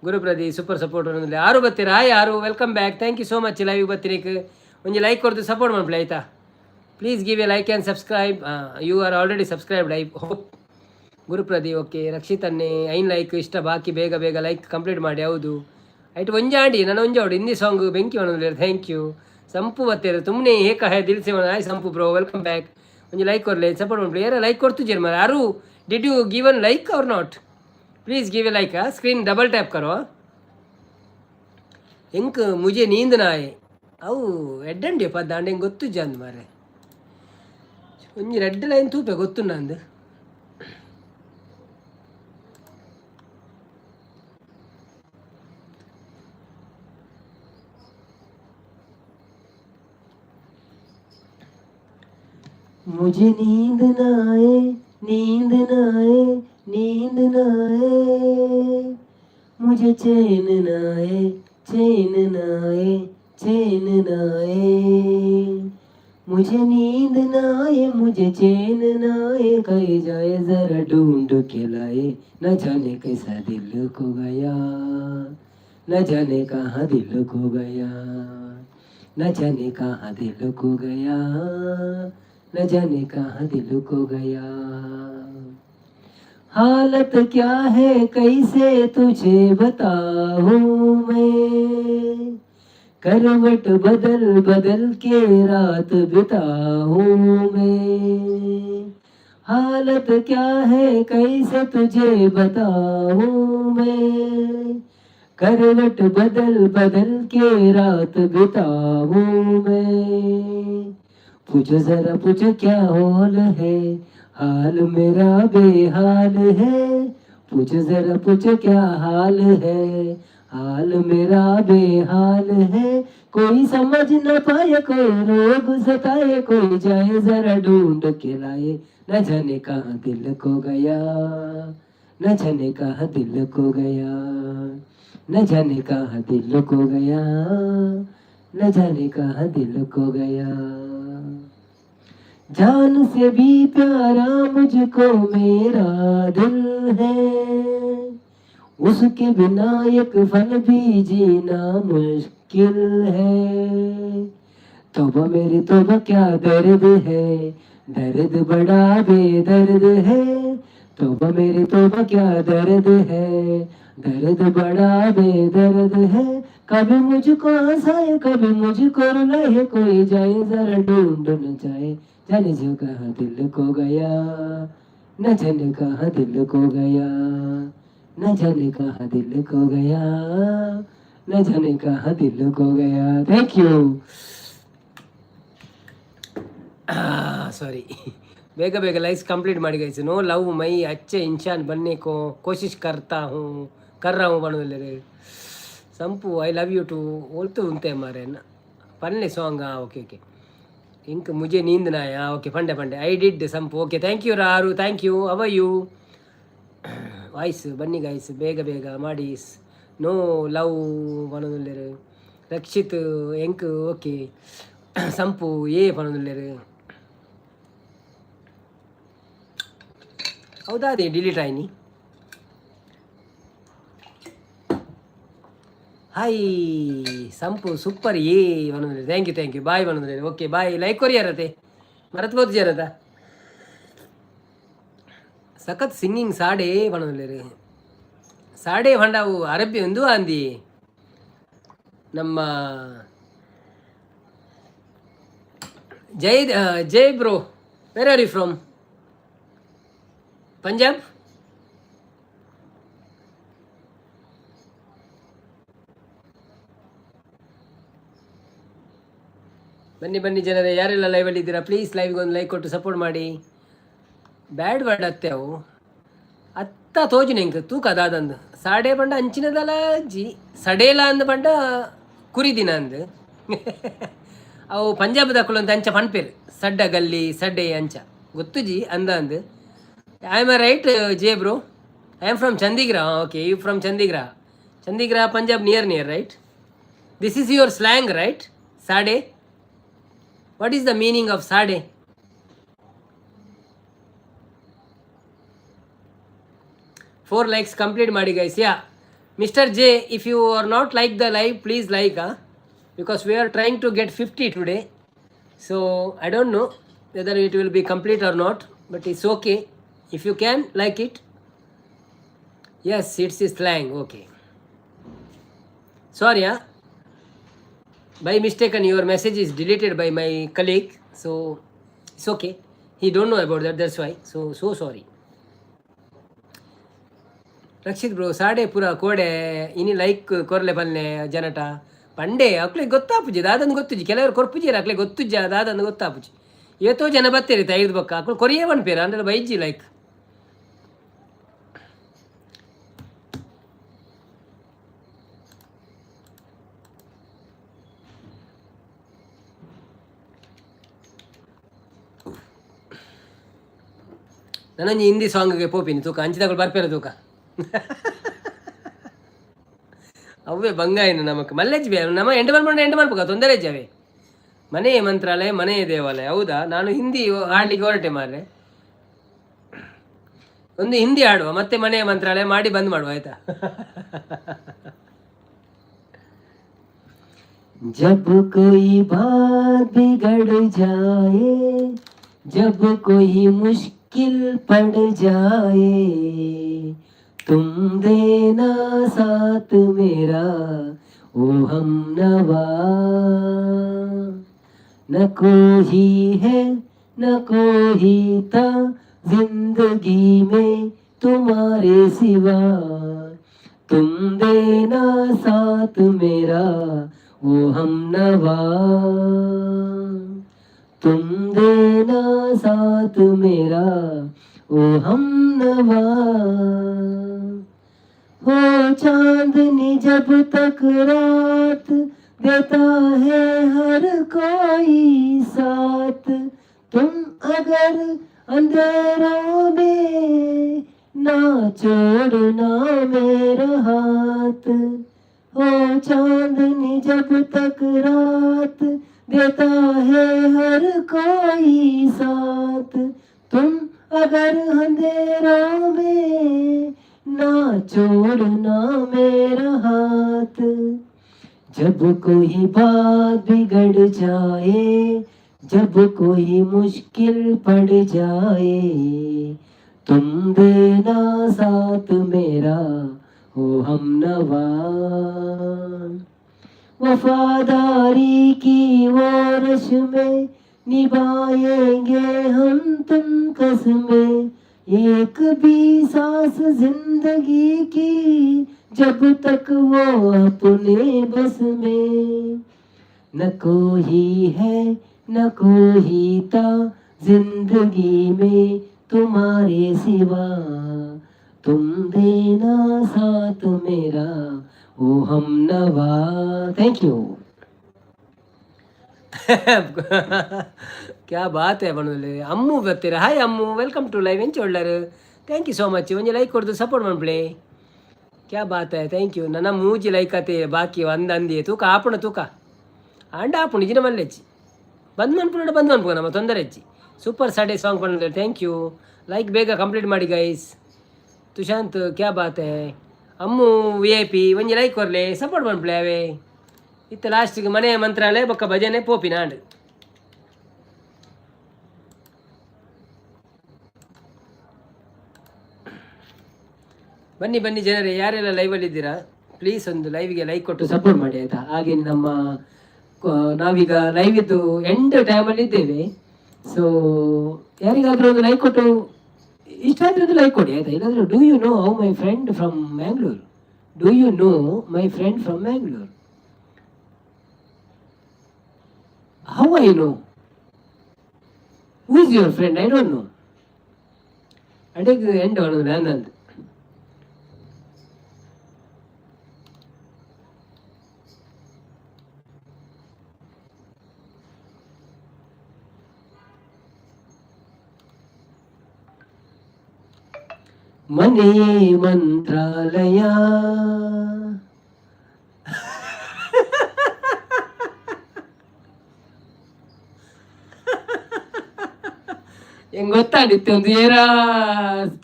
ಗುರುಪ್ರದಿ ಸೂಪರ್ ಸಪೋರ್ಟ್ ಅನ್ನೋದಿಲ್ಲ. ಯಾರು ಬರ್ತೀರಾ? ಯಾರು welcome back. Thank you so much. Live ಬರ್ತೀರಿಕ್ ಒಂಜಿ ಲೈಕ್ ಕೊಡ್ದು ಸಪೋರ್ಟ್ ಮಾಡ್ಲಿ ಆಯ್ತಾ. Please give a like and subscribe. You are already subscribed I hope. ಗುರುಪ್ರದಿ okay. Rakshit ಅನ್ನೇ ಐನ್ ಲೈಕ್ ಇಷ್ಟ ಬಾಕಿ ಬೇಗ ಬೇಗ ಲೈಕ್ ಕಂಪ್ಲೀಟ್ ಮಾಡಿ. ಹೌದು ಆಯ್ತು. ಒಂಜಾಡಿ ನನ್ನ ಒಂಜಾಡು ಹಿಂದಿ ಸಾಂಗ್ ಬೆಂಕಿ ಮಾಡೋದಿಲ್ಲ. Thank you. ಸಂಪು ಬತ್ತೇರು ತುಮ್ನೆ ಏಕ ಹೇ ದಿಲ್ ಸೆ hi Sampu bro welcome back. ಒಂಜಿ ಲೈಕ್ ಕೊರ್ಲೆ ಸಪೋರ್ಟ್ ಮಾಡ್ಲಿ. ಯಾರು ಲೈಕ್ ಕೊಡ್ತು ಜರ್ ಮಾರ ಯಾರು did you give an like or not? Please give a like. Screen double tap करो. इंक मुझे नींद ना आए अವು ಎಡ್ಡಂಡಿ ಪದ ದಾಂಡೆ ಗೊತ್ತು ಜಂದ್ ಮಾರೆ. ಒಂಜಿ ರೆಡ್ ಲೈನ್ ತೂಪೆ ಗೊತ್ತು ನಂದು. मुझे नींद ना आए नींद ना आए नींद ना आए. मुझे चैन ना आए चैन ना आए चैन ना आए. मुझे नींद ना आए मुझे चैन ना आए. कहीं जाए जरा ढूंढ के लाए. न जाने कैसा दिल खो गया. न जाने कहाँ दिल खो गया. न जाने कहाँ दिल खो गया. न जाने कहाँ दिल खो गया. हालत क्या है कैसे तुझे बताऊं मैं. करवट बदल बदल के रात बिताऊं मैं. हालत क्या है कैसे तुझे बताऊं मैं. करवट बदल बदल के रात बिताऊं मैं। पूछ जरा पूछ क्या हाल है, हाल मेरा बेहाल है। पूछ जरा पूछ क्या हाल है, हाल मेरा बेहाल है। कोई समझ न पाए, कोई रोग सताए, कोई जाए जरा ढूंढ के लाए। न जाने कहाँ दिल खो गया, न जाने कहाँ दिल खो गया, न जाने कहाँ दिल खो गया, न जाने कहाँ दिल खो गया। जान से भी प्यारा मुझको मेरा दिल है, उसके बिना एक पल भी जीना मुश्किल है। तौबा मेरी तौबा क्या दर्द है, दर्द बड़ा बेदर्द है। तौबा मेरी तौबा क्या दर्द है, दर्द बड़ा बेदर्द है। कभी मुझको हंसाए, कभी मुझको रुलाए, कोई जाए जरा ढूंढ न जाए। जाने जो कहाँ दिल खो गया, न जाने कहाँ दिल खो गया, न जाने कहाँ दिल खो गया, न जाने कहाँ दिल खो गया। Thank you. सॉरी, ಬೇಗ ಬೇಗ ಲೈಕ್ಸ್ कंप्लीट ಮಾಡಿ गई। नो लव मई अच्छे इंसान बनने को कोशिश करता हूँ, कर रहा हूँ बनवले। संपू आई लव यू टू बोलते उनते हमारे ना पन्ने सॉन्ग। हाँ ओके ओके, इंक मुझे नींद ना है। हाँ ओके, फंडे फंडे I did Sampu. Okay thank you ರಾರು, ಥ್ಯಾಂಕ್ ಯು, ಅವ ಯು ವಾಯ್ಸ್ ಬನ್ನಿ ಗೈಸ್, ಬೇಗ ಬೇಗ ಮಾಡಿ. No love ಪನೊಂದುಲ್ಲೆರು. ರಕ್ಷಿತ್ ಎಂಕ್ ಓಕೆ. ಸಂಪು ಏ ಪನೊಂದುಲ್ಲೆರು. ಹೌದಾ, ಅದೇ ಡಿಲೀಟ್ ಆಯ್ನಿ. ಹಾಯ್ ಸಂಪು ಸೂಪರ್ ಏ ಪನೊಂದುಲ್ಲೆರು. ಥ್ಯಾಂಕ್ ಯು ಬಾಯ್ ಪನೊಂದುಲ್ಲೆರು. Okay bye. ಲೈಕ್ ಕೊರಿಯಾರತೆ ಮರತ್ ಬೋದು ಜರತ ಸಖತ್ ಸಿಂಗಿಂಗ್ ಸಾಡೆ ಪನೊಂದುಲ್ಲೆರು. ಸಾಡೆ ಪಂಡವು ಅರಬ್ಬಿ ಒಂದು ಅಂದಿ ನಮ್ಮ Jai bro. Where are you from? Punjab? ಬನ್ನಿ ಬನ್ನಿ ಜನರೇ, ಯಾರೆಲ್ಲ ಲೈವಲ್ಲಿ ಇದ್ದೀರಾ ಪ್ಲೀಸ್ ಲೈವ್ಗೆ ಒಂದು ಲೈಕ್ ಕೊಟ್ಟು ಸಪೋರ್ಟ್ ಮಾಡಿ. ಬ್ಯಾಡ್ ವರ್ಡ್ ಅತ್ತೆ ಅವು ಅತ್ತ ತೋಜು ನೆಂಕ್ ತೂಕ ಅದಾದಂದು ಸಾಡೆ ಪಂಡ ಅಂಚಿನದಲ್ಲ ಅಜ್ಜಿ ಸಡೇಲ ಅಂದ ಪಂಡ ಕುರಿದಿನ ಅಂದು ಅವು ಪಂಜಾಬ್ ದಕ್ಕಲು ಅಂತ ಅಂಚ ಪನ್ಪೇರು ಸಡ್ಡ ಗಲ್ಲಿ ಸಡ್ಡೆ ಅಂಚ ಗೊತ್ತು ಜಿ ಅಂದ ಅಂದು. I am right J bro? I am from Chandigarh. Okay, you from Chandigarh. Chandigarh Punjab near right? This is your slang right? ಸಾಡೆ, what is the meaning of ಸಾಡೆ? Four likes complete ಮಾಡಿ guys. Yeah mister J, if you are not like the live please like, because we are trying to get 50 today, so I don't know whether it will be complete or not, but it's okay if you can like it. Yes, it's a slang. Okay, sorry, by mistaken your message is deleted by my colleague, so it's okay. He don't know about that, that's why. So sorry. Rakshith bro, ಸಾಡೆ ಪೂರ ಕೋಡೆ ಇನಿ like ಕೊರ್ಲೆ ಬಲ್ಲೆ ಜನಟ ಪಂಡೆ ಅಕ್ಲೆ ಗೊತ್ತಾಪುಜಿ ದಾದಂದು ಗೊತ್ತುಜಿ. ಕೆಲವರು ಕೊರ್ಪುಜಿ ಅಕ್ಲೆ ಗೊತ್ತುಜ್ಜ ದಾದಂದು ಗೊತ್ತಾಪುಜಿ. ಇವತ್ತೋ ಜನ ಬತ್ತೇರಿ ಐದು ಬಕ್ಕ ಅಕ್ಳು ಕೊರಿಯೇ ಬನ್ಪೇರ ಅಂದ್ರೆ ಬೈಜಿ ಲೈಕ್. ನನಂಜಿ ಹಿಂದಿ ಸಾಂಗ್ಗೆ ಪೋಪಿನಿ ತೂಕ ಅಂಚಿದಾಗಳು ಬರ್ಪೇರ ತೂಕ ಅವೇ ಬಂಗಾಯಿನ ನಮಕ್ ಮಲ್ಲೆಜ್ ಬೇ ನಮ್ಮ ಎಂಟು ಮಲ್ಪಕ ತೊಂದರೆ ಜಾವೆ. ಮನೆ ಮಂತ್ರಾಲಯ, ಮನೆ ದೇವಾಲಯ. ಹೌದಾ, ನಾನು ಹಿಂದಿ ಹಾಡ್ಲಿಕ್ಕೆ ಹೊರಟೆ ಮಾರ್ರೆ. ಒಂದು ಹಿಂದಿ ಹಾಡುವ, ಮತ್ತೆ ಮನೆ ಮಂತ್ರಾಲಯ ಮಾಡಿ ಬಂದ್ ಮಾಡುವ ಆಯ್ತಾ? जब कोई बात बिगड़ जाए, जब कोई मुश्किल पड़ जाए, तुम देना साथ मेरा ओ हम नवा। न कोई है न कोई था जिंदगी में तुम्हारे सिवा, तुम देना साथ मेरा वो हमनवा, तुम देना साथ मेरा वो हमनवा। हो चांदनी जब तक रात देता है हर कोई साथ, तुम अगर अंधेरों में ना छोड़ना मेरा हाथ। हो चांदनी जब तक रात देता है हर कोई साथ, तुम अगर अंधेरों में ना छोड़ना मेरा हाथ। जब कोई बात बिगड़ जाए, जब कोई मुश्किल पड़ जाए, तुम देना साथ मेरा हो हमनवा। वफादारी की वो रस्में निभाएंगे हम तुम कसमें, एक भी सांस जिंदगी की जब तक वो अपने बस में। न कोई है न कोई था जिंदगी में तुम्हारे सिवा, तुम देना साथ मेरा ओ हमनवा। Thank you. क्या बात है बनोले अम्मू ಬರ್ತೀರಾ hi Ammu welcome to live ಎಂಚ ಒಳ್ಳರು ಥ್ಯಾಂಕ್ ಯು ಸೋ ಮಚ್ ಒಂಜಿ ಲೈಕ್ ಕೊಡ್ದು ಸಪೋರ್ಟ್ ಮಾಡ್ಬಿಳೆ क्या बात है ಥ್ಯಾಂಕ್ ಯು ನನ್ನ ಮೂಜಿ ಲೈಕ್ ಆತೆ ಬಾಕಿ ಅಂದಿ ತೂಕ ಆಪುಣ ತೂಕ ಅಂಡ ಆಪುಣ ಇಜಿನ ಮಲ್ಲೆಚ್ಚಿ ಬಂದು ಅನ್ಪುಣ ನಮ್ಮ ತೊಂದರೆ ಹೆಚ್ಚಿ ಸೂಪರ್ ಸಾಡೆ ಸಾಂಗ್ ಬಂದ್ರೆ ಥ್ಯಾಂಕ್ ಯು ಲೈಕ್ ಬೇಗ ಕಂಪ್ಲೀಟ್ ಮಾಡಿ ಗೈಸ್ ತುಶಾಂತ್ ಕ್ಯಾ ಬಾತ್ ಹೈ ಅಮ್ಮು VIP ಒಂಜಿ ಲೈಕ್ ಕೊರ್ಲೆ ಸಪೋರ್ಟ್ ಮಾಡ್ಬಿಳೆ ಅವೇ ಇತ್ತ ಲಾಸ್ಟಿಗೆ ಮನೆ ಮಂತ್ರಾಲಯ ಬೊಕ್ಕ ಭಜನೆ ಪೋಪಿನ ಆಂಡ್ ಬನ್ನಿ ಬನ್ನಿ ಜನರೇ ಯಾರೆಲ್ಲ ಲೈವಲ್ಲಿ ಇದ್ದೀರಾ ಪ್ಲೀಸ್ ಒಂದು ಲೈವ್ಗೆ ಲೈಕ್ ಕೊಟ್ಟು ಸಪೋರ್ಟ್ ಮಾಡಿ ಆಯ್ತಾ. ಹಾಗೆ ನಮ್ಮ ನಾವೀಗ ಲೈವ್ ಇದ್ದು ಎಂಡ್ ಟೈಮಲ್ಲಿ ಇದ್ದೇವೆ. ಸೊ ಯಾರಿಗಾದ್ರೂ ಒಂದು ಲೈಕ್ ಕೊಟ್ಟು ಇಷ್ಟ ಆದ್ರೆ ಲೈಕ್ ಕೊಡಿ ಆಯ್ತಾ. ಇಲ್ಲಾಂದ್ರೆ do you know my friend from Mangalore, do you know my friend from Mangalore? How I know? Who is your friend? I don't know. ಅಡೆಗೆ ಎಂಡ್ ಅವನು ನಂದು ಮನೆ ಮಂತ್ರಾಲಯ ಹೆಂಗ್ ಗೊತ್ತಾಡಿತ್ತು ಒಂದು ಏರ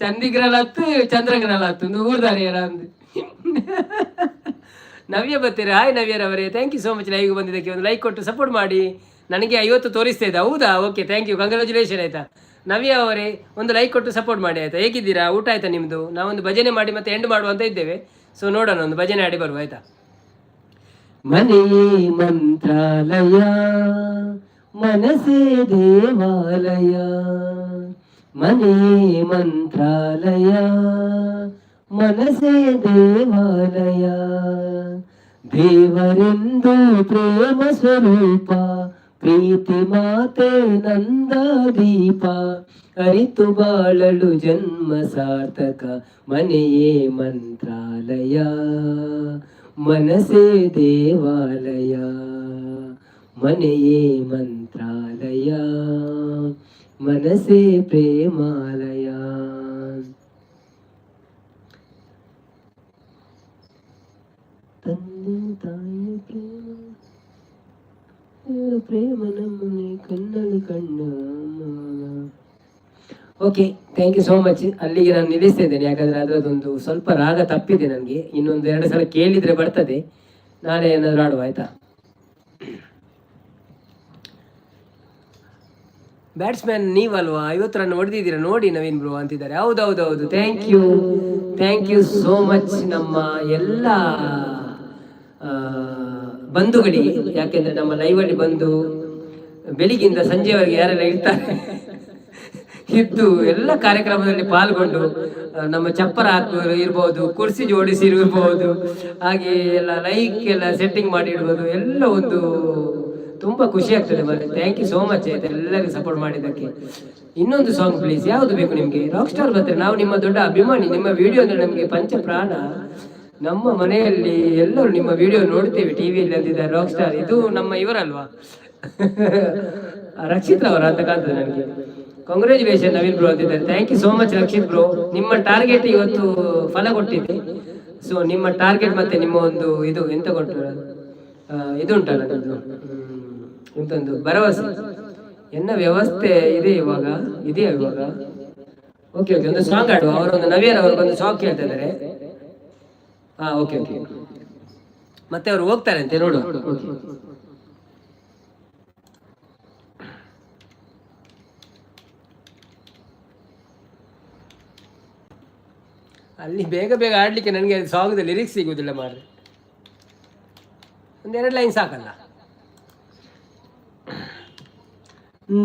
ಚಂದಿಗ್ರಲತ್ತು ಚಂದ್ರಗ್ರಲತ್ತು ಒಂದು ಊರ್ದಾರೆ ಏರ ಅಂದು ನವ್ಯ ಬರ್ತೀರಾ ಹಾಯ್ ನವ್ಯರವರೇ ಥ್ಯಾಂಕ್ ಯು ಸೋ ಮಚ್ ಲೈವ್ಗೆ ಬಂದಿದ್ದಕ್ಕೆ ಒಂದು ಲೈಕ್ ಕೊಟ್ಟು ಸಪೋರ್ಟ್ ಮಾಡಿ. ನನಗೆ 50 ತೋರಿಸ್ತಾ ಇದೆ ಹೌದಾ? ಓಕೆ ಥ್ಯಾಂಕ್ ಯು ಕಂಗ್ರ್ಯಾಚುಲೇಷನ್ ಆಯ್ತಾ. ನವ್ಯ ಅವರೇ ಒಂದು ಲೈಕ್ ಕೊಟ್ಟು ಸಪೋರ್ಟ್ ಮಾಡಿ ಆಯ್ತಾ. ಹೇಗಿದ್ದೀರಾ? ಊಟ ಆಯ್ತಾ ನಿಮ್ಮದು? ನಾವೊಂದು ಭಜನೆ ಮಾಡಿ ಮತ್ತೆ ಎಂಡ್ ಮಾಡುವಂತ ಇದ್ದೇವೆ. ಸೊ ನೋಡೋಣ, ಒಂದು ಭಜನೆ ಆಡಿ ಬರುವ ಆಯ್ತಾ. ಮನೆ ಮಂತ್ರಾಲಯ ಮನಸೇ ದೇವಾಲಯ, ಮನೆ ಮಂತ್ರಾಲಯ ಮನಸೇ ದೇವಾಲಯ, ದೇವರೆಂದು ಪ್ರೇಮ ಸ್ವರೂಪ ಪ್ರೀತಿ ಮಾತೆ ನಂದ ದೀಪ, ಅರಿತು ಬಾಳಲು ಜನ್ಮ ಸಾರ್ಥಕ ಮನೆಯೇ ಮಂತ್ರಾಲಯ ಮನಸೇ ದೇವಾಲಯ, ಮನೆಯೇ ಮಂತ್ರಾಲಯ ಮನಸೇ ಪ್ರೇಮಾಲಯ. ತಂದೆ ತಾಯಿ ಪ್ರೇಮ ನಮ್ಮನೆ ಕಣ್ಣಲ್ಲಿ ಕಣ್ಣ. Okay thank you so much. ಅಲ್ಲಿಗೆ ನಾನು ನಿಲ್ಲಿಸ್ತಾ ಇದ್ದೇನೆ, ಯಾಕಂದರೆ ಅದರದೊಂದು ಸ್ವಲ್ಪ ರಾಗ ತಪ್ಪಿದೆ ನನಗೆ. ಇನ್ನೊಂದು 2 ಸಲ ಕೇಳಿದರೆ ಬರ್ತದೆ, ನಾಳೆ ಏನಾದರೂ ಆಡುವ ಆಯಿತಾ. ಬ್ಯಾಟ್ಸ್ಮನ್ ನೀವಲ್ವಾ? 50 ರನ್ ಹೊಡೆದಿದ್ದೀರಾ ನೋಡಿ ನವೀನ್ ಬ್ರೋ ಅಂತಿದ್ದಾರೆ. ಹೌದೌದೌದು, ಥ್ಯಾಂಕ್ ಯು ಸೋ ಮಚ್ ನಮ್ಮ ಎಲ್ಲ ಬಂಧುಗಳಿಗೆ. ಯಾಕೆಂದರೆ ನಮ್ಮ ಲೈವಲ್ಲಿ ಬಂದು ಬೆಳಿಗ್ಗಿಂದ ಸಂಜೆವರೆಗೆ ಯಾರೆಲ್ಲ ಇರ್ತಾರೆ ಇದ್ದು ಎಲ್ಲ ಕಾರ್ಯಕ್ರಮದಲ್ಲಿ ಪಾಲ್ಗೊಂಡು ನಮ್ಮ ಚಪ್ಪರ ಹಾಕೋರು ಇರ್ಬೋದು, ಕುರ್ಸಿ ಜೋಡಿಸಿ ಇರ್ಬೋದು, ಹಾಗೆ ಎಲ್ಲ ಲೈಕ್ ಎಲ್ಲ ಸೆಟ್ಟಿಂಗ್ ಮಾಡಿ ಇಡ್ಬೋದು, ಎಲ್ಲ ಒಂದು ತುಂಬಾ ಖುಷಿ ಆಗ್ತದೆ ಮತ್ತೆ. ಥ್ಯಾಂಕ್ ಯು ಸೋ ಮಚ್ ಆಯ್ತು ಎಲ್ಲರಿಗೂ ಸಪೋರ್ಟ್ ಮಾಡಿದ್ದಕ್ಕೆ. ಇನ್ನೊಂದು ಸಾಂಗ್ ಪ್ಲೀಸ್, ಯಾವುದು ಬೇಕು ನಿಮ್ಗೆ? ರಾಕ್ ಸ್ಟಾರ್ ಬರ್ತಾರೆ, ನಾವು ನಿಮ್ಮ ದೊಡ್ಡ ಅಭಿಮಾನಿ, ನಿಮ್ಮ ವಿಡಿಯೋ ಅಂದ್ರೆ ನಮ್ಗೆ ಪಂಚ ಪ್ರಾಣ. ನಮ್ಮ ಮನೆಯಲ್ಲಿ ಎಲ್ಲರೂ ನಿಮ್ಮ ವಿಡಿಯೋ ನೋಡ್ತೇವೆ, ಟಿವಿಯಲ್ಲಿ ಅಂದಿದ್ದಾರೆ ರಾಕ್ ಸ್ಟಾರ್. ಇದು ನಮ್ಮ ಇವರಲ್ವಾ ರಕ್ಷಿತ್ ಅವರ ಅಂತ ಕಾಣ್ತದೆ ನನಗೆ. ಕಾಂಗ್ರ್ಯಾಚುಲೇಷನ್ ನವೀನ್ ಬ್ರೋ ಅಂತಿದ್ದಾರೆ. Thank you so much Rakshith bro. ನಿಮ್ಮ ಟಾರ್ಗೆಟ್ ಇವತ್ತು ಫಲ ಕೊಟ್ಟಿದೆ. ಸೊ ನಿಮ್ಮ ಟಾರ್ಗೆಟ್ ಮತ್ತೆ ನಿಮ್ಮ ಒಂದು ಇದು ಎಂತ ಕೊಟ್ಟರು, ಇದು ಉಂಟಲ್ಲ ನನ್ನದು ಎಂತೊಂದು ಭರವಸೆ, ಎನ್ನ ವ್ಯವಸ್ಥೆ ಇದೆ ಇವಾಗ, ಇದೆಯಾ ಇವಾಗ? ಓಕೆ ಓಕೆ, ಒಂದು ಸಾಂಗ್ ಆಡುವ. ಅವರೊಂದು ನವ್ಯರ್ ಅವರು ಬಂದು ಸಾಂಗ್ ಕೇಳ್ತಾ ಇದ್ದಾರೆ. ಹಾ ಓಕೆ ಓಕೆ, ಮತ್ತೆ ಅವರು ಹೋಗ್ತಾರೆ ಅಂತೆ ನೋಡು. ಅಲ್ಲಿ ಬೇಗ ಬೇಗ ಆಡ್ಲಿಕ್ಕೆ ನನಗೆ ಸಾಂಗ್ದ ಲಿರಿಕ್ಸ್ ಸಿಗುವುದಿಲ್ಲ ಮಾರ್ರೆ, ಒಂದೆರಡು ಲೈನ್ ಸಾಕಲ್ಲ.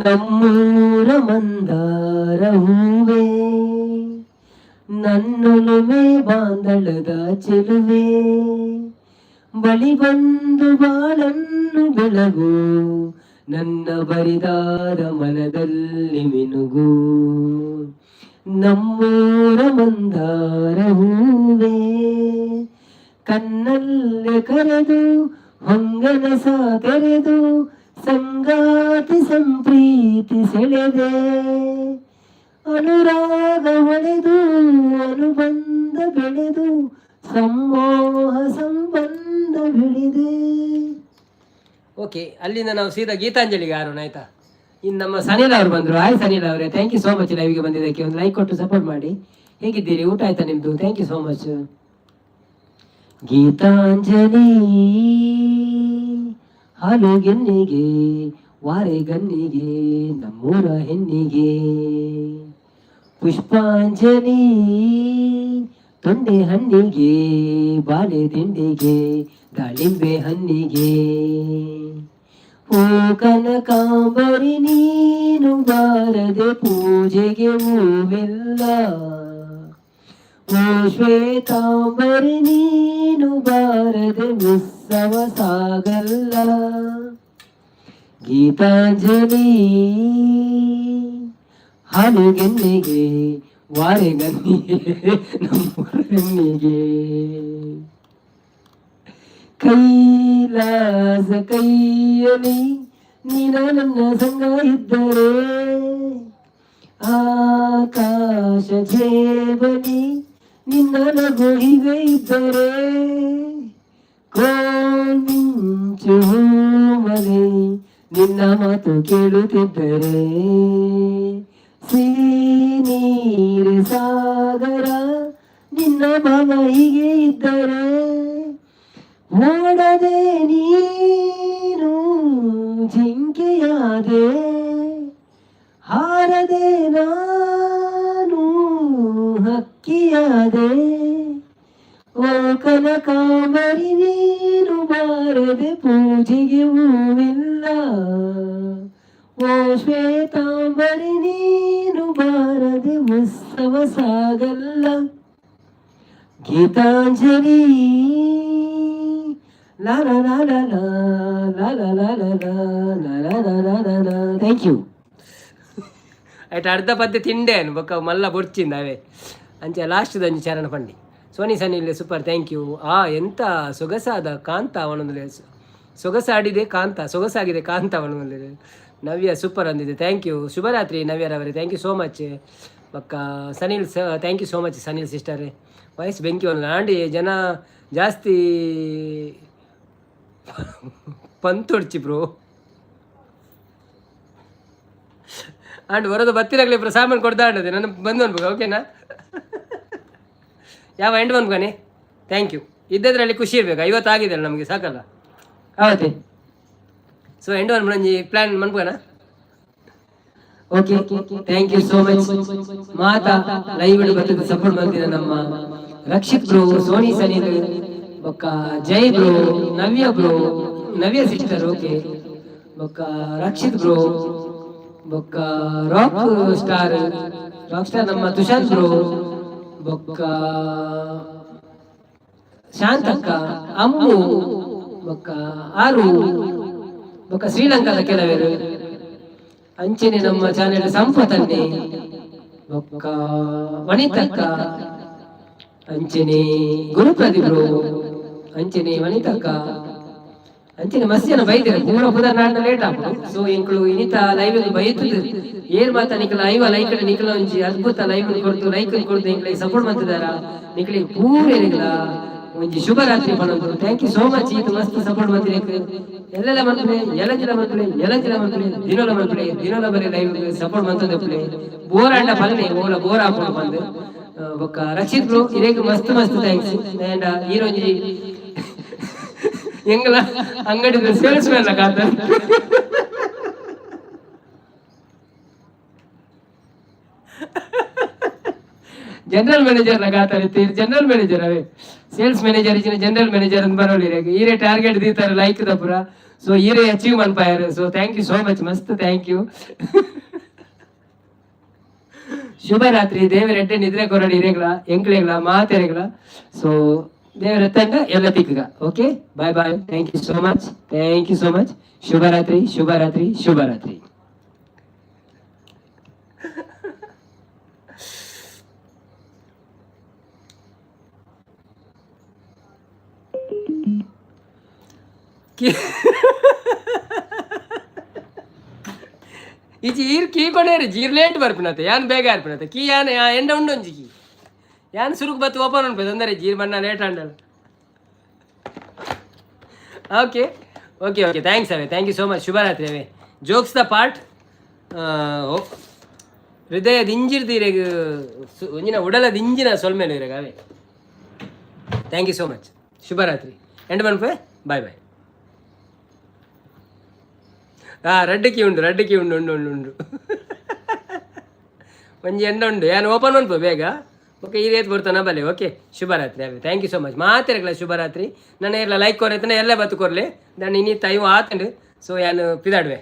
ನಮ್ಮೂರ ಮಂದಾರ ಹೂವೇ, ನನ್ನೊಲುಮೆ ಬಾಂದಳದ ಚೆಲುವೆ, ಬಳಿ ಬಂದು ಬಾಳನ್ನು ಬೆಳಗು, ನನ್ನ ಬರಿದಾದ ಮನದಲ್ಲಿ ಮಿನುಗು. ನಮ್ಮೂರ ಮಂದಾರ ಹೂವೇ, ಕಣ್ಣಲ್ಲೇ ಕರೆದು ಹೊಂಗನಸ ತೆರೆದು, ಸಂಗಾತಿ ಸಂಪ್ರೀತಿ ಸೆಳೆದೆ, ಅನುರಾಗ ಹೊಳೆದು ಅನುಬಂಧ ಬೆಳೆದು, ಸಮೋಹ ಸಂಬಂಧ ಬೆಳೆದೆ. ಓಕೆ, ಅಲ್ಲಿಂದ ನಾವು ಸೀದಾ ಗೀತಾಂಜಲಿಗೆ ಆರೋಣ ಆಯ್ತಾ. ಇನ್ನು ನಮ್ಮ ಸನಿಲ್ ಅವರು ಬಂದ್ರು. ಹಾಯ್ ಸನಿಲ್ ಅವರೇ, ಥ್ಯಾಂಕ್ ಯು ಸೋ ಮಚ್ ಲೈವ್ಗೆ ಬಂದಿದ್ದಕ್ಕೆ. ಒಂದು ಲೈಕ್ ಕೊಟ್ಟು ಸಪೋರ್ಟ್ ಮಾಡಿ. ಹೇಗಿದ್ದೀರಿ? ಊಟ ಆಯ್ತಾ ನಿಮ್ದು? Thank you so much. Geetanjali ಹಾಲು ಗೆನ್ನಿಗೆ, ವಾರೆ ಗನ್ನಿಗೆ, ನಮ್ಮೂರ ಹೆಣ್ಣಿಗೆ. ಪುಷ್ಪಾಂಜಲಿ ತೊಂಡೆ ಹಣ್ಣಿಗೆ, ಬಾಳೆ ದಿಂಡಿಗೆ, ದಾಳಿಂಬೆ ಹಣ್ಣಿಗೆ. ಓ ಕನಕಾಂಬರಿ ನೀನು ಬಾರದೆ ಪೂಜೆಗೆ ಹೂವಿಲ್ಲ, ಓ ಶ್ವೇತಾಂಬರಿ ನೀನು ಬಾರದೆ ಉತ್ಸವ ಸಾಗಲ್ಲ. ಗೀತಾಂಜಲಿ ಹಾಲು ಗೆನ್ನಿಗೆ, ವಾರೆ ಗನ್ನಿಗೆ, ನಮ್ಮ ಹೆಣ್ಣಿಗೆ. ಕೈಲಾಸ ಕೈಯಲಿ ನೀನ ನನ್ನ ಸಂಗ ಇದ್ದರೆ, ಆಕಾಶ ಜೇಬಲಿ ನಿನ್ನ ನಗು ಹೀಗೆ ಇದ್ದರೆ, ಕೋಮಿಂಚು ಮನೆ ನಿನ್ನ ಮಾತು ಕೇಳುತ್ತಿದ್ದರೆ, ಸಿನೀರು ಸಾಗರ ನಿನ್ನ ಭಾವ ಹೀಗೆ ಇದ್ದರೆ, ಓಡದೆ ನೀನು ಜಿಂಕೆಯಾದೆ, ಹಾರದೆ ನಾನು ಹಕ್ಕಿಯಾದೆ. ಓ ಕನಕಾಂಬರಿ ನೀನು ಬಾರದೆ ಪೂಜೆಗೆ ಹೂವಿಲ್ಲ, ಓ ಶ್ವೇತಾಂಬರಿ ನೀನು ಬಾರದೆ ಉತ್ಸವ ಸಾಗಲ್ಲ. ಗೀತಾಂಜಲಿ ಲಾ ಲಾ ಲಾ ಲಾ ಲಾ ಲಾ ಲಾ ಲಾ ಲಾ ಲಾ. Thank you. ಆಯ್ತು, ಅರ್ಧ ಪದ್ಯ ತಿಂಡೇನು ಬೊಕ್ಕ ಮಲ್ಲ ಬೊಡ್ಚಿಂದ ಅವೇ ಅಂಚೆ ಲಾಸ್ಟ್ದಂಜು ಚರಣ ಪಂಡಿ. Soni Sanil super, thank you. ಎಂತ ಸೊಗಸಾದ ಕಾಂತ ಅವನೊಂದು ಸೊಗಸಾಡಿದೆ ಕಾಂತ, ಸೊಗಸಾಗಿದೆ ಕಾಂತ ಅವನೊಂದು. ನವ್ಯ ಸೂಪರ್ ಅಂದಿದೆ, ಥ್ಯಾಂಕ್ ಯು. ಶುಭರಾತ್ರಿ ನವ್ಯರವರೇ, ಥ್ಯಾಂಕ್ ಯು ಸೋ ಮಚ್. ಬಕ್ಕ Sanil thank you so much Sanil ಸಿಸ್ಟರೇ. ವಯಸ್ಸು ಬೆಂಕಿ ಒಂದು ಆಂಡಿ ಜನ ಜಾಸ್ತಿ ಪಂತೊಡ್ಚಿ ಬ್ರೋ ಅಂಡ್ ಬರೋದು ಬತ್ತಿರಾಗಲಿ ಬ್ರೋ, ಸಾಮಾನು ಕೊಡ್ತಾ ಆಡೋದೆ ನನ್ನ ಬಂದು ಅನ್ಬೇಕು. ಓಕೆನಾ? ಯಾವ ಎಂಡ್ ಬಂದ್ಬಾನೆ. Thank you. ಇದ್ದದ್ರಲ್ಲಿ ಖುಷಿ ಇರ್ಬೇಕು. 50 ಆಗಿದೆ ಅಲ್ಲ ನಮಗೆ, ಸಾಕಲ್ಲ ಅವತ್ತೆ. ಸೊ ಎಂಡ್ ಒನ್ ಮಂಜಿ ಪ್ಲಾನ್ ಮನ್ಬೋಣ. Okay, thank you so much. ಮಾತಾ ಲೈವ್ ಬರ್ತದೆ ಸಪೋರ್ಟ್ ಮಾಡ್ತಿದ್ದ ನಮ್ಮ ರಕ್ಷಿತ್ ಬ್ರೋ, ಸೋನಿ ಸನಿಲ್, ಬೊಕ್ಕ Jai bro, Navya bro, Navya sister, okay, ಬೊಕ್ಕ ರಕ್ಷಿತ್ ಬ್ರೋ, ಬೊಕ್ಕ ರಾಕ್ ಸ್ಟಾರ್ ನಮ್ಮ ತುಷಾಂತ್ ಬ್ರೋ, ಬೊಕ್ಕ ಶಾಂತಕ್ಕ, ಅಮ್ಮು, ಬೊಕ್ಕ ಆರು, ಬೊಕ್ಕ ಶ್ರೀಲಂಕಾದ ಕೆಲವರು ಅಂಚೆನೆ ನಮ್ಮ ಚಾನೆಲ್ ಸಂಪತ್ತನ್ನೇ, ಬೊಕ್ಕ ವನಿತಕ್ಕ, ಅಂಚೆನೆ ಗುರುಪ್ರದೀಪ್ ಬ್ರೋ, ಅಂಚೆನೆ ವನಿತಕ್ಕ, ಅಂಚೆನೆ ಮಸ್ಯನ ಬೈದಿರ ಪೂರ ಪುದ ನಾಡ್ನ ಲೇಟ್ ಆಗ್ಬೋದು. ಸೊ ಇಂಕ್ಳು ಇನಿತ ಲೈವ್ ಬೈತದ ಏನ್ ಮಾತಾ ನಿಖಲ ಐವ ಲೈಕ್ ನಿಖಲ ಒಂಜಿ ಅದ್ಭುತ ಲೈವ್ ಕೊಡ್ತು ಲೈಕ್ ಕೊಡ್ತು ಇಂಕ್ಳಿಗೆ ಸಪೋರ್ಟ್ ಮಾಡ್ತಿದಾರ ನಿಖಲಿಗೆ ಪೂರ ಏನಿಲ್ಲ ಒಂಜಿ ಶುಭರಾತ್ರಿ ಪಣಂದ್ರು. Thank you so much. ಇದು ಮಸ್ತ್ ಸಪೋರ್ಟ್ ಮಾಡ್ತೀನಿ ಎಲ್ಲೆಲ್ಲ ಮಂತ್ಲೆ ಎಲಂಜಿಲ ಮಂತ್ಲೆ ದಿನೋಲ ಬರೀ ಲೈವ್ ಸಪೋರ್ಟ್ ಮಾಡ್ತದೆ ಬೋರ್ ಆಂಡ ಪಲ್ಲೆ ಓಲ ಬೋರ್ ಹಾಕೊಂಡು ಬಂದು ಬೊಕ್ಕ ರಕ್ಷಿತ್ ಬ್ರೋ ಇರೇಗ ಮಸ್ತ್ ಥ್ಯಾಂಕ್ಸ್. ಅಂಡ್ ಈರೊಂಜಿ ಎಂಗಲ ಅಂಗಡಿ ಸೇಲ್ಸ್ ಮ್ಯಾನ್ ಕಾತ ಜನರಲ್ ಮ್ಯಾನೇಜರ್ ಕಾತಾರೆ ಜನರಲ್ ಮ್ಯಾನೇಜರ್ ಅವೇ ಸೇಲ್ಸ್ ಮ್ಯಾನೇಜರ್ ಇಚ್ಚಿನ ಜನರಲ್ ಮ್ಯಾನೇಜರ್ ಅಂತ ಬರೋಲಿ ಈರೇ ಟಾರ್ಗೆಟ್ ದೀತಾರೆ ಲೈಕ್ ದಪುರ. ಸೊ ಈರೇ ಅಚೀವ್ ಮನ್ಪಾಯರ್. So thank you so much ಮಸ್ತ್ ಥ್ಯಾಂಕ್ ಯು. ಶುಭರಾತ್ರಿ. ದೇವರೆಡ್ಡೆ ನಿದ್ರೆ ಕೊರಡಿ ಇರೇಗ್ಲ ಎಂಕ್ಲೆಗ್ಲ ಮಾತೆರೆಗ್ಲ. ಸೊ ದೇವರತ್ತಂಡ ಎಲ್ಲ ತಿಕ್ಕಗ. Okay bye bye. Thank you so much. Thank you so much. ಶುಭರಾತ್ರಿ ಶುಭರಾತ್ರಿ ಶುಭರಾತ್ರಿ. ಈಚಿ ಈರ್ ಕೀ ಕೊಡೇರಿ ಜೀರ್ ಲೇಟ್ ಬರ್ಪಿನತ್ತೆ ಯಾನ್ ಬೇಗ ಆರ್ಪಿನತ್ತೆ ಕೀ ಯಾನ್ ಎಂಡ ಉಂಡೊಂಜಿ ಕೀ ಯಾನ್ ಸುರುಕು ಬತ್ತು ಓಪನ್ ಉಂಟು ತೊಂದರೆ ಜೀರ್ ಬಣ್ಣ ಲೇಟ್ ಅಂಡಲ್ಲ. ಓಕೆ ಓಕೆ ಓಕೆ ಥ್ಯಾಂಕ್ಸ್ ಅವೇ. Thank you so much. ಶುಭರಾತ್ರಿ ಅವೇ. ಜೋಕ್ಸ್ ದ ಪಾರ್ಟ್ ಹೃದಯದ ಇಂಜಿರ್ದಿರೆಗ ಒಂಜಿನ ಉಡಲದ ಇಂಜಿನ ಸೊಲ್ಮೇಲೆ ಇರೆಗ ಅವೇ. Thank you so much. ಶುಭರಾತ್ರಿ. ಎಂಡ್ ಮನ್ಪೆ ಬಾಯ್ ಬಾಯ್. ರಡ್ಡಕ್ಕಿ ಉಂಡು ಉಂಡು ಒಂಜಿ ಎಂಡ ಉಂಡು ಯಾನು ಓಪನ್ ಉಂಟು ಬೇಗ. ಓಕೆ ಈ ರೀತಿ ಬರ್ತಾನ ಬಲೆ. ಓಕೆ ಶುಭರಾತ್ರಿ ಅವೇ. Thank you so much. ಮಾತಿರಲ್ಲ ಶುಭರಾತ್ರಿ. ನಾನು ಎಲ್ಲ ಲೈಕ್ ಕೊರೈತನ ಎಲ್ಲ ಬತ್ತು ಕೊರ್ಲೆ ನಾನು ಇನ್ನಿತ್ತ ಇವು ಆತಂಡು. ಸೊ ಯಾನು ಪಿದಾಡ್ವೆ.